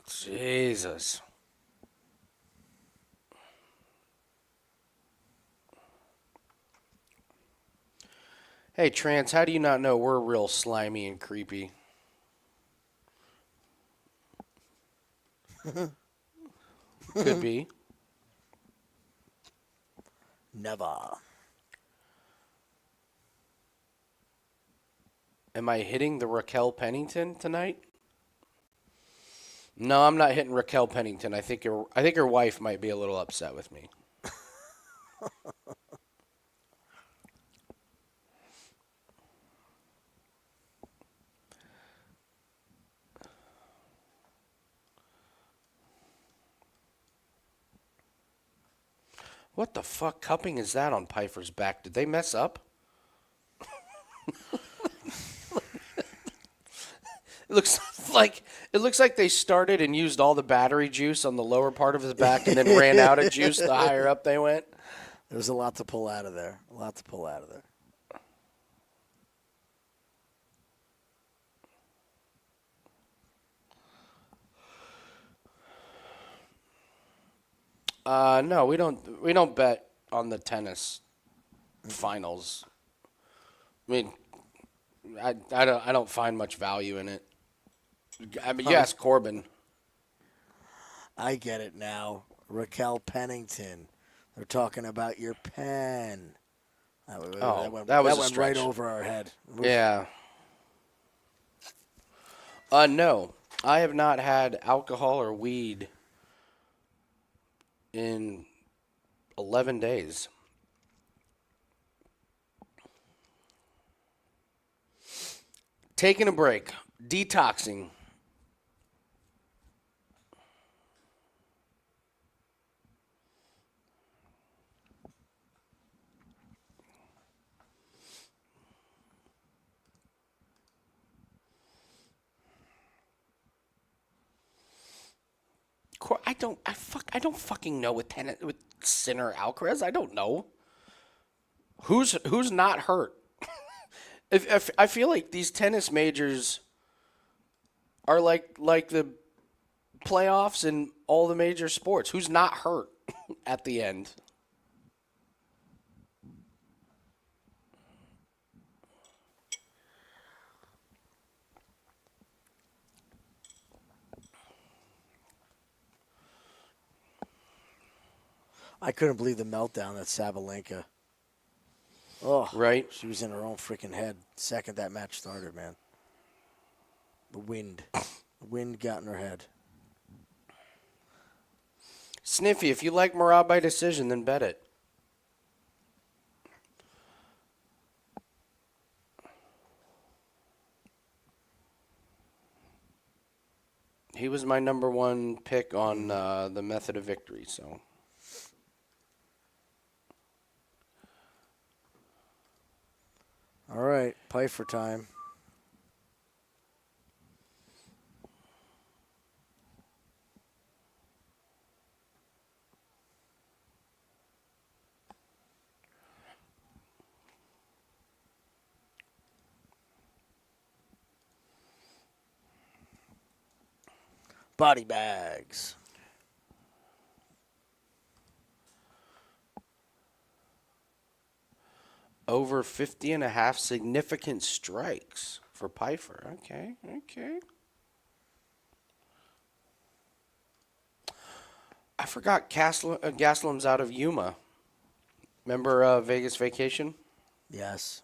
Jesus. Hey, Trance, how do you not know we're real slimy and creepy? Could be. Never. Am I hitting the Raquel Pennington tonight? No, I'm not hitting Raquel Pennington. I think her wife might be a little upset with me. What the fuck cupping is that on Pfeiffer's back? Did they mess up? It looks like they started and used all the battery juice on the lower part of his back and then ran out of juice the higher up they went. There's a lot to pull out of there. A lot to pull out of there. No, we don't bet on the tennis finals. I mean, I don't find much value in it. I mean, yes, Corbin. I get it now. Raquel Pennington. They're talking about your pen. That was a went stretch. right over our head. Yeah. No, I have not had alcohol or weed in 11 days. Taking a break, detoxing. I don't fucking know with Sinner Alcaraz. I don't know. Who's not hurt? If I feel like these tennis majors are like the playoffs in all the major sports. Who's not hurt at the end? I couldn't believe the meltdown at Sabalenka. Oh, Right? She was in her own freaking head. Second that match started, man. The wind got in her head. Sniffy, if you like Merab by decision, then bet it. He was my number one pick on the method of victory, so. All right, Pfeiffer time. Body bags. Over 50.5 significant strikes for Pfeiffer. Okay. I forgot Gastelum's out of Yuma. Remember Vegas Vacation? Yes.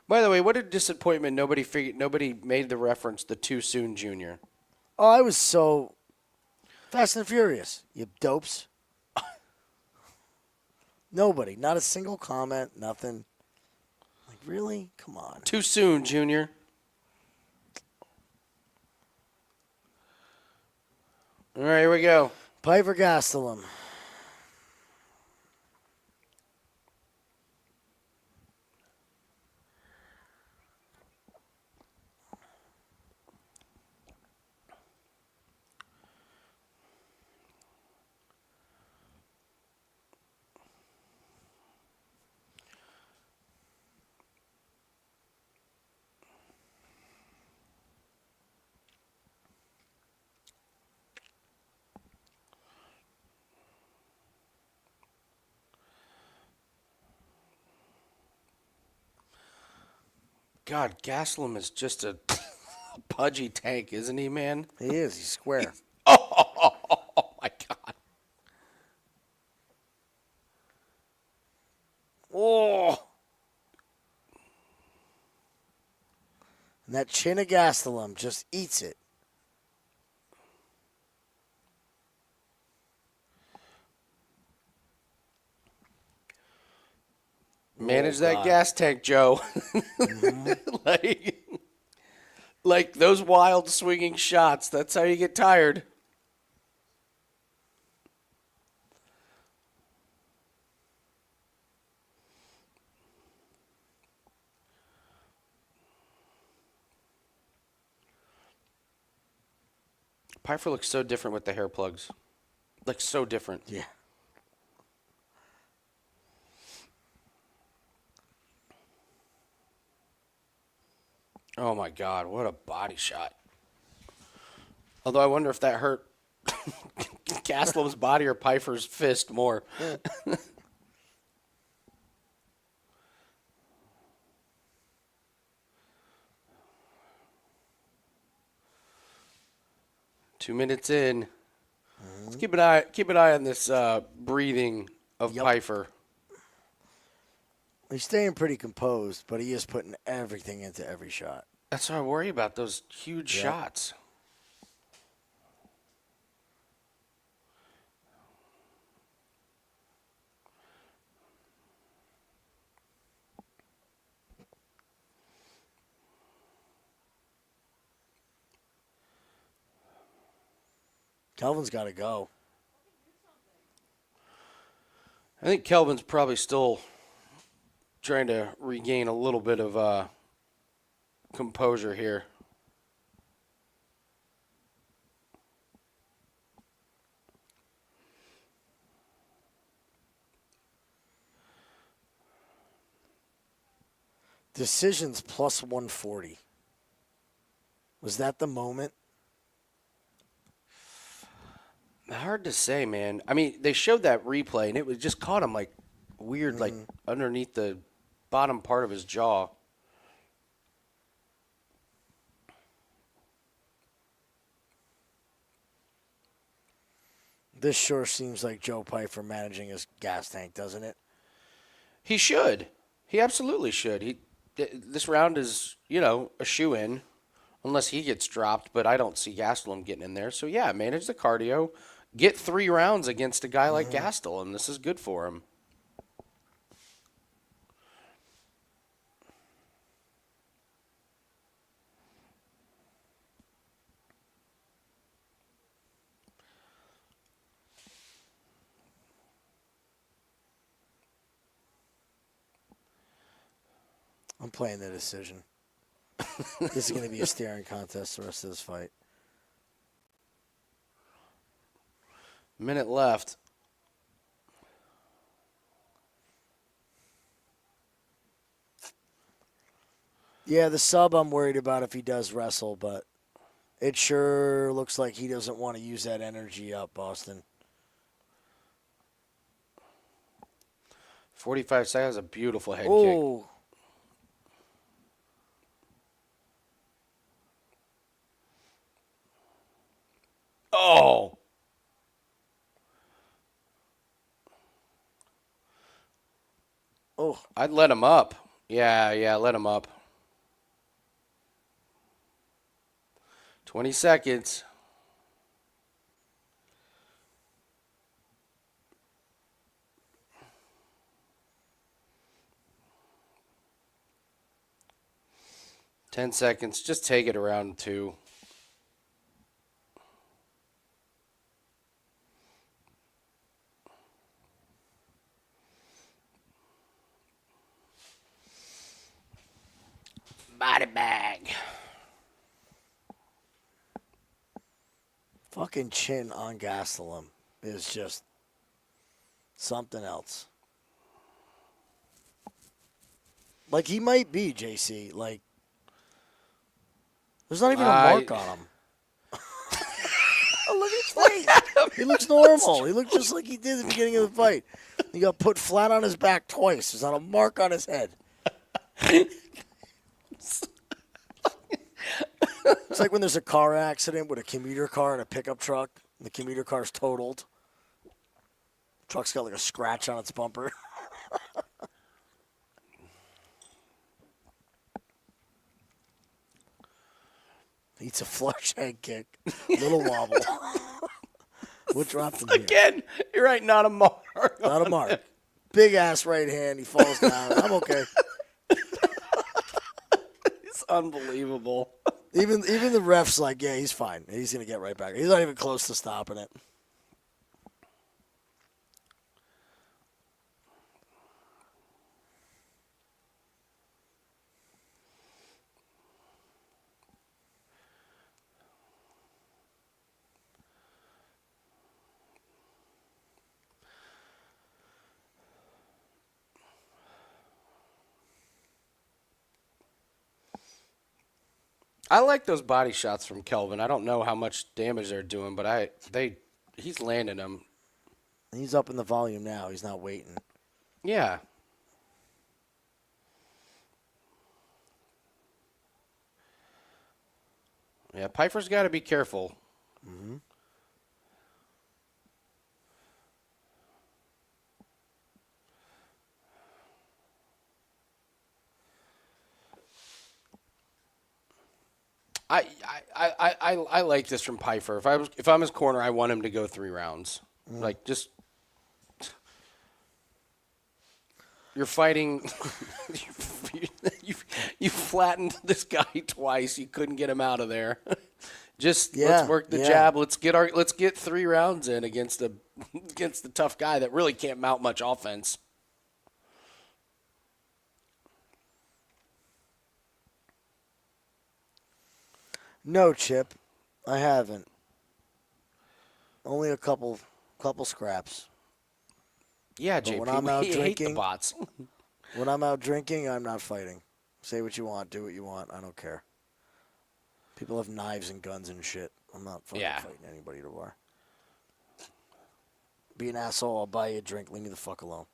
By the way, what a disappointment! Nobody made the reference the Too Soon Junior. Oh, I was so Fast and Furious. You dopes. Nobody. Not a single comment. Nothing. Like, really? Come on. Too Soon Junior. All right, here we go. Piper Gastelum. God, Gastelum is just a pudgy tank, isn't he, man? He is. He's square. Oh my God. Oh. And that chin of Gastelum just eats it. Manage that gas tank, Joe. like those wild swinging shots. That's how you get tired. Pfeiffer looks so different with the hair plugs. Like, so different. Yeah. Oh, my God. What a body shot. Although I wonder if that hurt Gastelum's body or Pfeiffer's fist more. 2 minutes in. Let's keep an eye on this breathing of Pfeiffer. He's staying pretty composed, but he is putting everything into every shot. That's what I worry about, those huge shots. Kelvin's got to go. I think Kelvin's probably still trying to regain a little bit of composure here. Decisions plus 140. Was that the moment? Hard to say, man. I mean, they showed that replay, and it was just caught him like weird, like underneath the bottom part of his jaw. This sure seems like Joe Pfeiffer managing his gas tank, doesn't it? He should. He absolutely should. This round is, a shoe-in, unless he gets dropped, but I don't see Gastelum getting in there. So, yeah, manage the cardio. Get 3 rounds against a guy like Gastelum. This is good for him. I'm playing the decision. This is going to be a staring contest the rest of this fight. Minute left. Yeah, the sub I'm worried about if he does wrestle, but it sure looks like he doesn't want to use that energy up, Boston. 45 seconds, a beautiful head kick. Oh. Oh. Oh. I'd let him up. Yeah, let him up. 20 seconds. Ten seconds. Just take it around 2. Body bag. Fucking chin on Gastelum is just something else. Like, he might be, JC. Like, there's not even a mark on him. Oh, look at his face. He looks normal. He looked just like he did at the beginning of the fight. He got put flat on his back twice. There's not a mark on his head. It's like when there's a car accident with a commuter car and a pickup truck, and the commuter car's totaled. The truck's got like a scratch on its bumper. Eats a flush head kick. Little wobble. What dropped him here? Again, you're right, not a mark. Not a mark. Big ass right hand. He falls down. I'm okay. It's unbelievable. Even the ref's like, yeah, he's fine. He's going to get right back. He's not even close to stopping it. I like those body shots from Kelvin. I don't know how much damage they're doing, but he's landing them. He's up in the volume now. He's not waiting. Yeah. Yeah, Piper's got to be careful. Mm-hmm. I like this from Piper. If I'm his corner, I want him to go 3 rounds. Like, just you're fighting. you flattened this guy twice. You couldn't get him out of there. Let's work the jab. Let's get 3 rounds in against the tough guy that really can't mount much offense. No, Chip, I haven't. Only a couple scraps. Yeah, But JP, when I'm out we hate the drinking, bots. When I'm out drinking, I'm not fighting. Say what you want, do what you want. I don't care. People have knives and guns and shit. I'm not fucking fighting anybody at a bar. Be an asshole. I'll buy you a drink. Leave me the fuck alone.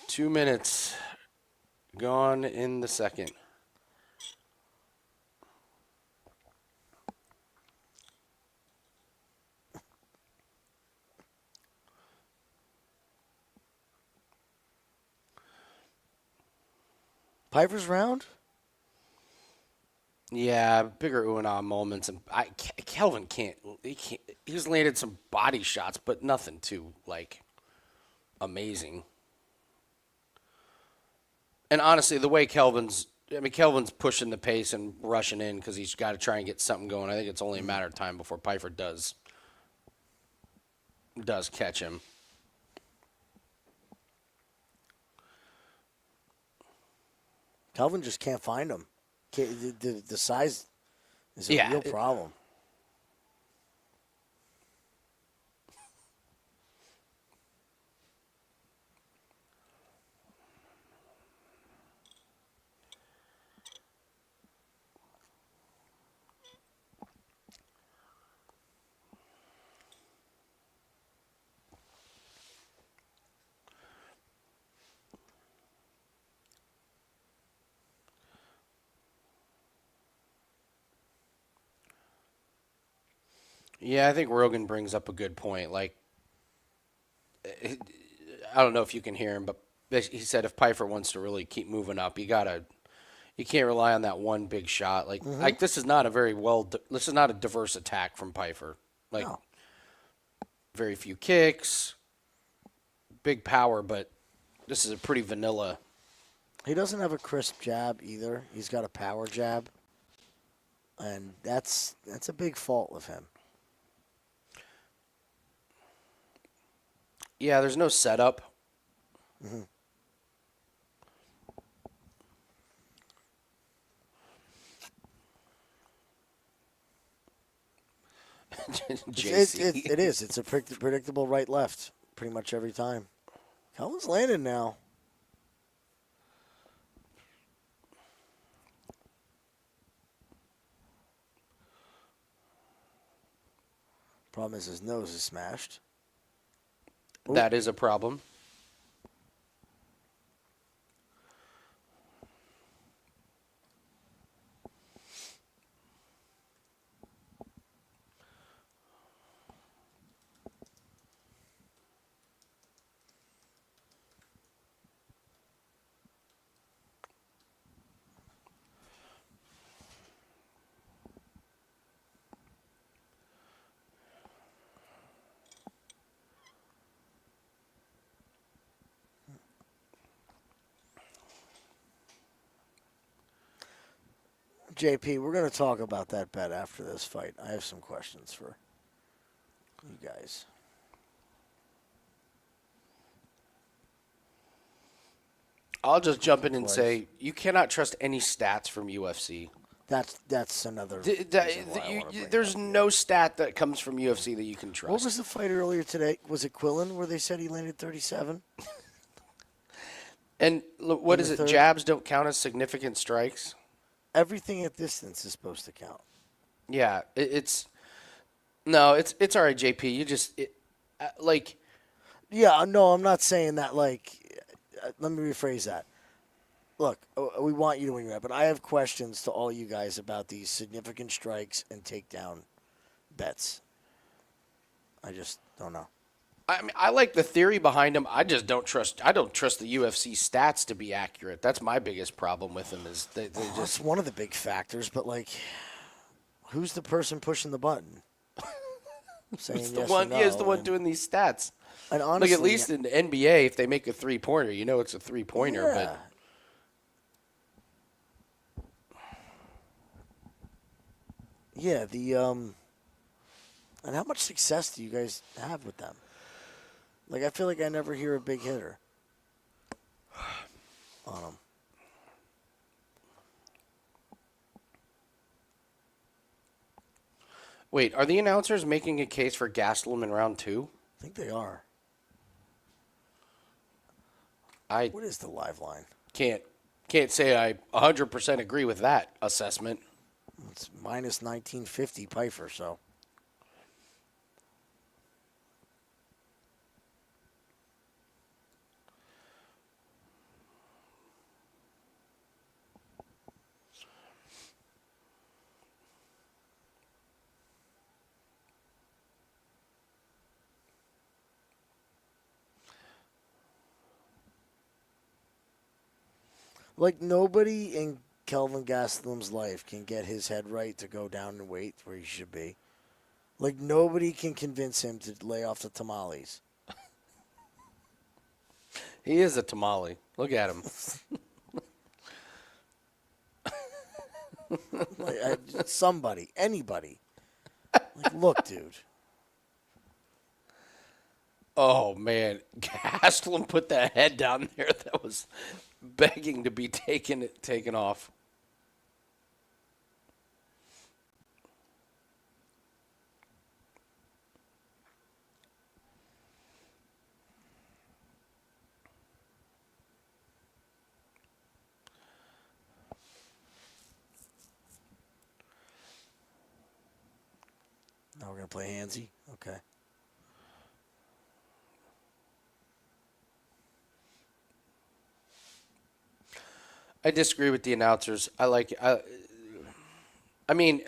2 minutes gone in the second. Piper's round? Yeah, bigger ooh and ah moments, and Kelvin can't. He's landed some body shots, but nothing too amazing. And honestly, the way Kelvin's pushing the pace and rushing in because he's got to try and get something going. I think it's only a matter of time before Piper does catch him. Kelvin just can't find him. The size is a real problem. Yeah, I think Rogan brings up a good point. Like, I don't know if you can hear him, but he said if Pfeiffer wants to really keep moving up, you can't rely on that one big shot. Like this is not a this is not a diverse attack from Pfeiffer. Like, No. very few kicks, big power, but this is a pretty vanilla. He doesn't have a crisp jab either. He's got a power jab, and that's a big fault with him. Yeah, there's no setup. JC. It is. It's a predictable right-left pretty much every time. Holland's landing now. Problem is his nose is smashed. That is a problem. JP, we're going to talk about that bet after this fight. I have some questions for you guys. I'll just jump in and say you cannot trust any stats from UFC. That's another. reason why I wanna bring There's that up. no stat that comes from UFC that you can trust. What was the fight earlier today? Was it Quillen where they said he landed 37? And look, what In is the it? third? Jabs don't count as significant strikes. Everything at distance is supposed to count. Yeah, it's no, it's all right, JP. You just like Yeah, no, I'm not saying that. Let me rephrase that. Look, we want you to win that, but I have questions to all you guys about these significant strikes and takedown bets. I just don't know. I mean, I like the theory behind them. I just don't trust. I don't trust the UFC stats to be accurate. That's my biggest problem with them. Is they That's just one of the big factors, but who's the person pushing the button? Saying it's the yes one. or no, Yeah, it's the one and- doing these stats. And Look, honestly, at least in the NBA, if they make a 3-pointer, you know it's a 3-pointer. yeah. Yeah, and how much success do you guys have with them? I feel like I never hear a big hitter on them. Wait, are the announcers making a case for Gastelum in round 2? I think they are. I What is the live line? can't say I 100% agree with that assessment. It's minus 1950 Pfeiffer, so. Nobody in Kelvin Gastelum's life can get his head right to go down in weight where he should be. Nobody can convince him to lay off the tamales. He is a tamale. Look at him. Somebody, anybody. Look, dude. Oh man, Gastelum put that head down there that was begging to be taken off. Now we're going to play handsy? Okay. I disagree with the announcers. I like I mean,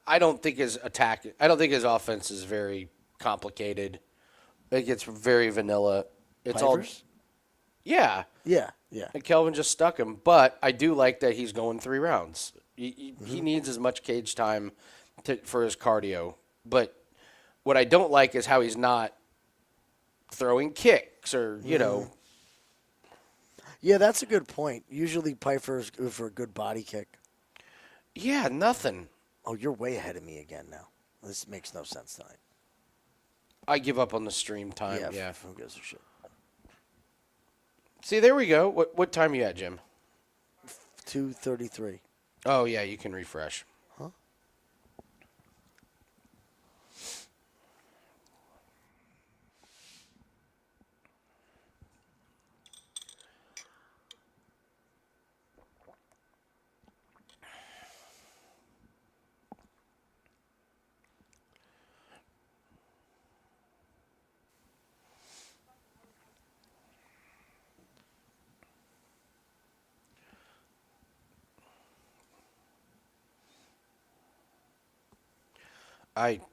I don't think his offense is very complicated. It gets very vanilla. It's Pfeiffer's? yeah. Yeah, yeah. And Kelvin just stuck him, but I do like that he's going 3 rounds. He needs as much cage time for his cardio. But what I don't like is how he's not throwing kicks or, you know. Yeah, that's a good point. Usually Pfeiffer's good for a good body kick. Yeah, nothing. Oh, you're way ahead of me again now. This makes no sense tonight. I give up on the stream time. Yeah. Who gives a shit? See, there we go. What time are you at, Jim? 2:33. Oh, yeah, you can refresh. Huh?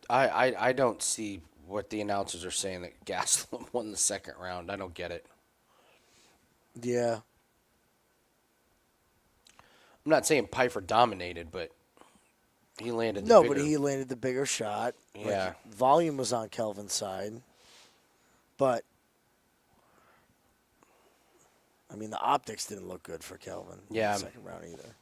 I don't see what the announcers are saying that Gastelum won the second round. I don't get it. Yeah. I'm not saying Pfeiffer dominated, but he landed No, but he landed the bigger shot. Yeah. Like, volume was on Kelvin's side. But, I mean, the optics didn't look good for Kelvin in Yeah. the second round either.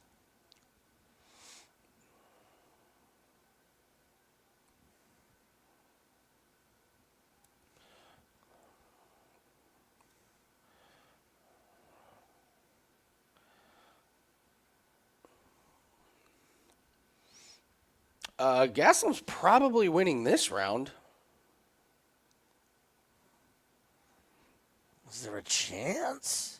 Gastelum's probably winning this round. Was there a chance?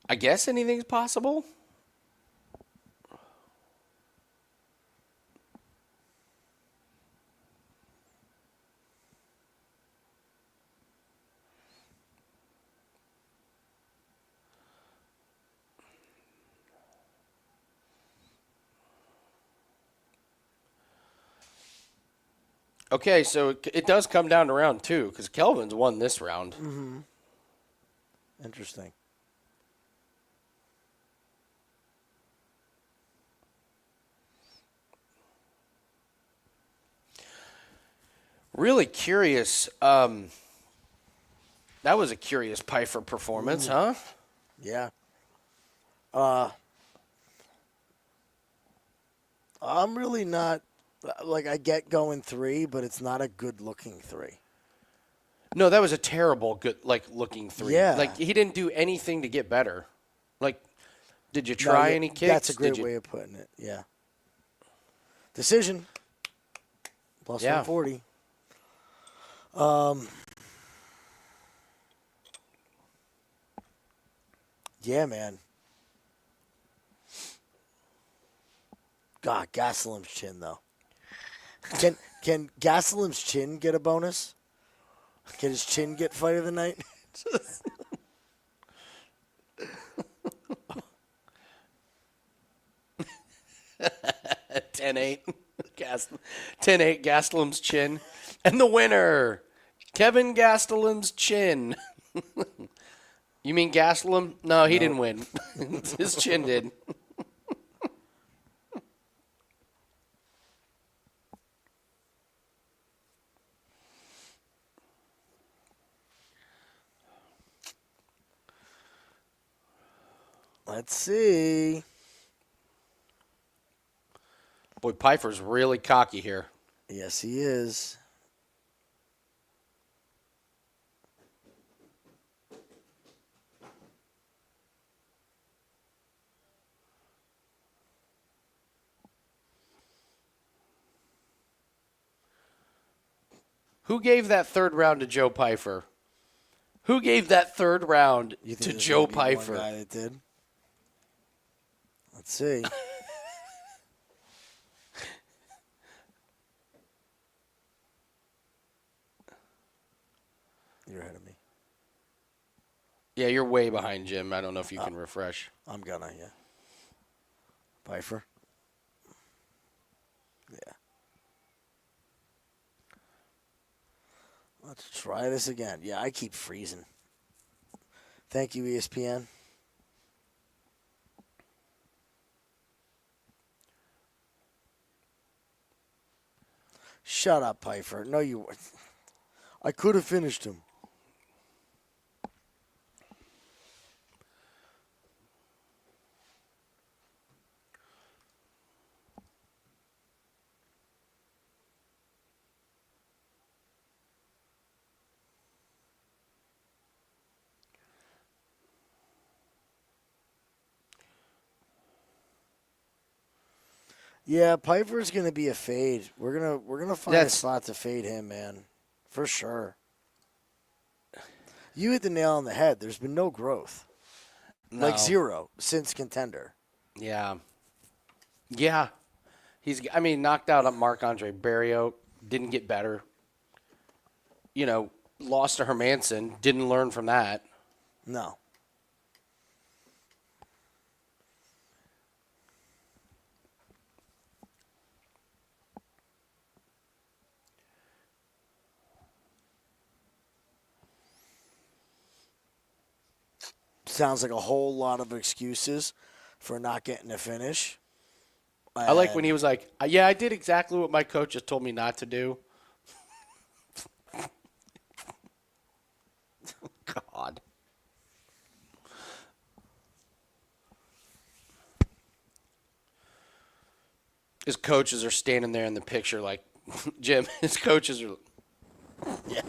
I guess anything's possible. Okay, so it does come down to round 2 because Kelvin's won this round. Mm-hmm. Interesting. Really curious. That was a curious Pfeiffer performance, huh? Yeah. I'm really not, like, I get going 3, but it's not a good-looking 3. No, that was a terrible looking 3. Yeah. Like he didn't do anything to get better. Like, did you try any kicks? That's a great way of putting it, yeah. Decision. Plus Yeah. 140. Yeah, man. God, Gastelum's chin, though. Can Gastelum's chin get a bonus? Can his chin get fight of the night? 10-8. 10-8 Gastelum's chin. And the winner, Kevin Gastelum's chin. You mean Gastelum? No, he didn't win. His chin did. Let's see. Boy, Pfeiffer's really cocky here. Yes, he is. Who gave that third round to Joe Pfeiffer? Who gave that third round You think to there's Joe gonna be Pfeiffer? One guy that did. Let's see. Yeah, you're way behind, Jim. I don't know if you can refresh. I'm gonna, yeah. Pfeiffer. Yeah. Let's try this again. Yeah, I keep freezing. Thank you, ESPN. Shut up, Pfeiffer. No, you weren't. I could have finished him. Yeah, Piper's gonna be a fade. We're gonna find a spot to fade him, man, for sure. You hit the nail on the head. There's been no growth, like zero since Contender. Yeah, yeah. Knocked out Marc-Andre Barrios. Didn't get better. Lost to Hermanson. Didn't learn from that. No. Sounds like a whole lot of excuses for not getting a finish. I like when he was like, yeah, I did exactly what my coach just told me not to do. God. His coaches are standing there in the picture like, Jim, his coaches are. Yeah.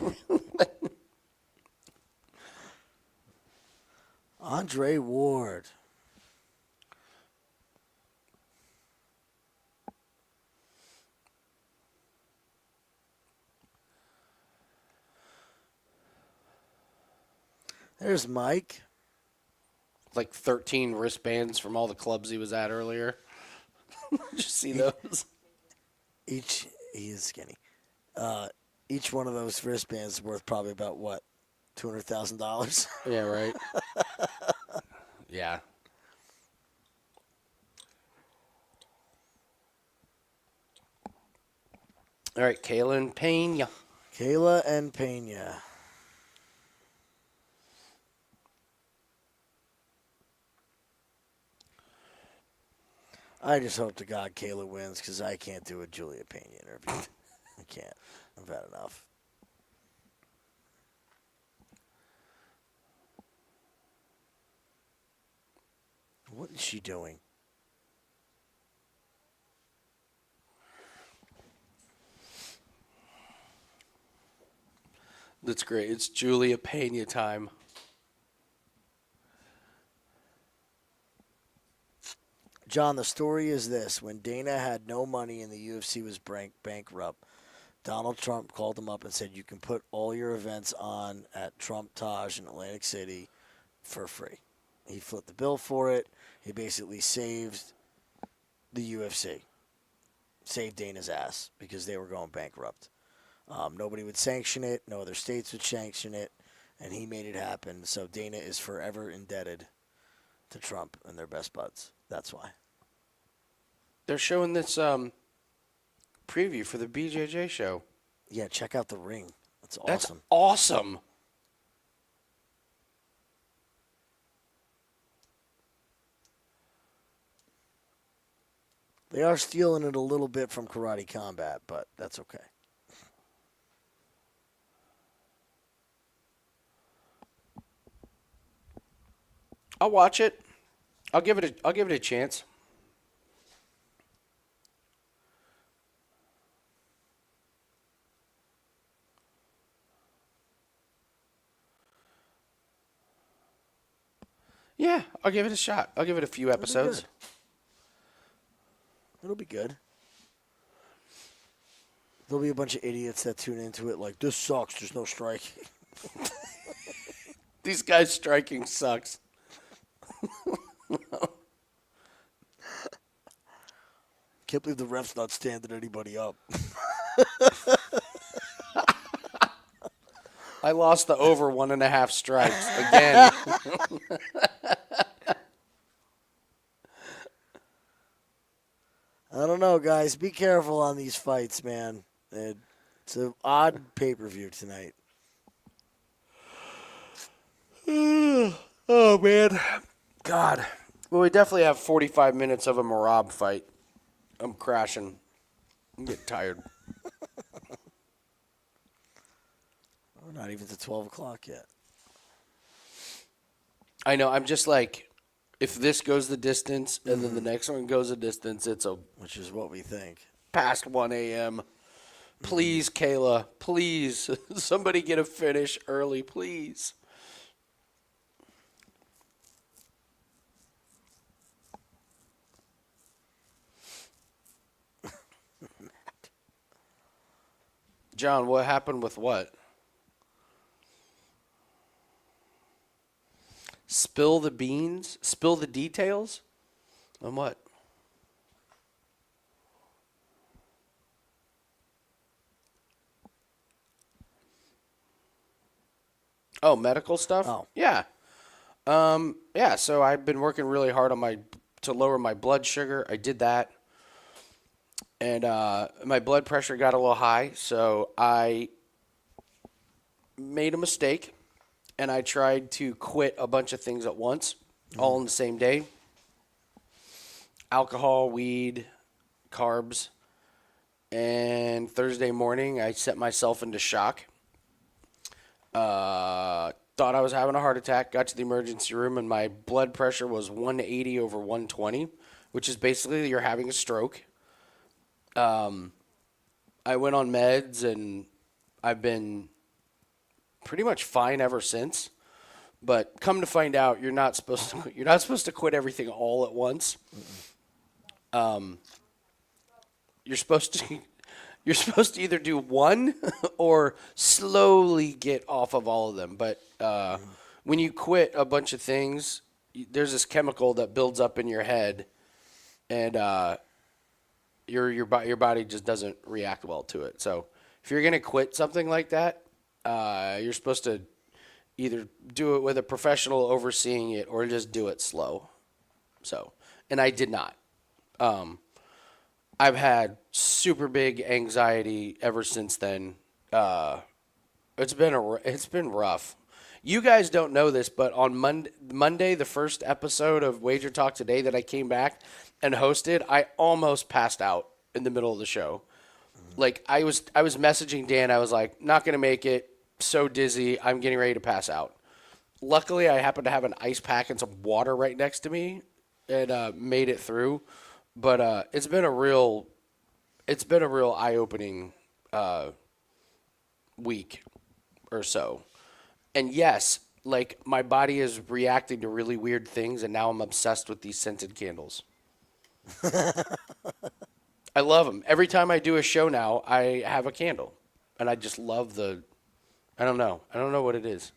Andre Ward. There's Mike. Like 13 wristbands from all the clubs he was at earlier. Did you see those? He is skinny. Each one of those wristbands is worth probably about what? $200,000? Yeah, right. Yeah. All right, Kayla and Pena. Kayla and Pena. I just hope to God Kayla wins because I can't do a Julia Pena interview. I can't. I've had enough. What is she doing? That's great. It's Julia Pena time. John, the story is this. When Dana had no money and the UFC was bankrupt, Donald Trump called him up and said, you can put all your events on at Trump Taj in Atlantic City for free. He flipped the bill for it. He basically saved the UFC, saved Dana's ass because they were going bankrupt. Nobody would sanction it. No other states would sanction it. And he made it happen. So Dana is forever indebted to Trump and their best buds. That's why. They're showing this preview for the BJJ show. Yeah, check out the ring. That's awesome. That's awesome. They are stealing it a little bit from Karate Combat, but that's okay. I'll watch it. I'll give it a chance. Yeah, I'll give it a shot. I'll give it a few episodes. It'll be good. There'll be a bunch of idiots that tune into it like, this sucks, there's no striking. These guys striking sucks. Can't believe the ref's not standing anybody up. I lost the over 1.5 strikes again. I don't know, guys. Be careful on these fights, man. It's an odd pay-per-view tonight. Oh, man. God. Well, we definitely have 45 minutes of a Merab fight. I'm crashing. I'm getting tired. We're not even to 12 o'clock yet. I know. I'm just like, if this goes the distance and then the next one goes the distance, it's a Which is what we think. past 1 a.m. Please, Kayla. Please. Somebody get a finish early, please. John, what happened with what? Spill the beans? Spill the details? On what? Oh, medical stuff? Oh. Yeah. Yeah, so I've been working really hard on to lower my blood sugar. I did that. And my blood pressure got a little high, so I made a mistake, and I tried to quit a bunch of things at once, all in the same day. Alcohol, weed, carbs. And Thursday morning, I set myself into shock. Thought I was having a heart attack, got to the emergency room, and my blood pressure was 180 over 120, which is basically you're having a stroke. I went on meds, and I've been pretty much fine ever since. But come to find out, you're not supposed to quit everything all at once. You're supposed to either do one or slowly get off of all of them. But when you quit a bunch of things, there's this chemical that builds up in your head, and your body just doesn't react well to it. So if you're gonna quit something like that, you're supposed to either do it with a professional overseeing it or just do it slow. So, and I did not. I've had super big anxiety ever since then. It's been rough. You guys don't know this, but on Monday, the first episode of Wager Talk Today that I came back and hosted, I almost passed out in the middle of the show. Like I was messaging Dan. I was like, not gonna make it. So dizzy. I'm getting ready to pass out. Luckily, I happened to have an ice pack and some water right next to me, and made it through. But it's been a real eye-opening week or so. And yes, like my body is reacting to really weird things, and now I'm obsessed with these scented candles. I love them. Every time I do a show now, I have a candle, and I just love I don't know what it is.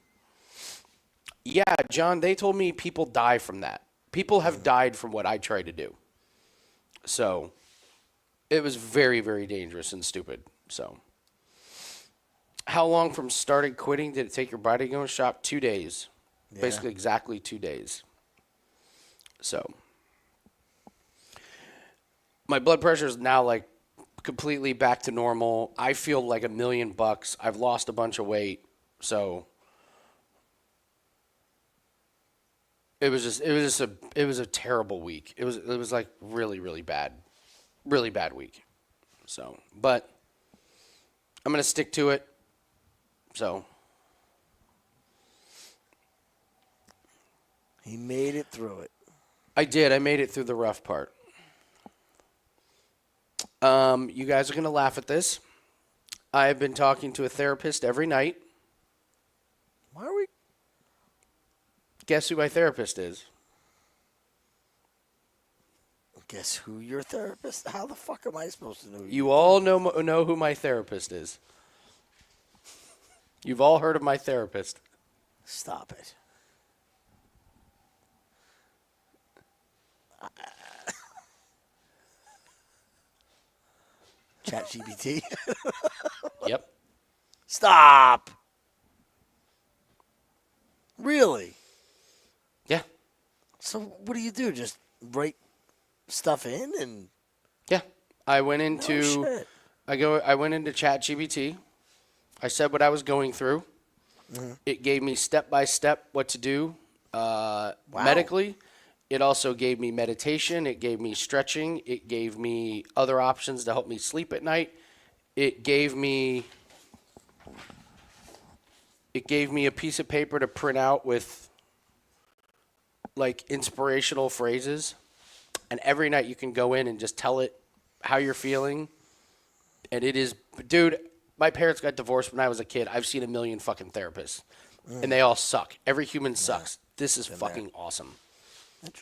Yeah, John, they told me people die from that. People have died from what I try to do. So it was very, very dangerous and stupid. So how long from starting quitting did it take your body to go and shop? 2 days. Yeah. Basically exactly 2 days. So my blood pressure is now like completely back to normal. I feel like $1,000,000. I've lost a bunch of weight. So it was a terrible week. It was like really, really bad week. So, but I'm going to stick to it. So he made it through it. I did. I made it through the rough part. You guys are going to laugh at this. I have been talking to a therapist every night. Why are we? Guess who my therapist is? Guess who your therapist? How the fuck am I supposed to know? You all know who my therapist is. You've all heard of my therapist. Stop it. ChatGPT. Yep. Stop. Really? Yeah. So what do? Just write stuff in and Yeah. I went into shit. I went into ChatGPT. I said what I was going through. It gave me step by step what to do medically. It also gave me meditation. It gave me stretching. It gave me other options to help me sleep at night. It gave me a piece of paper to print out with like inspirational phrases. And every night you can go in and just tell it how you're feeling. And it is, dude, my parents got divorced when I was a kid. I've seen a million fucking therapists. And they all suck. Every human sucks. This is fucking awesome.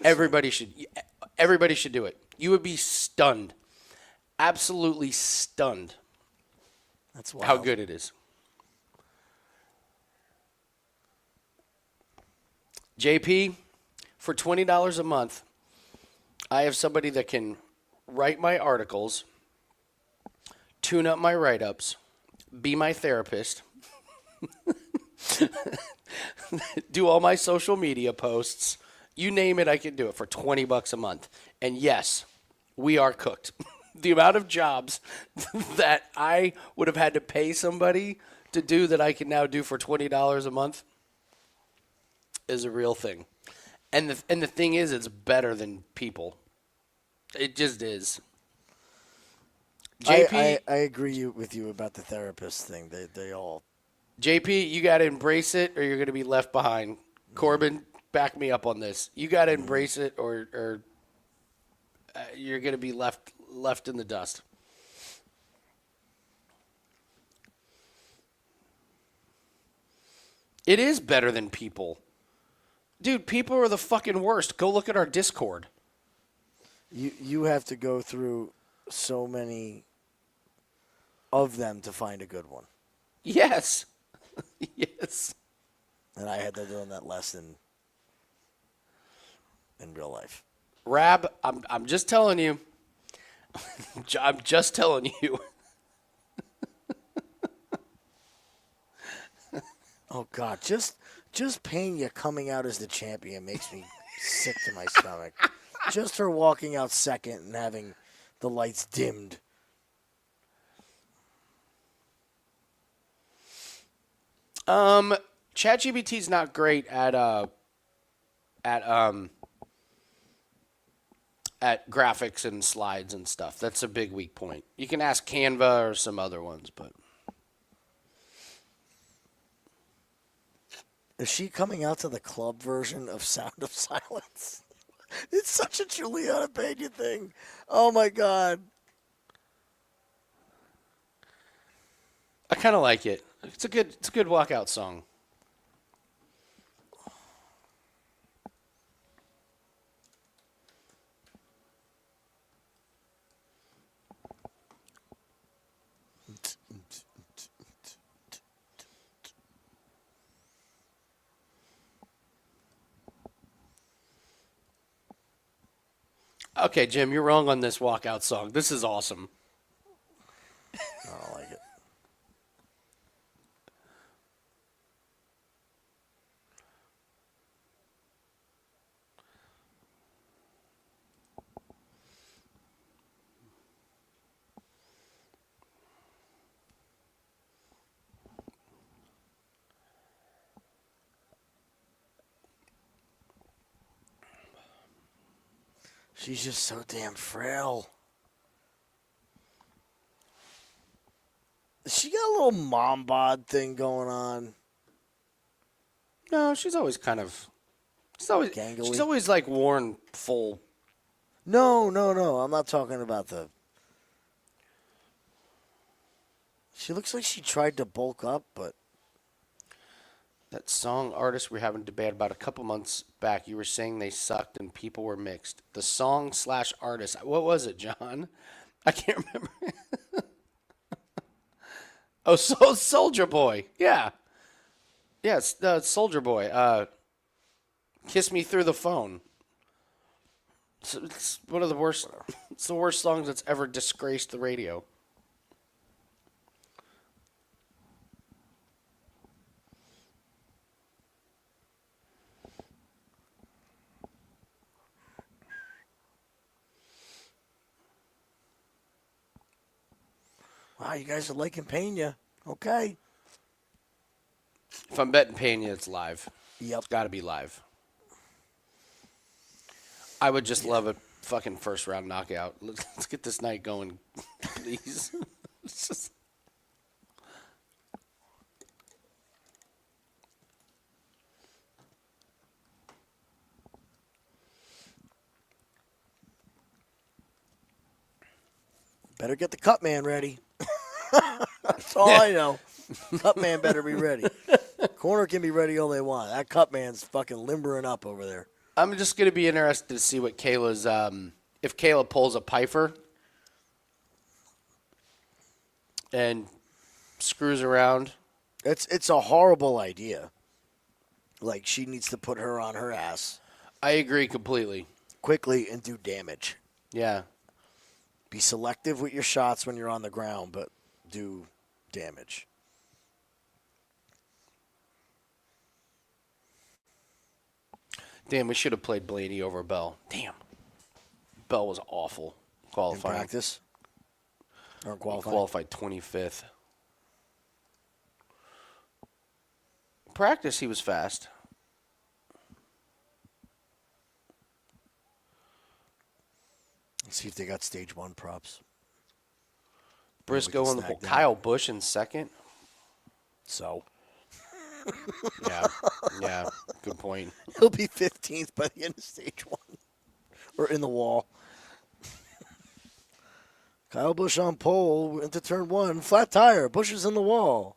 Everybody should do it. You would be stunned. Absolutely stunned. That's wild. How good it is. JP, for $20 a month, I have somebody that can write my articles, tune up my write-ups, be my therapist, do all my social media posts. You name it, I can do it for $20 a month. And yes, we are cooked. The amount of jobs that I would have had to pay somebody to do that I can now do for $20 a month is a real thing. And the thing is, it's better than people. It just is. JP, I agree with you about the therapist thing. They all. JP, you got to embrace it, or you're going to be left behind. Corbin, back me up on this. You got to embrace it, or you're going to be left in the dust. It is better than people. Dude, people are the fucking worst. Go look at our Discord. You have to go through so many of them to find a good one. Yes. Yes. And I had to learn that lesson in real life. Rab, I'm just telling you. I'm just telling you. Oh God, just Pena coming out as the champion makes me sick to my stomach. Just her walking out second and having the lights dimmed. ChatGPT's not great at graphics and slides and stuff. That's a big weak point. You can ask Canva or some other ones, but Is she coming out to the club version of Sound of Silence? It's such a Juliana Pena thing. Oh my God. I kind of like it. It's a good walkout song. Okay, Jim, you're wrong on this walkout song. This is awesome. I don't like it. She's just so damn frail. She got a little mom bod thing going on. No, she's always Gangly? she's always like worn full. No. I'm not talking about the. She looks like she tried to bulk up, but. That song artist we were having a debate about a couple months back, you were saying they sucked and people were mixed. The song / artist, what was it, John? I can't remember. Oh, Soldier Boy. Yeah. Yes, Soldier Boy. Kiss Me Through the Phone. It's one of the worst. It's the worst songs that's ever disgraced the radio. You guys are liking Pena. Okay. If I'm betting Pena, it's live. Yep. It's got to be live. I would just love a fucking first round knockout. Let's get this night going, please. It's just... Better get the cut man ready. That's all I know. Cut man better be ready. Corner can be ready all they want. That cut man's fucking limbering up over there. I'm just going to be interested to see what Kayla's, if Kayla pulls a Piper and screws around. It's a horrible idea. Like, she needs to put her on her ass I agree completely. quickly and do damage. Yeah. Be selective with your shots when you're on the ground, but do damage. Damn, we should have played Blaney over Bell. Damn. Bell was awful In qualifying. practice? Or in He qualifying? qualified 25th. Practice, he was fast. Let's see if they got stage 1 props. Briscoe can on the snag pole. that. Kyle Busch in second. So, Yeah. Yeah. Good point. he'll be 15th by the end of stage 1. Or in the wall. Kyle Busch on pole into turn 1. Flat tire. Busch is in the wall.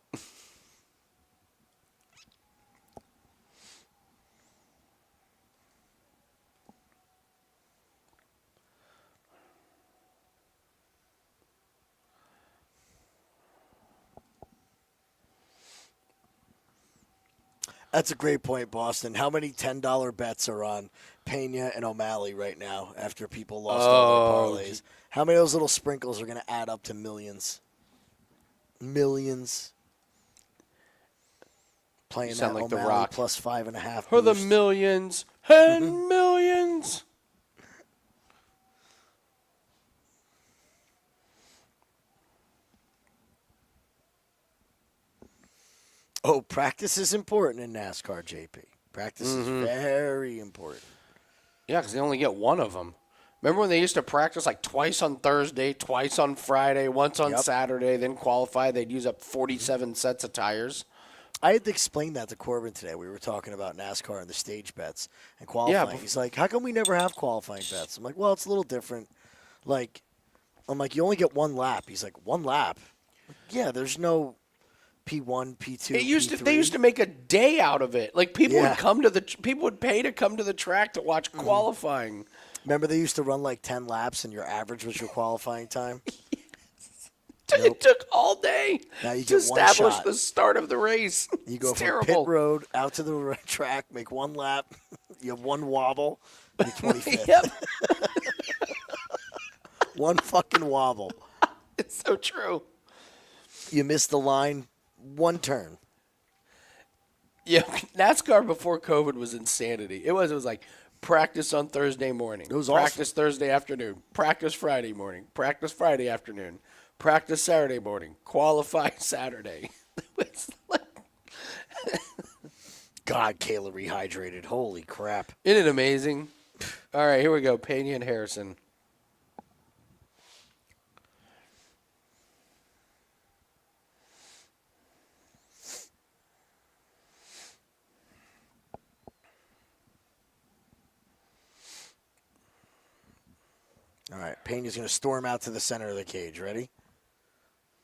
That's a great point, Boston. How many $10 bets are on Pena and O'Malley right now after people lost all their parlays? How many of those little sprinkles are going to add up to millions? Millions. Playing You that sound like The O'Malley Rock. plus 5.5. For the boost. millions and millions. Oh, practice is important in NASCAR, JP. Practice is very important. Yeah, because they only get one of them. Remember when they used to practice like twice on Thursday, twice on Friday, once on Yep. Saturday, then qualify? They'd use up 47 sets of tires. I had to explain that to Corbin today. We were talking about NASCAR and the stage bets and qualifying. but- He's like, how come we never have qualifying bets? I'm like, well, it's a little different. I'm like, you only get one lap. He's like, one lap? Yeah, there's no P1, P2, P3. They used to make a day out of it. Like people Yeah. would come to people would pay to come to the track to watch qualifying. Remember they used to run like 10 laps and your average was your qualifying time? It took all day Now you to get one establish shot. the start of the race. You go It's from terrible. pit road out to the track, make one lap, you have one wobble, you're 25th. Yep, One fucking wobble. it's so true. You miss the line, one turn. Yeah, NASCAR before COVID was insanity. It was like practice on Thursday morning. It was practice Thursday afternoon. Practice Friday morning. Practice Friday afternoon. Practice Saturday morning. Qualify Saturday. It was like, God, Kayla rehydrated. Holy crap. isn't it amazing? All right, here we go. Pena and Harrison. All right, Pena's going to storm out to the center of the cage. Ready?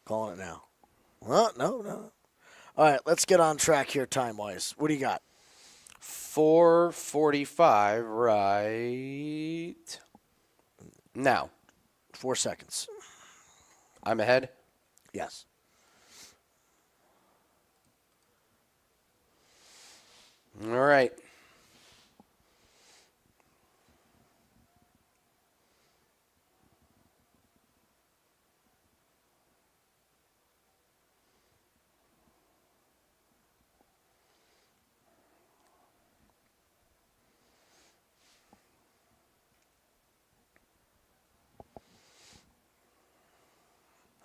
Calling it now. Well, no. All right, let's get on track here time-wise. What do you got? 4:45 right now. 4 seconds. I'm ahead. Yes. All right.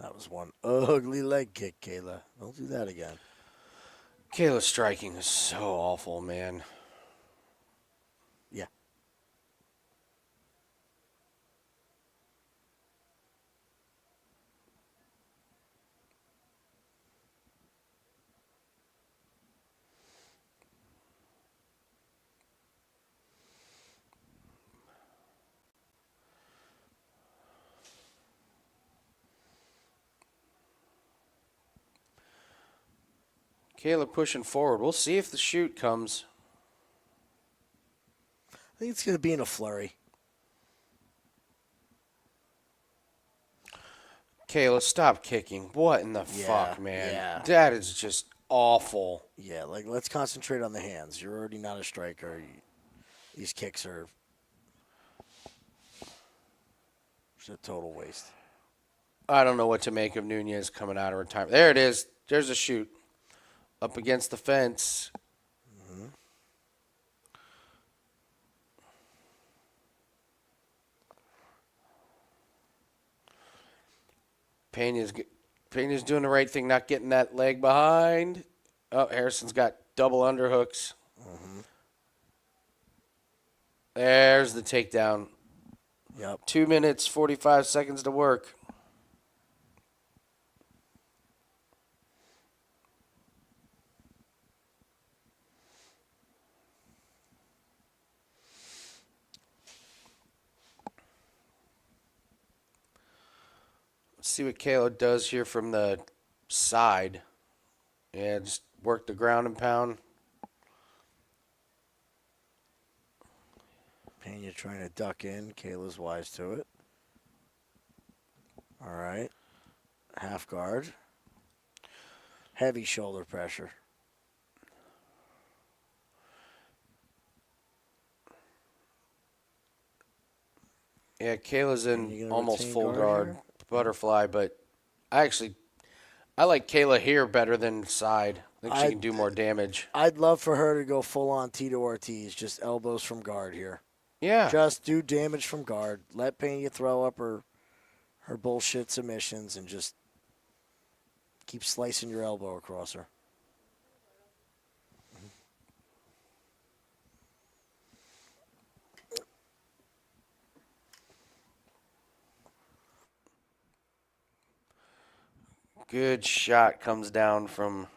That was one ugly leg kick, Kayla. Don't do that again. Kayla's striking is so awful, man. Yeah. Kayla pushing forward. We'll see if the shoot comes. I think it's going to be in a flurry. Kayla, stop kicking. What in the fuck, man? Yeah. That is just awful. Yeah, like, let's concentrate on the hands. You're already not a striker. These kicks are just a total waste. I don't know what to make of Nunez coming out of retirement. There it is. There's a shoot. Up against the fence. Mm-hmm. Pena's doing the right thing, not getting that leg behind. Oh, Harrison's got double underhooks. Mm-hmm. There's the takedown. Yep. 2 minutes, 45 seconds to work. Let's see what Kayla does here from the side. Yeah, just work the ground and pound. Pena trying to duck in. Kayla's wise to it. All right. Half guard. Heavy shoulder pressure. Yeah, Kayla's in almost retain full guard guard here? butterfly, but I like Kayla here better than side. I think she can do more damage. I'd love for her to go full on Tito Ortiz, just elbows from guard here. Yeah. Just do damage from guard. Let Pena throw up her bullshit submissions and just keep slicing your elbow across her. Good shot comes down from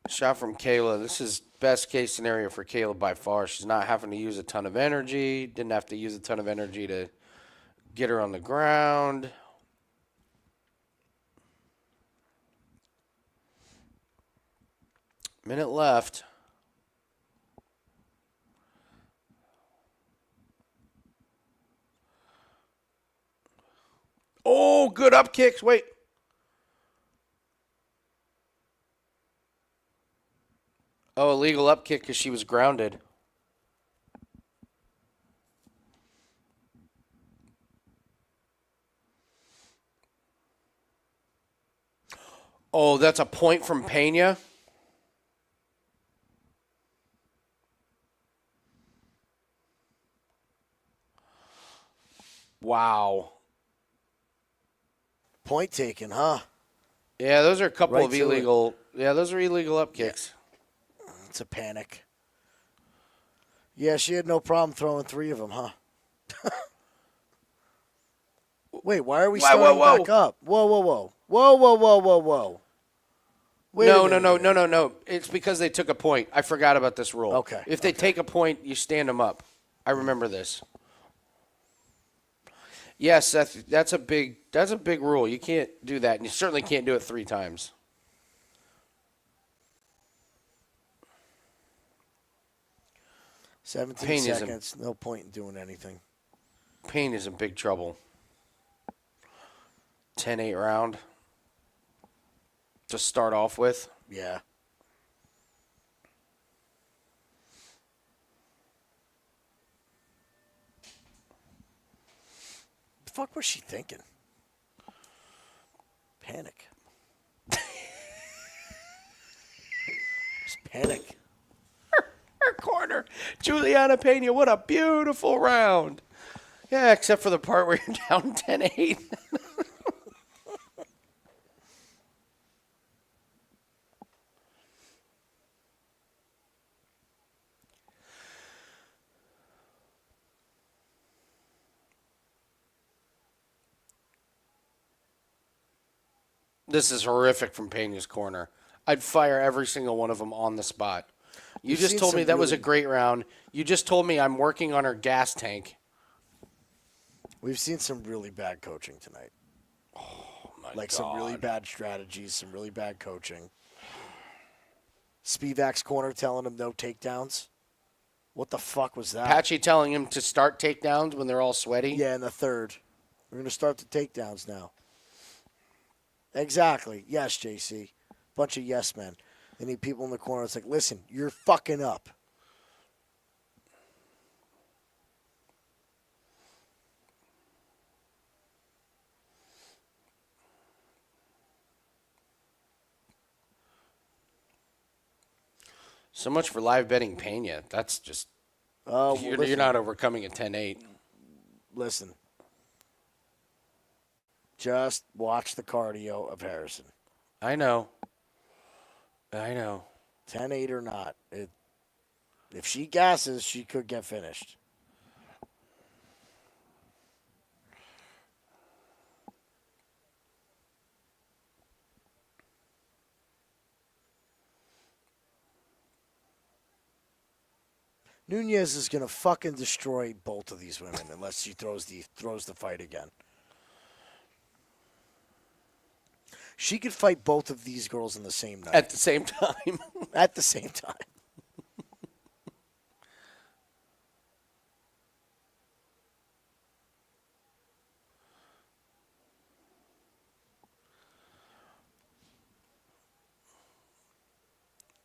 Kayla. This is best case scenario for Kayla by far. She's not having to use a ton of energy. Didn't have to use a ton of energy to get her on the ground. Minute left. Oh, good up kicks. Wait. Oh, illegal up kick because she was grounded. Oh, that's a point from Pena. Wow. Point taken, huh? Yeah, those are a couple Right of to illegal. Yeah, those are illegal up kicks. It's a panic. Yeah, she had no problem throwing 3 of them, huh? Wait, why are we starting back up? Whoa, whoa, whoa. Whoa, whoa, whoa, whoa, whoa. Wait a minute. No. It's because they took a point. I forgot about this rule. Okay. If they take a point, you stand them up. I remember this. Yes, that's a big rule. You can't do that, and you certainly can't do it 3 times. Seventeen seconds. No point in doing anything. Payne is in big trouble. 10-8 round to start off with. Yeah. The fuck was she thinking? Panic. Just panic. Her corner corner. Juliana Pena, what a beautiful round. Yeah, except for the part where you're down 10-8. This is horrific from Pena's corner. I'd fire every single one of them on the spot. You just told me that was a great round. You just told me I'm working on her gas tank. We've seen some really bad coaching tonight. Oh, my God. Like some really bad strategies, some really bad coaching. Spivac's corner telling him no takedowns. What the fuck was that? Patchy telling him to start takedowns when they're all sweaty? Yeah, in the third. We're going to start the takedowns now. Exactly. Yes, JC. Bunch of yes men. They need people in the corner. It's like, listen, you're fucking up. So much for live betting Pena. That's just... you're not overcoming a 10-8. Listen. Just watch the cardio of Harrison. I know. 10-8 or not. If she gasses, she could get finished. Nunez is going to fucking destroy both of these women unless she throws the fight again. She could fight both of these girls in the same night. At the same time. At the same time.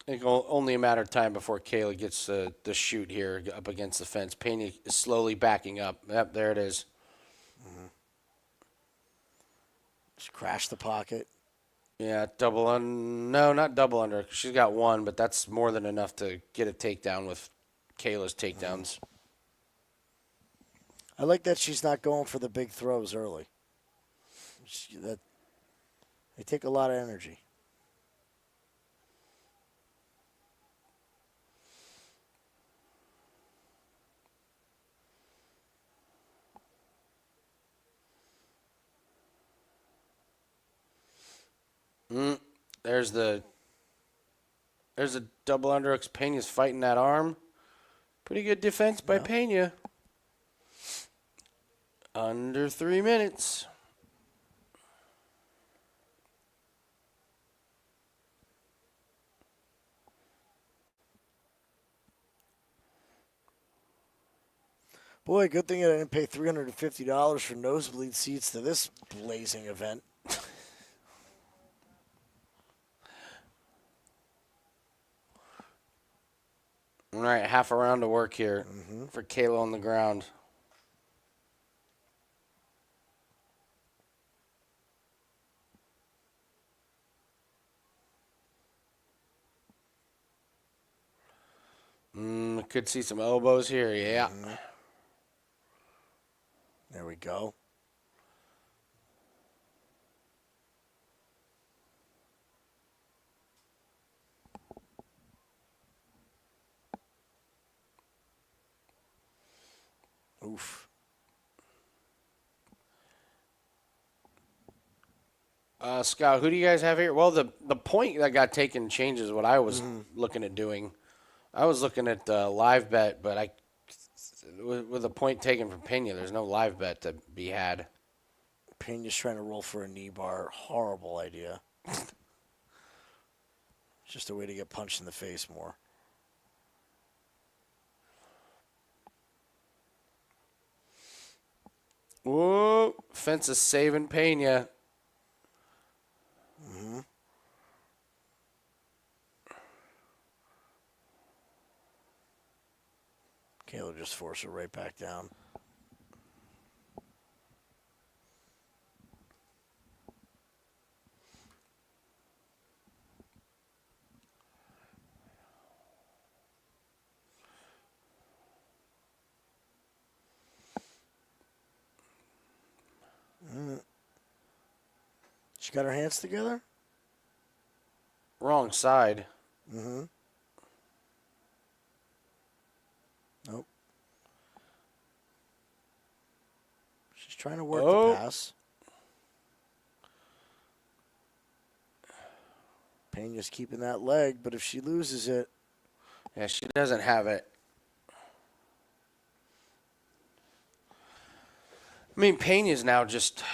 It's only a matter of time before Kayla gets the shoot here up against the fence. Pena is slowly backing up. Yep, there it is. Mm-hmm. Just crash the pocket. Yeah, no, not double under. She's got one, but that's more than enough to get a takedown with Kayla's takedowns. I like that she's not going for the big throws early. They take a lot of energy. There's a double underhooks. Pena's fighting that arm. Pretty good defense by Pena. Under 3 minutes. Boy, good thing I didn't pay $350 for nosebleed seats to this blazing event. All right, half a round to work here for Kayla on the ground. Could see some elbows here, yeah. There we go. Oof. Scott, who do you guys have here? Well, the point that got taken changes what I was looking at doing. I was looking at the live bet, but with a point taken from Pena, there's no live bet to be had. Pena's trying to roll for a knee bar. Horrible idea. Just a way to get punched in the face more. Whoa, fence is saving Pena. Kayla just forced her right back down. She got her hands together? Wrong side. Mm-hmm. Nope. She's trying to work the pass. Pena's keeping that leg, but if she loses it... Yeah, she doesn't have it. I mean, Pena's now just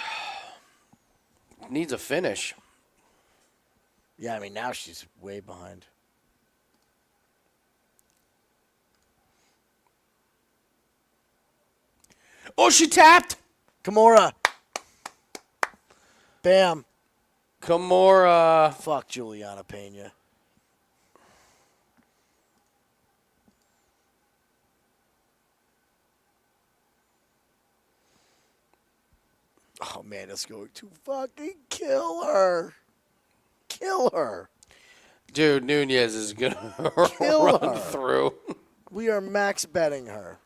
needs a finish. Yeah, I mean, now she's way behind. Oh, she tapped! Kimura! Bam. Kimura. Fuck Juliana Pena. Oh, man, it's going to fucking kill her. Kill her. Dude, Nunez is going to Kill run her. through. We are max betting her.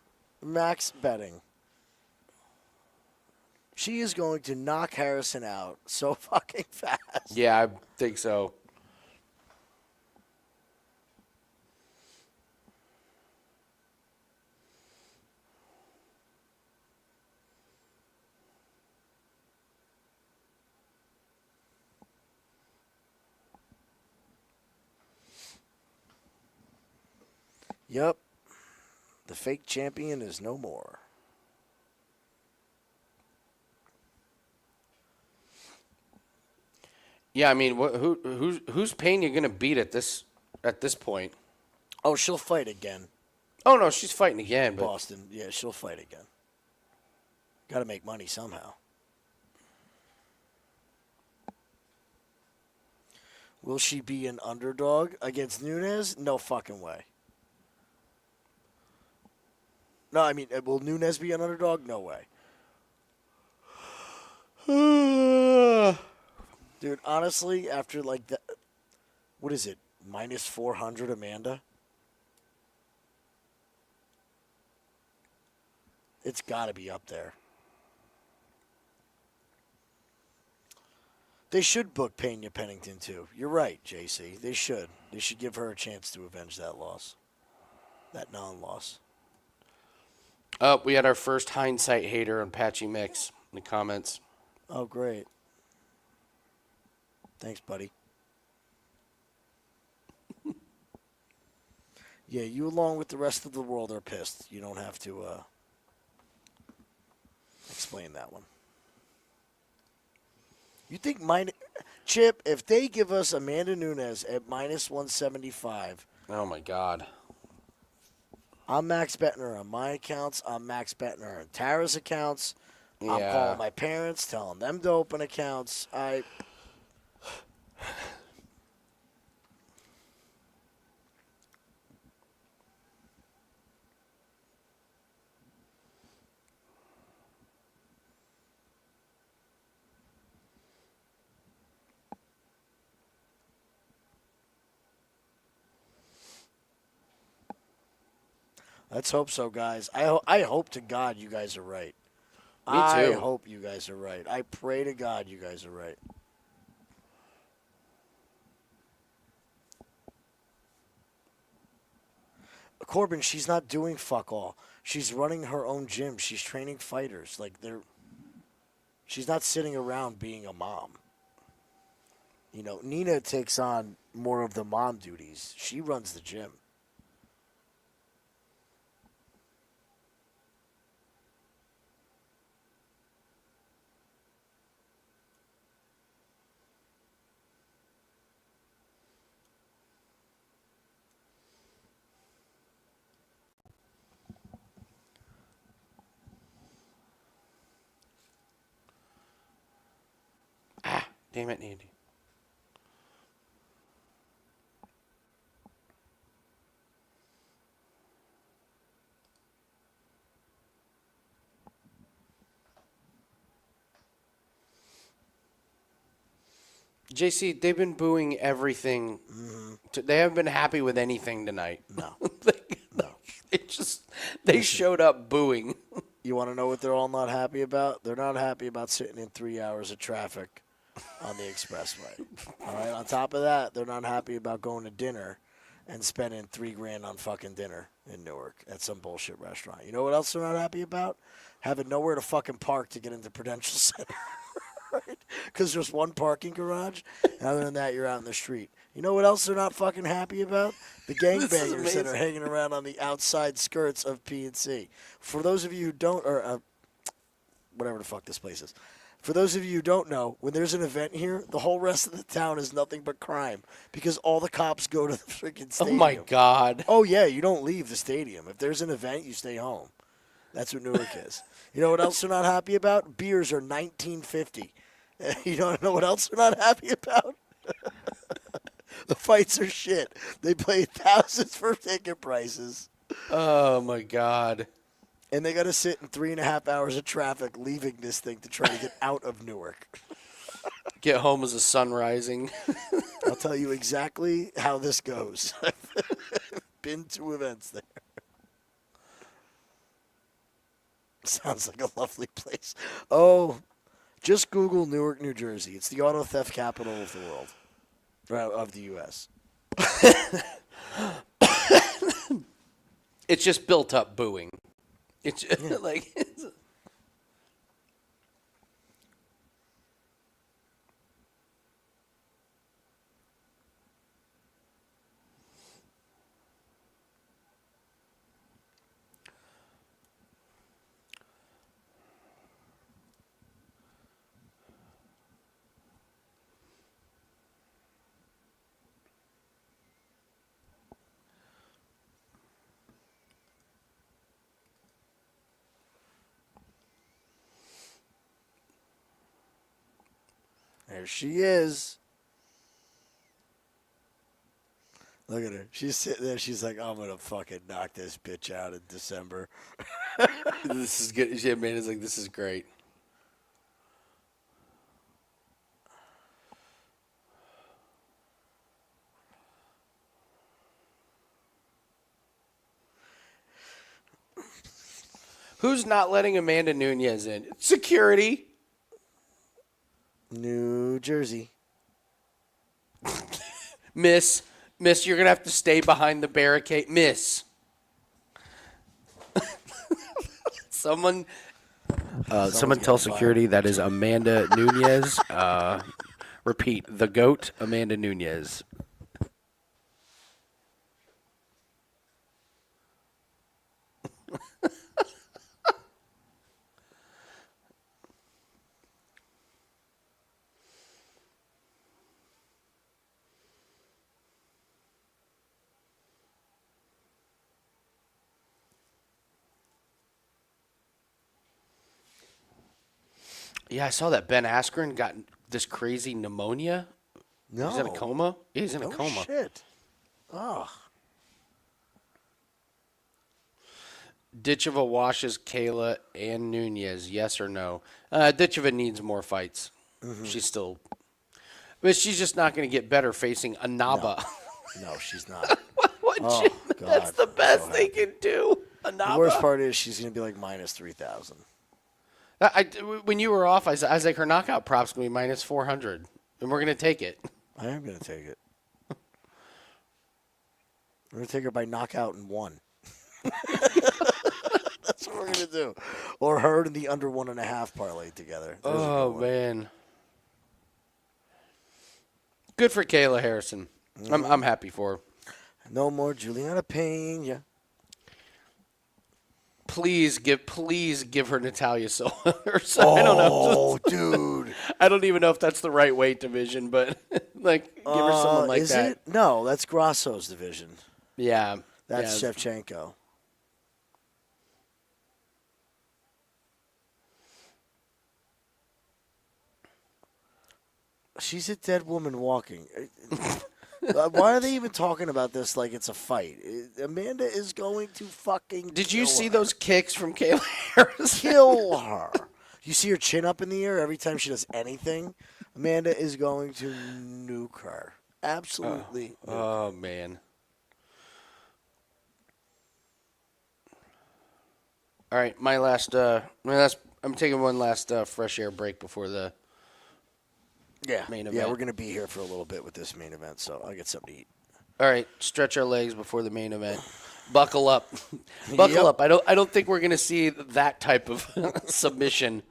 Max betting. She is going to knock Harrison out so fucking fast. Yeah, I think so. Yep. The fake champion is no more. Yeah, I mean, who's Pena going to beat at this point? Oh, she'll fight again. Oh no, she's fighting again, but Boston. Yeah, she'll fight again. Got to make money somehow. Will she be an underdog against Nunez? No fucking way. No, I mean, will Nunez be an underdog? No way. Dude, honestly, after like that, what is it? Minus 400 Amanda? It's got to be up there. They should book Pena Pennington, too. You're right, JC. They should. They should give her a chance to avenge that loss. That non-loss. oh, we had our first hindsight hater on Patchy Mix in the comments. Oh, great. Thanks, buddy. Yeah, you along with the rest of the world are pissed. You don't have to explain that one. You think Chip, if they give us Amanda Nunes at minus 175, Oh my God. I'm max betting her on my accounts. I'm max betting her on Tara's accounts. I'm Yeah. calling my parents, telling them to open accounts. Let's hope so, guys. I hope to God you guys are right. Me too. I hope you guys are right. I pray to God you guys are right. Corbin, she's not doing fuck all. She's running her own gym. She's training fighters. She's not sitting around being a mom. You know, Nina takes on more of the mom duties. She runs the gym. Damn it, Andy. JC, they've been booing everything. Mm-hmm. They haven't been happy with anything tonight. No. No. They showed up booing. You want to know what they're all not happy about? They're not happy about sitting in 3 hours of traffic on the expressway. All right. On top of that, they're not happy about going to dinner and spending $3,000 on fucking dinner in Newark at some bullshit restaurant. You know what else they're not happy about? Having nowhere to fucking park to get into Prudential Center. Right? Because there's one parking garage. And other than that, you're out in the street. You know what else they're not fucking happy about? The gangbangers that are hanging around on the outside skirts of P&C. For those of you who don't, or whatever the fuck this place is. For those of you who don't know, when there's an event here, the whole rest of the town is nothing but crime because all the cops go to the freaking stadium. Oh, my God. Oh, yeah, you don't leave the stadium. If there's an event, you stay home. That's what Newark is. You know what else they're not happy about? Beers are $19.50. You don't know what else they're not happy about? The fights are shit. They pay thousands for ticket prices. Oh, my God. And they got to sit in 3.5 hours of traffic leaving this thing to try to get out of Newark. Get home as the sun rising. I'll tell you exactly how this goes. I've been to events there. Sounds like a lovely place. Oh, just Google Newark, New Jersey. It's the auto theft capital of the world, of the U.S. It's just built up booing. It's like... There she is. Look at her. She's sitting there. She's like, I'm going to fucking knock this bitch out in December. This is good. Yeah, man, it's like, this is great. Who's not letting Amanda Nunes in? Security. New Jersey. Miss, you're going to have to stay behind the barricade. Miss. Someone tell security that is Amanda Nunes. Repeat, the GOAT, Amanda Nunes. Yeah, I saw that Ben Askren got this crazy pneumonia. No. He's in a coma? Yeah, he's in a Oh, coma. shit. Oh. Ditcheva washes Kayla and Nunez, yes or no? Ditcheva needs more fights. Mm-hmm. She's still... But she's just not going to get better facing Anaba. No, she's not. What God, that's the best they can do. Anaba. The worst part is she's going to be like minus 3,000. When you were off, I was like, her knockout prop's going to be minus 400. And we're going to take it. I am going to take it. We're going to take her by knockout in one. That's what we're going to do. Or her and the under 1.5 parlay together. There's a Oh, good one. man. Good for Kayla Harrison. I'm happy for her. No more Juliana Pena. Please give her Natalia Silva or something. I don't know. Oh, dude. I don't even know if that's the right weight division, but like give her someone like is that. It? No, that's Grasso's division. Yeah. That's yeah. Shevchenko. She's a dead woman walking. Why are they even talking about this like it's a fight? Amanda is going to fucking Did you see her. those kicks from Kayla Harrison? Kill her. You see her chin up in the air every time she does anything? Amanda is going to nuke her. Absolutely. Oh, man. All right, I'm taking one last fresh air break before the Yeah, main yeah, event. we're gonna be here for a little bit with this main event, so I'll get something to eat. All right, stretch our legs before the main event. Buckle up, buckle Yep. up. I don't think we're gonna see that type of submission.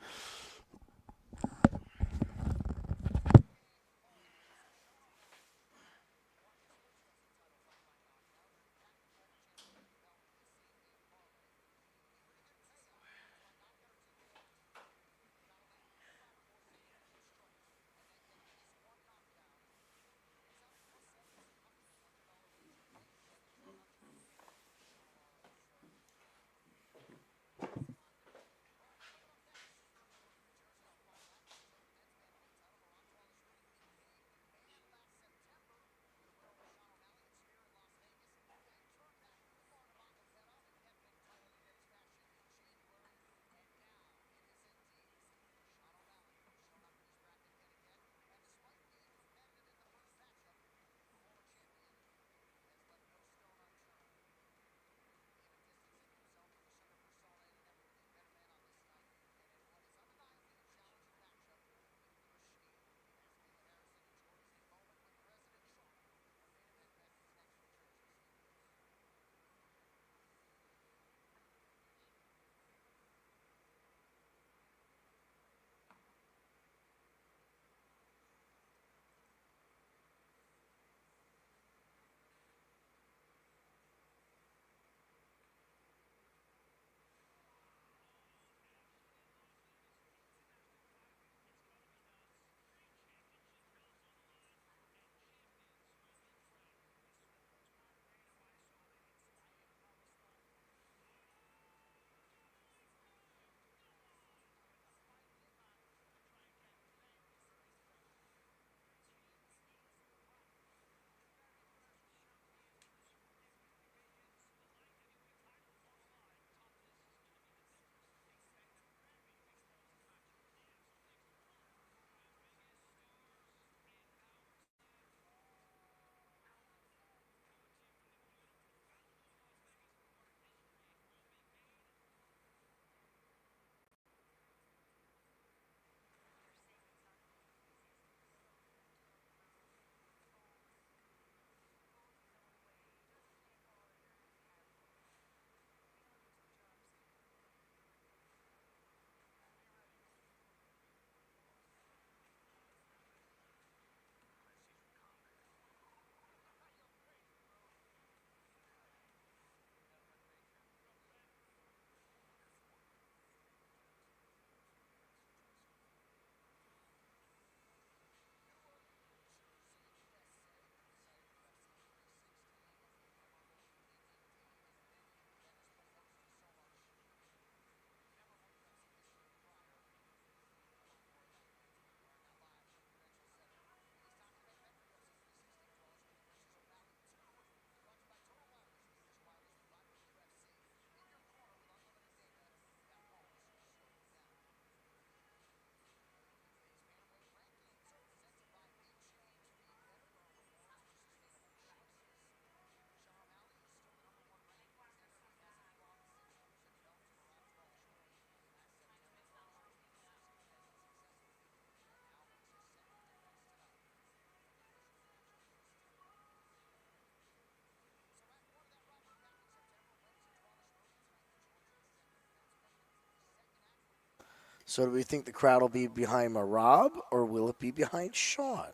So do we think the crowd will be behind Merab, or will it be behind Sean?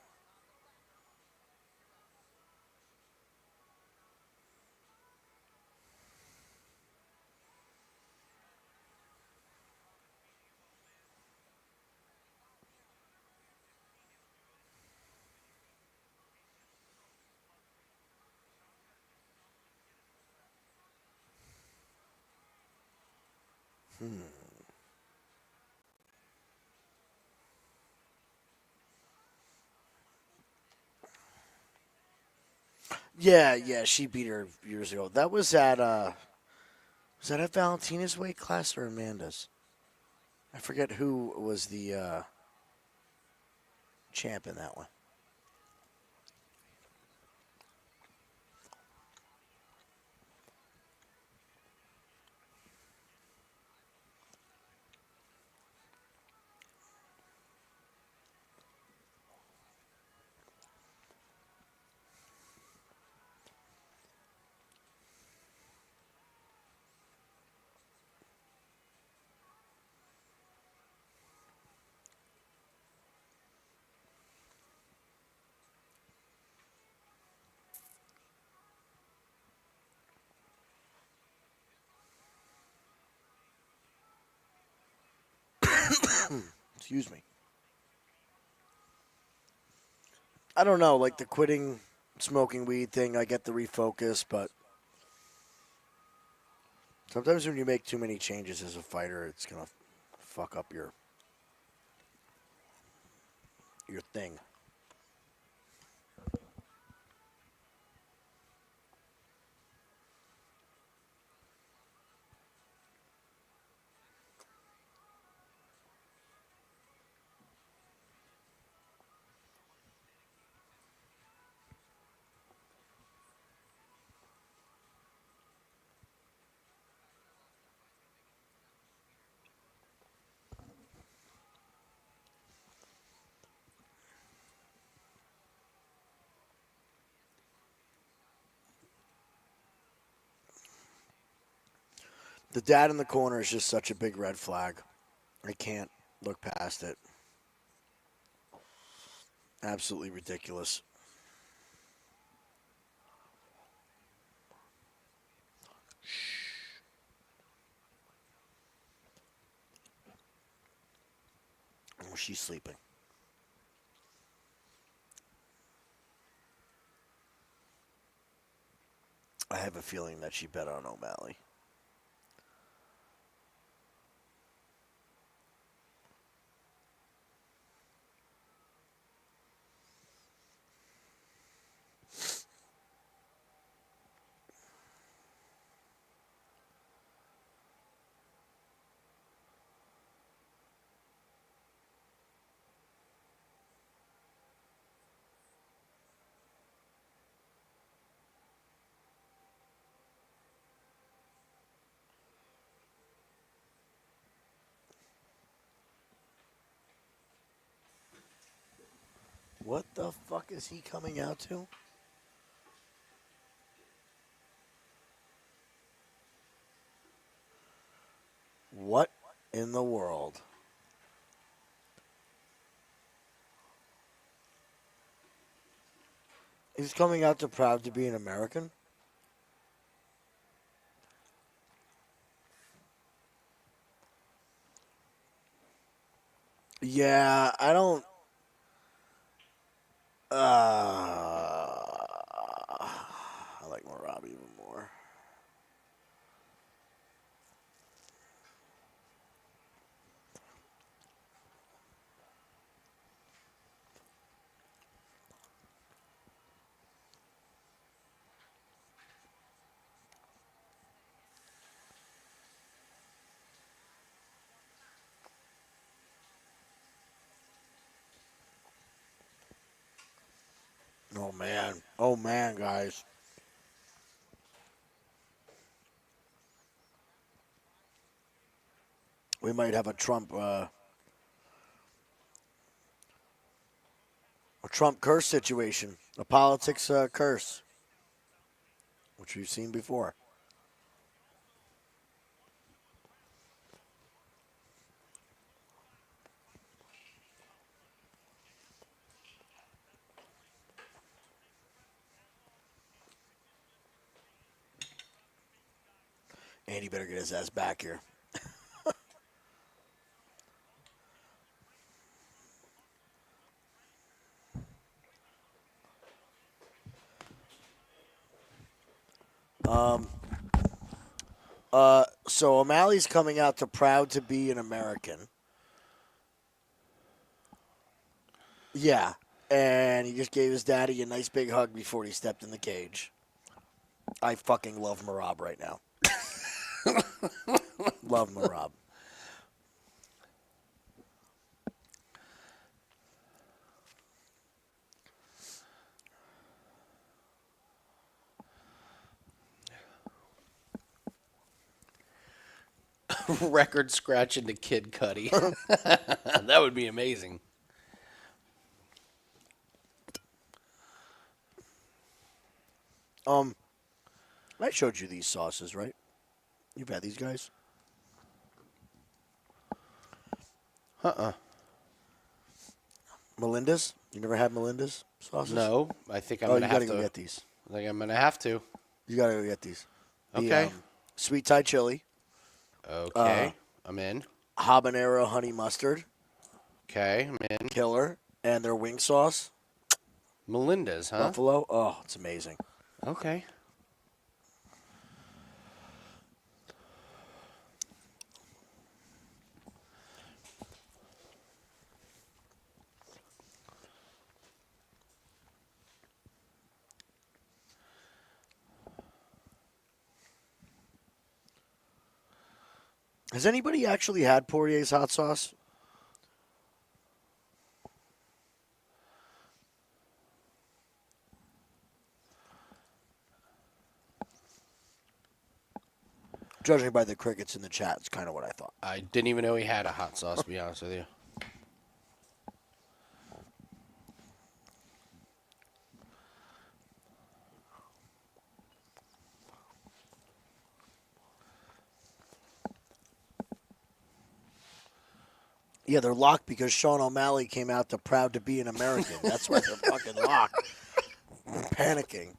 Yeah, she beat her years ago. That was that at Valentina's weight class or Amanda's? I forget who was the champ in that one. Excuse me. I don't know, like the quitting smoking weed thing, I get the refocus, but sometimes when you make too many changes as a fighter, it's going to fuck up your thing. The dad in the corner is just such a big red flag. I can't look past it. Absolutely ridiculous. Oh, she's sleeping. I have a feeling that she bet on O'Malley. What the fuck is he coming out to? What in the world? He's coming out to proud to be an American? Yeah, I don't. I like Merab even more. Oh man. Oh man, guys. We might have a Trump curse situation, a politics curse, which we've seen before. Andy better get his ass back here. So O'Malley's coming out to proud to be an American. Yeah. And he just gave his daddy a nice big hug before he stepped in the cage. I fucking love Merab right now. Love Merab. Record scratching to Kid Cudi. That would be amazing. I showed you these sauces, right? You've had these guys? Melinda's? You never had Melinda's sauces? No, I think I'm Oh, gonna you have gotta to. go get these. I think I'm gonna have to. You gotta go get these. Okay. Sweet Thai chili, Okay, I'm in. habanero honey mustard, Okay, I'm in. Killer. And their wing sauce, Melinda's, huh? buffalo. Oh, it's amazing. Okay. Has anybody actually had Poirier's hot sauce? Judging by the crickets in the chat, it's kind of what I thought. I didn't even know he had a hot sauce, to be honest with you. Yeah, they're locked because Sean O'Malley came out to Proud to Be an American. That's why they're fucking locked. They're panicking.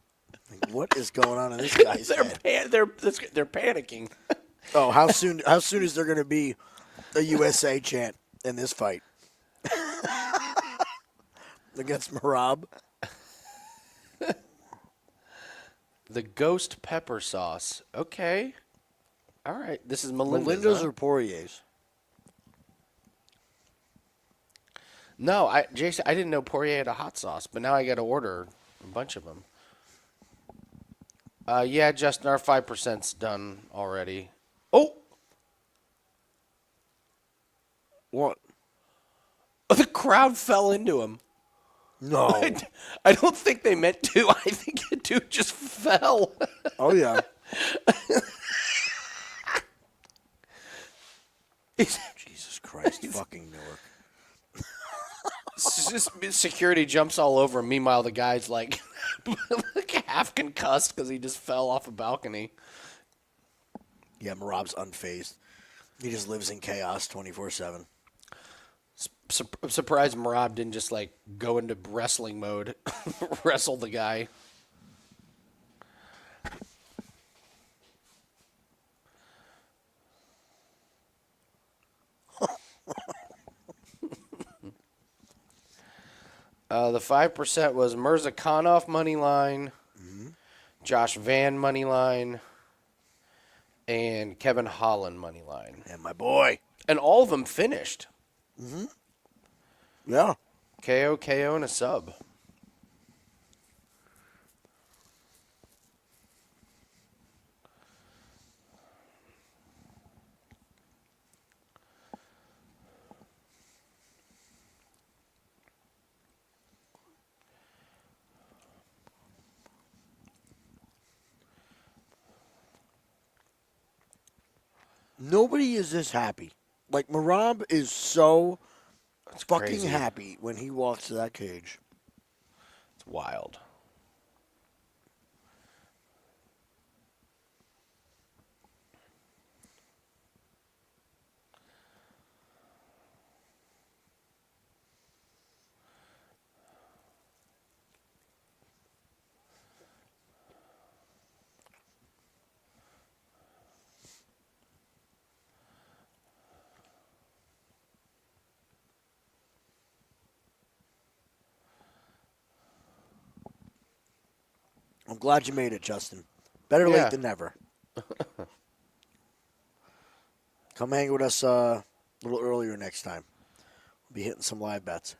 Like, what is going on in this guy's head? They're panicking. Oh, how soon is there going to be a USA chant in this fight? Against Merab? The ghost pepper sauce. Okay. All right. This is Melinda's. Melinda's huh? or Poirier's? No, Jason, I didn't know Poirier had a hot sauce, but now I got to order a bunch of them. Yeah, Justin, our 5%'s done already. Oh! What? The crowd fell into him. No. I don't think they meant to. I think the dude just fell. Oh, yeah. Jesus Christ, fucking Newark. Security jumps all over him. Meanwhile, the guy's like half concussed because he just fell off a balcony. Yeah, Merab's unfazed. He just lives in chaos 24/7. I'm surprised Merab didn't just like go into wrestling mode, wrestle the guy. The 5% was Mirzakhanov money line, Josh Van money line, and Kevin Holland money line. And my boy. And all of them finished. Yeah. KO, and a sub. Nobody is this happy. Like, Merab is so fucking crazy. happy when he walks to that cage. It's wild. I'm glad you made it, Justin. Better Yeah. late than never. Come hang with us a little earlier next time. We'll be hitting some live bets.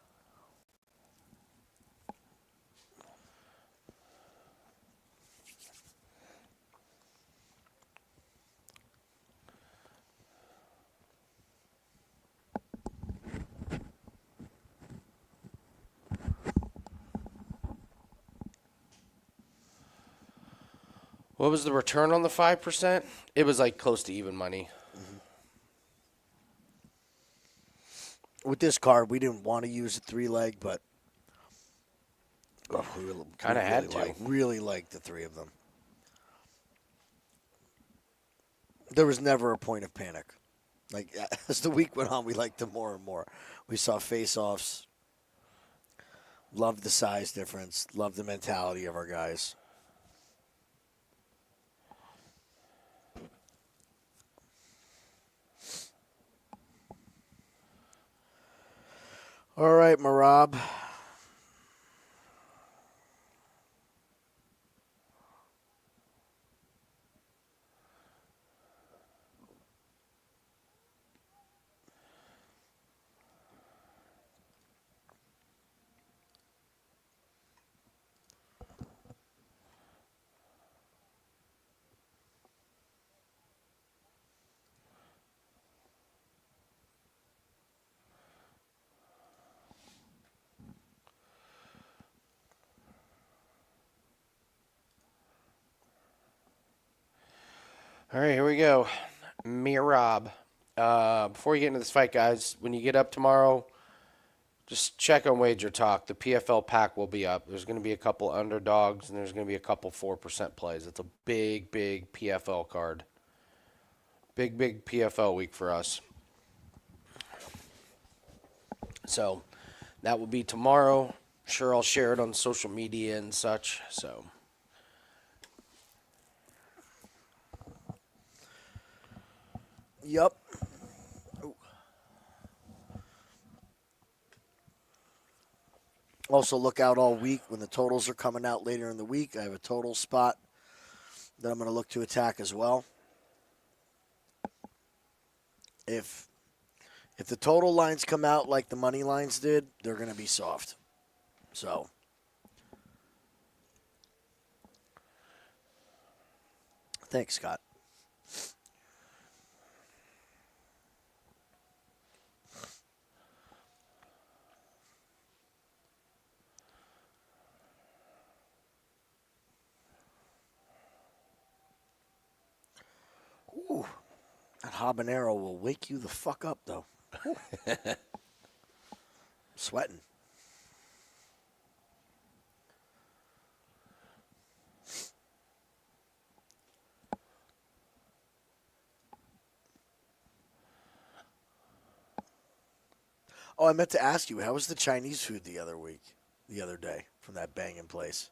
What was the return on the 5%? It was like close to even money. With this card, we didn't want to use a 3-leg, but we Kinda had to. Really liked the three of them. There was never a point of panic. Like, as the week went on, we liked them more and more. We saw face-offs. Loved the size difference. Loved the mentality of our guys. All right, Merab. All right, here we go. Merab. Before you get into this fight, guys, when you get up tomorrow, just check on Wager Talk. The PFL pack will be up. There's going to be a couple underdogs, and there's going to be a couple 4% plays. It's a big, big PFL card. Big, big PFL week for us. So that will be tomorrow. Sure, I'll share it on social media and such. So. Yup. Also, look out all week when the totals are coming out later in the week. I have a total spot that I'm going to look to attack as well. If the total lines come out like the money lines did, they're going to be soft. So, thanks, Scott. Ooh, that habanero will wake you the fuck up, though. Sweating. Oh, I meant to ask you, how was the Chinese food the other day from that banging place?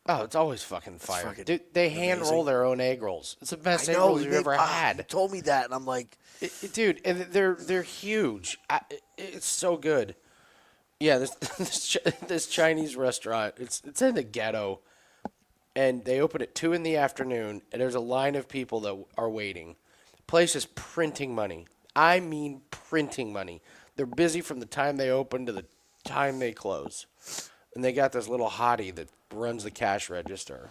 Oh, it's always fucking fire. fucking Dude, they hand roll amazing. their own egg rolls. It's the best I egg know rolls you've ever You had. told me that, and I'm like, Dude, and they're huge. It's so good. Yeah, this Chinese restaurant. It's in the ghetto, and they open at 2 in the afternoon, and there's a line of people that are waiting. The place is printing money. I mean, printing money. They're busy from the time they open to the time they close, and they got this little hottie that runs the cash register.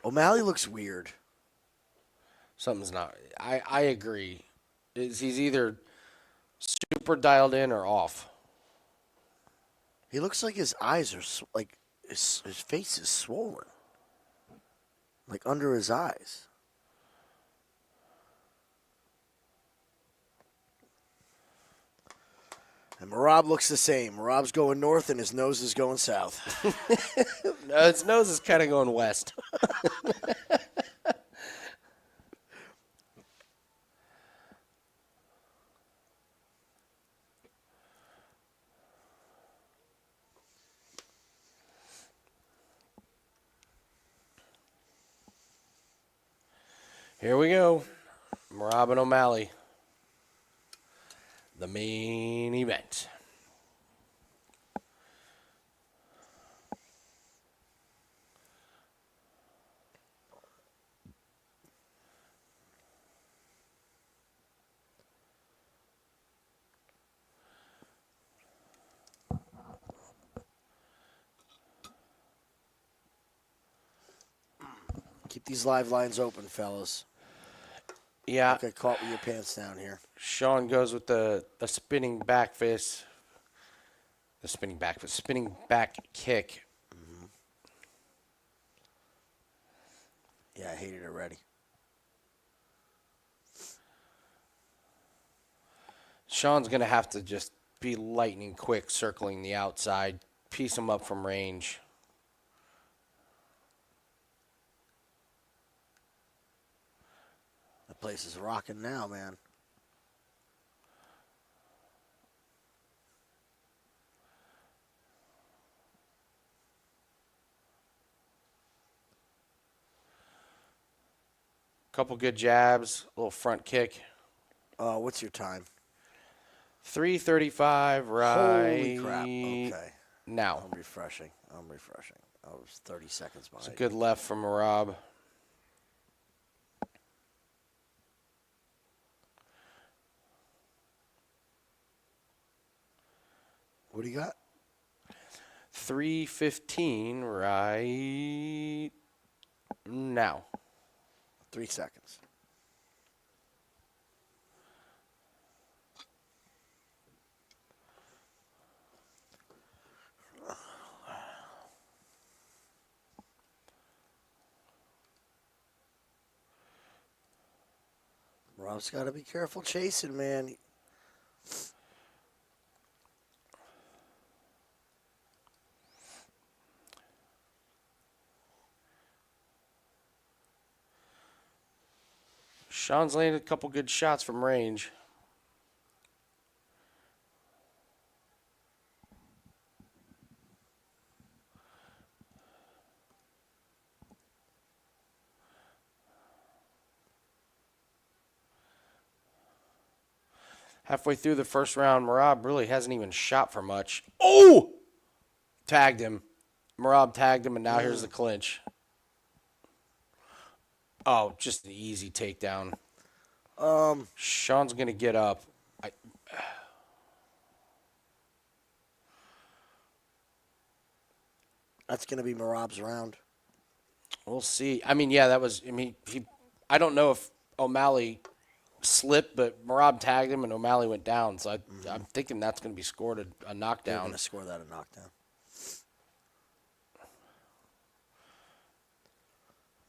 O'Malley looks weird. Something's not. I agree. He's either super dialed in or off. He looks like his eyes are like his face is swollen, like under his eyes. And Merab looks the same. Merab's going north, and his nose is going south. No, his nose is kind of going west. Here we go. Merab and O'Malley. The main event. Keep these live lines open, fellas. Yeah. Don't get caught with your pants down here. Sean goes with the spinning back fist. The spinning back fist. Spinning back kick. Mm-hmm. Yeah, I hate it already. Sean's going to have to just be lightning quick circling the outside. Piece him up from range. The place is rocking now, man. Couple good jabs. A little front kick. What's your time? 3:35 right Holy crap. Okay. now. I'm refreshing. I was 30 seconds It's behind. a good left from Merab. What do you got? 3:15 right now. 3 seconds. Rob's got to be careful chasing, man. Sean's landed a couple good shots from range. Halfway through the first round, Merab really hasn't even shot for much. Oh! Tagged him. Merab tagged him, and now here's the clinch. Oh, just an easy takedown. Sean's going to get up. That's going to be Merab's round. We'll see. I mean, yeah, that was. I mean, I don't know if O'Malley slipped, but Merab tagged him and O'Malley went down. So I'm thinking that's going to be scored a They're knockdown. going to score that a knockdown.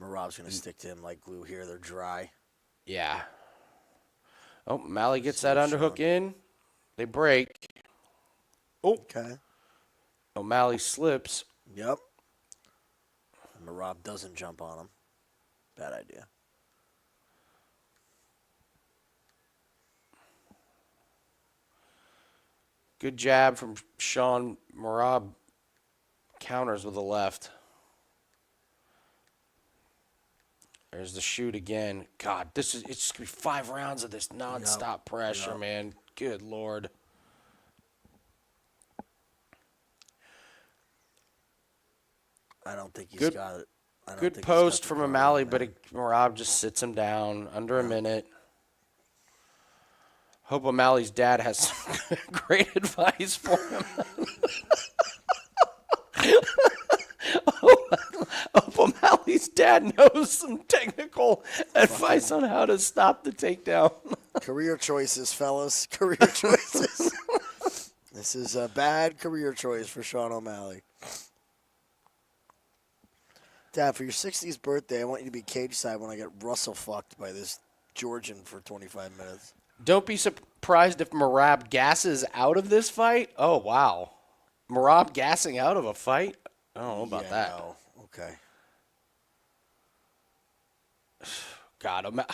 Merab's going to stick to him like glue here. They're dry. Yeah. Oh, O'Malley gets that underhook in. They break. Oh. Okay. O'Malley slips. Yep. Merab doesn't jump on him. Bad idea. Good jab from Sean. Merab counters with the left. There's the shoot again. God, it's just gonna be 5 rounds of this nonstop pressure, man. Good Lord. I don't think he's got it. Good post from O'Malley, but Merab just sits him down under a minute. Hope O'Malley's dad has some great advice for him. Hope O'Malley's dad knows some technical advice on how to stop the takedown. Career choices, fellas. Career choices. This is a bad career choice for Sean O'Malley. Dad, for your 60th birthday, I want you to be cage side when I get Russell fucked by this Georgian for 25 minutes. Don't be surprised if Merab gasses out of this fight. Oh, wow. Merab gassing out of a fight? I don't know about that. No. Okay. God,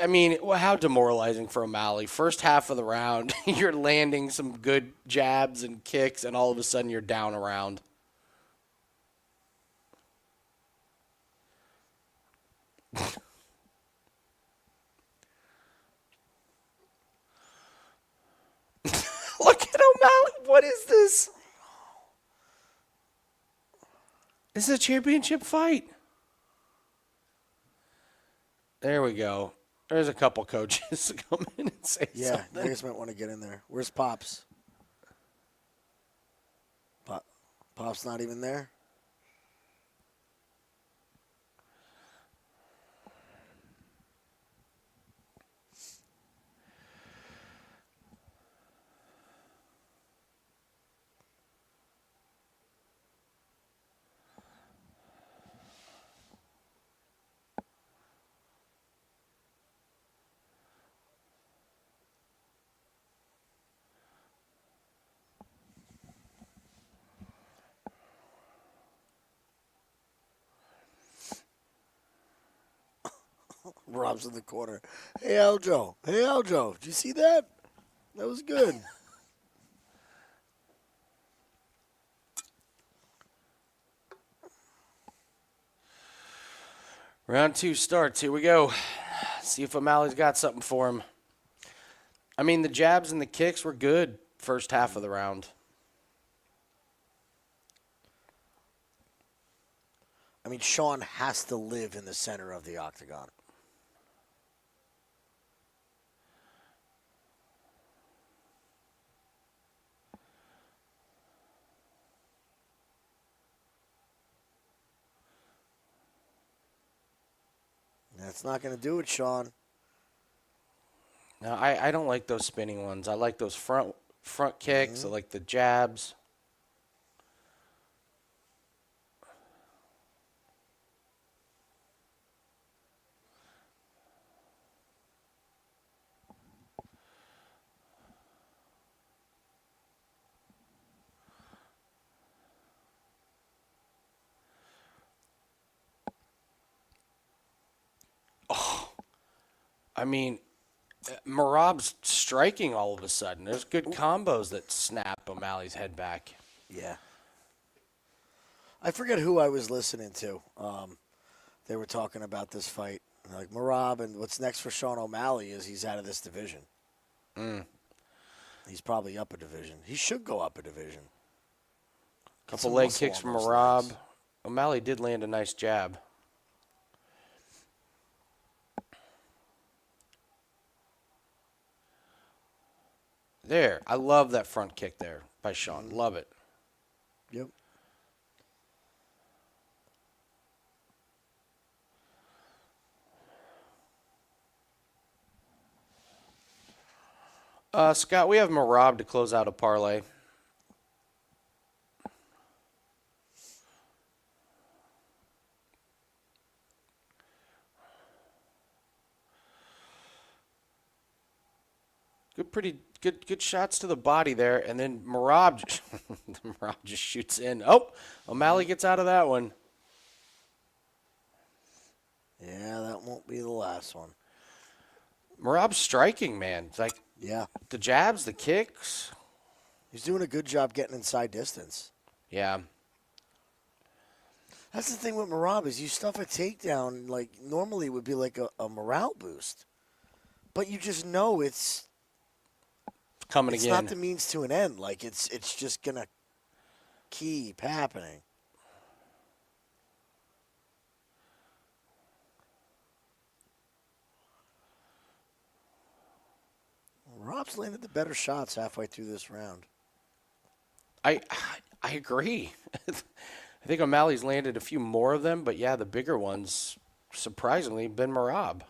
I mean, how demoralizing for O'Malley. First half of the round, you're landing some good jabs and kicks, and all of a sudden you're down a round. Look at O'Malley. What is this? This is a championship fight. There we go. There's a couple coaches to come in and say something. Yeah, you guys might want to get in there. Where's Pops? Pop's not even there? Rob's in the corner. Hey, Aljo. Hey, Aljo. Did you see that? That was good. Round 2 starts. Here we go. See if O'Malley's got something for him. I mean, the jabs and the kicks were good first half of the round. I mean, Sean has to live in the center of the octagon. That's not going to do it, Sean. No, I don't like those spinning ones. I like those front kicks. I like the jabs. I mean, Merab's striking all of a sudden. There's good combos that snap O'Malley's head back. Yeah. I forget who I was listening to. They were talking about this fight. Like Merab, and what's next for Sean O'Malley is he's out of this division. He's probably up a division. He should go up a division. Couple leg kicks from Merab. O'Malley did land a nice jab. There. I love that front kick there by Sean. Love it. Yep. Scott, we have Merab to close out a parlay. Pretty good shots to the body there, and then Merab just shoots in. Oh, O'Malley gets out of that one. Yeah, that won't be the last one. Merab's striking, man. It's like the jabs, the kicks. He's doing a good job getting inside distance. Yeah. That's the thing with Merab is you stuff a takedown like normally it would be like a morale boost, but you just know it's coming again. It's not the means to an end. Like it's just gonna keep happening. Rob's landed the better shots halfway through this round. I agree. I think O'Malley's landed a few more of them, but yeah, the bigger ones, surprisingly, been Merab.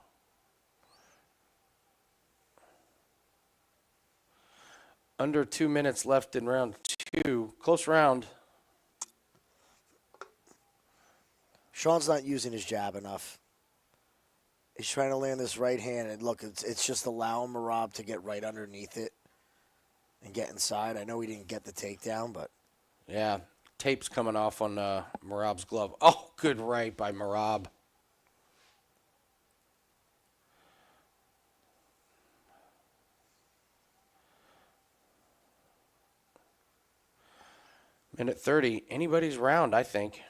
Under 2 minutes left in round 2. Close round. Sean's not using his jab enough. He's trying to land this right hand, and look, it's just allowing Merab to get right underneath it and get inside. I know he didn't get the takedown, but... Yeah, tape's coming off on Merab's glove. Oh, good right by Merab. Minute 30. Anybody's round, I think.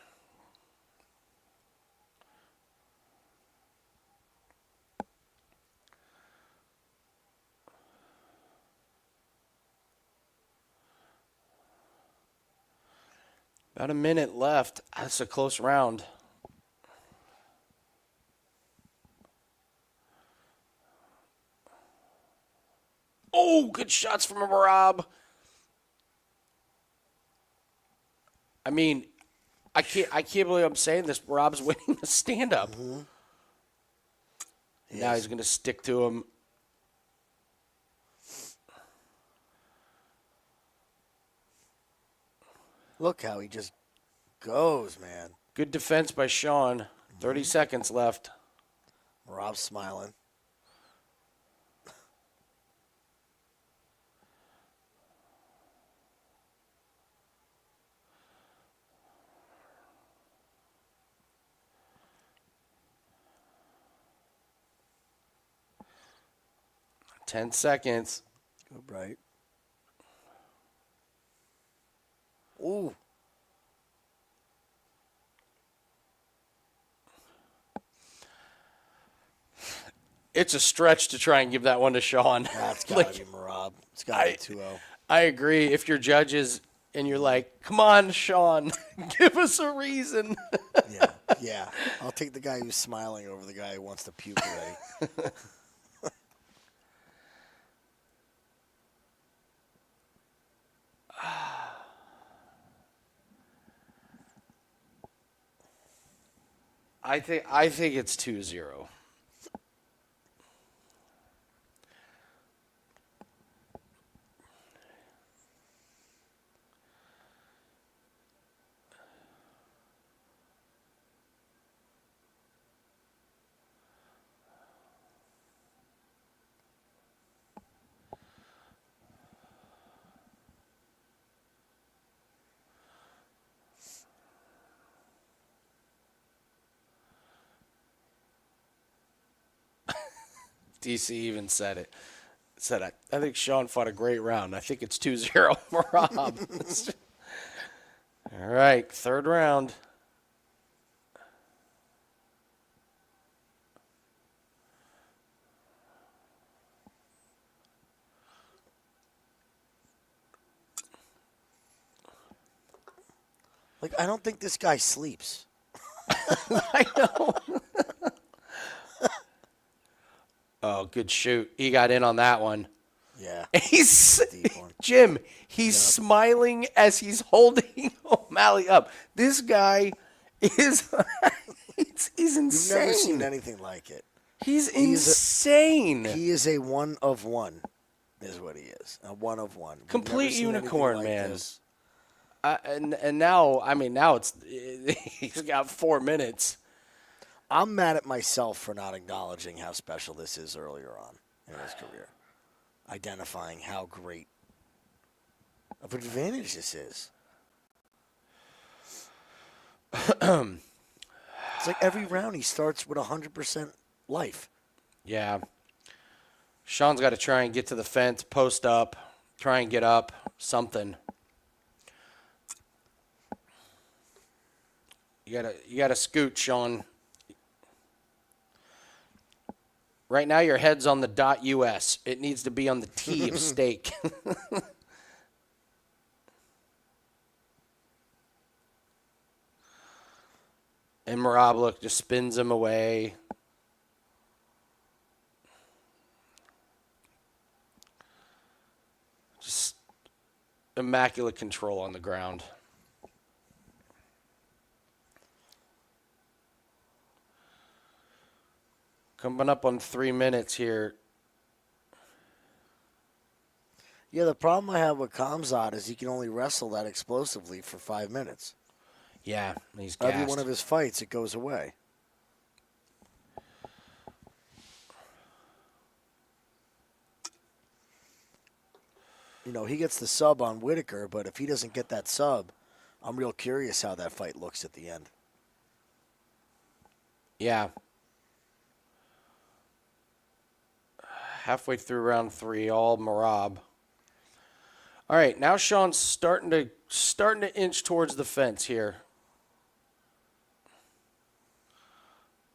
About a minute left. That's a close round. Oh, good shots from Merab. I mean, I can't believe I'm saying this. Merab's winning the stand-up. Now he's going to stick to him. Look how he just goes, man. Good defense by Sean. 30 seconds left. Merab's smiling. Ten seconds. Go bright. Ooh. it's a stretch to try and give that one to Sean. That's got to be Merab. It's got to be 2-0. I agree. If you're judges and you're like, come on, Sean, give us a reason. Yeah. I'll take the guy who's smiling over the guy who wants to puke already. I think it's 2-0. DC even said it. Said, I think Sean fought a great round. I think it's 2-0 Merab. All right, third round. Like, I don't think this guy sleeps. I know. Oh, good shoot. He got in on that one. Yeah. Jim, he's smiling as he's holding O'Malley up. This guy is he's insane. You've never seen anything like it. He's insane. He is a one of one, is what he is. A one of one. Complete unicorn, like man. And now, now he's got 4 minutes. I'm mad at myself for not acknowledging how special this is earlier on in his career. Identifying how great of an advantage this is. It's like every round he starts with 100% life. Yeah. Sean's got to try and get to the fence, post up, try and get up, something. You gotta scoot, Sean. Right now, your head's on the .us. It needs to be on the T of steak. And Merab, look, just spins him away. Just immaculate control on the ground. Coming up on 3 minutes here. Yeah, the problem I have with Khamzat is he can only wrestle that explosively for 5 minutes. Yeah, he's gassed. Every one of his fights, it goes away. You know, he gets the sub on Whitaker, but if he doesn't get that sub, I'm real curious how that fight looks at the end. Yeah. Halfway through round 3, all Merab. All right, now Sean's starting to inch towards the fence here.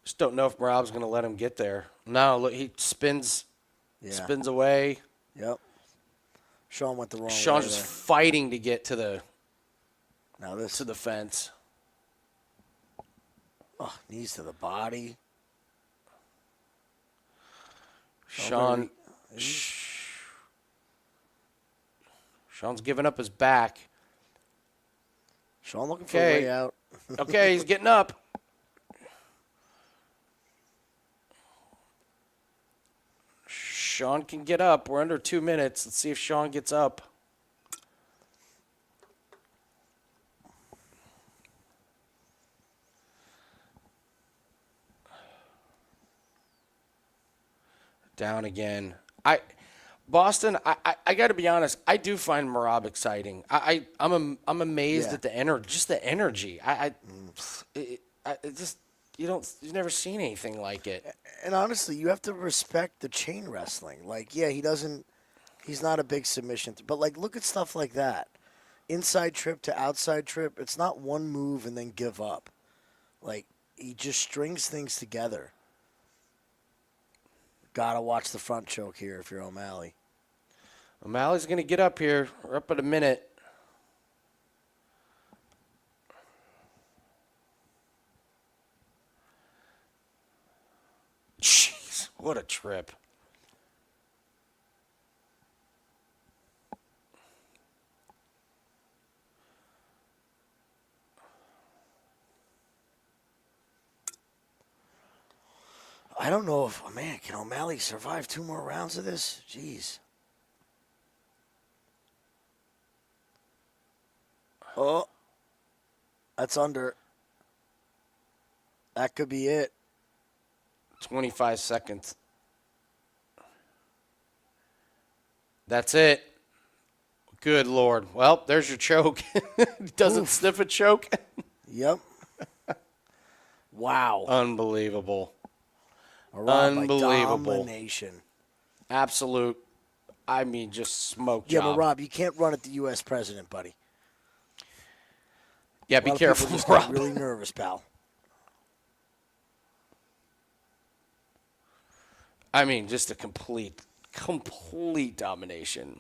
Just don't know if Merab's going to let him get there. No, look, he spins away. Yep. Sean went the wrong way. Sean's just fighting to get to the to the fence. Oh, knees to the body. Sean's giving up his back. Sean looking for a way out. Okay, he's getting up. Sean can get up. We're under 2 minutes. Let's see if Sean gets up. Down again. Boston, I got to be honest. I do find Merab exciting. I'm amazed at the energy, just the energy. You've never seen anything like it. And honestly, you have to respect the chain wrestling. Like, yeah, he's not a big submission, but like, look at stuff like that. Inside trip to outside trip. It's not one move and then give up. Like, he just strings things together. Gotta watch the front choke here if you're O'Malley. O'Malley's going to get up here. We're up at a minute. Jeez, what a trip. I don't know if, man, can O'Malley survive 2 more rounds of this? Jeez. Oh, that's under. That could be it. 25 seconds. That's it. Good Lord. Well, there's your choke. Doesn't sniff a choke. Yep. Wow. Unbelievable. Unbelievable. Domination. Absolute. I mean, just smoke Yeah, job. but Rob, you can't run at the U.S. president, buddy. Yeah, be careful, just Rob. Really nervous, pal. I mean, just a complete domination.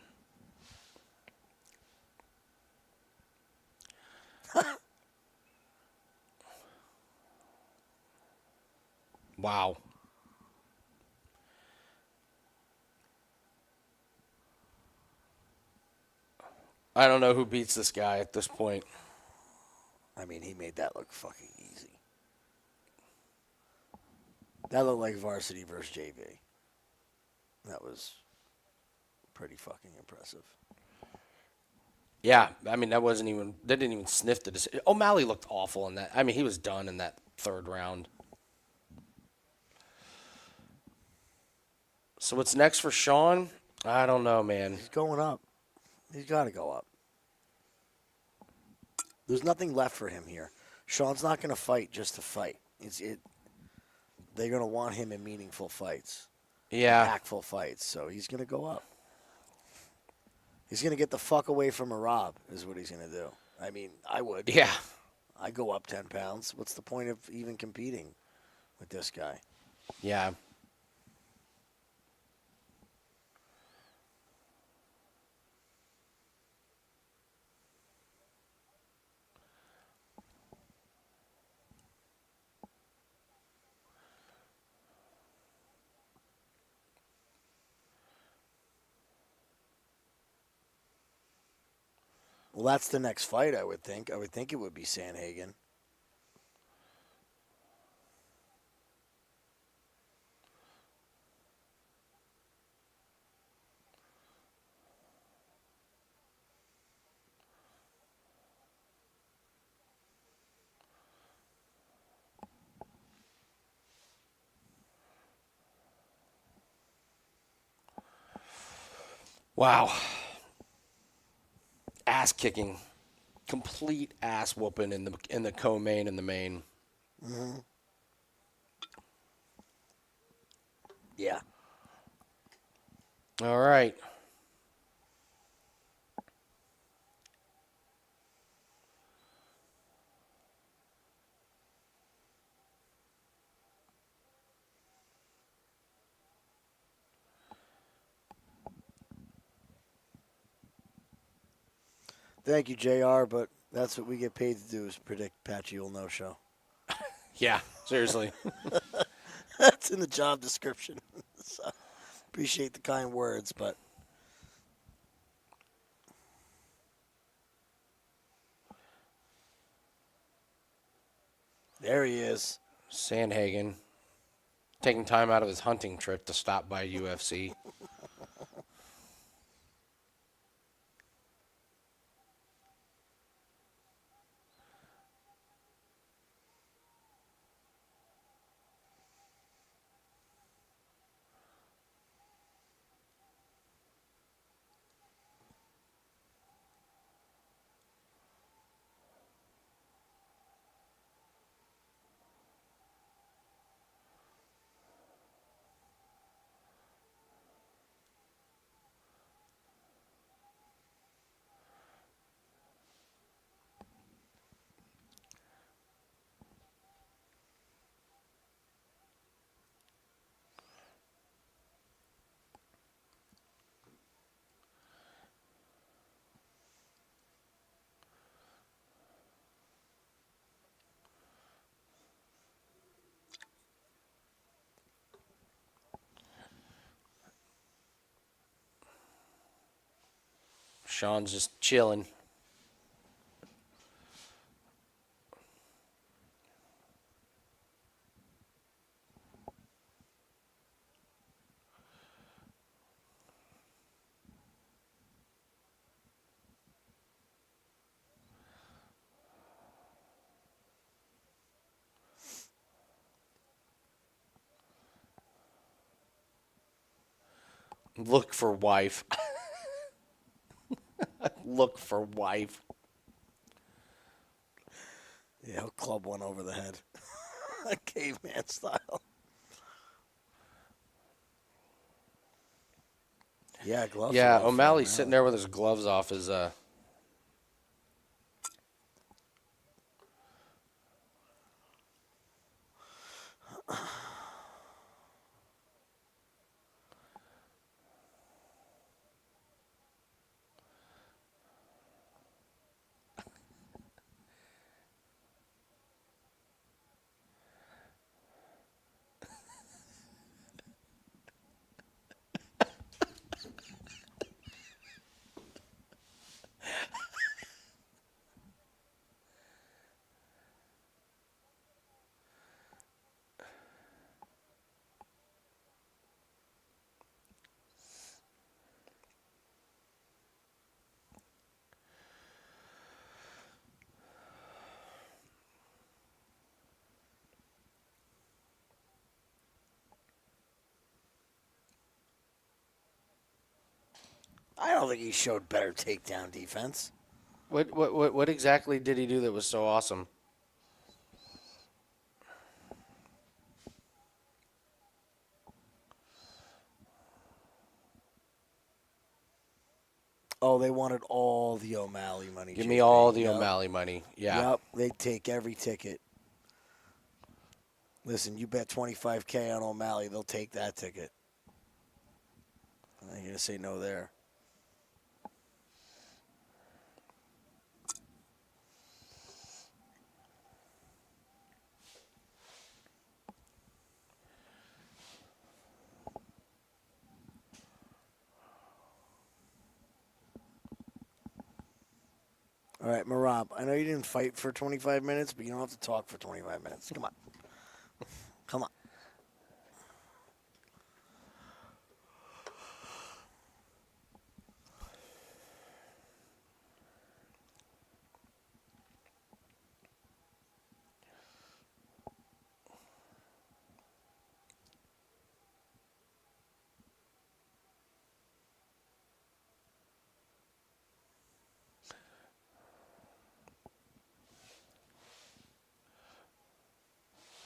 Wow. I don't know who beats this guy at this point. I mean, he made that look fucking easy. That looked like varsity versus JV. That was pretty fucking impressive. Yeah, I mean, they didn't even sniff the decision. O'Malley looked awful in that. I mean, he was done in that 3rd round. So what's next for Sean? I don't know, man. He's going up. He's got to go up. There's nothing left for him here. Sean's not going to fight just to fight. They're going to want him in meaningful fights. Yeah. Impactful fights. So he's going to go up. He's going to get the fuck away from Merab is what he's going to do. I mean, I would. Yeah. I go up 10 pounds. What's the point of even competing with this guy? Yeah. Well, that's the next fight, I would think. I would think it would be Sandhagen. Wow. Ass kicking. Complete ass whooping in the co-main and the main. Mm-hmm. Yeah. All right. Thank you, JR, but that's what we get paid to do is predict Patchy will no-show. Yeah, seriously. That's in the job description. So, appreciate the kind words, but there he is. Sandhagen taking time out of his hunting trip to stop by UFC. Sean's just chilling. Look for wife. Look for wife. Yeah, he'll club one over the head. Caveman style. Yeah, gloves. Yeah, are off O'Malley's for sitting there with his gloves off his I don't think he showed better takedown defense. What exactly did he do that was so awesome? Oh, they wanted all the O'Malley money. Give JP. me all the Yep. O'Malley money. Yeah. Yep, they take every ticket. Listen, you bet 25K on O'Malley, they'll take that ticket. I'm going to say no there. All right, Merab, I know you didn't fight for 25 minutes, but you don't have to talk for 25 minutes. Come on. Come on.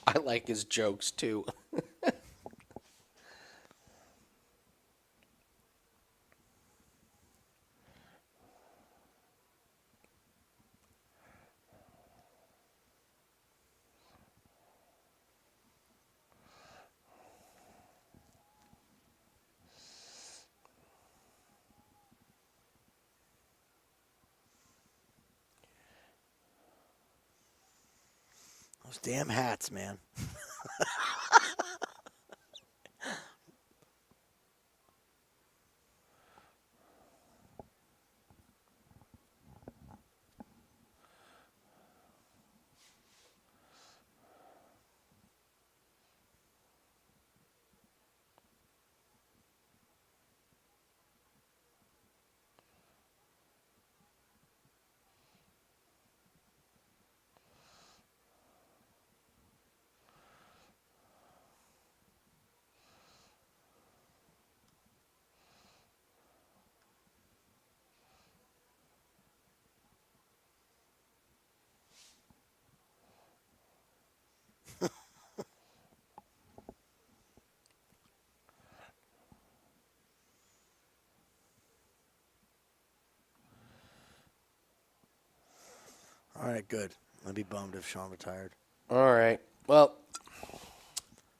I like his jokes too. Those damn hats, man. All right, good. I'd be bummed if Sean retired. All right. Well,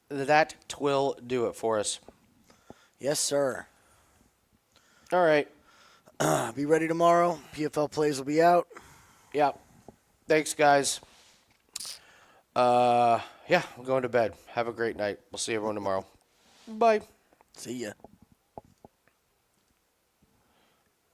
that will do it for us. Yes, sir. All right. Be ready tomorrow. PFL plays will be out. Yeah. Thanks, guys. Yeah, I'm going to bed. Have a great night. We'll see everyone tomorrow. Bye. See ya.